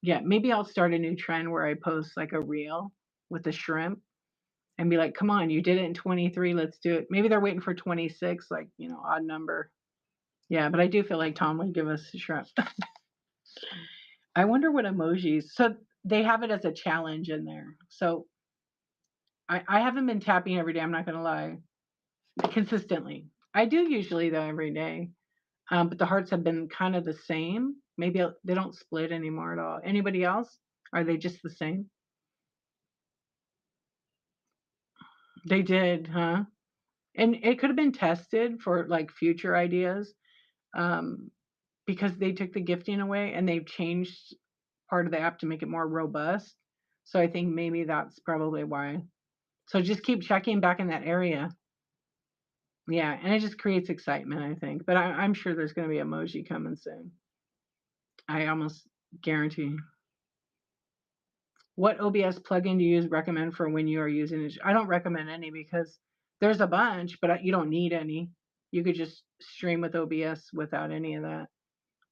Yeah, maybe I'll start a new trend where I post like a reel with the shrimp and be like, come on, you did it in 23, let's do it. Maybe they're waiting for 26, like, odd number. Yeah, but I do feel like Tom would give us shrimp. I wonder what emojis. So they have it as a challenge in there. So I haven't been tapping every day, I'm not going to lie, consistently. I do usually, though, every day. But the hearts have been kind of the same. Maybe they don't split anymore at all. Anybody else? Are they just the same? They did, huh? And it could have been tested for like future ideas, um, because they took the gifting away and they've changed part of the app to make it more robust. So I think maybe that's probably why. So just keep checking back in that area. Yeah, and it just creates excitement, I think. But I'm sure there's going to be emoji coming soon. I almost guarantee. What OBS plugin do you recommend for when you are using it? I don't recommend any because there's a bunch, but you don't need any. You could just stream with OBS without any of that.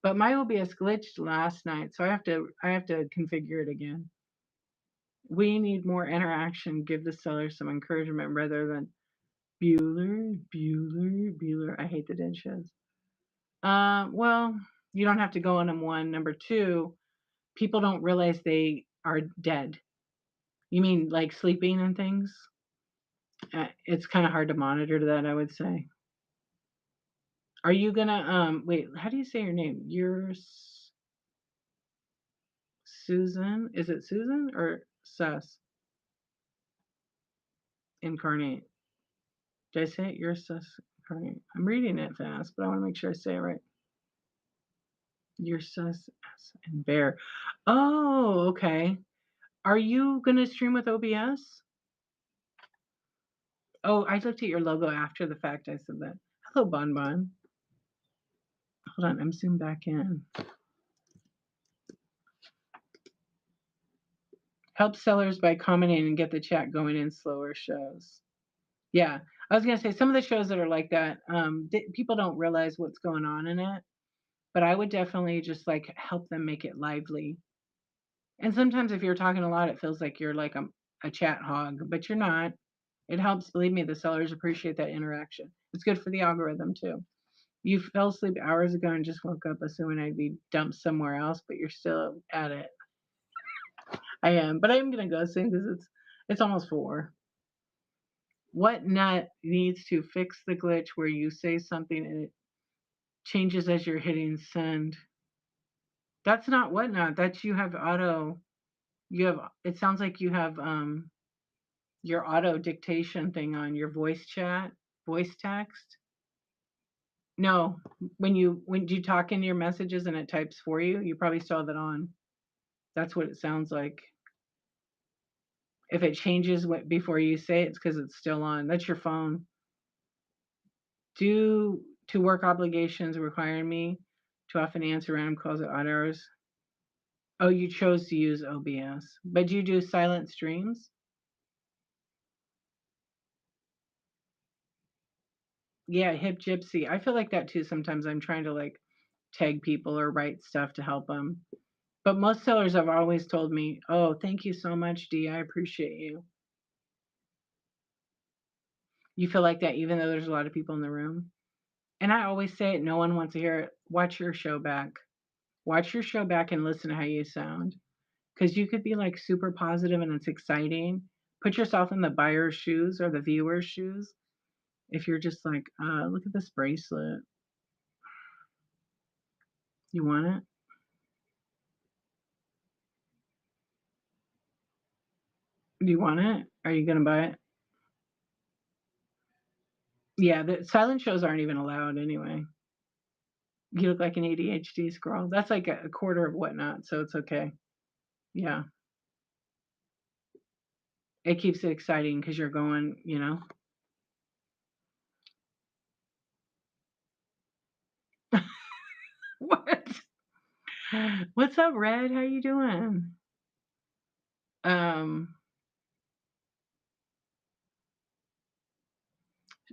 But my OBS glitched last night, so I have to configure it again. We need more interaction. Give the seller some encouragement rather than Bueller. I hate the dead shows. Well, you don't have to go on them. One. Number two, people don't realize they are dead. You mean like sleeping and things? It's kind of hard to monitor that, I would say. Are you gonna wait? How do you say your name? You're Susan. Is it Susan or Sus? Incarnate. Did I say it? I'm reading it fast, but I want to make sure I say it right. Ursus and Bear. Oh, okay. Are you gonna stream with OBS? Oh, I looked at your logo after the fact. I said that. Hello, Bonbon. Hold on, I'm zoomed back in. Help sellers by commenting and get the chat going in slower shows. Yeah, I was gonna say some of the shows that are like that, people don't realize what's going on in it, but I would definitely just like help them make it lively. And sometimes if you're talking a lot, it feels like you're like a chat hog, but you're not. It helps, believe me, the sellers appreciate that interaction. It's good for the algorithm too. You fell asleep hours ago and just woke up assuming I'd be dumped somewhere else, but you're still at it. I am, but I'm gonna go soon because it's almost 4. What nut needs to fix the glitch where you say something and it changes as you're hitting send? That's not whatnot. That's you have auto. You have. It sounds like you have your auto dictation thing on your voice chat, voice text. No, when you talk in your messages and it types for you, you probably still have it on. That's what it sounds like. If it changes before you say it, it's because it's still on. That's your phone. Due to work obligations requiring me to often answer random calls at odd hours. Oh, you chose to use OBS, but do you do silent streams? Yeah, Hip Gypsy. I feel like that too. Sometimes I'm trying to like tag people or write stuff to help them. But most sellers have always told me, "Oh, thank you so much, Dee. I appreciate you." You feel like that even though there's a lot of people in the room. And I always say it, no one wants to hear it. Watch your show back. Watch your show back and listen to how you sound. Because you could be like super positive and it's exciting. Put yourself in the buyer's shoes or the viewer's shoes. If you're just like, look at this bracelet. You want it? Do you want it? Are you going to buy it? Yeah, the silent shows aren't even allowed anyway. You look like an ADHD squirrel. That's like a quarter of whatnot, so it's okay. Yeah. It keeps it exciting because you're going, What? What's up, Red? How you doing? Um,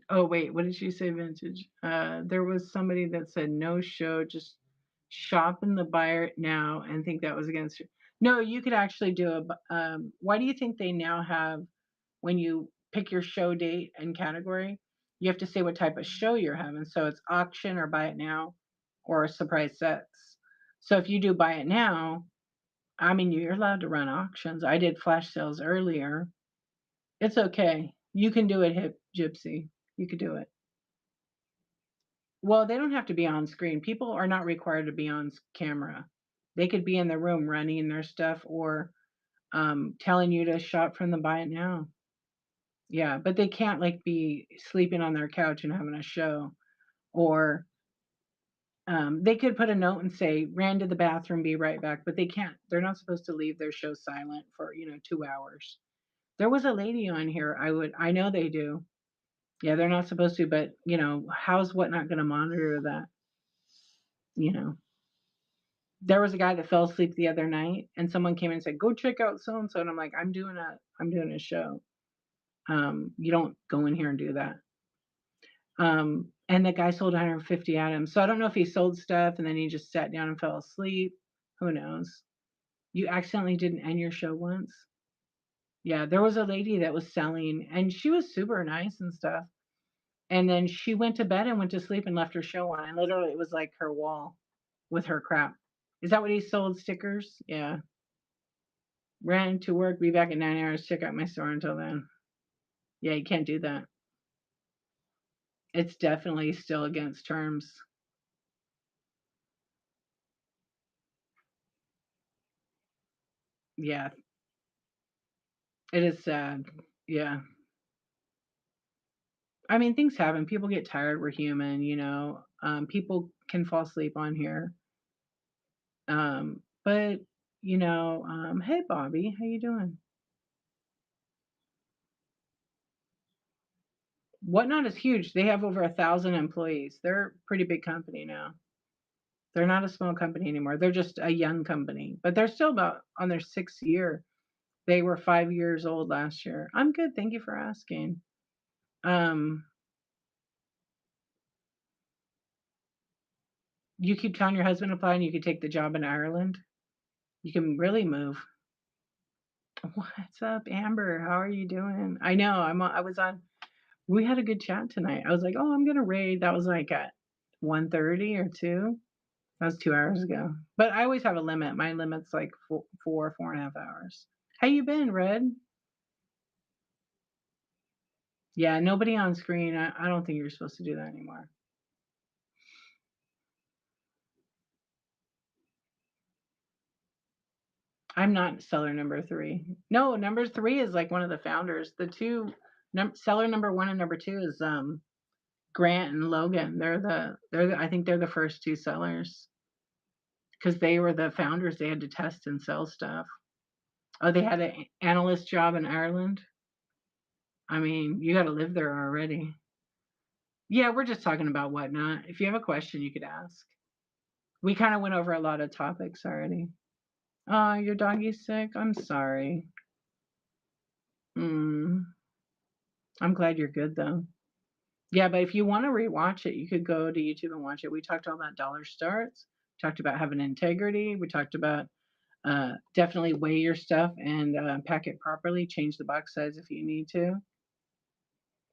oh wait, what did she say, vintage? There was somebody that said no show, just shop in the buyer now and think that was against you. No, you could actually do why do you think they now have when you pick your show date and category, you have to say what type of show you're having. So it's auction or buy it now or surprise sets. So if you do buy it now, I mean, you're allowed to run auctions. I did flash sales earlier. It's okay. You can do it, Hip Gypsy. You could do it. Well, they don't have to be on screen. People are not required to be on camera. They could be in the room running their stuff or telling you to shop from the buy it now. Yeah, but they can't like be sleeping on their couch and having a show. Or they could put a note and say, ran to the bathroom, be right back, but they can't. They're not supposed to leave their show silent for, 2 hours. There was a lady on here. I know they do. Yeah, they're not supposed to, but how's Whatnot going to monitor that? You know, there was a guy that fell asleep the other night, and someone came in and said, "Go check out so and so," and I'm like, I'm doing a show. You don't go in here and do that. And the guy sold 150 items, so I don't know if he sold stuff and then he just sat down and fell asleep. Who knows? You accidentally didn't end your show once. Yeah, there was a lady that was selling, and she was super nice and stuff. And then she went to bed and went to sleep and left her show on. And literally, it was like her wall with her crap. Is that what he sold? Stickers? Yeah. Ran to work, be back in 9 hours, check out my store until then. Yeah, you can't do that. It's definitely still against terms. Yeah, it is sad. Yeah. I mean, things happen. People get tired. We're human, you know. People can fall asleep on here. But you know, hey Bobby, how you doing? Whatnot is huge. They have over 1,000 employees. They're a pretty big company now. They're not a small company anymore. They're just a young company, but they're still about on their 6th year. They were 5 years old last year. I'm good. Thank you for asking. Um, you keep telling your husband to apply and you could take the job in Ireland. You can really move. What's up, Amber? How are you doing? I know. I was on. We had a good chat tonight. I was like, oh, I'm gonna raid. That was like at 1:30 or 2. That was 2 hours ago. But I always have a limit. My limit's like 4.5 hours. How you been, Red? Yeah, nobody on screen. I don't think you're supposed to do that anymore. I'm not seller number 3. No, number 3 is like one of the founders. The two seller number 1 and number 2 is Grant and Logan. I think they're the first 2 sellers because they were the founders. They had to test and sell stuff. Oh, they had an analyst job in Ireland. I mean, you got to live there already. Yeah, we're just talking about Whatnot. If you have a question, you could ask. We kind of went over a lot of topics already. Oh, your doggy's sick? I'm sorry. Mm, I'm glad you're good though. Yeah, but if you want to rewatch it, you could go to YouTube and watch it. We talked all about dollar starts, talked about having integrity. We talked about definitely weigh your stuff and pack it properly. Change the box size if you need to.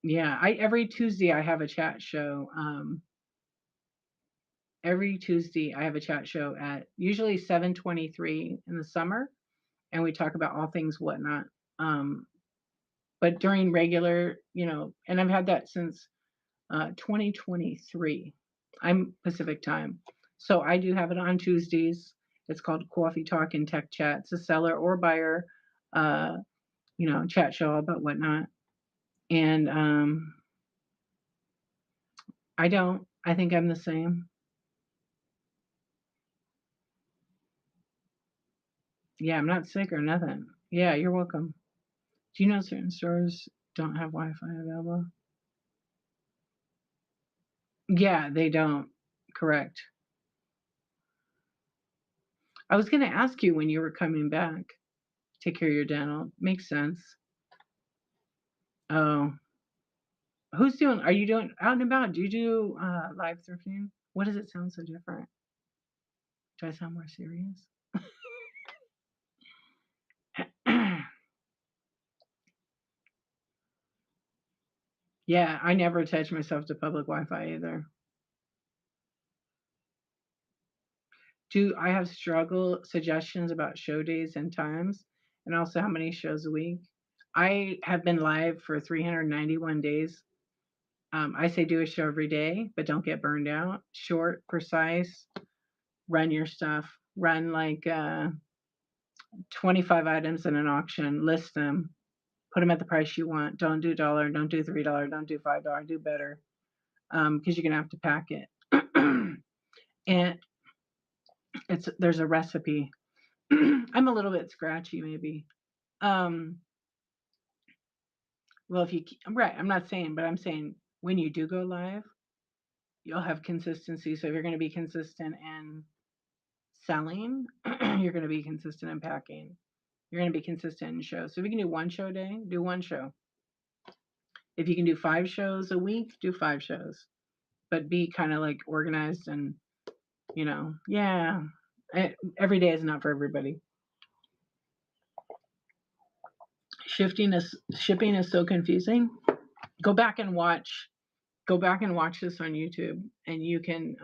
Yeah, I every Tuesday I have a chat show. Every Tuesday I have a chat show at usually 7:23 in the summer, and we talk about all things Whatnot. Um, but during regular, you know, and I've had that since 2023. I'm Pacific time, so I do have it on Tuesdays. It's called Coffee Talk and Tech Chat. It's a seller or buyer, uh, you know, chat show about Whatnot. And I don't. I think I'm the same. Yeah, I'm not sick or nothing. Yeah, you're welcome. Do you know certain stores don't have Wi-Fi available? Yeah, they don't. Correct. I was going to ask you when you were coming back. Take care of your dental. Makes sense. Oh, who's doing? Are you doing out and about? Do you do live thrifting? What does it sound so different? Do I sound more serious? Yeah, I never attach myself to public Wi-Fi either. Do I have struggle suggestions about show days and times, and also how many shows a week? I have been live for 391 days. I say do a show every day, but don't get burned out. Short, precise, run your stuff. Run like 25 items in an auction, list them, put them at the price you want. Don't do dollar, don't do $3, don't do $5, do better because you're going to have to pack it. And there's a recipe. I'm a little bit scratchy, maybe. Um, well, if you, right, I'm not saying, but I'm saying when you do go live, you'll have consistency. So if you're going to be consistent in selling, you're going to be consistent in packing. You're going to be consistent in shows. So if you can do one show a day, do one show. If you can do 5 shows a week, do 5 shows. But be kind of like organized and, you know, yeah. Every day is not for everybody. Shipping is so confusing. Go back and watch. Go back and watch this on YouTube, and you can,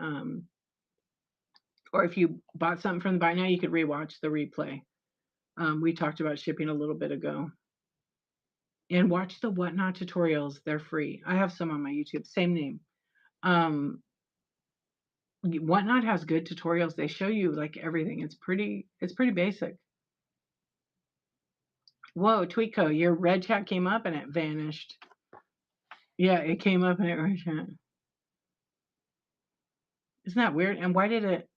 or if you bought something from the buy now, you could rewatch the replay. We talked about shipping a little bit ago. And watch the Whatnot tutorials. They're free. I have some on my YouTube. Same name. Um, Whatnot has good tutorials. They show you like everything. It's pretty basic. Whoa, Tweetco, your red chat came up and it vanished. Yeah, it came up in it right chat. Isn't that weird? And why did it?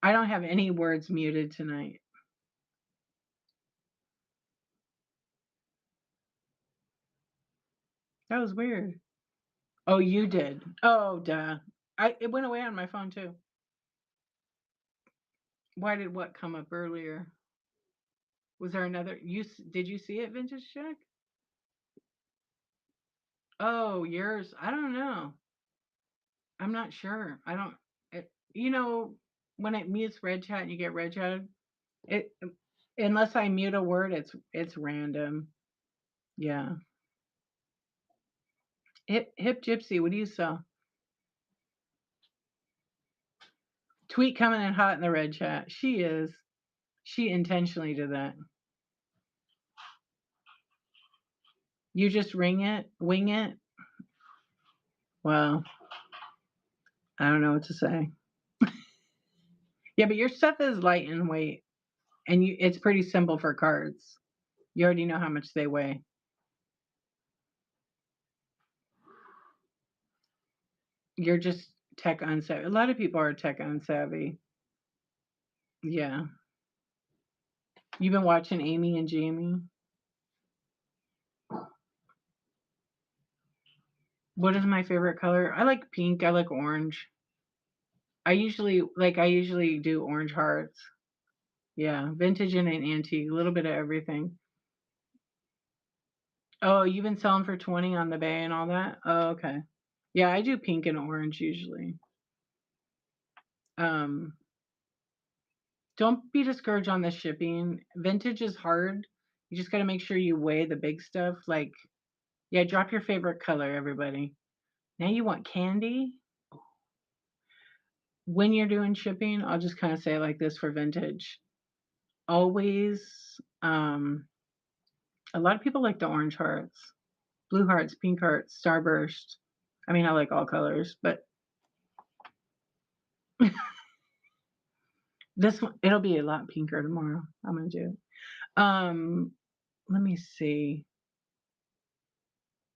I don't have any words muted tonight. That was weird. Oh, you did. Oh, duh. It went away on my phone too. Why did what come up earlier? Was there another? Did you see it, Vintage Check? Oh, yours. I don't know. I'm not sure. I don't. You know, when it mutes red chat and you get red chatted, it unless I mute a word, it's random. Yeah. Hip Gypsy, what do you sell? Tweet coming in hot in the red chat. She is. She intentionally did that. You just wing it. Well, I don't know what to say. Yeah, but your stuff is light in weight, and it's pretty simple for cards. You already know how much they weigh. You're just tech unsavvy. A lot of people are tech unsavvy. Yeah. You've been watching Amy and Jamie? What is my favorite color? I like pink. I like orange. I usually do orange hearts. Yeah, vintage and an antique, a little bit of everything. Oh, you've been selling for 20 on the bay and all that? Oh, okay. Yeah, I do pink and orange usually. Um, don't be discouraged on the shipping. Vintage is hard. You just got to make sure you weigh the big stuff. Like, yeah, drop your favorite color, everybody. Now you want candy? When you're doing shipping, I'll just kind of say it like this for vintage. Always, a lot of people like the orange hearts, blue hearts, pink hearts, starburst. I mean, I like all colors, but this one, it'll be a lot pinker tomorrow. I'm gonna do it. Let me see.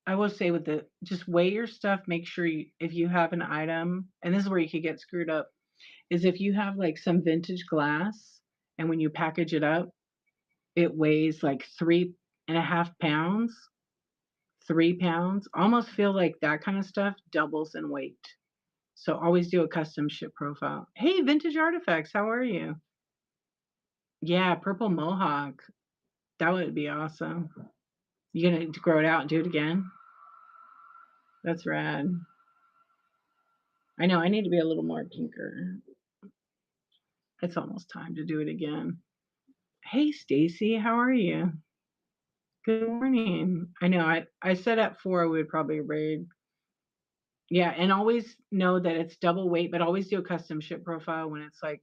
I will say with the just weigh your stuff. Make sure if you have an item, and this is where you could get screwed up, is if you have like some vintage glass, and when you package it up, it weighs like 3.5 pounds, 3 pounds. Almost feel like that kind of stuff doubles in weight. So always do a custom ship profile. Hey, Vintage Artifacts, how are you? Yeah, purple mohawk. That would be awesome. You gonna grow it out and do it again? That's rad. I know I need to be a little more pinker. It's almost time to do it again. Hey, Stacy, how are you? Good morning. I know I said at 4 we would probably raid. Yeah, and always know that it's double weight, but always do a custom ship profile when it's like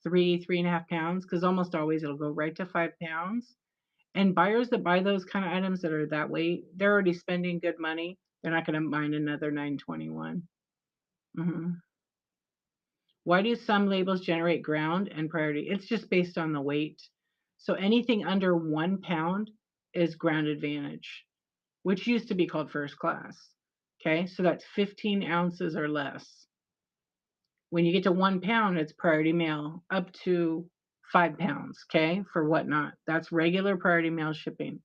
3.5 pounds, because almost always it'll go right to 5 pounds. And buyers that buy those kind of items that are that weight, they're already spending good money. They're not going to mind another 921. Mm-hmm. Why do some labels generate ground and priority? It's just based on the weight. So anything under 1 pound is ground advantage, which used to be called first class. Okay, so that's 15 ounces or less. When you get to 1 pound, it's priority mail up to 5 pounds. Okay, for whatnot. That's regular priority mail shipping.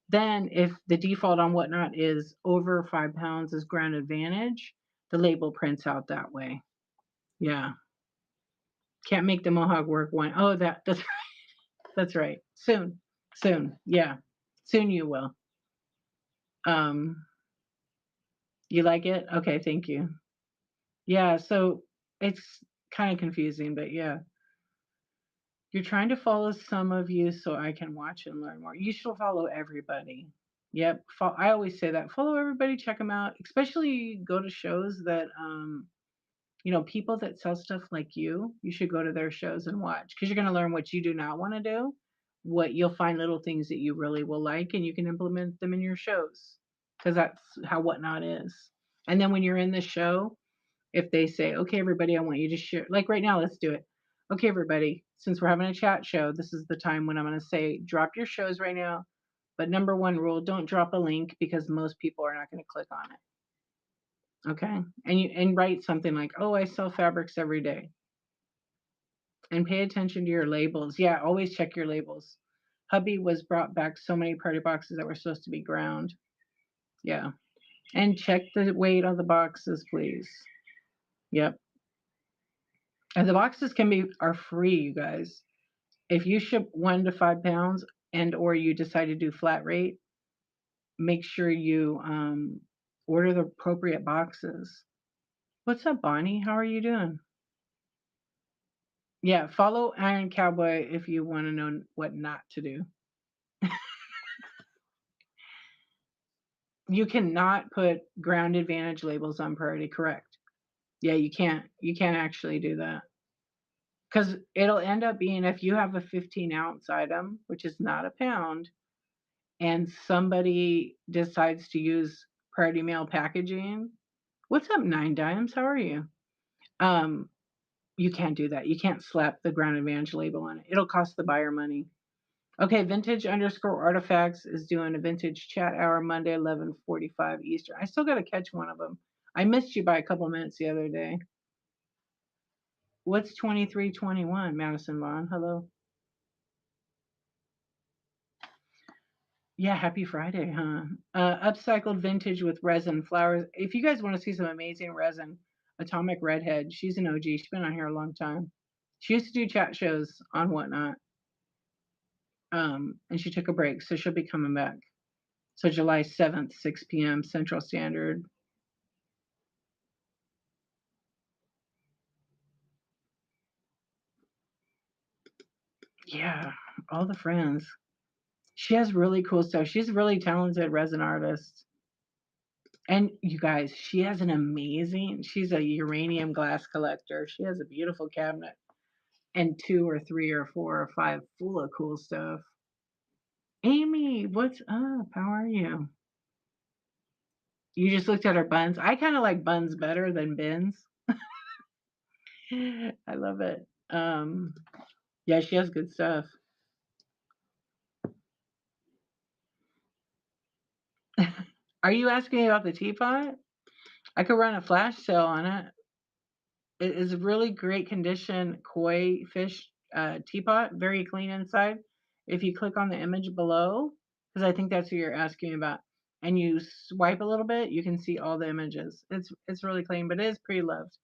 Then, if the default on whatnot is over 5 pounds is ground advantage, the label prints out that way. Yeah. Can't make the mohawk work one. Oh, that's right. That's right. Soon. Soon. Yeah. Soon you will. Um, you like it? Okay, thank you. Yeah, so it's kind of confusing, but yeah. You're trying to follow some of you so I can watch and learn more. You should follow everybody. Yep. I always say that. Follow everybody, check them out. Especially go to shows that people that sell stuff like you should go to their shows and watch, because you're going to learn what you do not want to do, what you'll find little things that you really will like, and you can implement them in your shows, because that's how whatnot is. And then when you're in the show, if they say, okay, everybody, I want you to share, like right now, let's do it. Okay, everybody, since we're having a chat show, this is the time when I'm going to say, drop your shows right now. But number one rule, don't drop a link because most people are not going to click on it. Okay. And write something like, oh, I sell fabrics every day. And pay attention to your labels. Yeah, always check your labels. Hubby was brought back so many party boxes that were supposed to be ground. Yeah. And check the weight on the boxes, please. Yep. And the boxes are free, you guys. If you ship 1 to 5 pounds and or you decide to do flat rate, make sure you order the appropriate boxes. What's up, Bonnie? How are you doing? Yeah, follow Iron Cowboy if you want to know what not to do. You cannot put ground advantage labels on priority, correct? Yeah, you can't. You can't actually do that. Because it'll end up being if you have a 15-ounce item, which is not a pound, and somebody decides to use priority mail packaging. What's up, 9 Dimes? How are you? You can't do that. You can't slap the ground advantage label on it. It'll cost the buyer money. Okay, vintage_artifacts is doing a vintage chat hour Monday, 11:45 Eastern. I still got to catch one of them. I missed you by a couple minutes the other day. What's 2321, Madison Vaughn? Hello. Yeah, happy Friday, huh? Upcycled vintage with resin flowers. If you guys want to see some amazing resin, Atomic Redhead, she's an OG. She's been on here a long time. She used to do chat shows on Whatnot. And she took a break, so she'll be coming back. So July 7th, 6 p.m. Central Standard. Yeah, all the friends. She has really cool stuff. She's a really talented resin artist. And you guys, she's a uranium glass collector. She has a beautiful cabinet and 2 or 3 or 4 or 5 full of cool stuff. Amy, what's up? How are you? You just looked at her buns. I kind of like buns better than bins. I love it. Yeah, she has good stuff. Are you asking me about the teapot? I could run a flash sale on it. It is a really great condition koi fish teapot, very clean inside. If you click on the image below, because I think that's what you're asking about, and you swipe a little bit, you can see all the images. It's really clean, but it is pre-loved.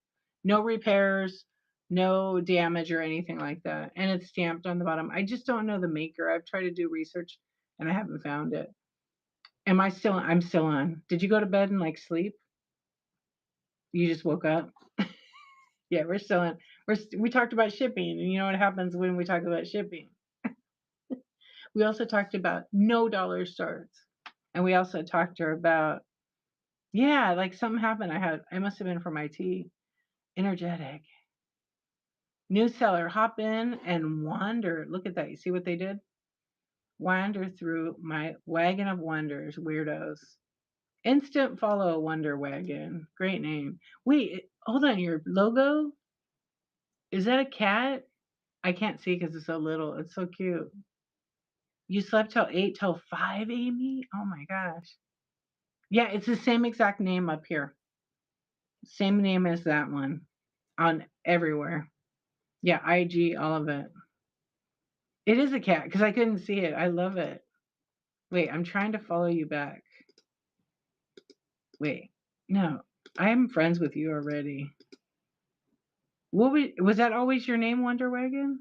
No repairs, no damage or anything like that, and it's stamped on the bottom. I just don't know the maker. I've tried to do research and I haven't found it. I'm still on. Did you go to bed and like sleep? You just woke up? Yeah, we're still in. We talked about shipping, and you know what happens when we talk about shipping. We also talked about no dollar starts, and we also talked to her about like something happened. I must have been from IT. Energetic new seller, hop in and wander. Look at that. You see what they did? Wander through my wagon of wonders, weirdos. Instant follow Wonder Wagon. Great name. Wait, hold on. Your logo, is that a cat? I can't see because it's so little. It's so cute. You slept till 8 till 5, Amy? Oh my gosh. Yeah, it's the same exact name up here. Same name as that one on everywhere. Yeah, IG, all of it. It is a cat because I couldn't see it. I love it. Wait, I'm trying to follow you back. Wait, no, I'm friends with you already. Was that always your name, Wonder Wagon?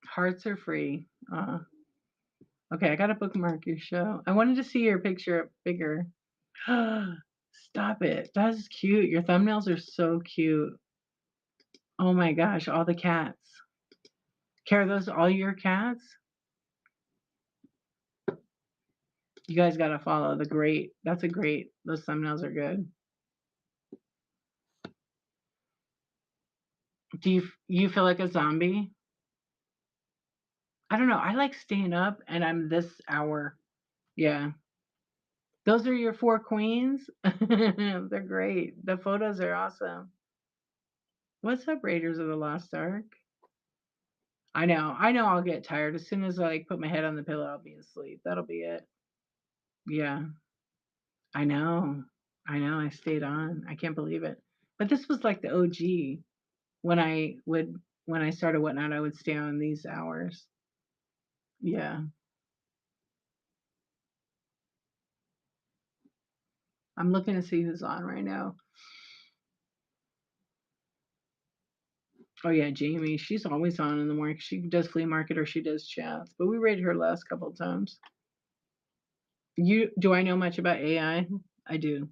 Hearts are free. Okay, I gotta bookmark your show. I wanted to see your picture bigger. Stop it. That's cute. Your thumbnails are so cute. Oh my gosh, all the cats. Care, those all your cats? You guys gotta follow the great. That's a great. Those thumbnails are good. Do you feel like a zombie? I don't know. I like staying up and I'm this hour. Yeah. Those are your 4 queens? They're great. The photos are awesome. What's up, Raiders of the Lost Ark? I know. I know I'll get tired. As soon as I, like, put my head on the pillow, I'll be asleep. That'll be it. Yeah. I know. I know. I stayed on. I can't believe it. But this was like the OG. When I would when I started Whatnot, I would stay on these hours. Yeah. I'm looking to see who's on right now. Oh yeah, Jamie. She's always on in the morning. She does flea market or she does chats. But we rated her last couple of times. You do I know much about AI? I do.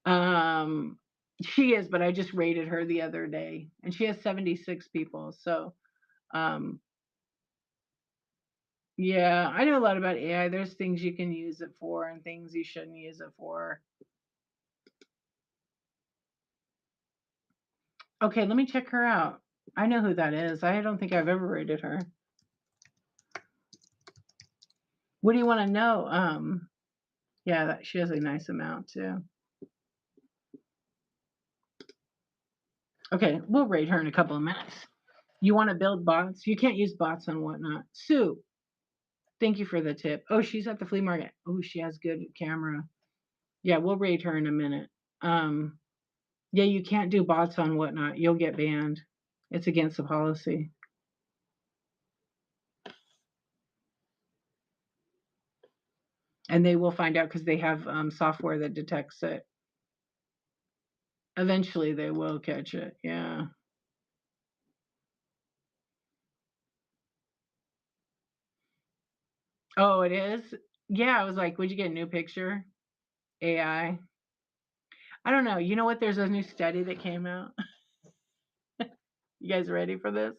Um, she is, but I just rated her the other day, and she has 76 people. So, um, yeah, I know a lot about AI. There's things you can use it for, and things you shouldn't use it for. Okay, let me check her out. I know who that is. I don't think I've ever rated her. What do you want to know? Yeah, she has a nice amount too. Okay, we'll rate her in a couple of minutes. You want to build bots? You can't use bots on Whatnot. Sue, thank you for the tip. Oh, she's at the flea market. Oh, she has good camera. Yeah, we'll rate her in a minute. Um, yeah, you can't do bots on Whatnot. You'll get banned. It's against the policy. And they will find out because they have software that detects it. Eventually, they will catch it. Yeah. Oh, it is? Yeah, I was like, would you get a new picture? AI? I don't know. You know what? There's a new study that came out. You guys ready for this?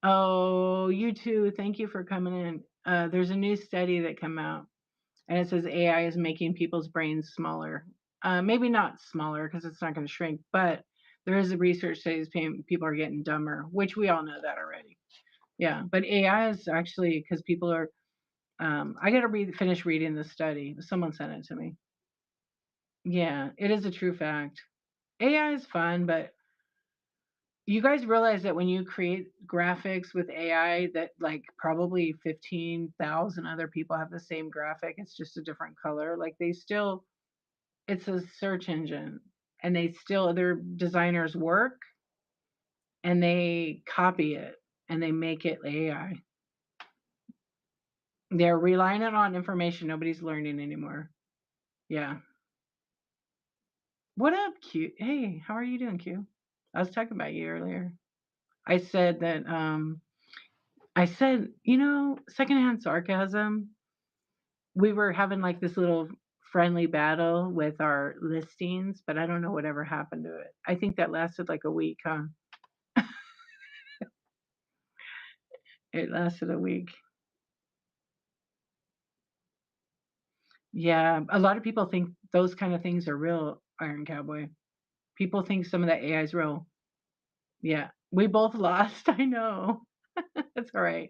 Oh, you too. Thank you for coming in. There's a new study that came out, and it says AI is making people's brains smaller. Maybe not smaller because it's not going to shrink, but there is a research that is people are getting dumber, which we all know that already. Yeah, but AI is actually because people are. I got to finish reading the study. Someone sent it to me. Yeah, it is a true fact. AI is fun, but you guys realize that when you create graphics with AI that like probably 15,000 other people have the same graphic, it's just a different color. Like they still it's a search engine and they still their designers work and they copy it and they make it AI. They're relying on information nobody's learning anymore. Yeah. What up, Q? Hey, how are you doing, Q? I was talking about you earlier. I said that I said, secondhand sarcasm. We were having like this little friendly battle with our listings, but I don't know whatever happened to it. I think that lasted like a week, huh? It lasted a week. Yeah, a lot of people think those kind of things are real, Iron Cowboy. People think some of that AI is real. Yeah, we both lost. I know. That's all right.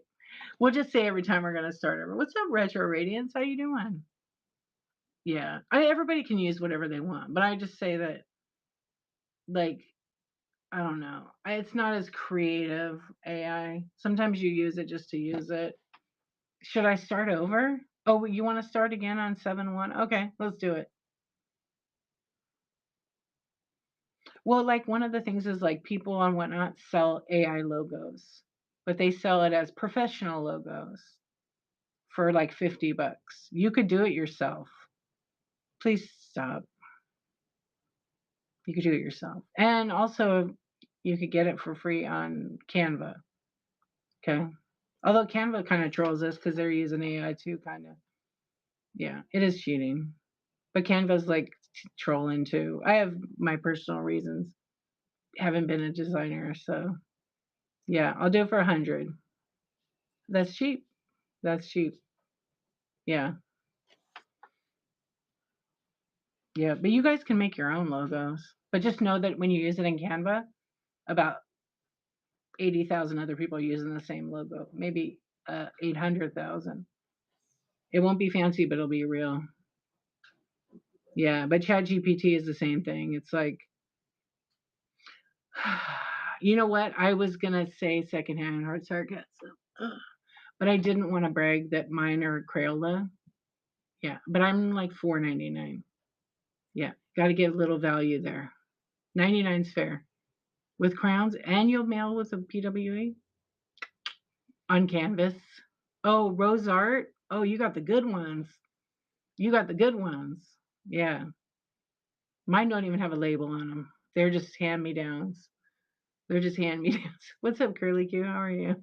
We'll just say every time we're gonna start over. What's up, Retro Radiance? How you doing? Yeah, everybody can use whatever they want, but I just say that, like, I don't know. It's not as creative AI. Sometimes you use it just to use it. Should I start over? Oh, you want to start again on 7-1? Okay, let's do it. Well, like one of the things is like people on Whatnot sell AI logos, but they sell it as professional logos for like $50. You could do it yourself. Please stop. You could do it yourself. And also you could get it for free on Canva. Okay. Although Canva kind of trolls us because they're using AI too, kind of. Yeah, it is cheating. But Canva's like trolling too. I have my personal reasons. Haven't been a designer, so yeah, I'll do it for 100. That's cheap. That's cheap. Yeah, yeah. But you guys can make your own logos. But just know that when you use it in Canva, about 80,000 other people are using the same logo. Maybe 800,000. It won't be fancy, but it'll be real. Yeah, but ChatGPT is the same thing. It's like You know what? I was gonna say secondhand hard sarcasm, but I didn't want to brag that mine are Crayola. Yeah, but I'm like $4.99. Yeah, got to give a little value there. 99's fair with crowns, and you'll mail with a PWA on canvas. Oh, Rose Art. Oh, you got the good ones. You got the good ones. Yeah, mine don't even have a label on them. They're just hand me downs. They're just hand me downs. What's up, Curly Q? How are you?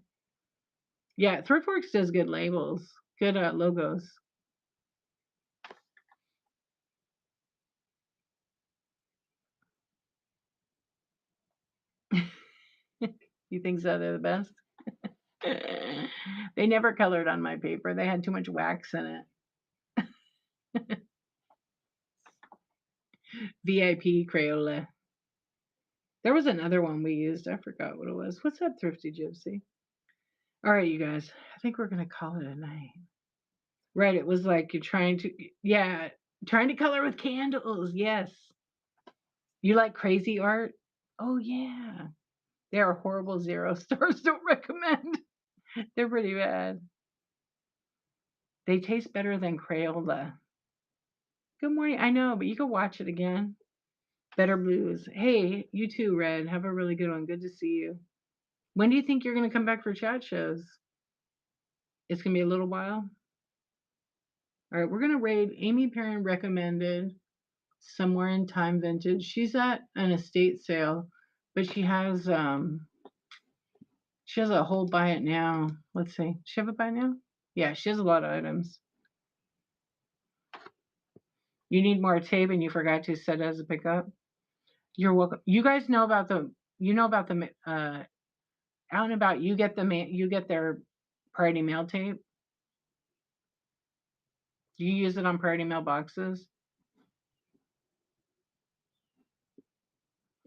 Yeah, ThriftWorks does good labels, good logos. You think so? They're the best? They never colored on my paper. They had too much wax in it. VIP Crayola. There was another one we used. I forgot what it was. What's up, Thrifty Gypsy? All right, you guys. I think we're gonna call it a night. Right. It was like you're trying to, yeah, trying to color with candles. Yes. You like crazy art? Oh yeah. They are horrible 0 stars. Don't recommend. They're pretty bad. They taste better than Crayola. Good morning. I know, but you can watch it again. Better Blues. Hey, you too, Red. Have a really good one. Good to see you. When do you think you're going to come back for chat shows? It's going to be a little while. All right, we're going to raid Amy Perrin recommended Somewhere in Time Vintage. She's at an estate sale, but she has a whole buy it now. Let's see. She have a buy now? Yeah, she has a lot of items. You need more tape and you forgot to set it as a pickup. You're welcome. You guys know about the out and about, you get their priority mail tape. Do you use it on priority mail boxes?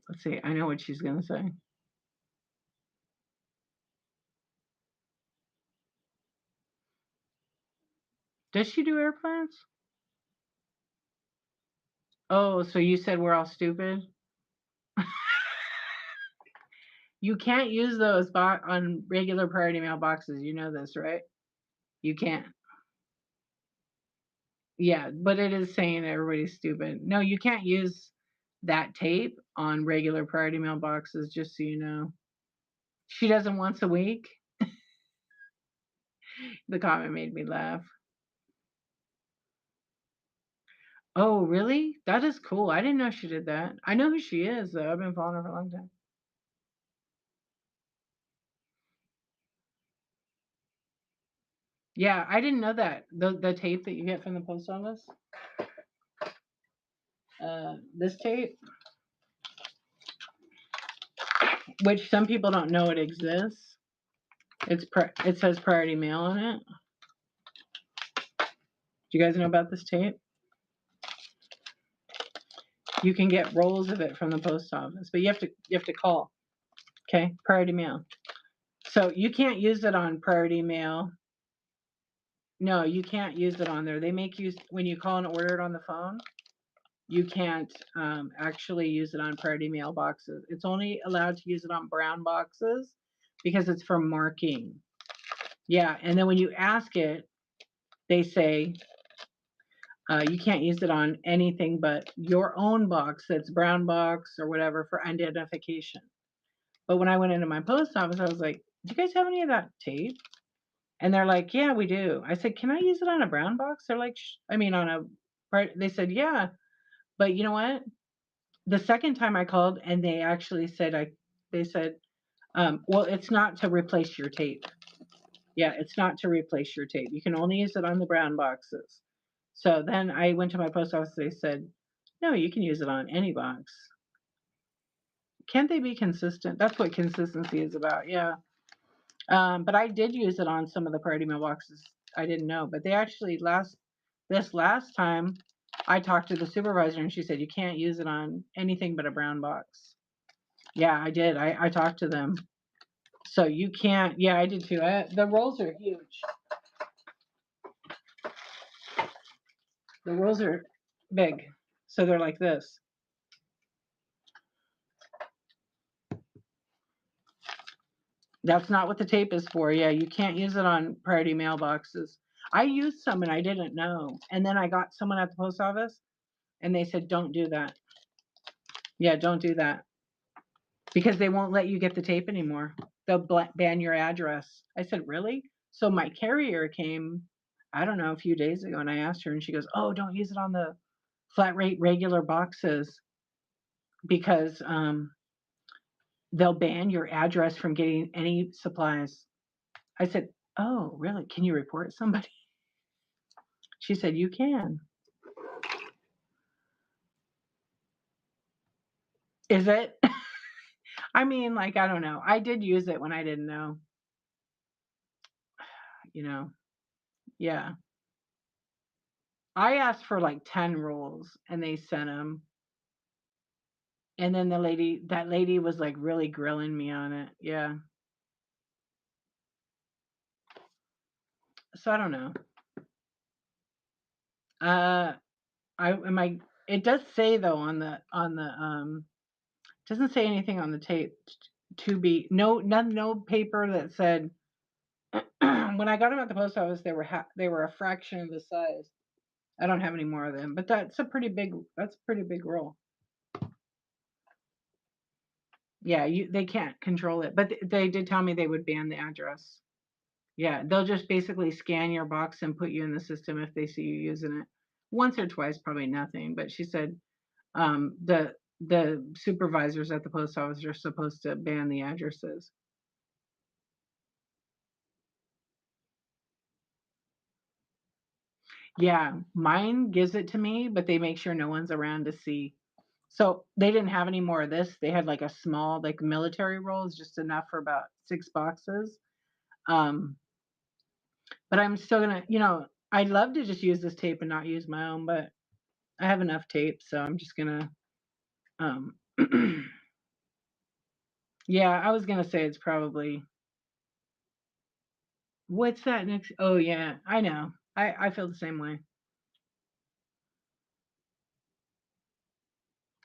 Let's see. I know what she's gonna say. Does she do airplanes? Oh, so you said we're all stupid? You can't use those on regular priority mail boxes. You know this, right? You can't. Yeah, but it is saying everybody's stupid. No, you can't use that tape on regular priority mail boxes, just so you know. She does them once a week. The comment made me laugh. Oh, really? That is cool. I didn't know she did that. I know who she is, though. I've been following her for a long time. Yeah, I didn't know that. The tape that you get from the post office. This tape, which some people don't know it exists. It says priority mail on it. Do you guys know about this tape? You can get rolls of it from the post office, but you have to call. Okay, priority mail. So you can't use it on priority mail. No, you can't use it on there. They make you, when you call and order it on the phone, you can't actually use it on priority mail boxes. It's only allowed to use it on brown boxes because it's for marking. Yeah, and then when you ask it, they say you can't use it on anything but your own box that's brown box or whatever for identification. But when I went into my post office, I was like, do you guys have any of that tape? And they're like, yeah, we do. I said, can I use it on a brown box? They're like, they said, yeah. But you know what? The second time I called and they actually said, they said, well, it's not to replace your tape. Yeah, it's not to replace your tape. You can only use it on the brown boxes. So then I went to my post office. They said, no, you can use it on any box. Can't they be consistent? That's what consistency is about. Yeah. But I did use it on some of the priority mail boxes. I didn't know, but they actually this last time I talked to the supervisor and she said you can't use it on anything but a brown box. Yeah, I did. I talked to them. So you can't. Yeah, I did too. The rolls are huge. The rolls are big. So they're like this. That's not what the tape is for. Yeah, you can't use it on priority mailboxes. I used some and I didn't know. And then I got someone at the post office and they said, don't do that. Yeah, don't do that. Because they won't let you get the tape anymore. They'll ban your address. I said, really? So my carrier came, I don't know, a few days ago, and I asked her, and she goes, oh, don't use it on the flat rate regular boxes because they'll ban your address from getting any supplies. I said, oh, really? Can you report somebody? She said, you can. Is it? I mean, like, I don't know. I did use it when I didn't know. You know, yeah. I asked for like 10 rolls and they sent them. And then that lady was like really grilling me on it. Yeah. So I don't know. It does say though doesn't say anything on the tape to be, no paper that said, when I got them at the post office, they were a fraction of the size. I don't have any more of them, but that's a pretty big roll. Yeah, they can't control it, but they did tell me they would ban the address. Yeah, they'll just basically scan your box and put you in the system if they see you using it. Once or twice, probably nothing. But she said the supervisors at the post office are supposed to ban the addresses. Yeah, mine gives it to me, but they make sure no one's around to see. So they didn't have any more of this. They had like a small, like military roll, just enough for about 6 boxes. But I'm still gonna, I'd love to just use this tape and not use my own, but I have enough tape, so I'm just gonna, yeah, I was gonna say it's probably, what's that next? Oh yeah, I know. I feel the same way.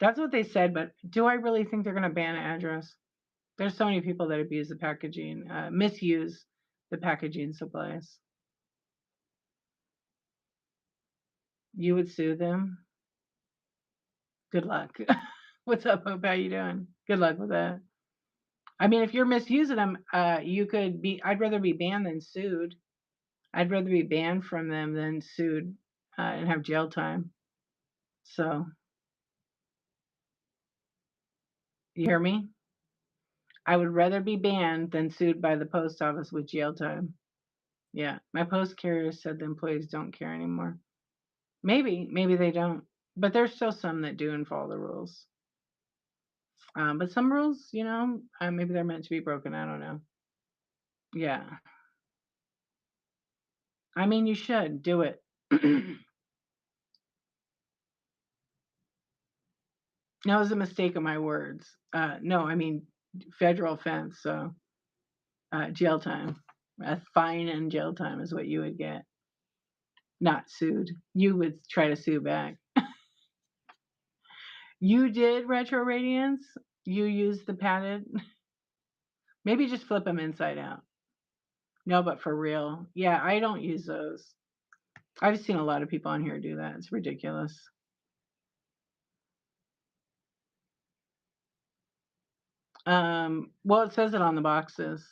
That's what they said, but do I really think they're gonna ban an address? There's so many people that abuse the packaging, misuse the packaging supplies. You would sue them? Good luck. What's up, Hope? How you doing? Good luck with that. I mean, if you're misusing them, I'd rather be banned than sued. I'd rather be banned from them than sued and have jail time. So, you hear me? I would rather be banned than sued by the post office with jail time. Yeah, my post carrier said the employees don't care anymore. Maybe they don't. But there's still some that do and follow the rules. But some rules, maybe they're meant to be broken. I don't know. Yeah. I mean, you should do it. No, it was a mistake of my words. No, I mean federal offense, so jail time. A fine and jail time is what you would get. Not sued. You would try to sue back. You did retro radiance? You used the padded? Maybe just flip them inside out. No, but for real. Yeah, I don't use those. I've seen a lot of people on here do that. It's ridiculous. Well, it says it on the boxes,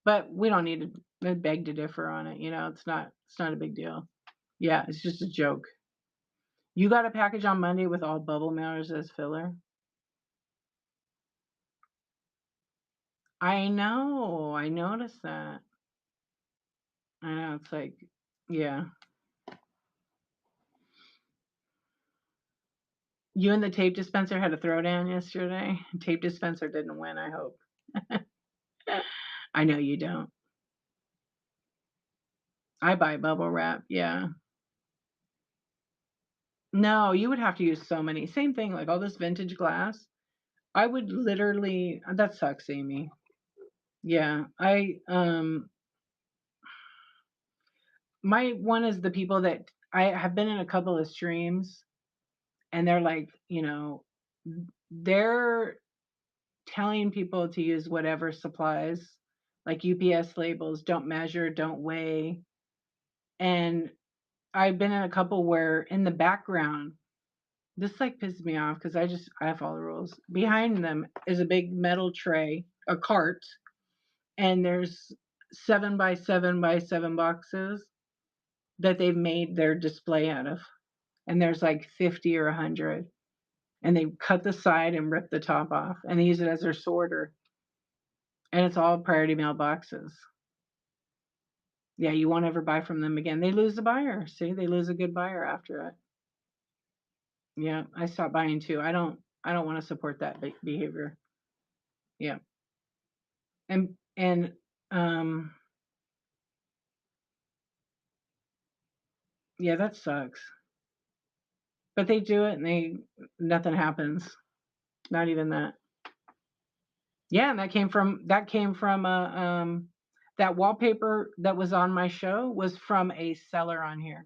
but we don't need to beg to differ on it. It's not a big deal. Yeah, it's just a joke. You got a package on Monday with all bubble mailers as filler? I know. I noticed that. I know. It's like, yeah. You and the tape dispenser had a throwdown yesterday. Tape dispenser didn't win, I hope. I know you don't. I buy bubble wrap, yeah. No, you would have to use so many. Same thing, like all this vintage glass. I would literally, that sucks, Amy. Yeah, my one is the people that I have been in a couple of streams and they're like, they're telling people to use whatever supplies like UPS labels, don't measure, don't weigh. And I've been in a couple where in the background, this like pisses me off because I follow the rules. Behind them is a big metal tray, a cart, and there's 7 by 7 by 7 boxes that they've made their display out of. And there's like 50 or 100. And they cut the side and rip the top off and they use it as their sorter. And it's all priority mail boxes. Yeah, you won't ever buy from them again. They lose the buyer. See, they lose a good buyer after it. Yeah, I stopped buying too. I don't want to support that behavior. Yeah. And um yeah, that sucks. But they do it and nothing happens. Not even that. Yeah, and that came from that wallpaper that was on my show was from a seller on here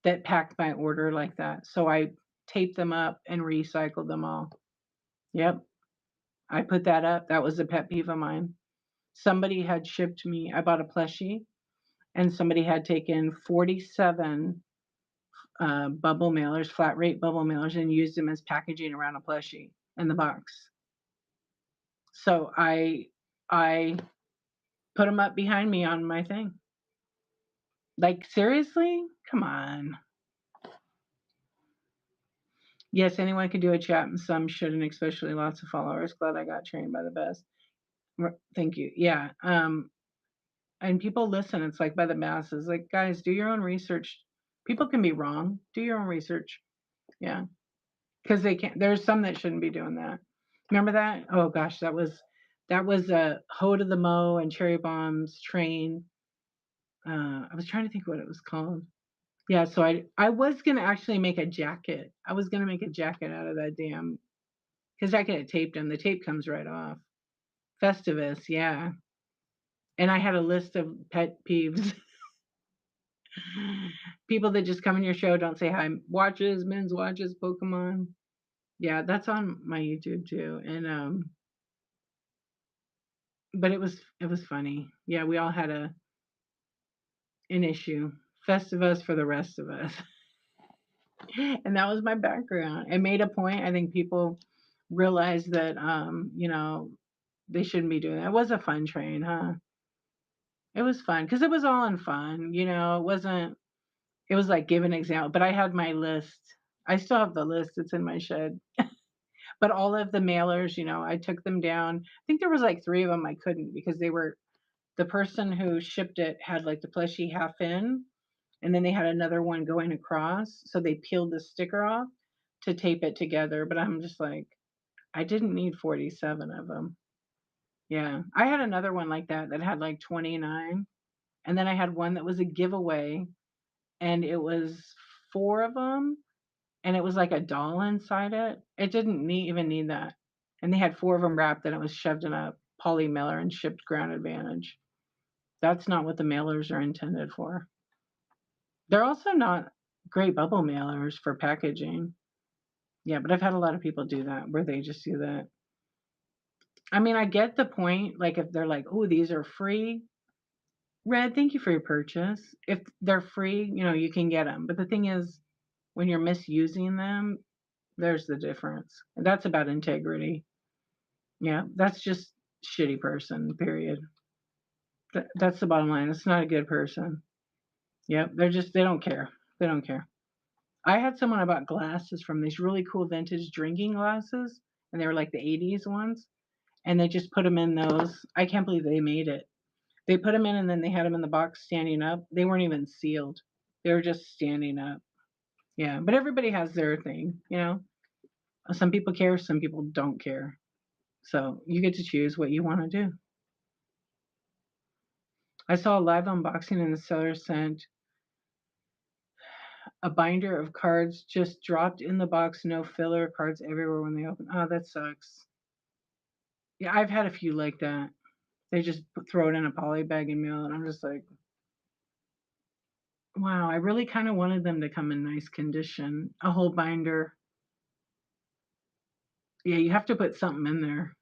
that packed my order like that. So I taped them up and recycled them all. Yep. I put that up. That was a pet peeve of mine. Somebody had shipped me, I bought a plushie, and somebody had taken 47 bubble mailers, flat rate bubble mailers, and used them as packaging around a plushie in the box. So I put them up behind me on my thing. Like seriously? Come on. Yes, anyone can do a chat, and some shouldn't, especially lots of followers. Glad I got trained by the best. Thank you. Yeah. And people listen. It's like by the masses. Like, guys, do your own research. People can be wrong. Do your own research. Yeah, because they can't. There's some that shouldn't be doing that. Remember that? Oh gosh, that was a Hoe to the Mo and Cherry Bombs train. I was trying to think what it was called. Yeah, so I was gonna actually make a jacket. I was gonna make a jacket out of that damn because I could have taped them. The tape comes right off. Festivus, yeah. And I had a list of pet peeves. People that just come in your show don't say hi. Watches, men's watches, Pokemon. Yeah, that's on my YouTube too. And but it was funny. Yeah, we all had an issue. Festivus for the rest of us. And that was my background. It made a point. I think people realized that they shouldn't be doing that. It was a fun train, huh? It was fun because it was all in fun. It wasn't. It was like give an example, but I had my list. I still have the list. It's in my shed. But all of the mailers, I took them down. I think there was like three of them I couldn't because the person who shipped it had like the plushie half in, and then they had another one going across. So they peeled the sticker off to tape it together. But I'm just like, I didn't need 47 of them. Yeah. I had another one like that had like 29. And then I had one that was a giveaway, and it was four of them, and it was like a doll inside it. It didn't even need that. And they had four of them wrapped, and it was shoved in a poly mailer and shipped Ground Advantage. That's not what the mailers are intended for. They're also not great bubble mailers for packaging. Yeah, but I've had a lot of people do that where they just do that. I mean, I get the point. Like if they're like, "Oh, these are free." Red, thank you for your purchase. If they're free, you can get them. But the thing is, when you're misusing them, there's the difference. And that's about integrity. Yeah, that's just shitty person, period. That's the bottom line. It's not a good person. Yep, they don't care. They don't care. I had someone I bought glasses from, these really cool vintage drinking glasses, and they were like the 80s ones, and they just put them in those. I can't believe they made it. They put them in, and then they had them in the box standing up. They weren't even sealed. They were just standing up. Yeah, but everybody has their thing. Some people care, some people don't care. So you get to choose what you want to do. I saw a live unboxing and the seller sent a binder of cards just dropped in the box, no filler, cards everywhere when they open. Oh, that sucks. Yeah, I've had a few like that. They just throw it in a poly bag and mail it. I'm just like, wow, I really kind of wanted them to come in nice condition. A whole binder. Yeah, you have to put something in there.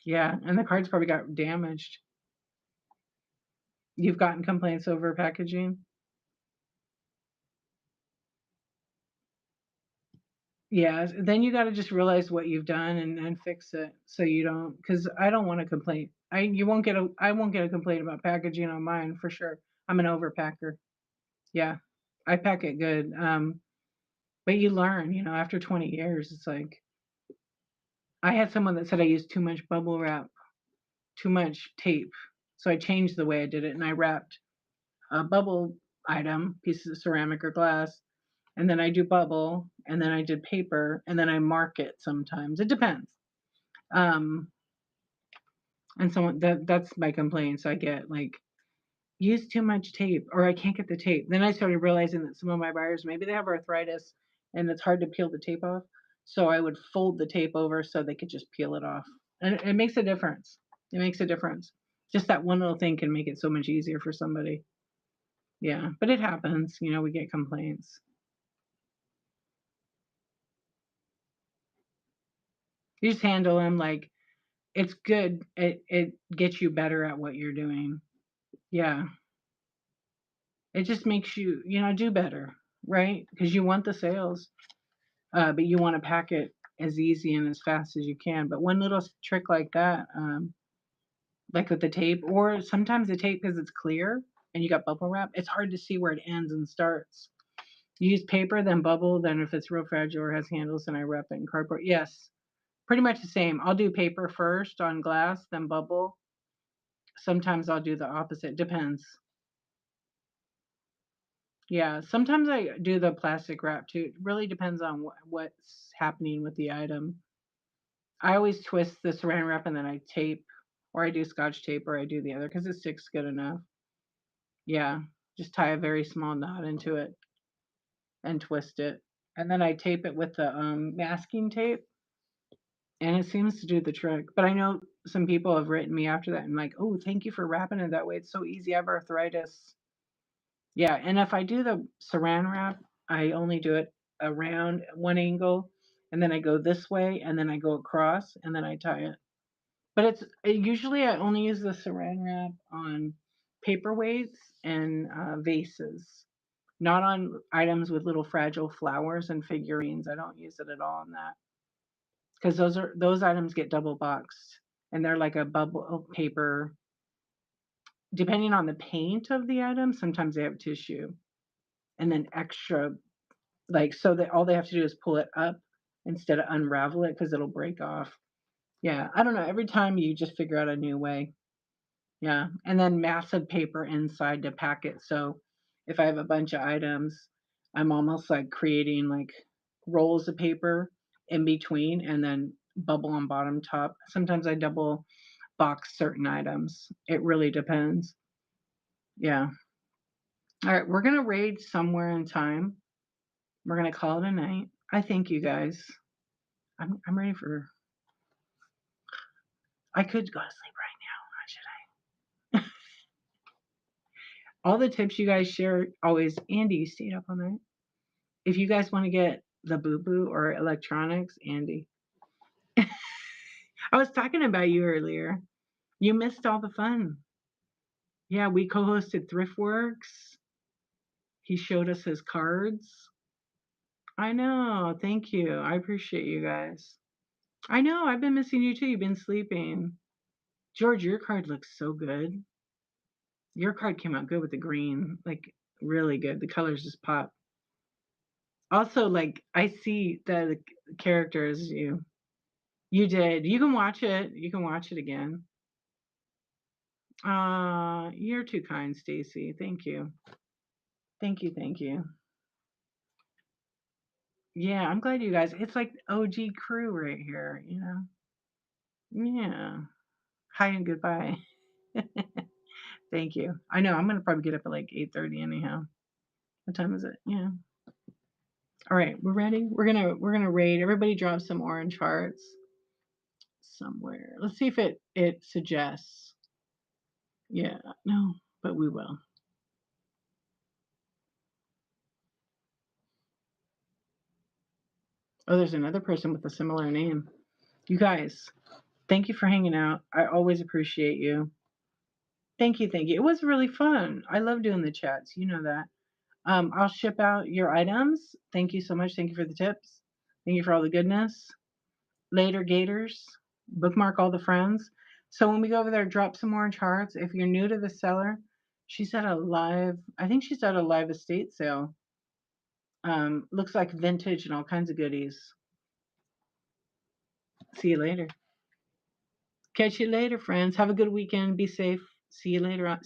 Yeah, and the cards probably got damaged. You've gotten complaints over packaging? Yeah, then you gotta just realize what you've done and fix it so you don't, because I don't want to complain. I won't get a complaint about packaging on mine for sure. I'm an overpacker. Yeah, I pack it good. But you learn, after 20 years, it's like I had someone that said I used too much bubble wrap, too much tape. So I changed the way I did it and I wrapped a bubble item, pieces of ceramic or glass, and then I do bubble, and then I did paper, and then I mark it sometimes. It depends. Um, and someone that's my complaints I get, like, use too much tape or I can't get the tape. Then I started realizing that some of my buyers, maybe they have arthritis and it's hard to peel the tape off. So I would fold the tape over so they could just peel it off. And it makes a difference. It makes a difference. Just that one little thing can make it so much easier for somebody. Yeah, but it happens, we get complaints. You just handle them like it's good. It gets you better at what you're doing. Yeah. It just makes you, do better, right? Because you want the sales. But you want to pack it as easy and as fast as you can. But one little trick like that, like with the tape, or sometimes the tape because it's clear and you got bubble wrap, it's hard to see where it ends and starts. You use paper, then bubble, then if it's real fragile or has handles, then I wrap it in cardboard. Yes, pretty much the same. I'll do paper first on glass, then bubble. Sometimes I'll do the opposite. Depends. Yeah, sometimes I do the plastic wrap too. It really depends on what's happening with the item. I always twist the saran wrap and then I tape, or I do scotch tape, or I do the other because it sticks good enough. Yeah, just tie a very small knot into it and twist it. And then I tape it with the masking tape, and it seems to do the trick. But I know some people have written me after that and like, oh, thank you for wrapping it that way. It's so easy. I have arthritis. Yeah, and if I do the saran wrap, I only do it around one angle, and then I go this way, and then I go across, and then I tie it. But usually I only use the saran wrap on paperweights and vases, not on items with little fragile flowers and figurines. I don't use it at all on that because those items get double boxed and they're like a bubble paper. Depending on the paint of the item, sometimes they have tissue and then extra, like, so that all they have to do is pull it up instead of unravel it because it'll break off. Yeah, I don't know. Every time you just figure out a new way. Yeah, and then massive paper inside to pack it. So if I have a bunch of items, I'm almost like creating like rolls of paper in between and then bubble on bottom top. Sometimes I double box certain items. It really depends. Yeah. All right, we're gonna raid somewhere in time. We're gonna call it a night. I thank you guys. I'm ready for. I could go to sleep right now. Should I? All the tips you guys share always. Andy, you stayed up all night. If you guys want to get the boo boo or electronics, Andy. I was talking about you earlier. You missed all the fun. Yeah, we co hosted Thriftworks. He showed us his cards. I know. Thank you. I appreciate you guys. I know. I've been missing you too. You've been sleeping. George, your card looks so good. Your card came out good with the green. Like, really good. The colors just pop. Also, like, I see the characters you. You did. You can watch it. You can watch it again. You're too kind, Stacy. Thank you. Thank you, thank you. Yeah, I'm glad you guys. It's like OG crew right here. Yeah. Hi and goodbye. Thank you. I know I'm gonna probably get up at like 8:30 anyhow. What time is it? Yeah. All right, we're ready. We're gonna raid. Everybody drop some orange hearts somewhere. Let's see if it suggests. Yeah, no, but we will. Oh, there's another person with a similar name. You guys, Thank you for hanging out. I always appreciate you. Thank you, thank you. It was really fun. I love doing the chats. You know that. I'll ship out your items. Thank you so much. Thank you for the tips. Thank you for all the goodness. Later, Gators. Bookmark all the friends. So when we go over there, drop some orange hearts. If you're new to the seller, she's at a live, I think she's at a live estate sale. Looks like vintage and all kinds of goodies. See you later. Catch you later, friends. Have a good weekend. Be safe. See you later on.